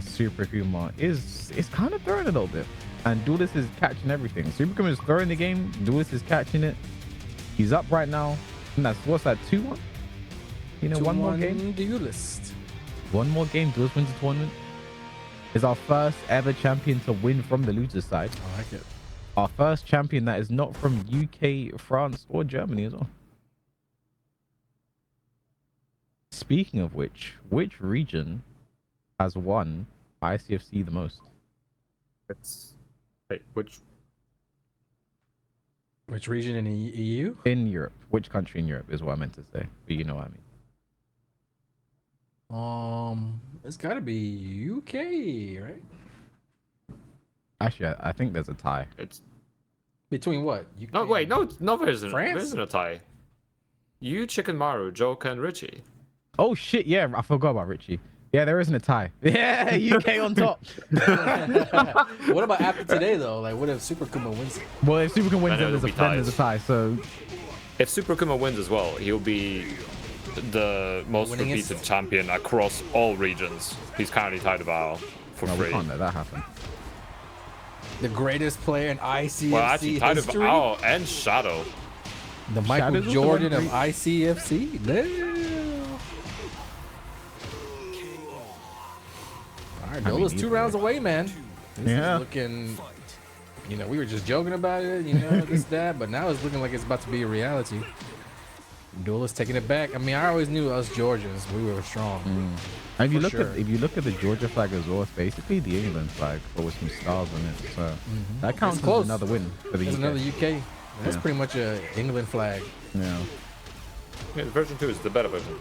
Super Akuma is kind of throwing a little bit. And Duelist is catching everything. Super Akuma is throwing the game. Duelist is catching it. He's up right now. And that's, what's that, 2-1? You know, one more game? Duelist. One more game. Duelist wins the tournament. Is our first ever champion to win from the loser's side. I like it. Our first champion that is not from UK, France, or Germany as well. Speaking of which region has won ICFC the most? Wait, which region in the EU? In Europe. Which country in Europe is what I meant to say. But you know what I mean. It's got to be UK, right? Actually, I think there's a tie. It's Between what? UK no wait, no, there isn't. France? There isn't a tie. You, Chicken Maru, Joker, and Richie. Oh shit, yeah, I forgot about Richie. Yeah, there isn't a tie. Yeah, UK on top. What about after today though? Like, what if Super Kuma wins it? Well, if Super can win, Then then it'll there's be a tie. So If Super Kuma wins as well, he'll be the most Winningest? repeated champion across all regions. He's currently tied about for no, we free. can't let that happen. The greatest player in ICFC Well, actually, tied history. about and Shadow. The Michael Shadow's also Jordan won of ICFC. Damn. All right, Bill is 2 rounds away, man. This Yeah. is looking. You know, we were just joking about it, you know, this, that, but now it's looking like it's about to be a reality. Duelist taking it back. I mean, I always knew us Georgians, we were strong. And if you For look sure. at the Georgia flag as well, it's basically the England flag, but with some stars on it. So that counts as close. another win for the There's UK. another UK. That's Yeah. pretty much a England flag. Yeah. Yeah, version 2 is the better version.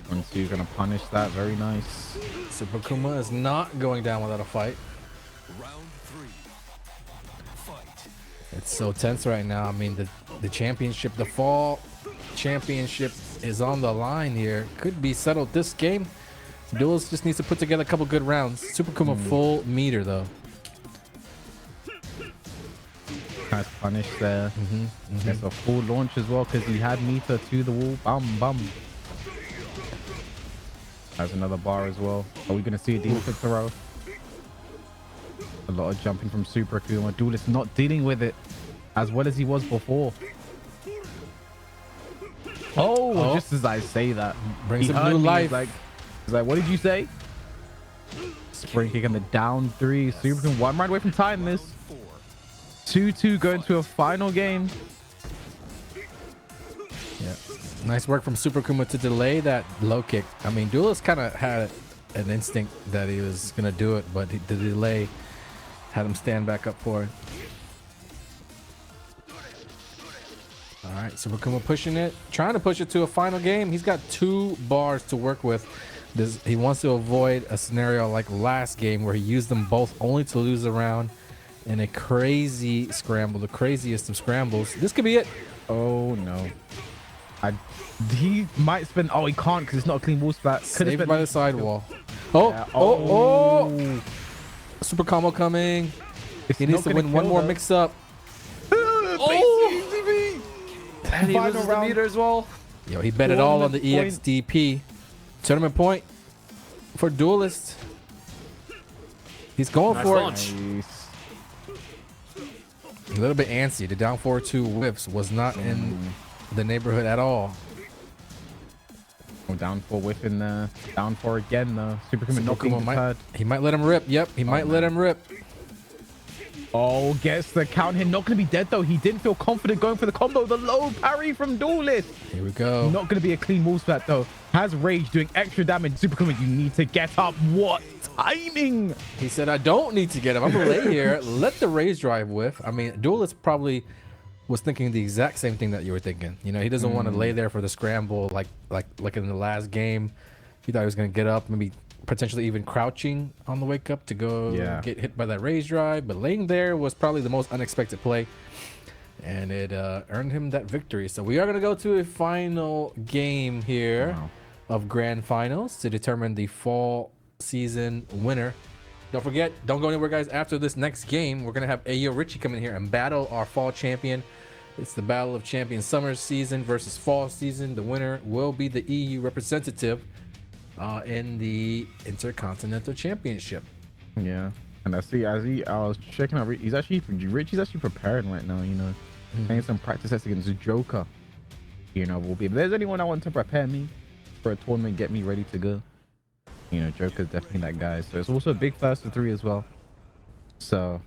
Once you're gonna punish that, very nice. Super Kuma is not going down without a fight. Round 3. Fight. It's so tense right now. I mean, the championship, the fall championship is on the line here. Could be settled this game. Duelist just needs to put together a couple good rounds. Super Kuma full meter though. Nice punish there. Gets a full launch as well because he had meter to the wall. Bum bum. Has another bar as well. Are we gonna see a defensive throw? A lot of jumping from Super Akuma. Duelist not dealing with it as well as he was before. Oh, just as I say that, Brings he him heard new me. life. He's like, what did you say? Spring kick on the down 3. Super Akuma 1 round away from tying this. 2-2 going to a final game. Yeah. Nice work from Super Kuma to delay that low kick. I mean, Duelist kind of had an instinct that he was going to do it, but the delay had him stand back up for it. All right, Super Kuma pushing it, trying to push it to a final game. He's got 2 bars to work with. He wants to avoid a scenario like last game where he used them both only to lose a round in a crazy scramble, the craziest of scrambles. This could be it. Oh no. He might spin. Oh, he can't because it's not a clean wall splat. Saved by the sidewall. Oh, Yeah. oh. Super combo coming. It's He needs not to gonna win one kill, more though. mix up. Oh! And he Final loses the round. meter as well. Yo, he bet it all on the Tournament point. EXDP. Tournament point for Duelist. He's going Nice for launch. Nice. it. A little bit antsy. The down 4-2 whips was not in the neighborhood at all. Oh, down 4 whiff in there. Down 4 again though. Super Kuma Super knocking Kuma his might, head. he might let him rip. Yep, he might let him rip. Oh, gets the count here. Not going to be dead though. He didn't feel confident going for the combo. The low parry from Duelist. Here we go. Not going to be a clean wall splat though. Has rage doing extra damage. Super Kuma, you need to get up. What timing? He said, I don't need to get him. I'm going to lay here. Let the raise drive whiff. I mean, Duelist probably was thinking the exact same thing that you were thinking. You know, he doesn't want to lay there for the scramble like in the last game. He thought he was going to get up, maybe potentially even crouching on the wake up to go get hit by that raise drive. But laying there was probably the most unexpected play. And it earned him that victory. So we are going to go to a final game here of grand finals to determine the fall season winner. Don't forget, don't go anywhere, guys. After this next game, we're going to have AyoRichie come in here and battle our fall champion. It's the battle of champions, summer season versus fall season. The winner will be the EU representative in the Intercontinental Championship. Yeah. And I was checking out, Richie's actually preparing right now, you know. Playing some practice sets against the Joker. You know, if there's anyone I want to prepare me for a tournament, get me ready to go. You know, Joker's definitely that guy. So it's also a big first to 3 as well. So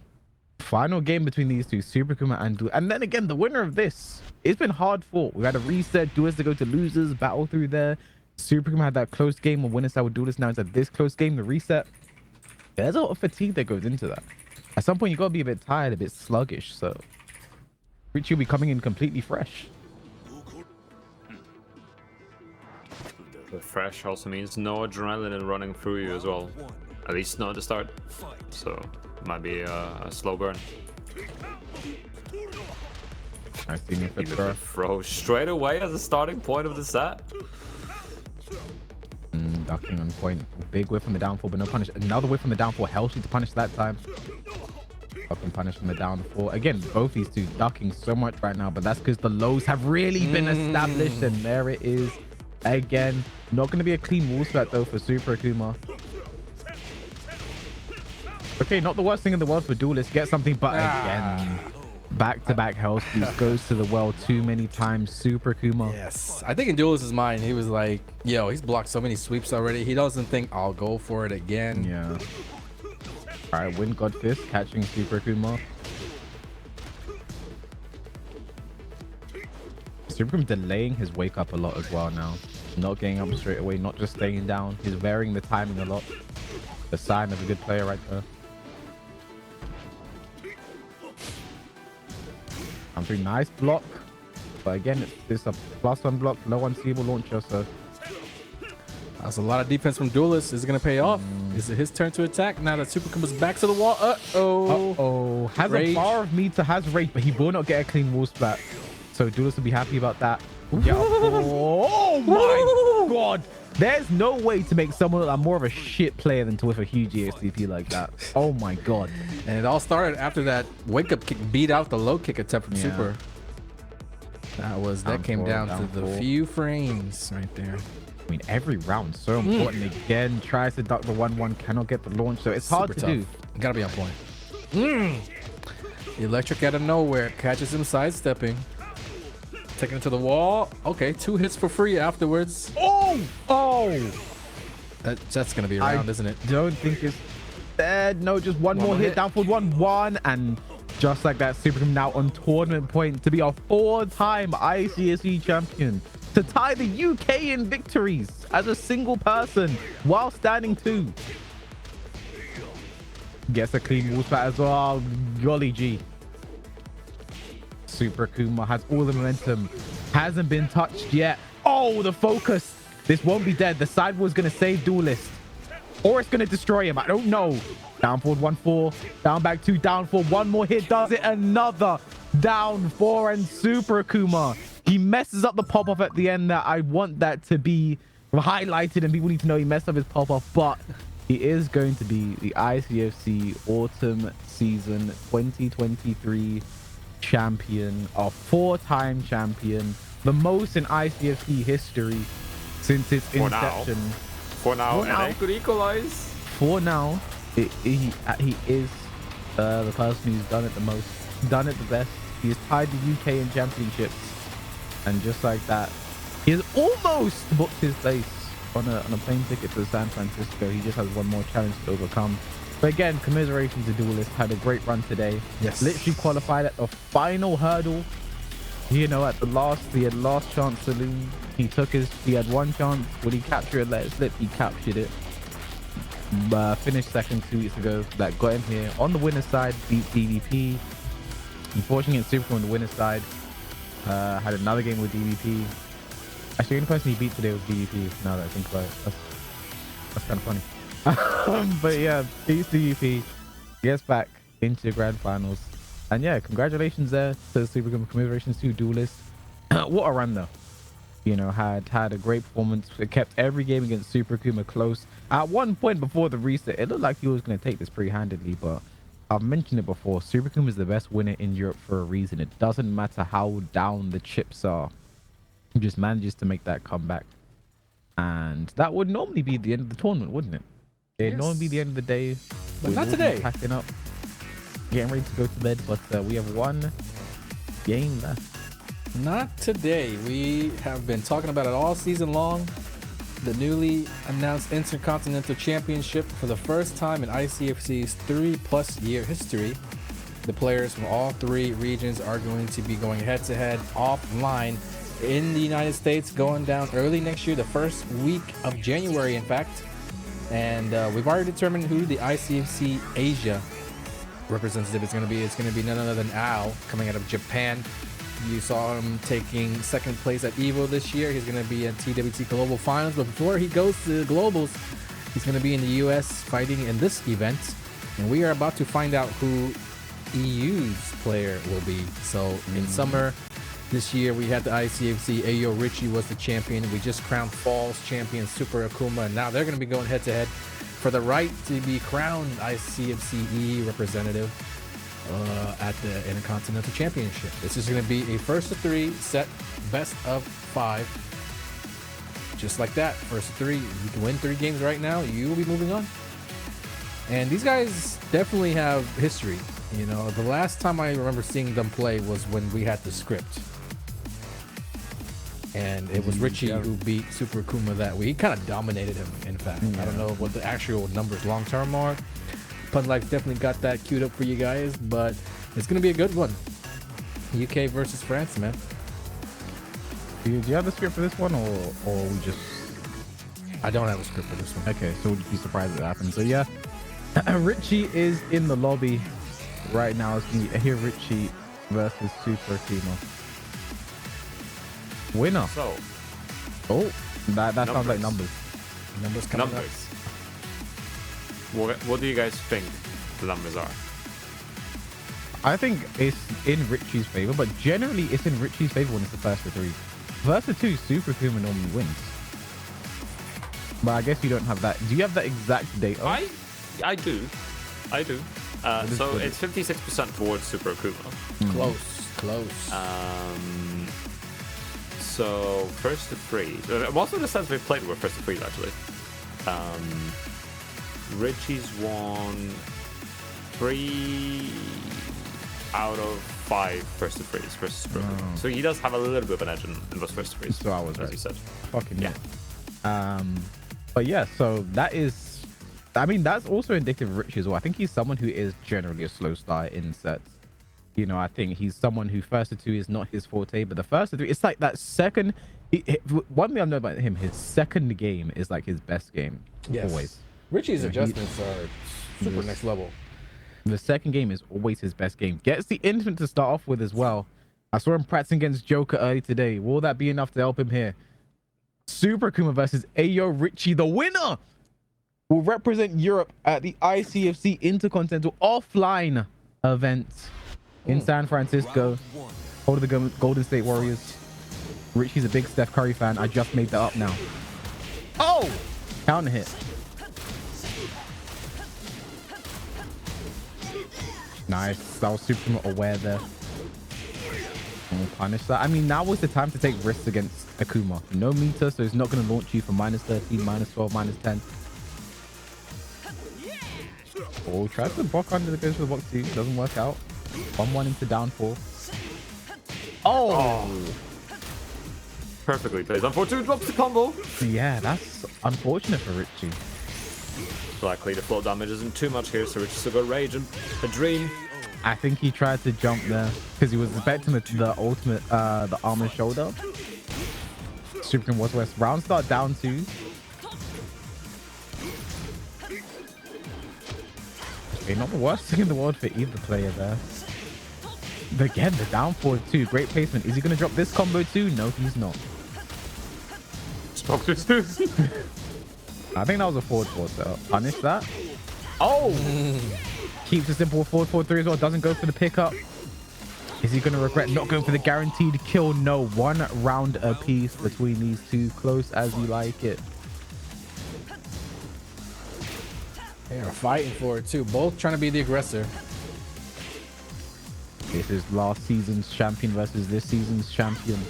final game between these two, Super Akuma and Du. And then again, the winner of this, it's been hard fought. We had a reset, Duelist to go to losers, battle through there. Super Akuma had that close game of winner side with Duelist. Now it's at this close game, the reset. There's a lot of fatigue that goes into that. At some point, you got to be a bit tired, a bit sluggish. So Richie will be coming in completely fresh. Fresh also means no adrenaline running through you as well. At least not at the start. So it might be a slow burn. I see me Even the throw straight away as a starting point of the set. Ducking on point. Big whiff from the downfall, but no punish. Another whiff from the downfall. Healthy to punish that time. Ducking punish from the downfall. Again, both these two ducking so much right now, but that's because the lows have really been established, and there it is. Again, not going to be a clean wall sweat though for Super Akuma. Okay, not the worst thing in the world for Duelist. Get something, but again, back-to-back health boost goes to the well too many times. Super Akuma. Yes, I think in Duelist's mind, he was like, yo, he's blocked so many sweeps already. He doesn't think I'll go for it again. Yeah. All right, Wind God Fist catching Super Akuma. Super Akuma delaying his wake up a lot as well now. Not getting up straight away, not just staying down. He's varying the timing a lot. The sign of a good player right there. I'm doing nice block, but again, it's a +1 block, no unseeable launcher, so that's a lot of defense from Duelist. Is it gonna pay off? Is it his turn to attack now that Super comes back to the wall? Has Rage. a bar of meter, has rage, but he will not get a clean wall splat, so Duelist will be happy about that. Yeah. Oh my god, there's no way to make someone look like more of a shit player than to whiff a huge EXCP like that. Oh my god. And it all started after that wake up kick beat out the low kick attempt from Super. That came down to the few frames right there. I mean, every round so important. Again, tries to duck the 1-1, cannot get the launch, so it's hard to do. You gotta be on point. Electric out of nowhere catches him sidestepping. Taking it to the wall. Okay, 2 hits for free afterwards. Oh! That's gonna be around, isn't it? Don't think it's dead. No, just one more hit. Down forward 1-1, and just like that, Super now on tournament point to be a 4-time ICFC champion, to tie the UK in victories as a single person while standing 2. Gets a clean wall splat as well. Golly gee. Super Akuma has all the momentum, hasn't been touched yet. Oh, the focus. This won't be dead. The side was going to save Duelist, or it's going to destroy him. I don't know. Down forward 1-4, down back 2, down 4. One more hit does it. Another down 4, and Super Akuma, he messes up the pop-off at the end. That I want that to be highlighted and people need to know he messed up his pop-off, but he is going to be the ICFC Autumn Season 2023 champion, a 4-time champion, the most in ICFC history since its inception. For now, and I could equalize. For now, he is the person who's done it the most, done it the best. He has tied the UK in championships, and just like that, he has almost booked his place on a plane ticket to San Francisco. He just has one more challenge to overcome. But again, commiserations to Duelist. Had a great run today. Yes. Literally qualified at the final hurdle. You know, at the last, he had last chance saloon. He had one chance. Would he capture it, let it slip? He captured it. Finished second 2 weeks ago. That got him here. On the winner's side, beat DVP. Unfortunately, in Super on the winner's side. Had another game with DVP. Actually, the only person he beat today was DVP. Now that I think about it. That's kind of funny. But yeah, beats DVP, gets back into the grand finals, and yeah, congratulations there to Super Akuma. Commiserations to Duelist. What a run though. You know, had a great performance. It kept every game against Super Akuma close. At one point before the reset, it looked like he was going to take this pretty handedly, but I've mentioned it before. Super Akuma is the best winner in Europe for a reason. It doesn't matter how down the chips are. He just manages to make that comeback, and that would normally be the end of the tournament, wouldn't it? It'd normally be the end of the day. But not today. Packing up, getting ready to go to bed, but we have one game left. Not today. We have been talking about it all season long. The newly announced Intercontinental Championship for the first time in ICFC's 3+ year history. The players from all 3 regions are going to be going head-to-head offline in the United States, going down early next year, the first week of January, in fact. And we've already determined who the ICFC Asia representative is going to be. It's going to be none other than Ao, coming out of Japan. You saw him taking second place at EVO this year. He's going to be at TWT Global Finals. But before he goes to Globals, he's going to be in the US fighting in this event. And we are about to find out who EU's player will be. So in summer this year, we had the ICFC. AyoRichie was the champion. We just crowned Falls champion Super Akuma. And now they're going to be going head to head for the right to be crowned ICFCE representative at the Intercontinental Championship. This is going to be a first to three set, best of 5. Just like that, first to 3. You can win 3 games right now, you will be moving on. And these guys definitely have history. You know, the last time I remember seeing them play was when we had the script. And it was Richie who beat Super Akuma that week. He kind of dominated him, in fact. I don't know what the actual numbers long term are. Punlike's definitely got that queued up for you guys, but it's going to be a good one. UK versus France, man. Do you have the script for this one, or we just... I don't have a script for this one. Okay, so we'll be surprised if it happens. So yeah, Richie is in the lobby right now. It's going to be AyoRichie versus Super Akuma. Winner. So, Oh, that sounds like numbers. Numbers coming up. numbers. What do you guys think the numbers are? I think it's in Richie's favor, but generally it's in Richie's favor when it's the first to 3. First to 2, Super Akuma normally wins. But I guess you don't have that. Do you have that exact data? I do. So it's 56% towards Super Akuma. Close. So first to 3. Most of the sets we've played were first to 3s actually. Richie's won 3 out of 5 first to 3s versus Super Akuma. So he does have a little bit of an edge in those first to 3s. So I was as right. you said. Fucking Yeah. But yeah, so that is, I mean, that's also indicative of Richie as well. I think he's someone who is generally a slow starter in sets. You know, I think he's someone who first to 2 is not his forte, but the first to 3, it's like that second. One thing I know about him, his second game is like his best game. Yes. Always. Richie's Yeah, adjustments are super next level. The second game is always his best game. Gets the infant to start off with as well. I saw him practicing against Joker early today. Will that be enough to help him here? Super Akuma versus AyoRichie. The winner will represent Europe at the ICFC Intercontinental offline event in San Francisco. Hold of the Golden State Warriors. Richie's a big Steph Curry fan. I just made that up now. Oh! Counter hit. Nice. That was Super aware there. We'll punish that. I mean, now was the time to take risks against Akuma. No meter, so it's not going to launch you for -13, -12, -10. Oh, tries to block under the goes for the box 2. Doesn't work out. 1-1 into down 4. Oh! Perfectly played. Unfortunately, drops the combo. Yeah, that's unfortunate for Richie. Luckily, the flow damage isn't too much here, so Richie's still got rage and a dream. I think he tried to jump there because he was expecting the ultimate, the arm and shoulder. Superkin was West. Round start down 2. Okay, not the worst thing in the world for either player there. But again, the down forward 2. Great placement. Is he going to drop this combo too? No, he's not. Stop this too. I think that was a forward 4, so punish that. Oh! Keeps a simple 4-4-3 as well. Doesn't go for the pickup. Is he going to regret not going for the guaranteed kill? No. 1 round apiece between these two. Close as you like it. They are fighting for it too. Both trying to be the aggressor. This is last season's champion versus this season's champion.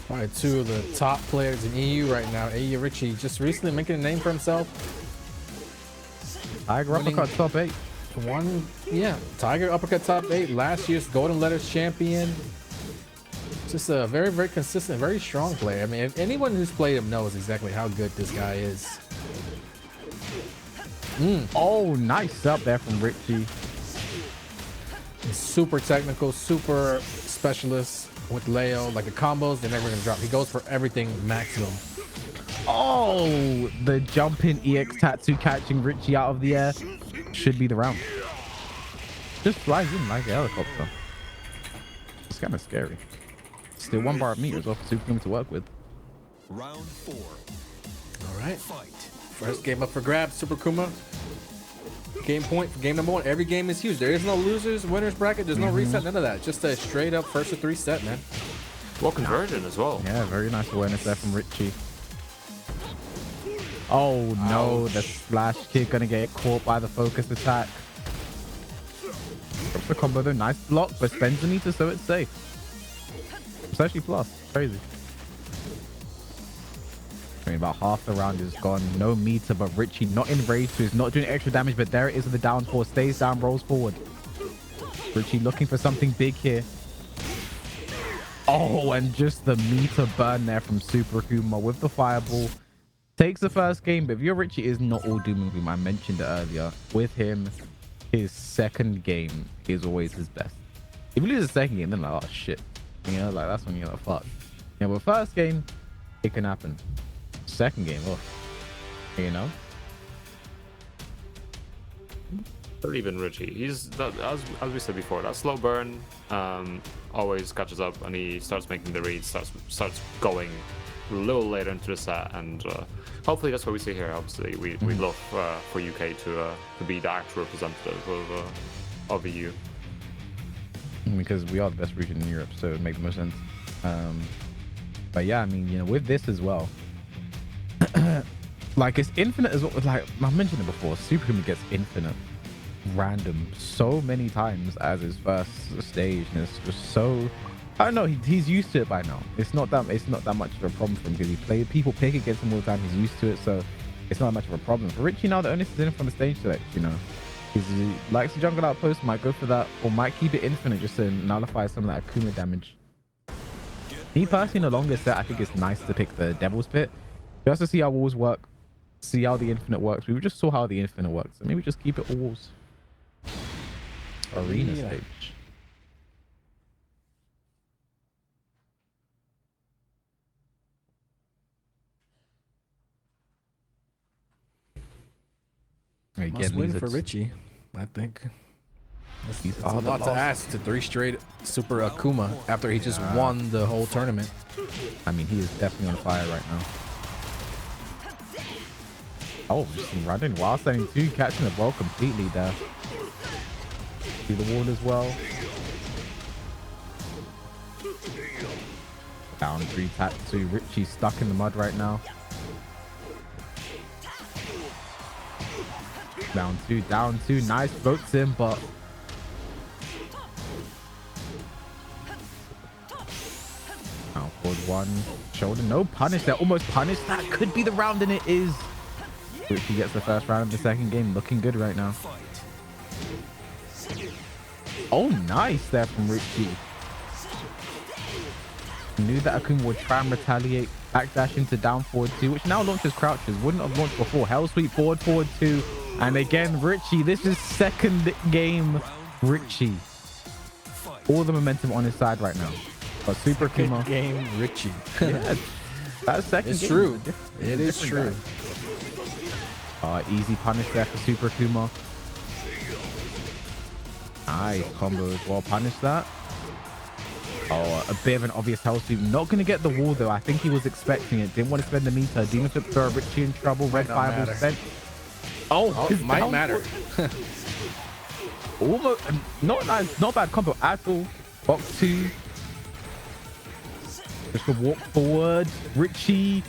Probably 2 of the top players in EU right now. AyoRichie just recently making a name for himself. Tiger uppercut top 8. Tiger uppercut top 8. Last year's Golden Letters champion. Just a very, very consistent, very strong player. I mean, if anyone who's played him knows exactly how good this guy is. Oh, nice up there from Richie. He's super technical, super specialist with Leo. Like the combos, they're never gonna drop. He goes for everything maximum. Oh, the jumping EX tattoo catching Richie out of the air. Should be the round. Just flies in like a helicopter. It's kind of scary. Still 1 bar of meter as well for Super Akuma to work with. Round 4. All right. Fight. First game up for grabs, Super Akuma. Game point for game number 1. Every game is huge. There is no losers, winners bracket. There's no reset, none of that. Just a straight up first to 3 set, man. Well, conversion as well. Yeah, very nice awareness there from Richie. Oh no, the splash kick gonna get caught by the focus attack. Drops the combo though, nice block, but spends the meter so it's safe. It's actually plus, crazy. I mean, about half the round is gone, no meter, but Richie not in rage, so he's not doing extra damage, but there it is with the down 4, stays down, rolls forward. Richie looking for something big here. Oh, and just the meter burn there from Super Akuma with the fireball. Takes the first game, but if your Richie is not all doom and gloom, I mentioned it earlier, with him, his second game is always his best. If you lose the second game, then like, oh shit. You know, like that's when you're like, fuck. Yeah, but first game, it can happen. Second game, oh, you know? But even Richie, he's as we said before, that slow burn always catches up, and he starts making the reads, starts going a little later into the set, and hopefully that's what we see here. Obviously, we'd love for UK to be the actual representative of EU. Because we are the best region in Europe, so it makes the most sense. But yeah, I mean, you know, with this as well, like it's infinite as well. Like I mentioned it before, Super Akuma gets infinite random so many times as his first stage, and it's just so, I don't know, he's used to it by now. It's not that much of a problem for him because people pick against him all the time. He's used to it, so it's not much of a problem. For Richie now, the onus is in from the stage select, you know. He likes to jungle outpost, might go for that, or might keep it infinite just to nullify some of that Akuma damage. Me personally, in the longer set, I think it's nice to pick the Devil's Pit just to see how walls work, see how the infinite works. We just saw how the infinite works, so maybe just keep it all walls. Arena stage. Again, Must win for Richie, I think. It's a lot to ask to 3 straight Super Akuma after he just won the whole tournament. I mean, he is definitely on fire right now. Oh, just running while standing 2, catching the ball completely there. See the wall as well. Down 3 Tatsu. Richie stuck in the mud right now. Down 2. Nice, floats him, but now forward 1. Shoulder, no punish there. Almost punished. That could be the round, and it is. Richie gets the first round of the second game. Looking good right now. Oh, nice there from Richie. Knew that Akuma would try and retaliate. Backdash into down forward 2, which now launches crouches. Wouldn't have launched before. Hell sweep forward 2. And again, Richie. This is second game Richie. All the momentum on his side right now. But Super Akuma. Game Richie. Yeah, that's second It's game. true. It is true. Easy punish there for Super Akuma. Nice combo as well. Punish that. Oh, a bit of an obvious hell sweep. Not going to get the wall though. I think he was expecting it. Didn't want to spend the meter. Demon flip throw. Richie in trouble. Red fireball spent. Oh, It might matter. Almost not nice. Not bad combo at all. Box 2. Just a walk forward. Richie.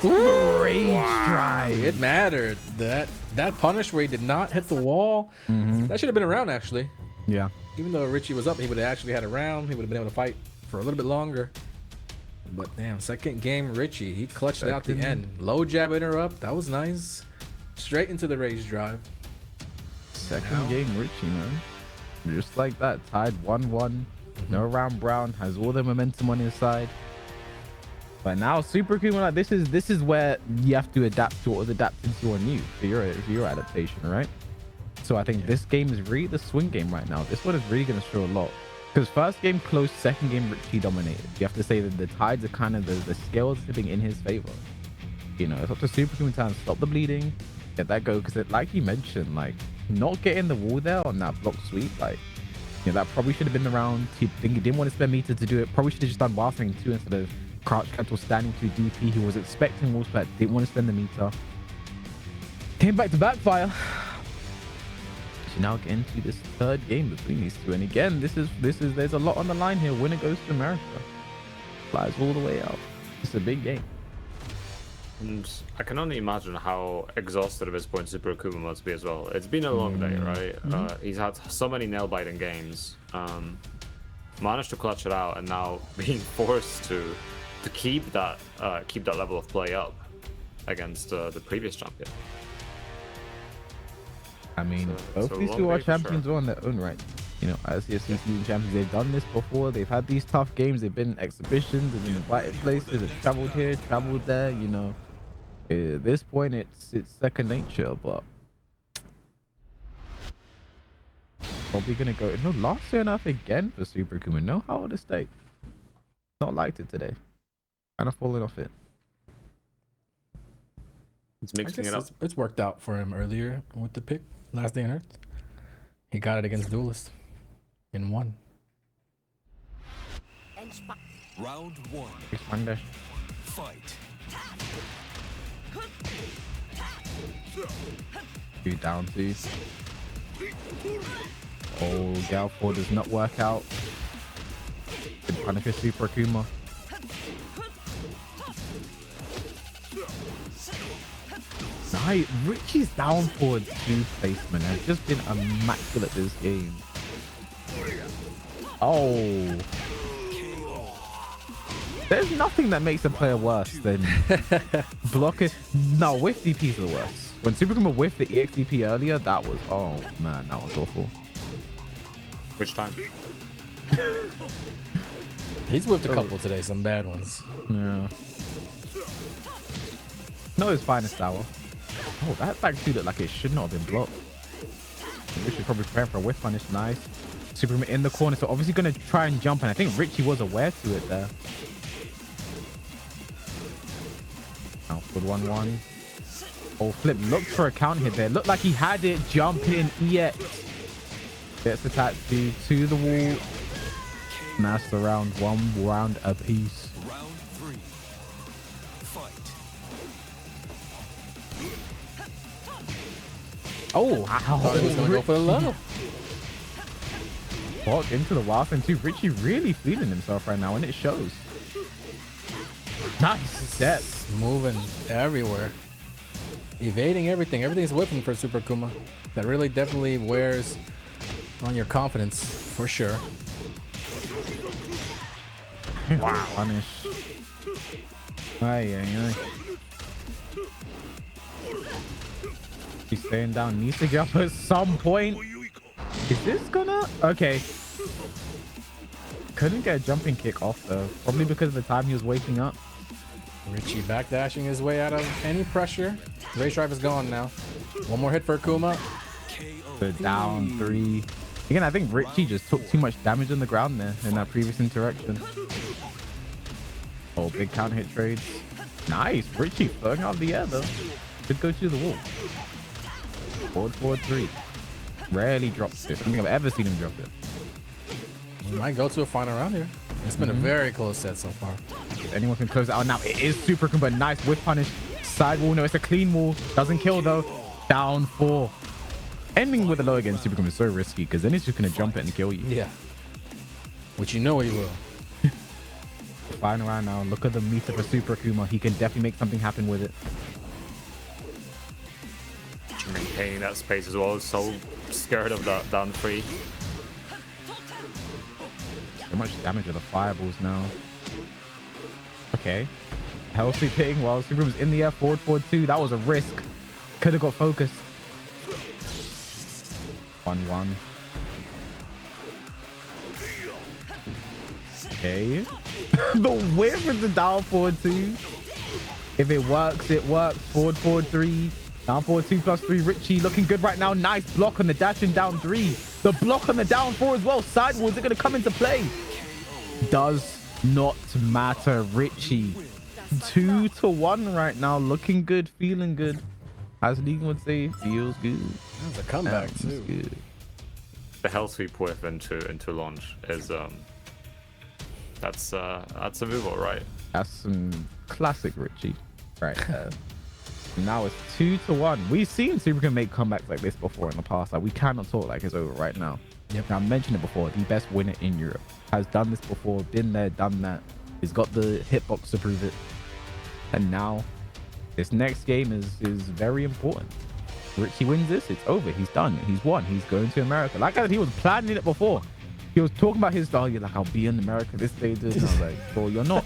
Rage drive. It mattered. That punish where he did not hit the wall, that should have been around actually. Yeah. Even though Richie was up, he would have actually had a round. He would have been able to fight for a little bit longer. But damn, second game Richie, he clutched it out the end. Low jab interrupt, that was nice. Straight into the rage drive. Second game Richie, man. Just like that, tied 1-1. No round Brown, has all the momentum on his side. But now Super Akuma, like this is where you have to adapt to what was adapted to on you for your adaptation, right? So I think this game is really the swing game right now. This one is really going to show a lot. Because first game close, second game Richie dominated. You have to say that the tides are kind of the scales tipping in his favor. You know, it's up to Super Akuma to stop the bleeding, get that go. Because like you mentioned, like not getting the wall there on that block sweep, like Yeah, that probably should have been the round. He didn't want to spend meter to do it. Probably should have just done Waffling 2 instead of crouch cancel standing to DP. He was expecting wolf, but didn't want to spend the meter. Came back to backfire. So now get into this third game between these two. And again, there's a lot on the line here. Winner goes to America. Flies all the way out. It's a big game. And I can only imagine how exhausted at this point Super Akuma must be as well. It's been a long day, right? He's had so many nail-biting games. Managed to clutch it out, and now being forced to keep that level of play up against the previous champion. I mean, So both these two are champions on their own right. You know, as the season champions, they've done this before. They've had these tough games. They've been exhibitions. They've been invited places. They've traveled here, traveled there. You know, at this point, it's second nature. But probably gonna go. No, last turn off again for Super Akuma. No, how would it stay? Not liked it today. Kind of falling off it. He's mixing it up. It's worked out for him earlier with the pick last day on Earth. He got it against Duelist in one. Round 1. Expander. Fight. 2 down 2. Oh, Gal 4 does not work out. Good punish for Super Akuma. Nice. Richie's down forward 2 placement has just been immaculate this game. Oh. There's nothing that makes a player worse than blocking. No, whiff DP is the worst. When Super Akuma whiffed the EXDP earlier, that was, oh man, that was awful. Which time? He's whipped a couple today, some bad ones. Yeah. No, his finest hour. Oh, that back two looked like it should not have been blocked. We should probably prepare for a whiff punish. Nice. Superman in the corner, so obviously going to try and jump, and I think Richie was aware to it there. Outward 1-1. Oh, Flip looked for a counter hit there. Looked like he had it. Jump in, EX. Gets attacked to the wall. And that's the round. 1 round apiece. Round 3. Fight. Oh, I thought he was gonna go for the low. Walk into the wild and 2. Richie really feeling himself right now, and it shows. Nice steps. Moving everywhere. Evading everything. Everything's whipping for Super Akuma. That really definitely wears on your confidence, for sure. Wow. Punish. Ay, ay, ay. He's staying down. Needs to jump at some point. Is this gonna... Okay. Couldn't get a jumping kick off though. Probably because of the time he was waking up. Richie backdashing his way out of any pressure. Race drive is gone now. One more hit for Akuma. The down 3. Again, I think Richie just took too much damage on the ground there in that previous interaction. Oh, big counter hit trades. Nice. Richie throwing out the air though. Could go to the wall. 4-4-3. Rarely drops it. I don't think I've ever seen him drop it. We might go to a final round here. It's been a very close set so far. If anyone can close it out now. It is Super Akuma, but nice whip punish. Side wall. No, it's a clean wall. Doesn't kill though. Down 4. Ending with a low against Super Akuma is so risky because then he's just going to jump it and kill you. Yeah. Which you know he will. Final round now. Look at the meter for Super Akuma. He can definitely make something happen with it. Maintaining that space as well. So scared of that down 3. So much damage with the fireballs now. Okay. Healthy pitting while Super Akuma's in the air. 4-4-2. That was a risk. Could have got focused. 1-1. Okay. The whip with the down 4-2. If it works, it works. 4-4-3. Down 4-2 plus 3. Richie looking good right now. Nice block on the dash and down 3. The block on the down 4 as well. Sidewalls are going to come into play. Does not matter. Richie 2-1 right now. Looking good, feeling good. As Legan would say, feels good. That was a comeback Sounds too. good. the hell sweep whiff into launch is that's a move, all right. That's some classic Richie right there. Now it's 2-1. We've seen Super make comebacks like this before in the past. Like, we cannot talk like it's over right now. Yep. Now, I mentioned it before. The best winner in Europe has done this before, been there, done that. He's got the hitbox to prove it. And now this next game is very important. Richie wins this, it's over. He's done. He's won. He's going to America. Like I said, he was planning it before. He was talking about his you're like, I'll be in America this day. And I was like, well, you're not.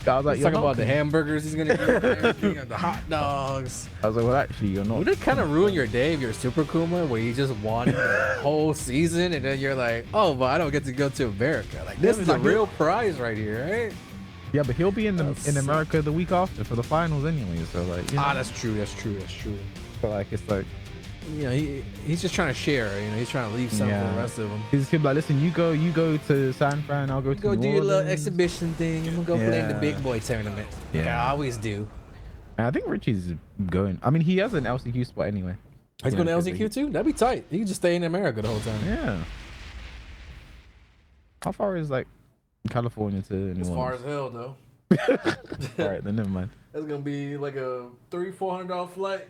I was like, He's talking about the hamburgers he's gonna eat, the hot dogs. I was like, well, actually, you're not. Would it kind of ruin your day if you're Super Kuma, where you just won the whole season, and then you're like, oh, but I don't get to go to America. Like, this is a real prize right here, right? Yeah, but he'll be in America the week after for the finals anyway. So like, you know, that's true. That's true. That's true. so like, it's like, You know, he's just trying to share. You know, he's trying to leave something for the rest of them. he's like, listen, you go to San Fran, I'll go to Go New do your little Orleans. exhibition thing. I'm gonna go play in the Yeah. big boy tournament. Like Yeah. I always do. And I think Richie's going. I mean, he has an LCQ spot anyway. He's You going to know, LCQ too. That'd be tight. He can just stay in America the whole time. Yeah. How far is like California to New As far Orleans? as hell though. All right, then never mind. That's gonna be like a $300-400 flight.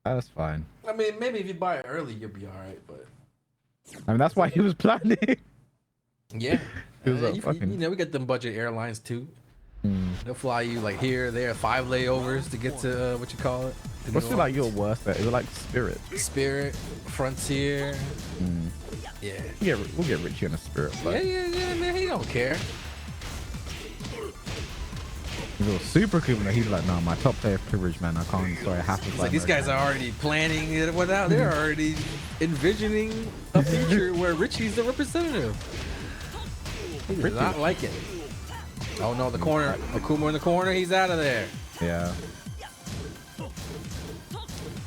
That's fine. I mean, maybe if you buy it early, you'll be all right. But I mean, that's why he was planning. yeah, It was a fucking- you know, we got them budget airlines too. Mm. They'll fly you like here, there, 5 layovers to get to what you call it. to What's New it like Orleans. your worst? Is it like Spirit? Spirit, Frontier. Mm. Yeah. We'll get Richie on a Spirit Yeah, flight. yeah, man. He don't care. He's all super cool. But he's like, no, my top player privilege, man. I can't. Sorry, I have to. It's fly like these America." guys are already planning it without. They're already envisioning a future where Richie's the representative. He does not like it. Oh no, the corner. Akuma in the corner. He's out of there. Yeah.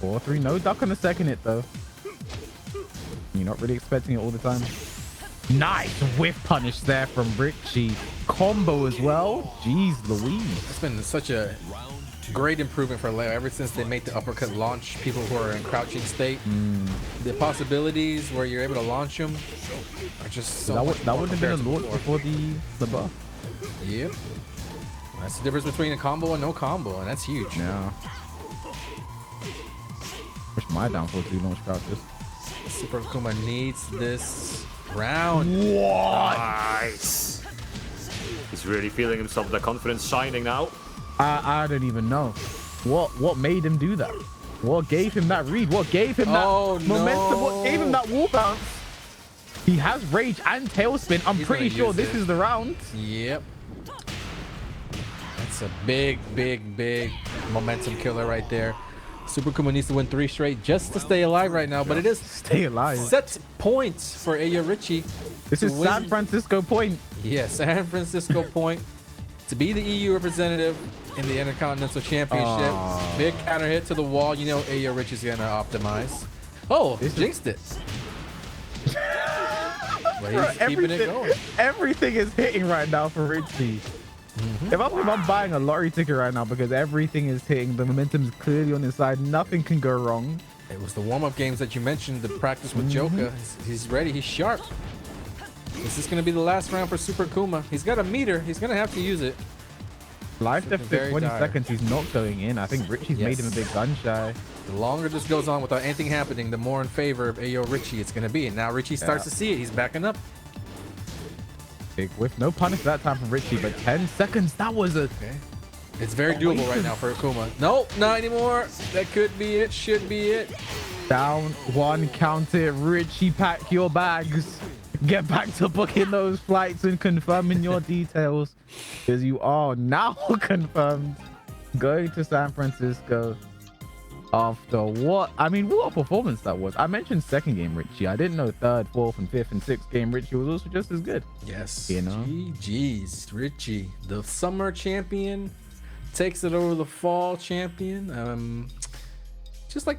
4-3. No duck on the second hit though. You're not really expecting it all the time. Nice whiff punish there from Richie. Combo as well. Jeez Louise. It's been such a great improvement for Leo ever since they made the uppercut launch. People who are in crouching state, the possibilities where you're able to launch them are just so much That more would have been a compared to launch before the buff. Yep. That's the difference between a combo and no combo, and that's huge. Yeah. Wish my downfall to launch crouches. Super Akuma needs this round. Nice. He's really feeling himself. The confidence shining now. I don't even know. What made him do that? What gave him that read? What gave him that momentum? What gave him that wall bounce? He has rage and tailspin. I'm He's pretty gonna sure use this it. is the round. Yep. That's a big momentum killer right there. Super Akuma needs to win 3 straight just to stay alive right now, but it is Stay alive. set points for AyoRichie. This to is win. San Francisco point. Yeah, San Francisco point to be the EU representative in the Intercontinental Championship. Aw. Big counter hit to the wall. You know AyoRichie's gonna optimize. Oh, jinxed it. But he's keeping it going. Everything is hitting right now for Richie. If I'm buying a lottery ticket right now because everything is hitting, the momentum is clearly on his side. Nothing can go wrong. It was the warm-up games that you mentioned, the practice with Joka. He's ready. He's sharp. This is going to be the last round for Super Akuma. He's got a meter. He's going to have to use it. Life Something deficit very 20 dire. seconds. He's not going in. I think Richie's made him a bit gun shy. The longer this goes on without anything happening, the more in favor of AyoRichie it's going to be. And now Richie starts to see it. He's backing up. Big whiff. No punish that time from Richie, but 10 seconds. That was a... Okay. It's very doable right now for Akuma. Nope, not anymore. That could be it. Should be it. Down one, count it. Richie, pack your bags. Get back to booking those flights and confirming your details, because you are now confirmed going to San Francisco after what? I mean, what a performance that was. I mentioned second game Richie. I didn't know third, fourth, and fifth, and sixth game Richie was also just as good. Yes. You know? GG's. Richie, the summer champion, takes it over the fall champion. Just like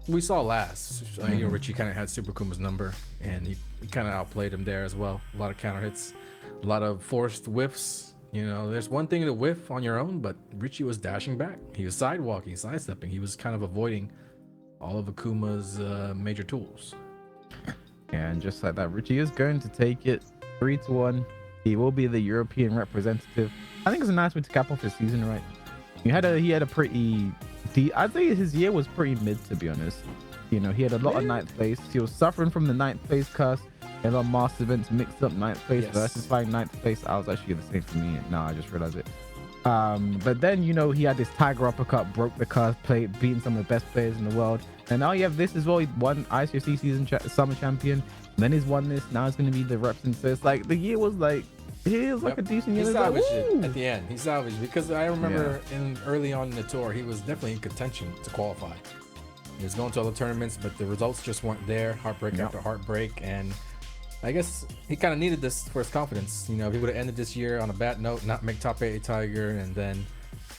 we saw last, AyoRichie kind of had Super Kuma's number, and he kind of outplayed him there as well. A lot of counter hits, a lot of forced whiffs. You know, there's one thing to whiff on your own, but Richie was dashing back. He was sidewalking, sidestepping. He was kind of avoiding all of Akuma's major tools. And just like that, Richie is going to take it 3-1. He will be the European representative. I think it's a nice way to cap off his season, right? He had a pretty I'd say his year was pretty mid, to be honest. You know, he had a lot of ninth place. He was suffering from the ninth place curse. A lot of master events mixed up ninth place versus flying ninth place. I was actually the same for me. Now I just realized it. But then, you know, he had this tiger uppercut, broke the curse, beating some of the best players in the world. And now you have this as well. He won ICFC season summer champion. And then he's won this. Now it's going to be the reps. And so it's like the year was like, he was like a decent year. He Like, salvaged it woo! at the end. He salvaged because I remember early on in the tour, he was definitely in contention to qualify. He was going to other tournaments, but the results just weren't there. Heartbreak after heartbreak. And I guess he kind of needed this for his confidence. You know, if he would have ended this year on a bad note, not make top 8 Tiger, and then,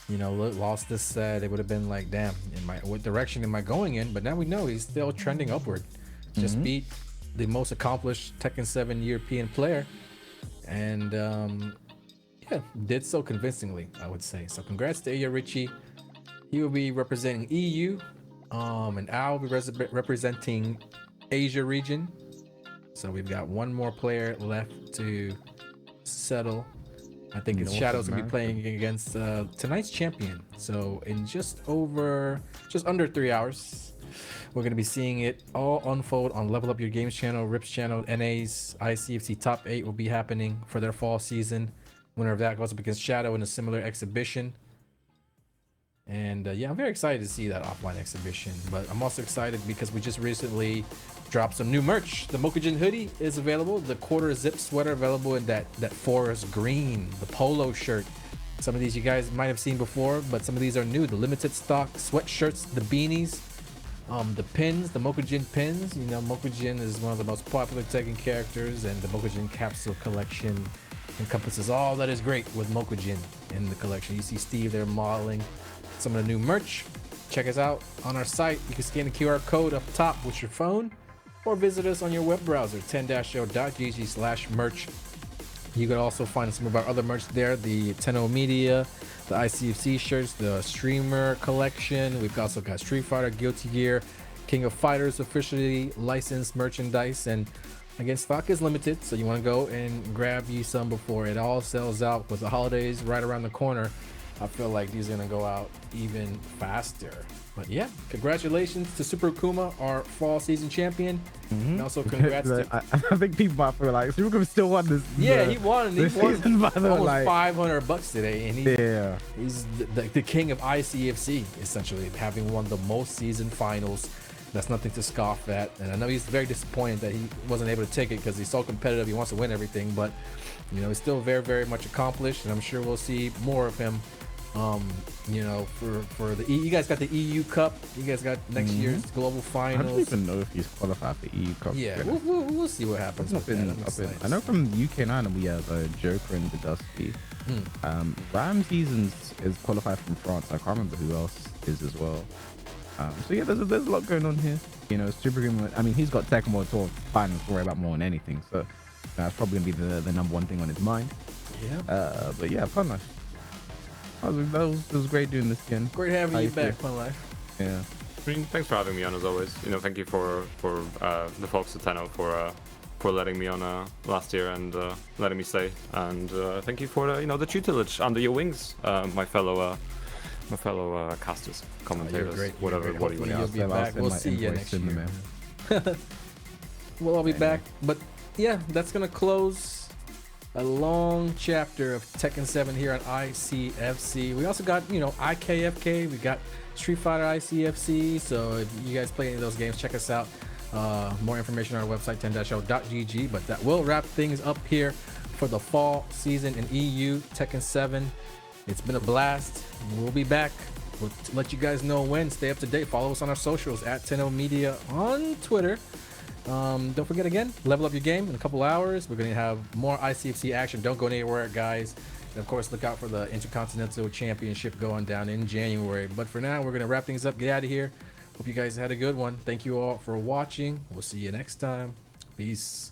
you know, lost this set, it would have been like, damn, what direction am I going in? But now we know he's still trending upward. Just beat the most accomplished Tekken 7 European player. And yeah, did so convincingly, I would say. So congrats to AyoRichie. He will be representing EU, and Al will be representing Asia region. So we've got one more player left to settle. I think it's Shadow's gonna be playing against tonight's champion. So in just under 3 hours, we're gonna be seeing it all unfold on Level Up Your Games channel, Rips channel, NA's ICFC Top 8 will be happening for their fall season. Winner of that goes up against Shadow in a similar exhibition. And yeah, I'm very excited to see that offline exhibition. But I'm also excited because we just recently dropped some new merch. The Mokujin hoodie is available. The quarter zip sweater available in that forest green. The polo shirt. Some of these you guys might have seen before, but some of these are new. The limited stock sweatshirts, the beanies, the pins, the Mokujin pins. You know, Mokujin is one of the most popular Tekken characters, and the Mokujin capsule collection encompasses all that is great with Mokujin in the collection. You see Steve there modeling some of the new merch. Check us out on our site. You can scan the QR code up top with your phone or visit us on your web browser, 10-0.gg/merch. You can also find some of our other merch there, the Tenno Media, the ICFC shirts, the streamer collection. We've also got Street Fighter, Guilty Gear, King of Fighters officially licensed merchandise. And again, stock is limited, so you want to go and grab you some before it all sells out, with the holidays right around the corner. I feel like these are going to go out even faster. But yeah, congratulations to Super Akuma, our fall season champion. And also congrats to... I think people might feel like Super Akuma still won this. Yeah, he won. He won season, almost like, $500 today. And he's the king of ICFC, essentially, having won the most season finals. That's nothing to scoff at. And I know he's very disappointed that he wasn't able to take it because he's so competitive. He wants to win everything. But, you know, he's still very, very much accomplished. And I'm sure we'll see more of him. You know, for the you guys got the EU Cup. You guys got next year's global finals. I don't even know if he's qualified for EU Cup. Yeah, we'll see what happens. I know from UK and we have Joker and the Dusty. Ram Seasons is qualified from France. I can't remember who else is as well. So yeah, there's a lot going on here. You know, Super Green. I mean, he's got Tekken World Tour finals to worry about more than anything. So that's probably gonna be the number one thing on his mind. Yeah. But yeah, fun life. That was great doing this again. Great having you back, Fun Life. Yeah. I mean, thanks for having me on as always. You know, thank you for the folks at Tenno for letting me on last year and letting me stay. And thank you for the tutelage under your wings, my fellow casters, commentators, whatever. What do you You'll be back. We'll see you next year. We'll all be back. But yeah, that's gonna close a long chapter of Tekken 7 here on ICFC. We also got, IKFK. We got Street Fighter ICFC. So if you guys play any of those games, check us out. More information on our website, 10-0.gg. But that will wrap things up here for the fall season in EU Tekken 7. It's been a blast. We'll be back. We'll let you guys know when. Stay up to date. Follow us on our socials at Tenno Media on Twitter. Don't forget again, level up your game in a couple hours. We're going to have more ICFC action. Don't go anywhere, guys. And of course, look out for the Intercontinental Championship going down in January. But for now, we're going to wrap things up, get out of here. Hope you guys had a good one. Thank you all for watching. We'll see you next time. Peace.